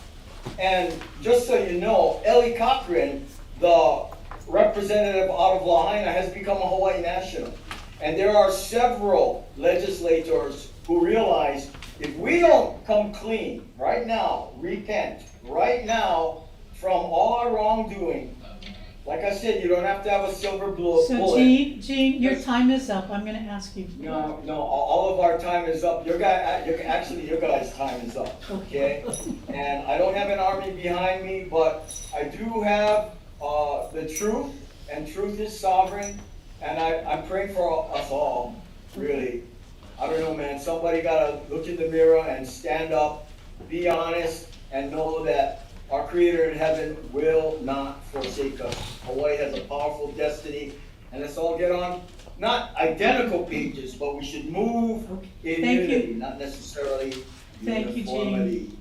and just so you know, Ellie Cochran, the representative out of Lahaina, has become a Hawaii national. And there are several legislators who realize if we don't come clean right now, repent right now from all our wrongdoing, like I said, you don't have to have a silver bullet. So Jean, your time is up. I'm going to ask you. No, all of our time is up. Your guys' time is up, okay? And I don't have an army behind me, but I do have the truth, and truth is sovereign, and I'm praying for us all, really. I don't know, man, somebody gotta look in the mirror and stand up, be honest, and know that our Creator in heaven will not forsake us. Hawaii has a powerful destiny, and let's all get on, not identical pages, but we should move in unity, not necessarily uniformity.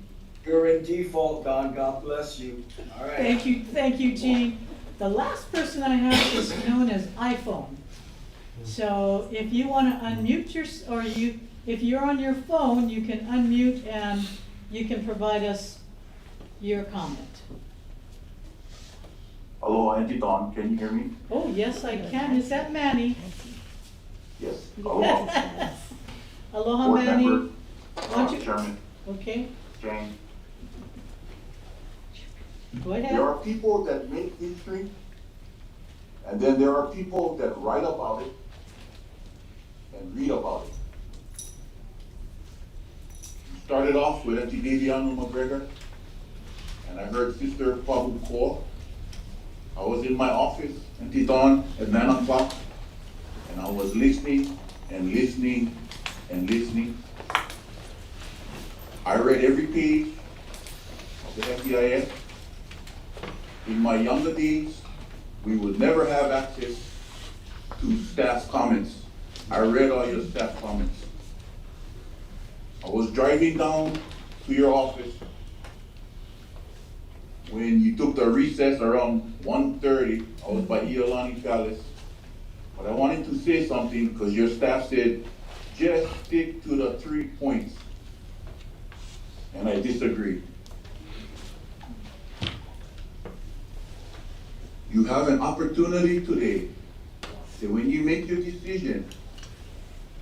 You're in default, Don. God bless you. All right. Thank you, Jean. The last person I have is known as iPhone. So if you want to unmute if you're on your phone, you can unmute and you can provide us your comment. Hello, Auntie Dawn, can you hear me? Oh, yes, I can. Is that Manny? Yes. Aloha. Aloha, Board Manny. member, Why don't you- Chairman, Okay, Jane. go ahead. There are people that make history, and then there are people that write about it and read about it. Started off with Auntie Daviana McGregor, and I heard Sister Pōhakuloa. I was in my office, Auntie Dawn, at 9 o'clock, and I was listening and listening and listening. I read every page of the FEIS. In my younger days, we would never have access to staff's comments. I read all your staff comments. I was driving down to your office when you took the recess around 1:30. I was by Iolani Palace. But I wanted to say something because your staff said, just stick to the 3 points. And I disagree. You have an opportunity today that when you make your decision,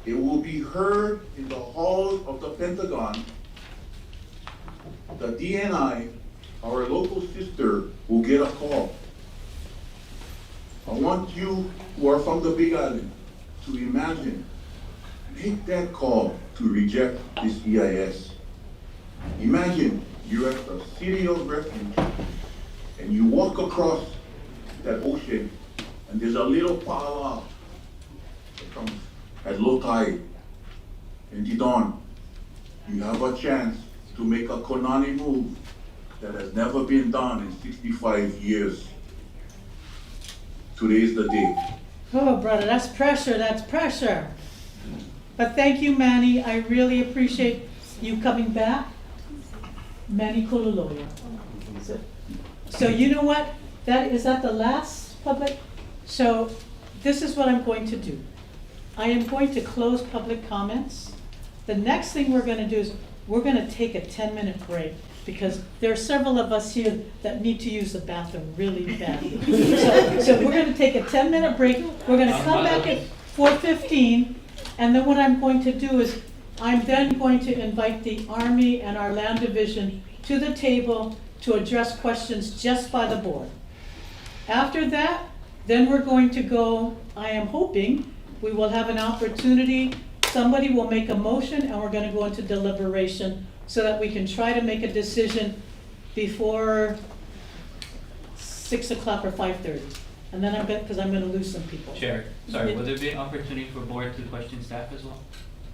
it will be heard in the halls of the Pentagon. The DNI, our local sister, will get a call. I want you who are from the Big Island to imagine, make that call to reject this EIS. Imagine you're at the city of refuge and you walk across that ocean and there's a little pala that comes at low tide. And Tidon, you have a chance to make a Konani move that has never been done in 65 years. Today is the day. Oh, brother, that's pressure, that's pressure. But thank you, Manny. I really appreciate you coming back. Manny Kulaloya. So you know what? Is that the last public? So this is what I'm going to do. I am going to close public comments. The next thing we're going to do is we're going to take a 10-minute break because there are several of us here that need to use the bathroom really badly. So we're going to take a 10-minute break. We're going to come back at 4:15, and then what I'm going to do is I'm then going to invite the Army and our Land Division to the table to address questions just by the board. After that, then we're going to go, I am hoping, we will have an opportunity, somebody will make a motion and we're going to go into deliberation so that we can try to make a decision before 6 o'clock or 5:30. And then because I'm going to lose some people. Chair, sorry, will there be an opportunity for board to question staff as well?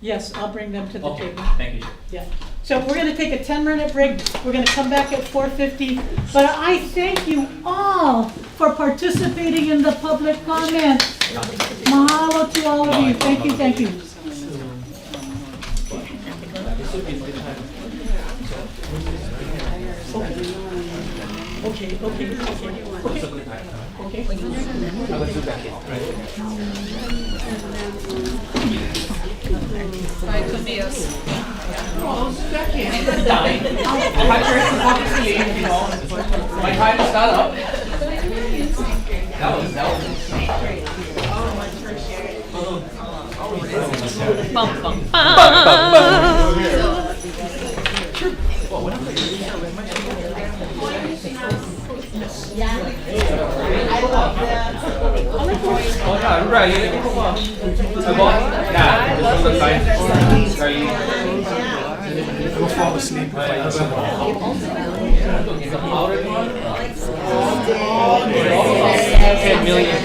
Yes, I'll bring them to the table. Thank you, Chair. Yeah. So we're going to take a 10-minute break. We're going to come back at 4:50. But I thank you all for participating in the public comment. Mahalo to all of you. Thank you, thank you. Okay. It could be us. Oh, second. It's dying. My first is obviously leave, you know. My time is not up. That was insane. Oh, my first year. Bum, bum, oh, yeah, right. I bought that. This was the science. Are you? Go fall asleep. $10 million.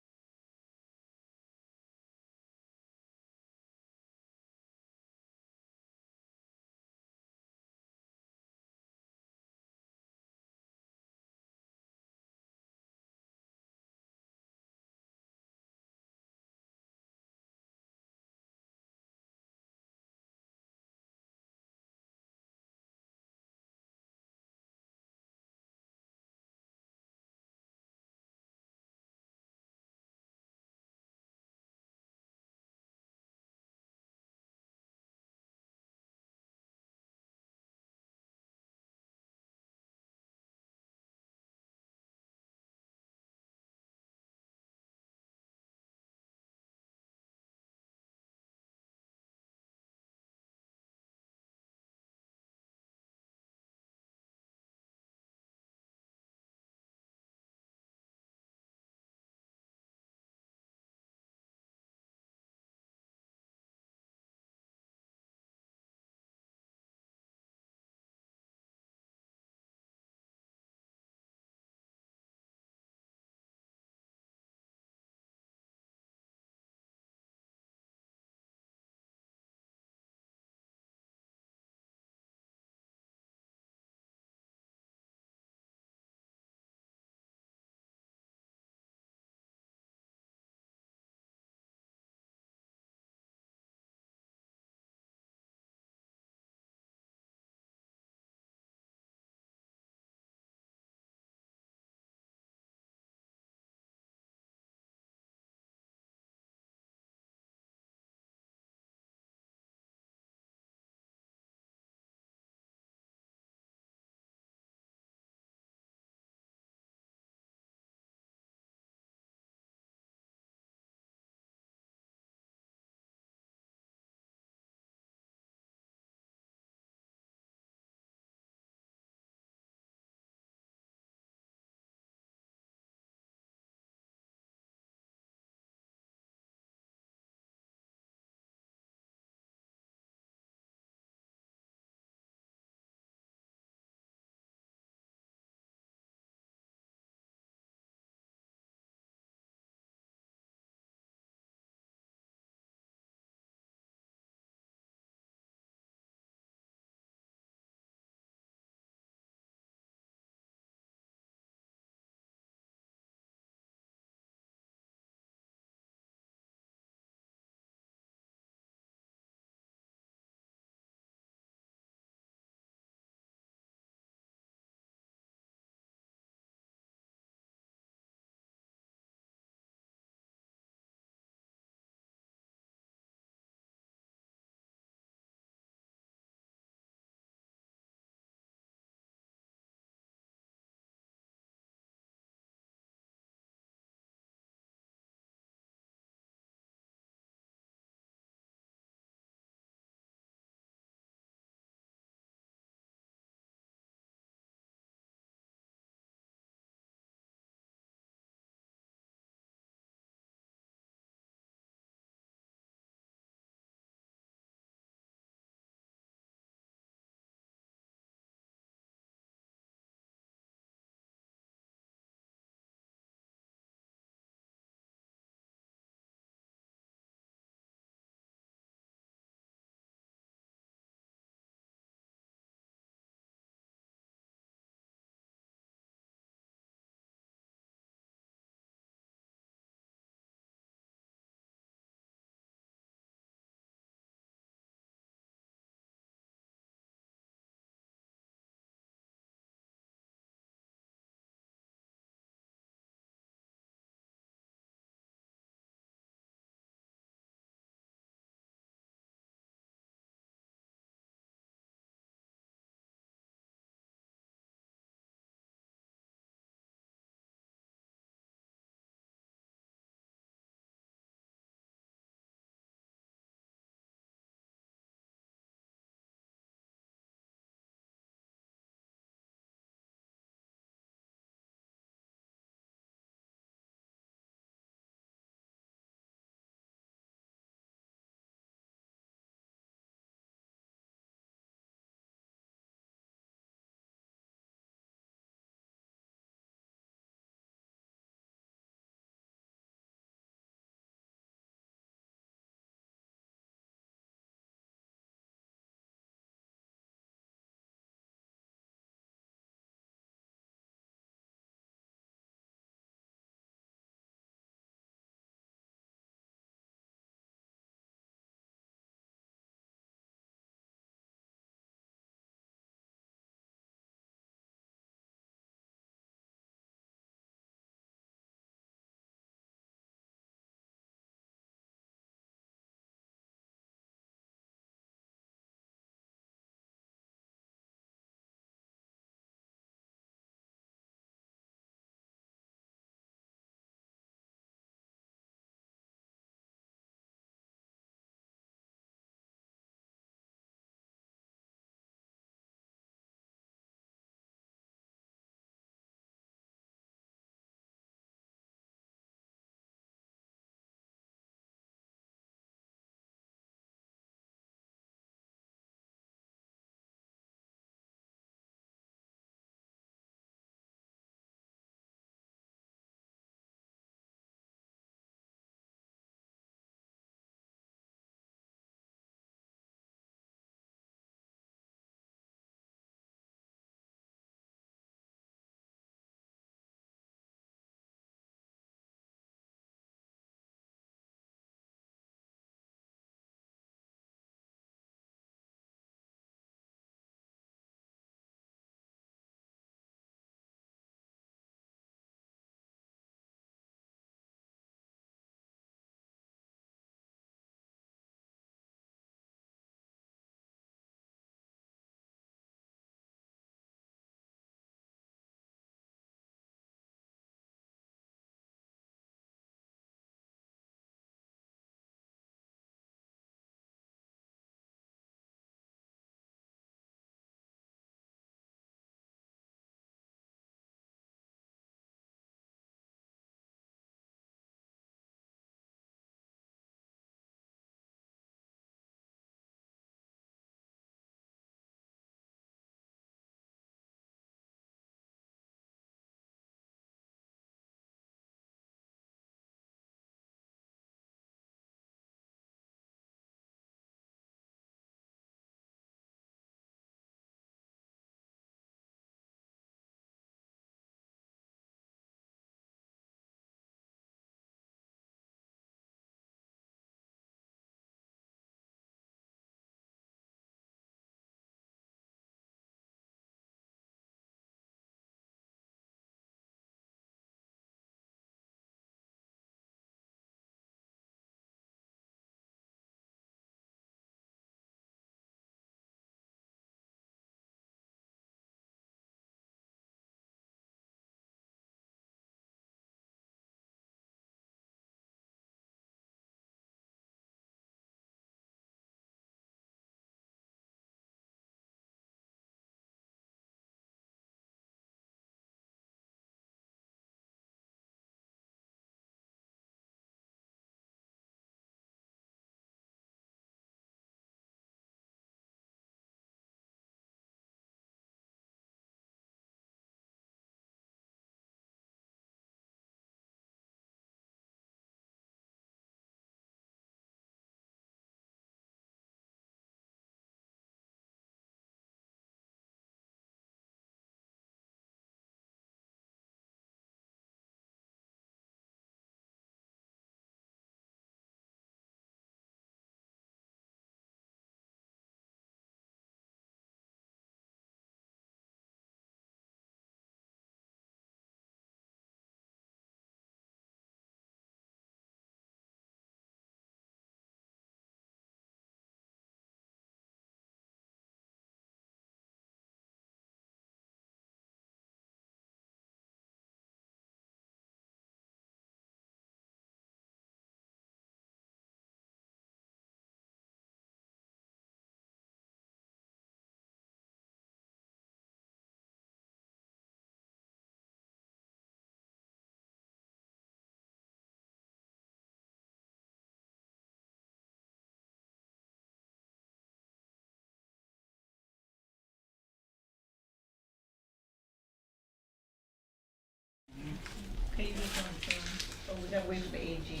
we gotta wait for the AG.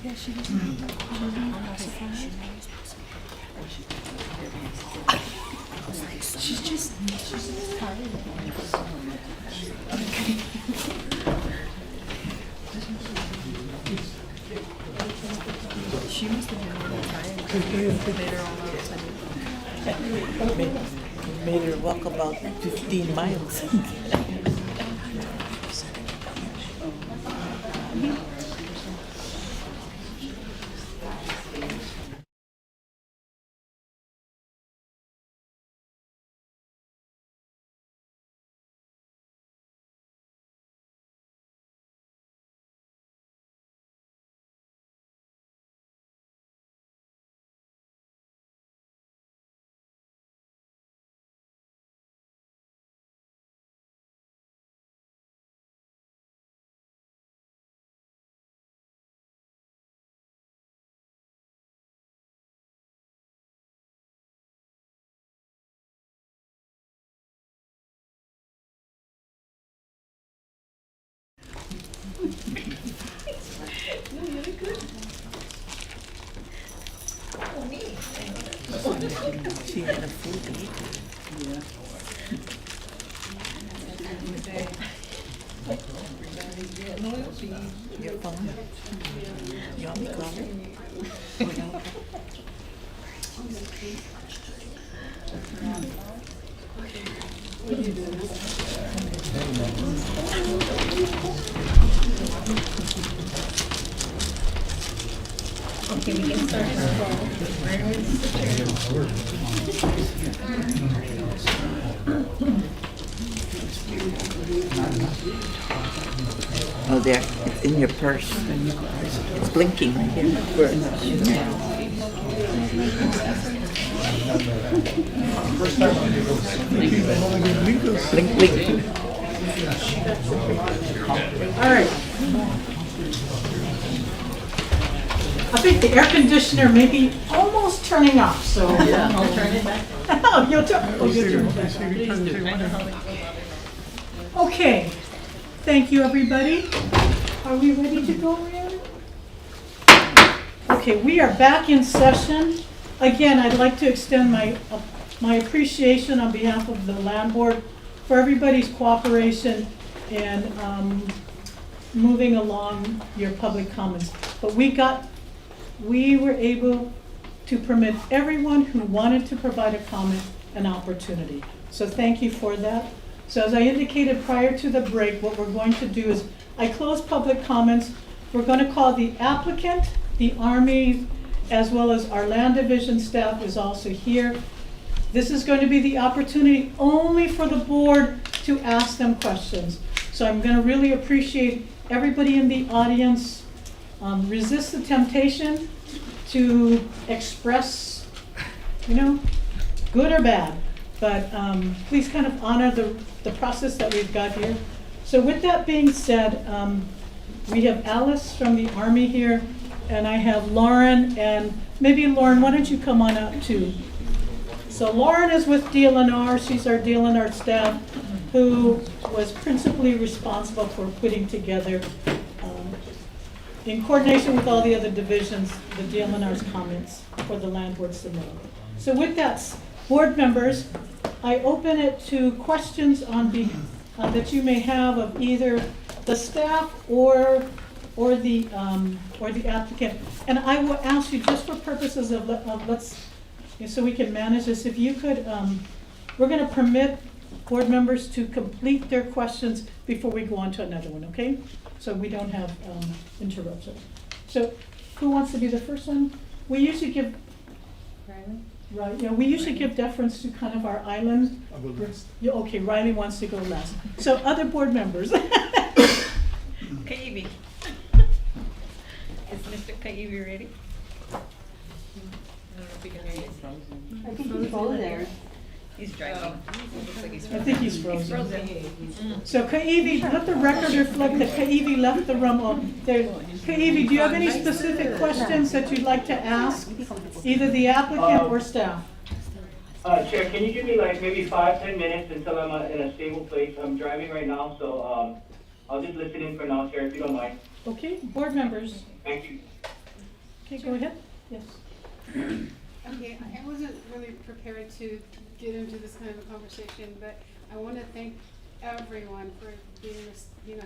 Yeah, she was. She's just tired. She must have been really tired. Later on, Made her walk about 15 miles. She had a food to eat. Yeah. Your phone? You want me to call it? Okay, we can start this call. Oh, there. It's in your purse. It's blinking right here. Blink, blink. All right. I think the air conditioner may be almost turning off, so. Yeah, I'll turn it back. Oh, you'll turn it back. Okay, thank you, everybody. Are we ready to go, Rhiannon? Okay, we are back in session. Again, I'd like to extend my appreciation on behalf of the land board for everybody's cooperation and moving along your public comments. But we were able to permit everyone who wanted to provide a comment an opportunity. So thank you for that. So as I indicated prior to the break, what we're going to do is I close public comments. We're going to call the applicant, the Army, as well as our land division staff is also here. This is going to be the opportunity only for the board to ask them questions. So I'm going to really appreciate everybody in the audience. Resist the temptation to express, good or bad, but please kind of honor the process that we've got here. So with that being said, we have Alice from the Army here, and I have Lauren, and maybe Lauren, why don't you come on up too? So Lauren is with DLNR. She's our DLNR staff who was principally responsible for putting together, in coordination with all the other divisions, the DLNR's comments for the land board submittal. So with that, board members, I open it to questions that you may have of either the staff or the applicant. And I will ask you, just for purposes of so we can manage this, if you could, we're going to permit board members to complete their questions before we go on to another one, okay? So we don't have interruptions. So who wants to be the first one? We usually give, Riley? right, yeah, we usually give deference to kind of our island. I'll go last. Yeah, okay, Riley wants to go last. So other board members. Kaiwi. Is Mr. Kaiwi ready? I don't know if he can hear you. I think he's frozen there. He's driving. Looks like he's I frozen. think he's frozen. Mm. So Kaiwi, let the record reflect that Kaiwi left the room. Kaiwi, do you have any specific questions that you'd like to ask either the applicant or staff? Chair, can you give me like maybe 5-10 minutes until I'm in a stable place? I'm driving right now, so I'll just listen in for now, Chair, if you don't mind. Okay, board members. Thank you. Okay, go ahead. Yes. Okay, I wasn't really prepared to get into this kind of a conversation, but I want to thank everyone for being,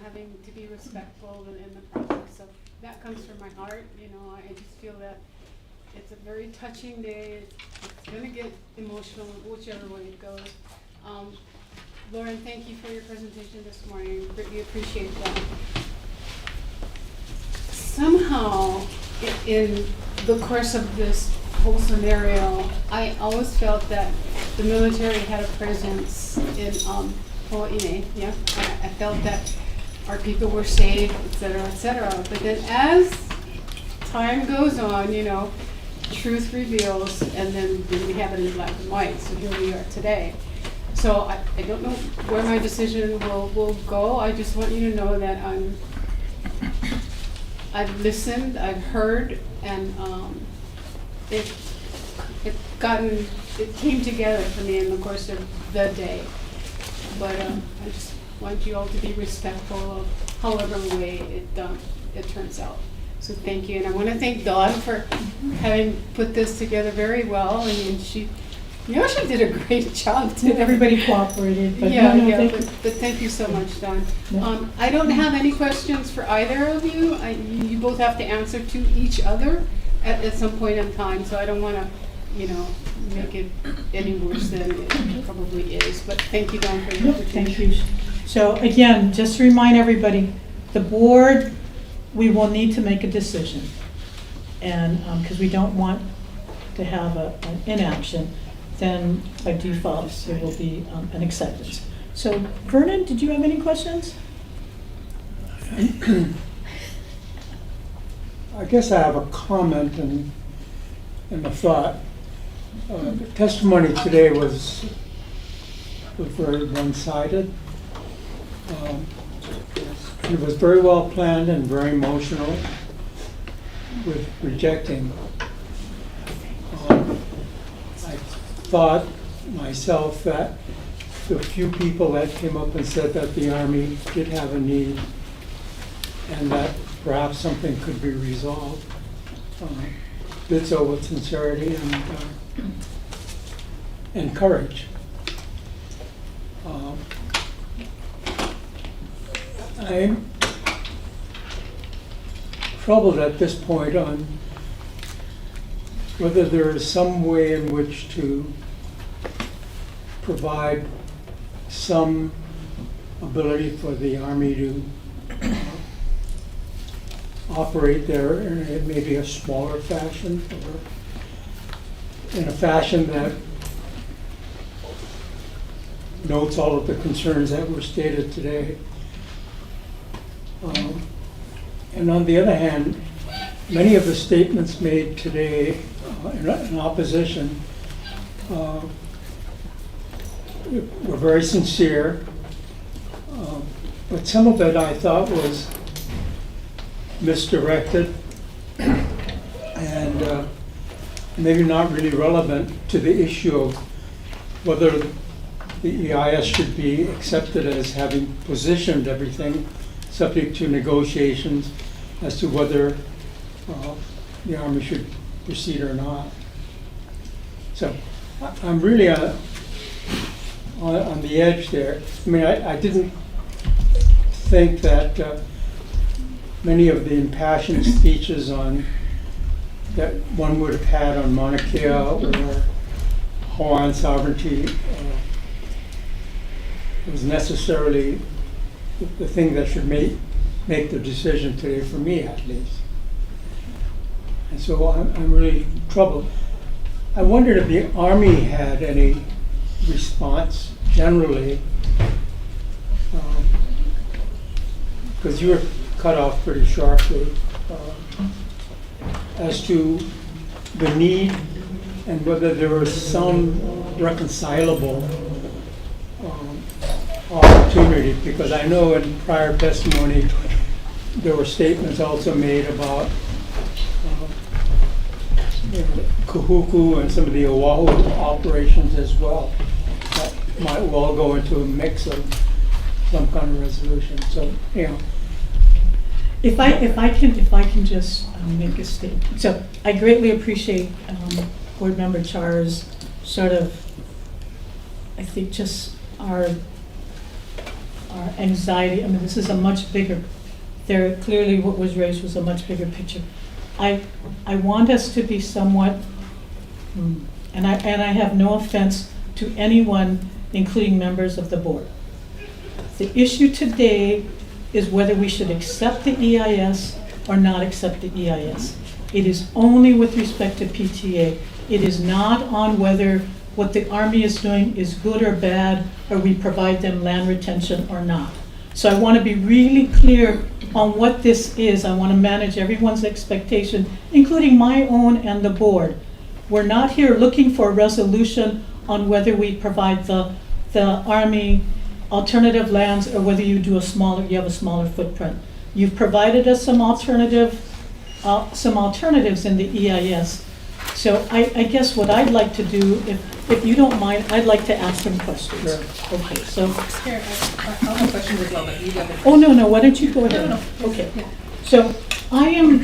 having to be respectful in the process. So that comes from my heart. I just feel that it's a very touching day. It's going to get emotional whichever way it goes. Lauren, thank you for your presentation this morning. We appreciate that. Somehow, in the course of this whole scenario, I always felt that the military had a presence in Hawaii. Yeah, I felt that our people were safe, et cetera, et cetera. But then as time goes on, truth reveals, and then we have it in black and white. So here we are today. So I don't know where my decision will go. I just want you to know that I've listened, I've heard, and it came together for me in the course of the day. But I just want you all to be respectful of however way it turns out. So thank you, and I want to thank Dawn for having put this together very well. I mean, she did a great job today. Everybody cooperated, but but thank you so much, Dawn. No. I don't have any questions for either of you. You both have to answer to each other at some point in time, so I don't want to, make it any worse than it probably is. But thank you, Dawn, for your opportunity. Thank you. So again, just to remind everybody, the board, we will need to make a decision, and because we don't want to have an inaction, then by default there will be an acceptance. So Vernon, did you have any questions? I guess I have a comment and a thought. The testimony today was very one-sided. It was very well planned and very emotional with rejecting. I thought myself that the few people that came up and said that the Army did have a need and that perhaps something could be resolved did so with sincerity and courage. I'm troubled at this point on whether there is some way in which to provide some ability for the Army to operate there in maybe a smaller fashion, or in a fashion that notes all of the concerns that were stated today. And on the other hand, many of the statements made today in opposition were very sincere, but some of it I thought was misdirected and maybe not really relevant to the issue of whether the EIS should be accepted as having positioned everything subject to negotiations as to whether the Army should proceed or not. So I'm really on the edge there. I mean, I didn't think that many of the impassioned speeches on that one would have had on Mauna Kea or Hawaiian sovereignty was necessarily the thing that should make the decision today, for me at least. And so I'm really troubled. I wondered if the Army had any response generally, because you were cut off pretty sharply, as to the need and whether there was some reconcilable opportunity, because I know in prior testimony there were statements also made about Kahuku and some of the Oahu operations as well. That might well go into a mix of some kind of resolution. So, you know. If I can just make a statement. So I greatly appreciate Board Member Char's sort of, I think, just our anxiety. I mean, this is a much bigger, clearly what was raised was a much bigger picture. I want us to be somewhat, and I have no offense to anyone, including members of the board. The issue today is whether we should accept the EIS or not accept the EIS. It is only with respect to PTA. It is not on whether what the Army is doing is good or bad, or we provide them land retention or not. So I want to be really clear on what this is. I want to manage everyone's expectation, including my own and the board. We're not here looking for a resolution on whether we provide the Army alternative lands or whether you have a smaller footprint. You've provided us some alternatives in the EIS. So I guess what I'd like to do, if you don't mind, I'd like to ask some questions. Sure. Okay, so. Here, I'll have questions as well, but you go. Oh, no, why don't you go ahead? No. Okay. Yeah. So I am,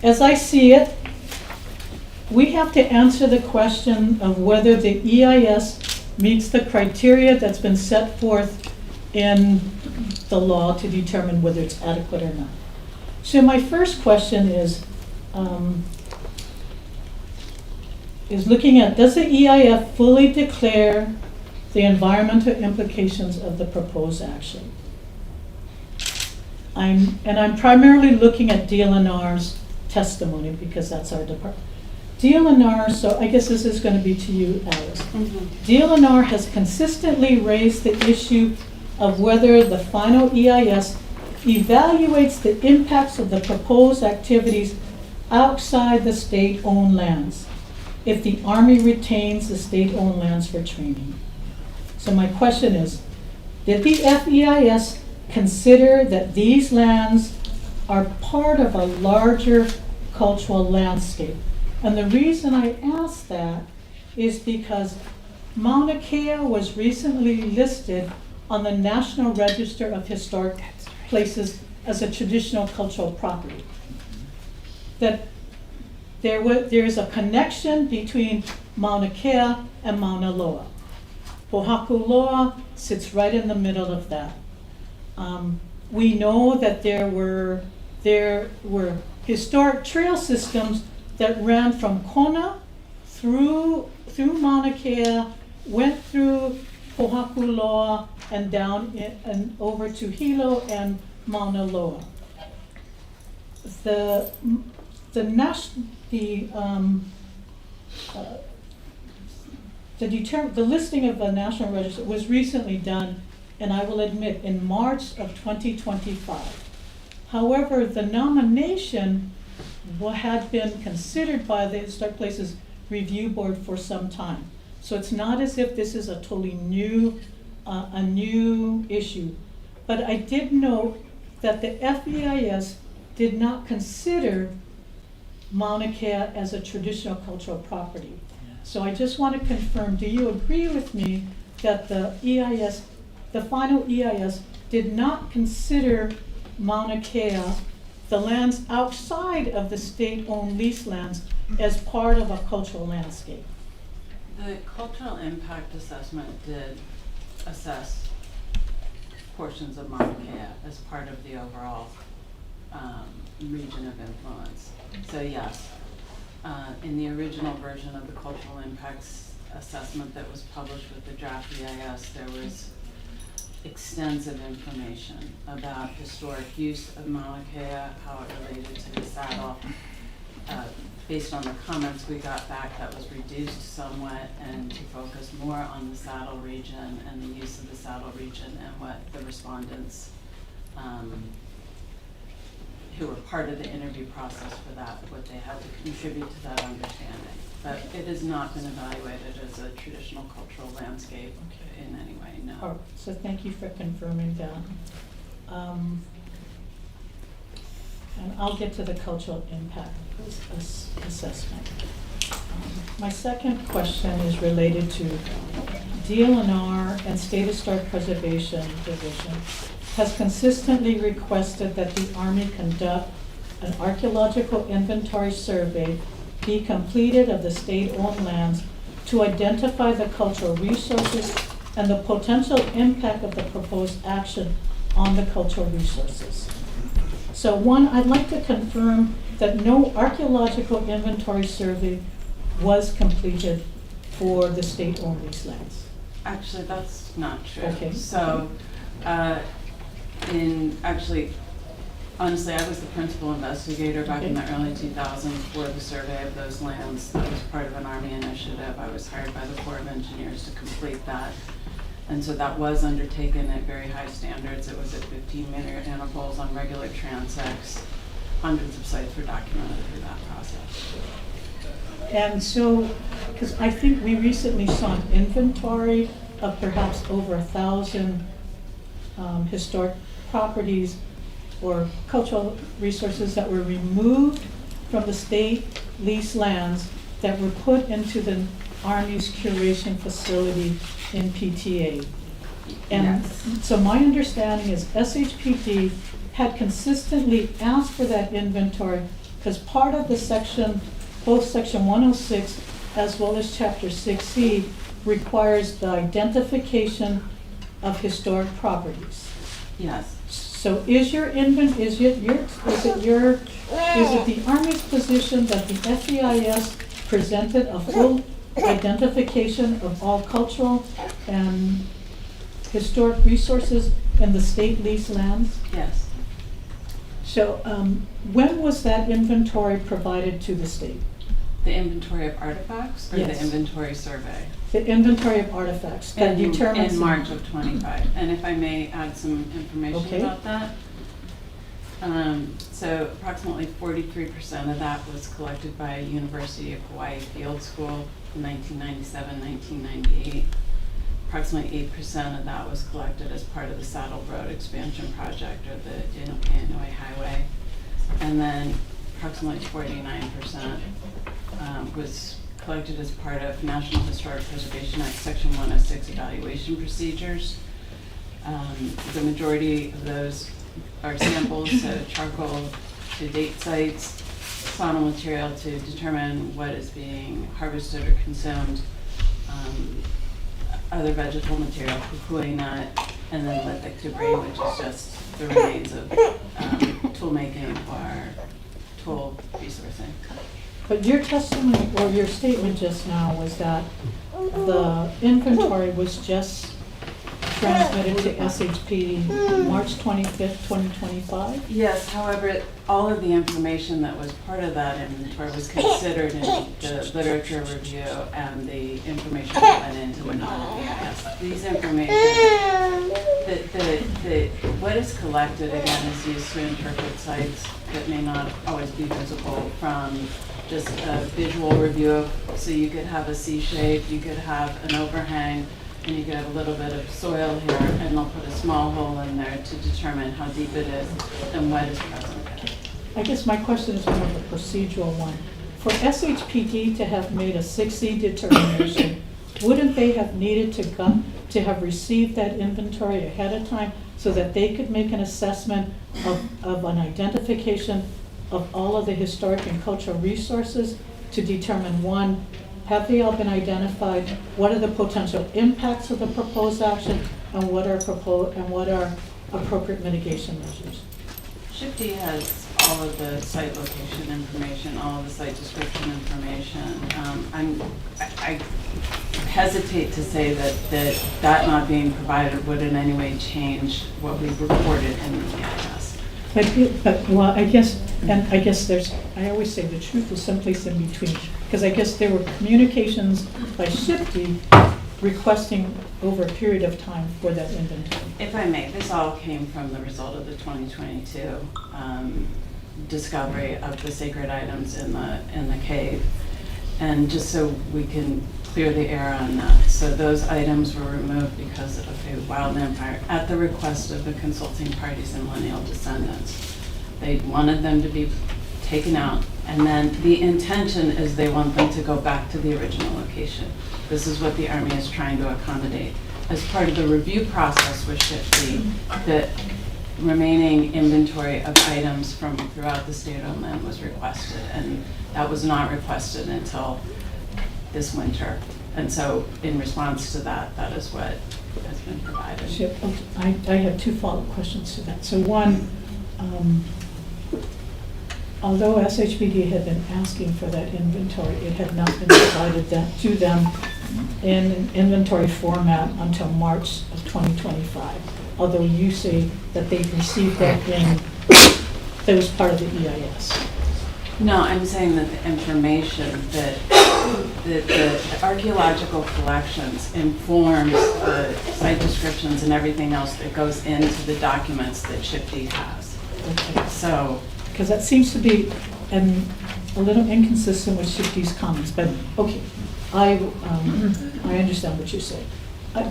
as I see it, we have to answer the question of whether the EIS meets the criteria that's been set forth in the law to determine whether it's adequate or not. So my first question is looking at, does the EIS fully declare the environmental implications of the proposed action? I'm primarily looking at DLNR's testimony because that's our department. DLNR, so I guess this is going to be to you, Alice. DLNR has consistently raised the issue of whether the final EIS evaluates the impacts of the proposed activities outside the state-owned lands if the Army retains the state-owned lands for training. So my question is, did the FEIS consider that these lands are part of a larger cultural landscape? And the reason I ask that is because Mauna Kea was recently listed on the National Register of Historic Places as a traditional cultural property. That there is a connection between Mauna Kea and Mauna Loa. Pōhakuloa sits right in the middle of that. We know that there were historic trail systems that ran from Kona through Mauna Kea, went through Pōhakuloa and down and over to Hilo and Mauna Loa. The listing of the National Register was recently done, and I will admit, in March of 2025. However, the nomination had been considered by the Historic Places Review Board for some time. So it's not as if this is a totally new issue. But I did note that the FEIS did not consider Mauna Kea as a traditional cultural property. So I just want to confirm, do you agree with me that the EIS, the final EIS, did not consider Mauna Kea, the lands outside of the state-owned lease lands, as part of a cultural landscape? The cultural impact assessment did assess portions of Mauna Kea as part of the overall region of influence. So yes, in the original version of the cultural impacts assessment that was published with the draft EIS, there was extensive information about historic use of Mauna Kea, how it related to the saddle. Based on the comments we got back, that was reduced somewhat, and to focus more on the saddle region and the use of the saddle region and what the respondents who were part of the interview process for that, what they had to contribute to that understanding. But it has not been evaluated as a traditional cultural landscape in any way, no. Oh, so thank you for confirming that. and I'll get to the cultural impact assessment. My second question is related to DLNR and State Historic Preservation Division has consistently requested that the Army conduct an archaeological inventory survey be completed of the state-owned lands to identify the cultural resources and the potential impact of the proposed action on the cultural resources. So one, I'd like to confirm that no archaeological inventory survey was completed for the state-owned leased lands. Actually, that's not true. Okay. So, honestly, I was the principal investigator back in the early 2000s for the survey of those lands. That was part of an Army initiative. I was hired by the Corps of Engineers to complete that. And so that was undertaken at very high standards. It was at 15-minute intervals on regular transects. Hundreds of sites were documented through that process. And so, because I think we recently saw an inventory of perhaps over 1,000 historic properties or cultural resources that were removed from the state leased lands that were put into the Army's curation facility in PTA. And so my understanding is SHPD had consistently asked for that inventory because part of the section, both section 106 as well as chapter 6C requires the identification of historic properties. Yes. So is it the Army's position that the FEIS presented a full identification of all cultural and historic resources in the state leased lands? Yes. So when was that inventory provided to the state? The inventory of artifacts or Yes. the inventory survey? The inventory of artifacts that determines in March of 25. And if I may add some information about that. So approximately 43% of that was collected by University of Hawaii Field School in 1997, 1998. Approximately 8% of that was collected as part of the Saddle Road Expansion Project or the Inouye Highway. And then approximately 49% was collected as part of National Historic Preservation Act Section 106 evaluation procedures. The majority of those are samples, so charcoal to date sites, faunal material to determine what is being harvested or consumed, other vegetable material, kukui nut, and then lithic debris, which is just the remains of tool making or tool resourcing. But your testimony or your statement just now was that the inventory was just transmitted to SHPD March 25th, 2025? Yes, however, all of the information that was part of that inventory was considered in the literature review and the information that went into the non-BIS. These information, what is collected again is used to interpret sites that may not always be visible from just a visual review. So you could have a C shape, you could have an overhang, and you could have a little bit of soil here, and they'll put a small hole in there to determine how deep it is and what is present there. I guess my question is more of a procedural one. For SHPD to have made a 6C determination, wouldn't they have needed to have received that inventory ahead of time so that they could make an assessment of an identification of all of the historic and cultural resources to determine, one, have they all been identified? What are the potential impacts of the proposed action, and what are appropriate mitigation measures? SHPD has all of the site location information, all of the site description information. I hesitate to say that not being provided would in any way change what we've reported in the EIS. But well, I guess I always say the truth is someplace in between, because I guess there were communications by SHPD requesting over a period of time for that inventory. If I may, this all came from the result of the 2022 discovery of the sacred items in the cave, and just so we can clear the air on that. So those items were removed because of a wildland fire at the request of the consulting parties and lineal descendants. They wanted them to be taken out, and then the intention is they want them to go back to the original location. This is what the Army is trying to accommodate. As part of the review process with SHIP-D, the remaining inventory of items from throughout the state of land was requested, and that was not requested until this winter. And so in response to that, that is what has been provided. Chip, okay, I have two follow-up questions to that. So one, although SHPD had been asking for that inventory, it had not been provided to them in an inventory format until March of 2025. Although you say that they've received that that was part of the EIS. No, I'm saying that the information that the archaeological collections informs the site descriptions and everything else that goes into the documents that SHIP-D has. Okay. So, because that seems to be a little inconsistent with SHIP-D's comments, but okay, I understand what you're saying.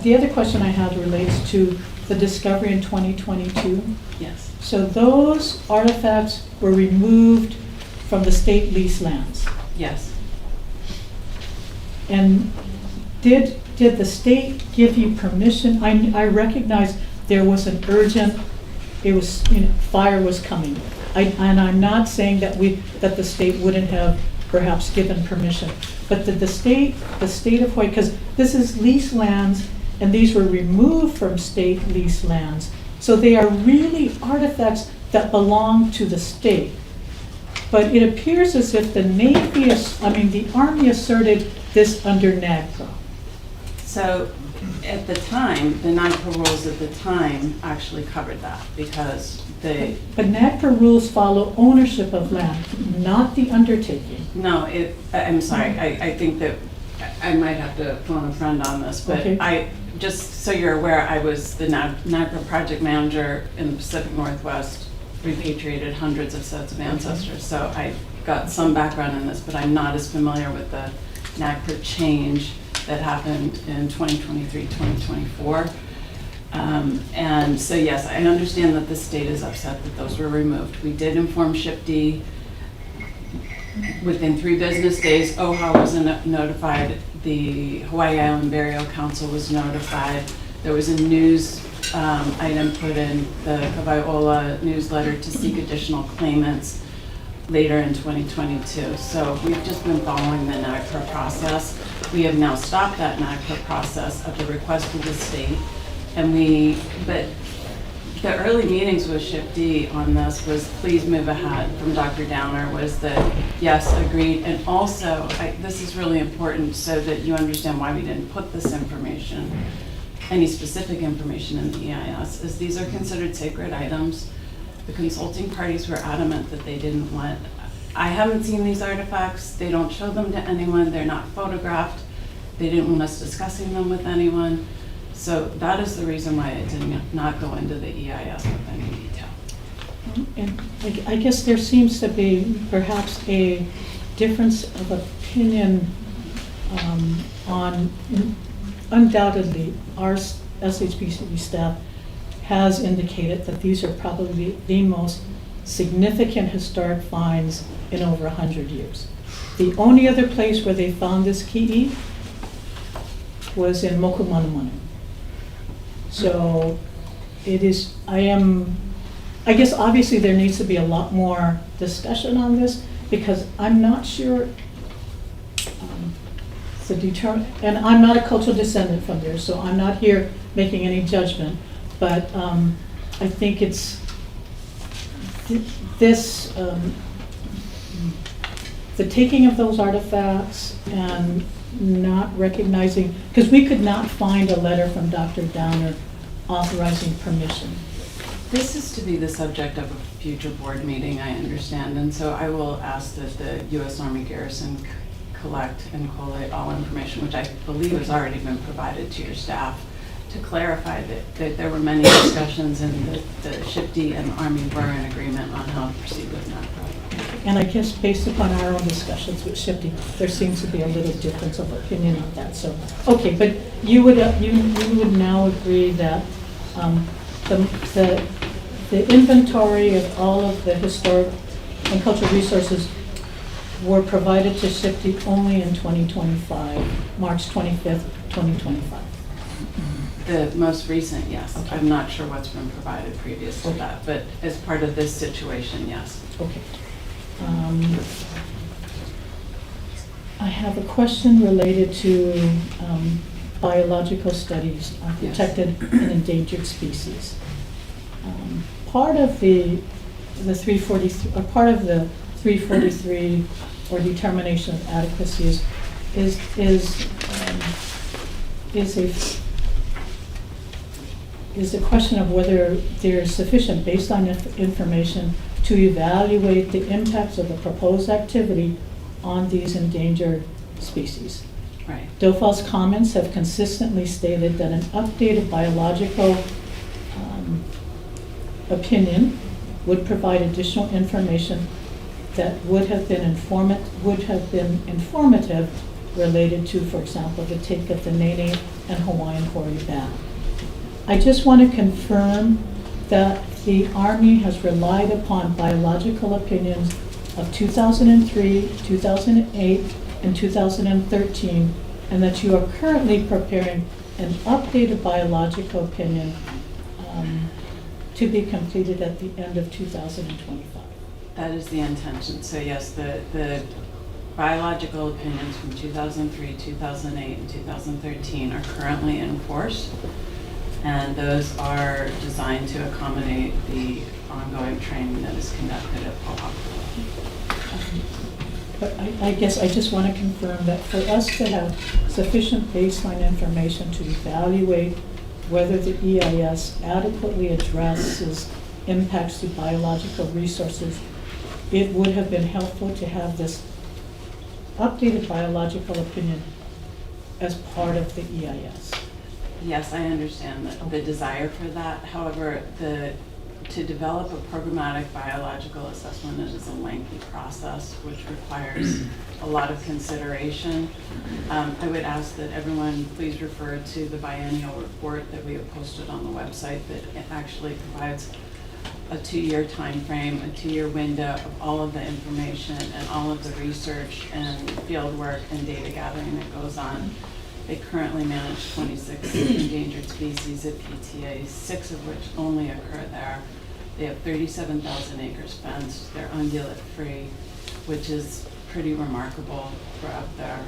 The other question I had relates to the discovery in 2022. Yes. So those artifacts were removed from the state lease lands. Yes. And did the state give you permission? I recognize there was an urgent, it was, fire was coming. And I'm not saying that the state wouldn't have perhaps given permission, but did the state of Hawaii, because this is lease lands and these were removed from state lease lands. So they are really artifacts that belong to the state. But it appears as if the the Army asserted this under NAGPRA. So at the time, the NAGPRA rules at the time actually covered that because they... But NAGPRA rules follow ownership of land, not the undertaking. No, I'm sorry, I think that I might have to phone a friend on this, but okay. Just so you're aware, I was the NAGPRA project manager in the Pacific Northwest, repatriated hundreds of sets of ancestors, so I got some background in this, but I'm not as familiar with the NAGPRA change that happened in 2023, 2024. And so yes, I understand that the state is upset that those were removed. We did inform SHIP-D. Within 3 business days, OHA was notified, the Hawaii Island Burial Council was notified. There was a news item put in the Kawaiʻola newsletter to seek additional claimants later in 2022. So we've just been following the NAGPRA process. We have now stopped that NAGPRA process at the request of the state. But the early meetings with SHIP-D on this was please move ahead from Dr. Downer was that yes, agreed. And also, this is really important so that you understand why we didn't put this information, any specific information in the EIS, is these are considered sacred items. The consulting parties were adamant that they didn't want, I haven't seen these artifacts, they don't show them to anyone, they're not photographed, they didn't want us discussing them with anyone. So that is the reason why it did not go into the EIS with any detail. And I guess there seems to be perhaps a difference of opinion on, undoubtedly, our SHPC staff has indicated that these are probably the most significant historic finds in over 100 years. The only other place where they found this ki'i was in Moku. So it is, I guess obviously there needs to be a lot more discussion on this because I'm not sure and I'm not a cultural descendant from there, so I'm not here making any judgment, but I think it's the taking of those artifacts and not recognizing, because we could not find a letter from Dr. Downer authorizing permission. This is to be the subject of a future board meeting, I understand, and so I will ask that the U.S. Army Garrison collect and collate all information, which I believe has already been provided to your staff, to clarify that there were many discussions and that the SHIP-D and the Army were in agreement on how to proceed with that project. And I guess based upon our own discussions with SHIP-D, there seems to be a little difference of opinion on that. So, okay, but you would now agree that the the inventory of all of the historic and cultural resources were provided to SIPTI only in 2025, March 25th, 2025. The most recent, yes. Okay. I'm not sure what's been provided previous to that, but as part of this situation, yes. Okay. I have a question related to biological studies on Yes. protected and endangered species. Part of the 343, or part of the 343 or determination of adequacy is a question of whether there is sufficient baseline information to evaluate the impacts of the proposed activity on these endangered species. Right. DOFA's comments have consistently stated that an updated biological opinion would provide additional information that would have been informative related to, for example, the take of the Nene and Hawaiian Kori ban. I just want to confirm that the Army has relied upon biological opinions of 2003, 2008, and 2013, and that you are currently preparing an updated biological opinion to be completed at the end of 2025. That is the intention. So yes, the biological opinions from 2003, 2008, and 2013 are currently in force, and those are designed to accommodate the ongoing training that is conducted at Pōhakuloa. But I guess I just want to confirm that for us to have sufficient baseline information to evaluate whether the EIS adequately addresses impacts to biological resources, it would have been helpful to have this updated biological opinion as part of the EIS. Yes, I understand the desire for that. However, to develop a programmatic biological assessment is a lengthy process which requires a lot of consideration. I would ask that everyone please refer to the biennial report that we have posted on the website that actually provides a 2-year time frame, a 2-year window of all of the information and all of the research and field work and data gathering that goes on. They currently manage 26 endangered species at PTA, 6 of which only occur there. They have 37,000 acres fenced. They're ungulate free, which is pretty remarkable for up there.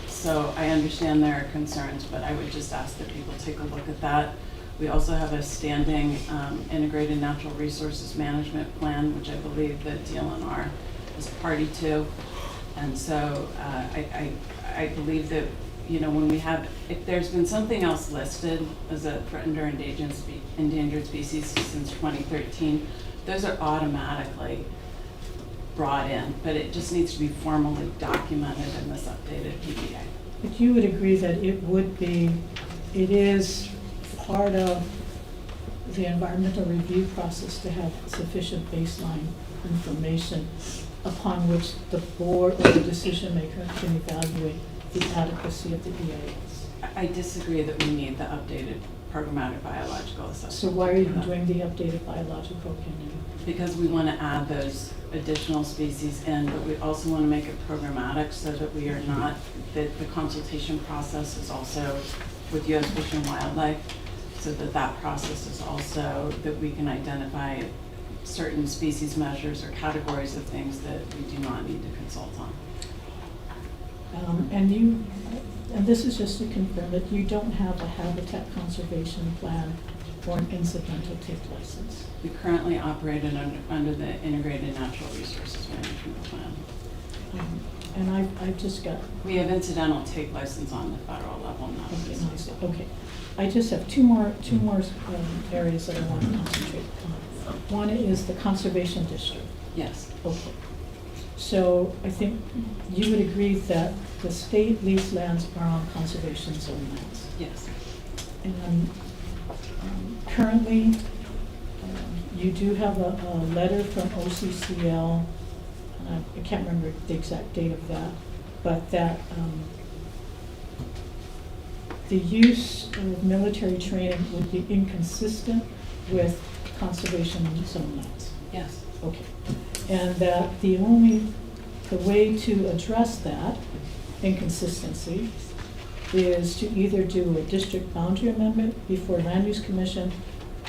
So I understand there are concerns, but I would just ask that people take a look at that. We also have a standing integrated natural resources management plan, which I believe that DLNR is party to. And so I believe that, you know, when we have, if there's been something else listed as a threatened or endangered species since 2013, those are automatically brought in, but it just needs to be formally documented in this updated PBA. But you would agree that it is part of the environmental review process to have sufficient baseline information upon which the board or the decision maker can evaluate the adequacy of the EIS. I disagree that we need the updated programmatic biological assessment. So why are you doing the updated biological opinion? Because we want to add those additional species in, but we also want to make it programmatic so that we are not, that the consultation process is also with U.S. Fish and Wildlife, so that that process is also that we can identify certain species measures or categories of things that we do not need to consult on. And this is just to confirm that you don't have a habitat conservation plan or an incidental take license. We currently operate under the Integrated Natural Resources Management Plan. And I've just got... We have incidental take license on the federal level now. Okay, nice. Okay. I just have two more areas that I want to concentrate on. One is the conservation district. Yes. Okay. So I think you would agree that the state leased lands are on conservation zone lands. Yes. And currently, you do have a letter from OCCL, and I can't remember the exact date of that, but that the use of military training would be inconsistent with conservation zone lands. Yes. Okay. And that the way to address that inconsistency is to either do a district boundary amendment before Land Use Commission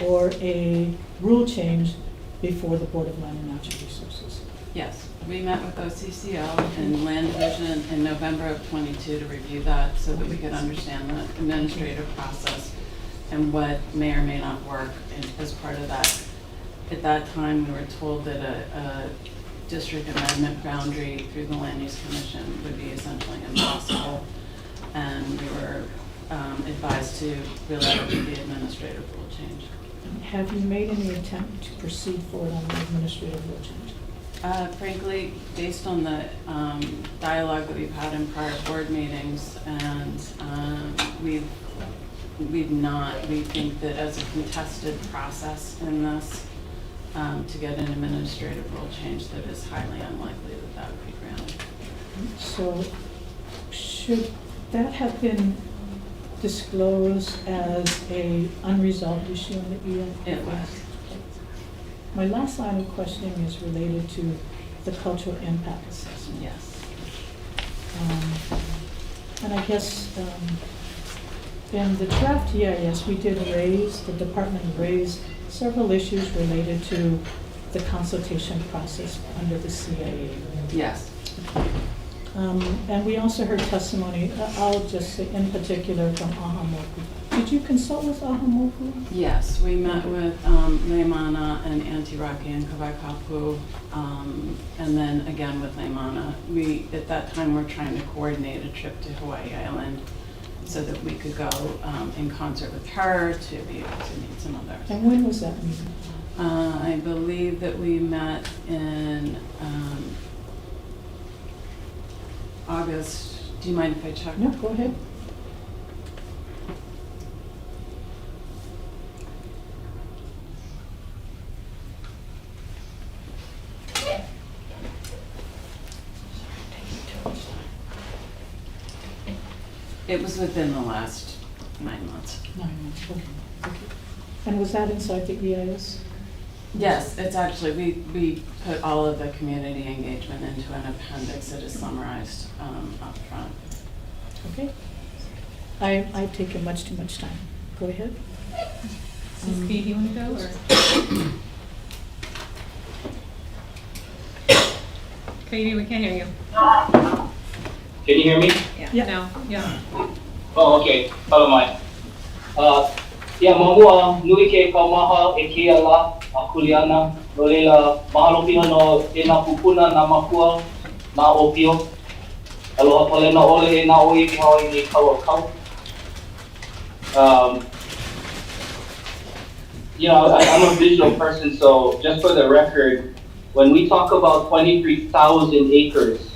or a rule change before the Board of Land and Natural Resources. Yes, we met with OCCO and Land Division in November of '22 to review that so that we could understand the administrative process and what may or may not work as part of that. At that time, we were told that a district amendment boundary through the Land Use Commission would be essentially impossible. And we were advised to rely on the administrative rule change. Have you made any attempt to proceed forward on the administrative rule change? Frankly, based on the dialogue that we've had in prior board meetings, and we've not, we think that as a contested process in this, to get an administrative rule change, that is highly unlikely that that would be granted. So should that have been disclosed as a unresolved issue in the EA? It was. My last line of questioning is related to the cultural impact assessment. Yes. And I guess in the draft EIS, we did raise, the department raised several issues related to the consultation process under the CIA. Yes. And we also heard testimony, I'll just say in particular from Ahupua. Did you consult with Ahupua? Yes, we met with Leimana and Auntie Rocky and Kawaikapu, and then again with Leimana. We, at that time, were trying to coordinate a trip to Hawaii Island so that we could go in concert with her to be able to meet some others. And when was that meeting? I believe that we met in August. Do you mind if I check? No, go ahead. It was within the last 9 months. 9 months, okay. And was that inside the EIS? Yes, it's actually, we put all of the community engagement into an appendix that is summarized up front. Okay. I've taken much too much time. Go ahead. Katie, do you want to go or? Katie, we can't hear you. Can you hear me? Yeah. No. Yeah. Oh, okay. Follow mine. Yeah, mamua nui ke kaumaha e kia la akuliana no leila mahalo pio no e na pupuna na makua na opio aloha pole na ole e na oi ki Hawaii ni kau kau. You know, I'm a visual person, so just for the record, when we talk about 23,000 acres,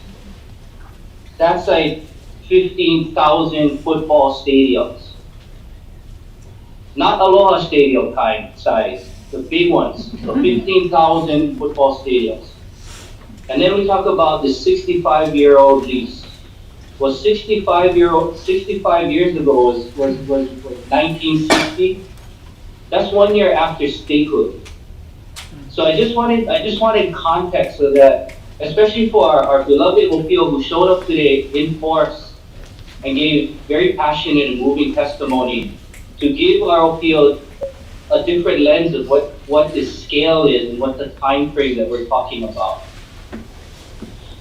that's like 15,000 football stadiums. Not Aloha Stadium kind size, the big ones, the 15,000 football stadiums. And then we talk about the 65-year-old lease. Well, 65 years ago was 1960. That's 1 year after statehood. So I just wanted context so that, especially for our beloved Opio who showed up today in force and gave very passionate and moving testimony, to give our Opio a different lens of what the scale is and what the time frame that we're talking about.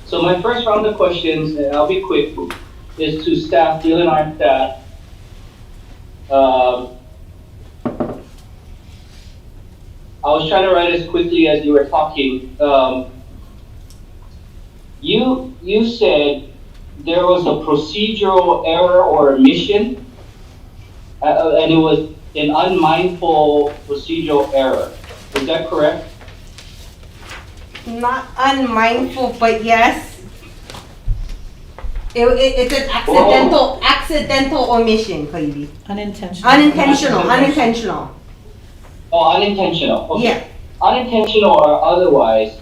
So my first round of questions, and I'll be quick, is to staff, DLNR staff. I was trying to write as quickly as you were talking. You said there was a procedural error or omission, and it was an unmindful procedural error. Is that correct? Not unmindful, but yes. It's an accidental omission, Kaidi. Unintentional. Unintentional. Oh, unintentional. Okay. Yeah. Unintentional or otherwise,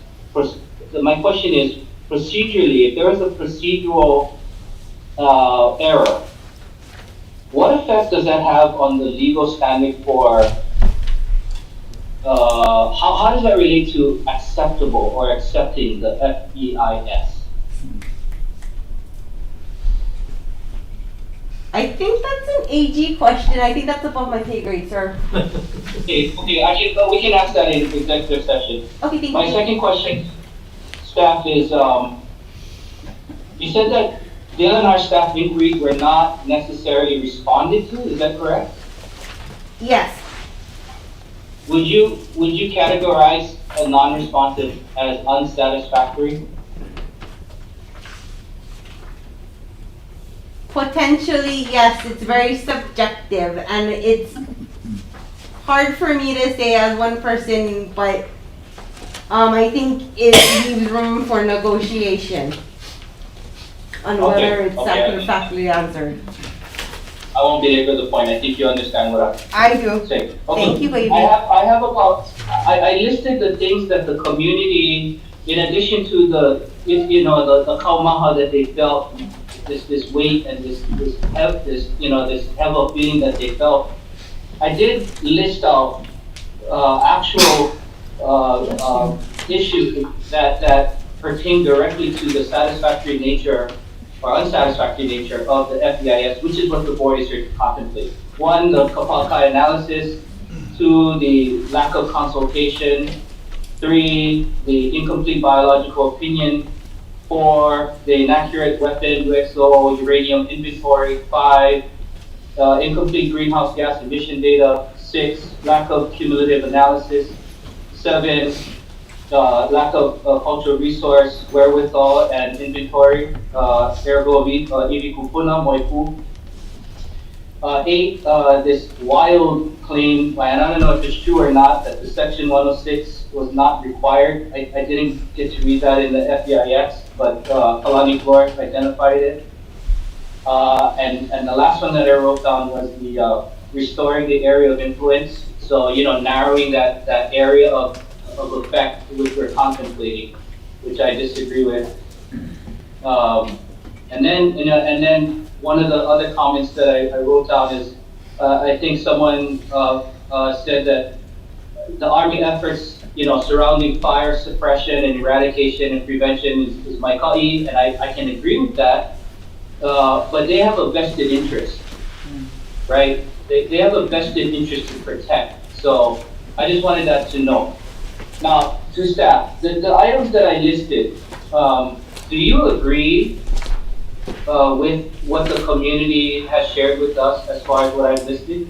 my question is, procedurally, if there is a procedural error, what effect does that have on the legal standing for how does that relate to acceptable or accepting the FEIS? I think that's an AG question. I think that's above my pay grade, sir. Okay, we can ask that in executive session. Okay, thank My you. second question, staff, is you said that DLNR staff inquiries were not necessarily responded to. Is that correct? Yes. Would you categorize a non-responsive as unsatisfactory? Potentially, yes. It's very subjective, and it's hard for me to say as one person, but I think it leaves room for negotiation on whether it's satisfactorily answered. I won't belabor the point. I think you understand what I do. saying. Thank you, baby. I listed the things that the community, in addition to the kaumaha that they felt, this weight and this heavy feeling that they felt. I did list out actual issues that pertain directly to the satisfactory nature or unsatisfactory nature of the FEIS, which is what the board is here to contemplate. One, the kapalkai analysis. Two, the lack of consultation. Three, the incomplete biological opinion. 4, the inaccurate weapon, UXO, uranium inventory. 5, incomplete greenhouse gas emission data. 6, lack of cumulative analysis. 7, lack of cultural resource, wherewithal, and inventory. Ergo, ivikupuna, moipu. 8, this wild claim, and I don't know if it's true or not, that the Section 106 was not required. I didn't get to read that in the FEIS, but Kalanipoku identified it. And the last one that I wrote down was the restoring the area of influence. So, narrowing that area of effect which we're contemplating, which I disagree with. And then one of the other comments that I wrote down is, I think someone said that the Army efforts, surrounding fire suppression and eradication and prevention is maikai, and I can agree with that. But they have a vested interest, right? They have a vested interest to protect. So I just wanted that to know. Now, to staff, the items that I listed, do you agree with what the community has shared with us as far as what I've listed?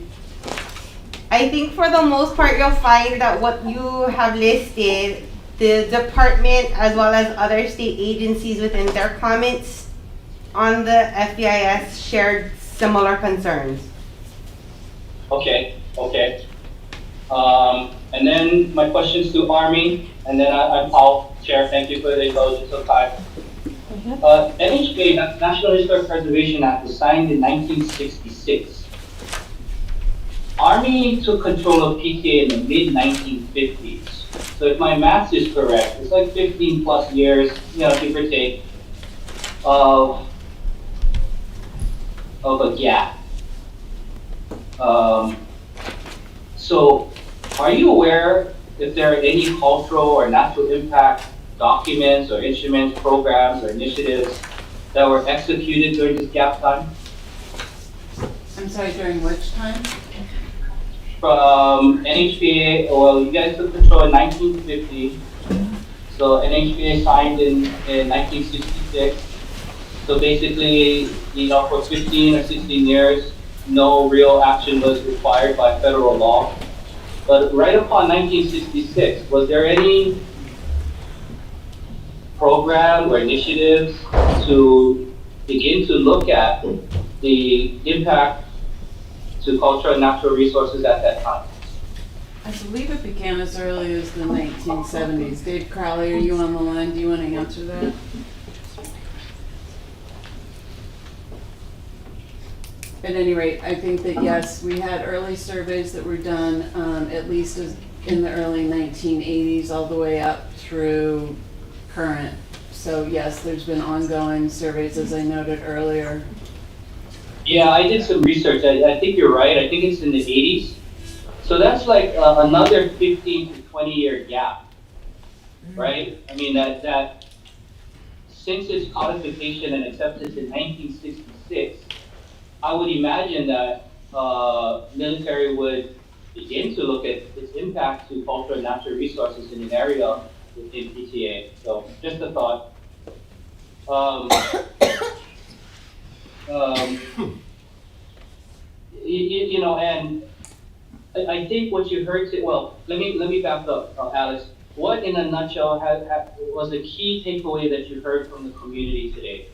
I think for the most part, you'll find that what you have listed, the department as well as other state agencies within their comments on the FEIS shared similar concerns. Okay. And then my questions to Army, and then I'm Paul, Chair. Thank you for the indulgence of time. NHPA, National Historic Preservation Act, was signed in 1966. Army took control of PTA in the mid-1950s. So if my math is correct, it's like 15 plus years, give or take, of a gap. So are you aware if there are any cultural or natural impact documents or instruments, programs, or initiatives that were executed during this gap time? I'm sorry, during which time? From NHPA, well, you guys took control in 1950. So NHPA signed in 1966. So basically, for 15 or 16 years, no real action was required by federal law. But right upon 1966, was there any program or initiatives to begin to look at the impact to cultural and natural resources at that time? I believe it began as early as the 1970s. Dave Crowley, are you on the line? Do you want to answer that? At any rate, I think that yes, we had early surveys that were done at least in the early 1980s all the way up through current. So yes, there's been ongoing surveys, as I noted earlier. Yeah, I did some research. I think you're right. I think it's in the 80s. So that's like another 15 to 20-year gap, right? I mean, that since its codification and acceptance in 1966, I would imagine that military would begin to look at its impact to cultural and natural resources in an area within PTA. So just a thought. You know, and I think what you heard, well, let me back up, Alex. What, in a nutshell, was a key takeaway that you heard from the community today?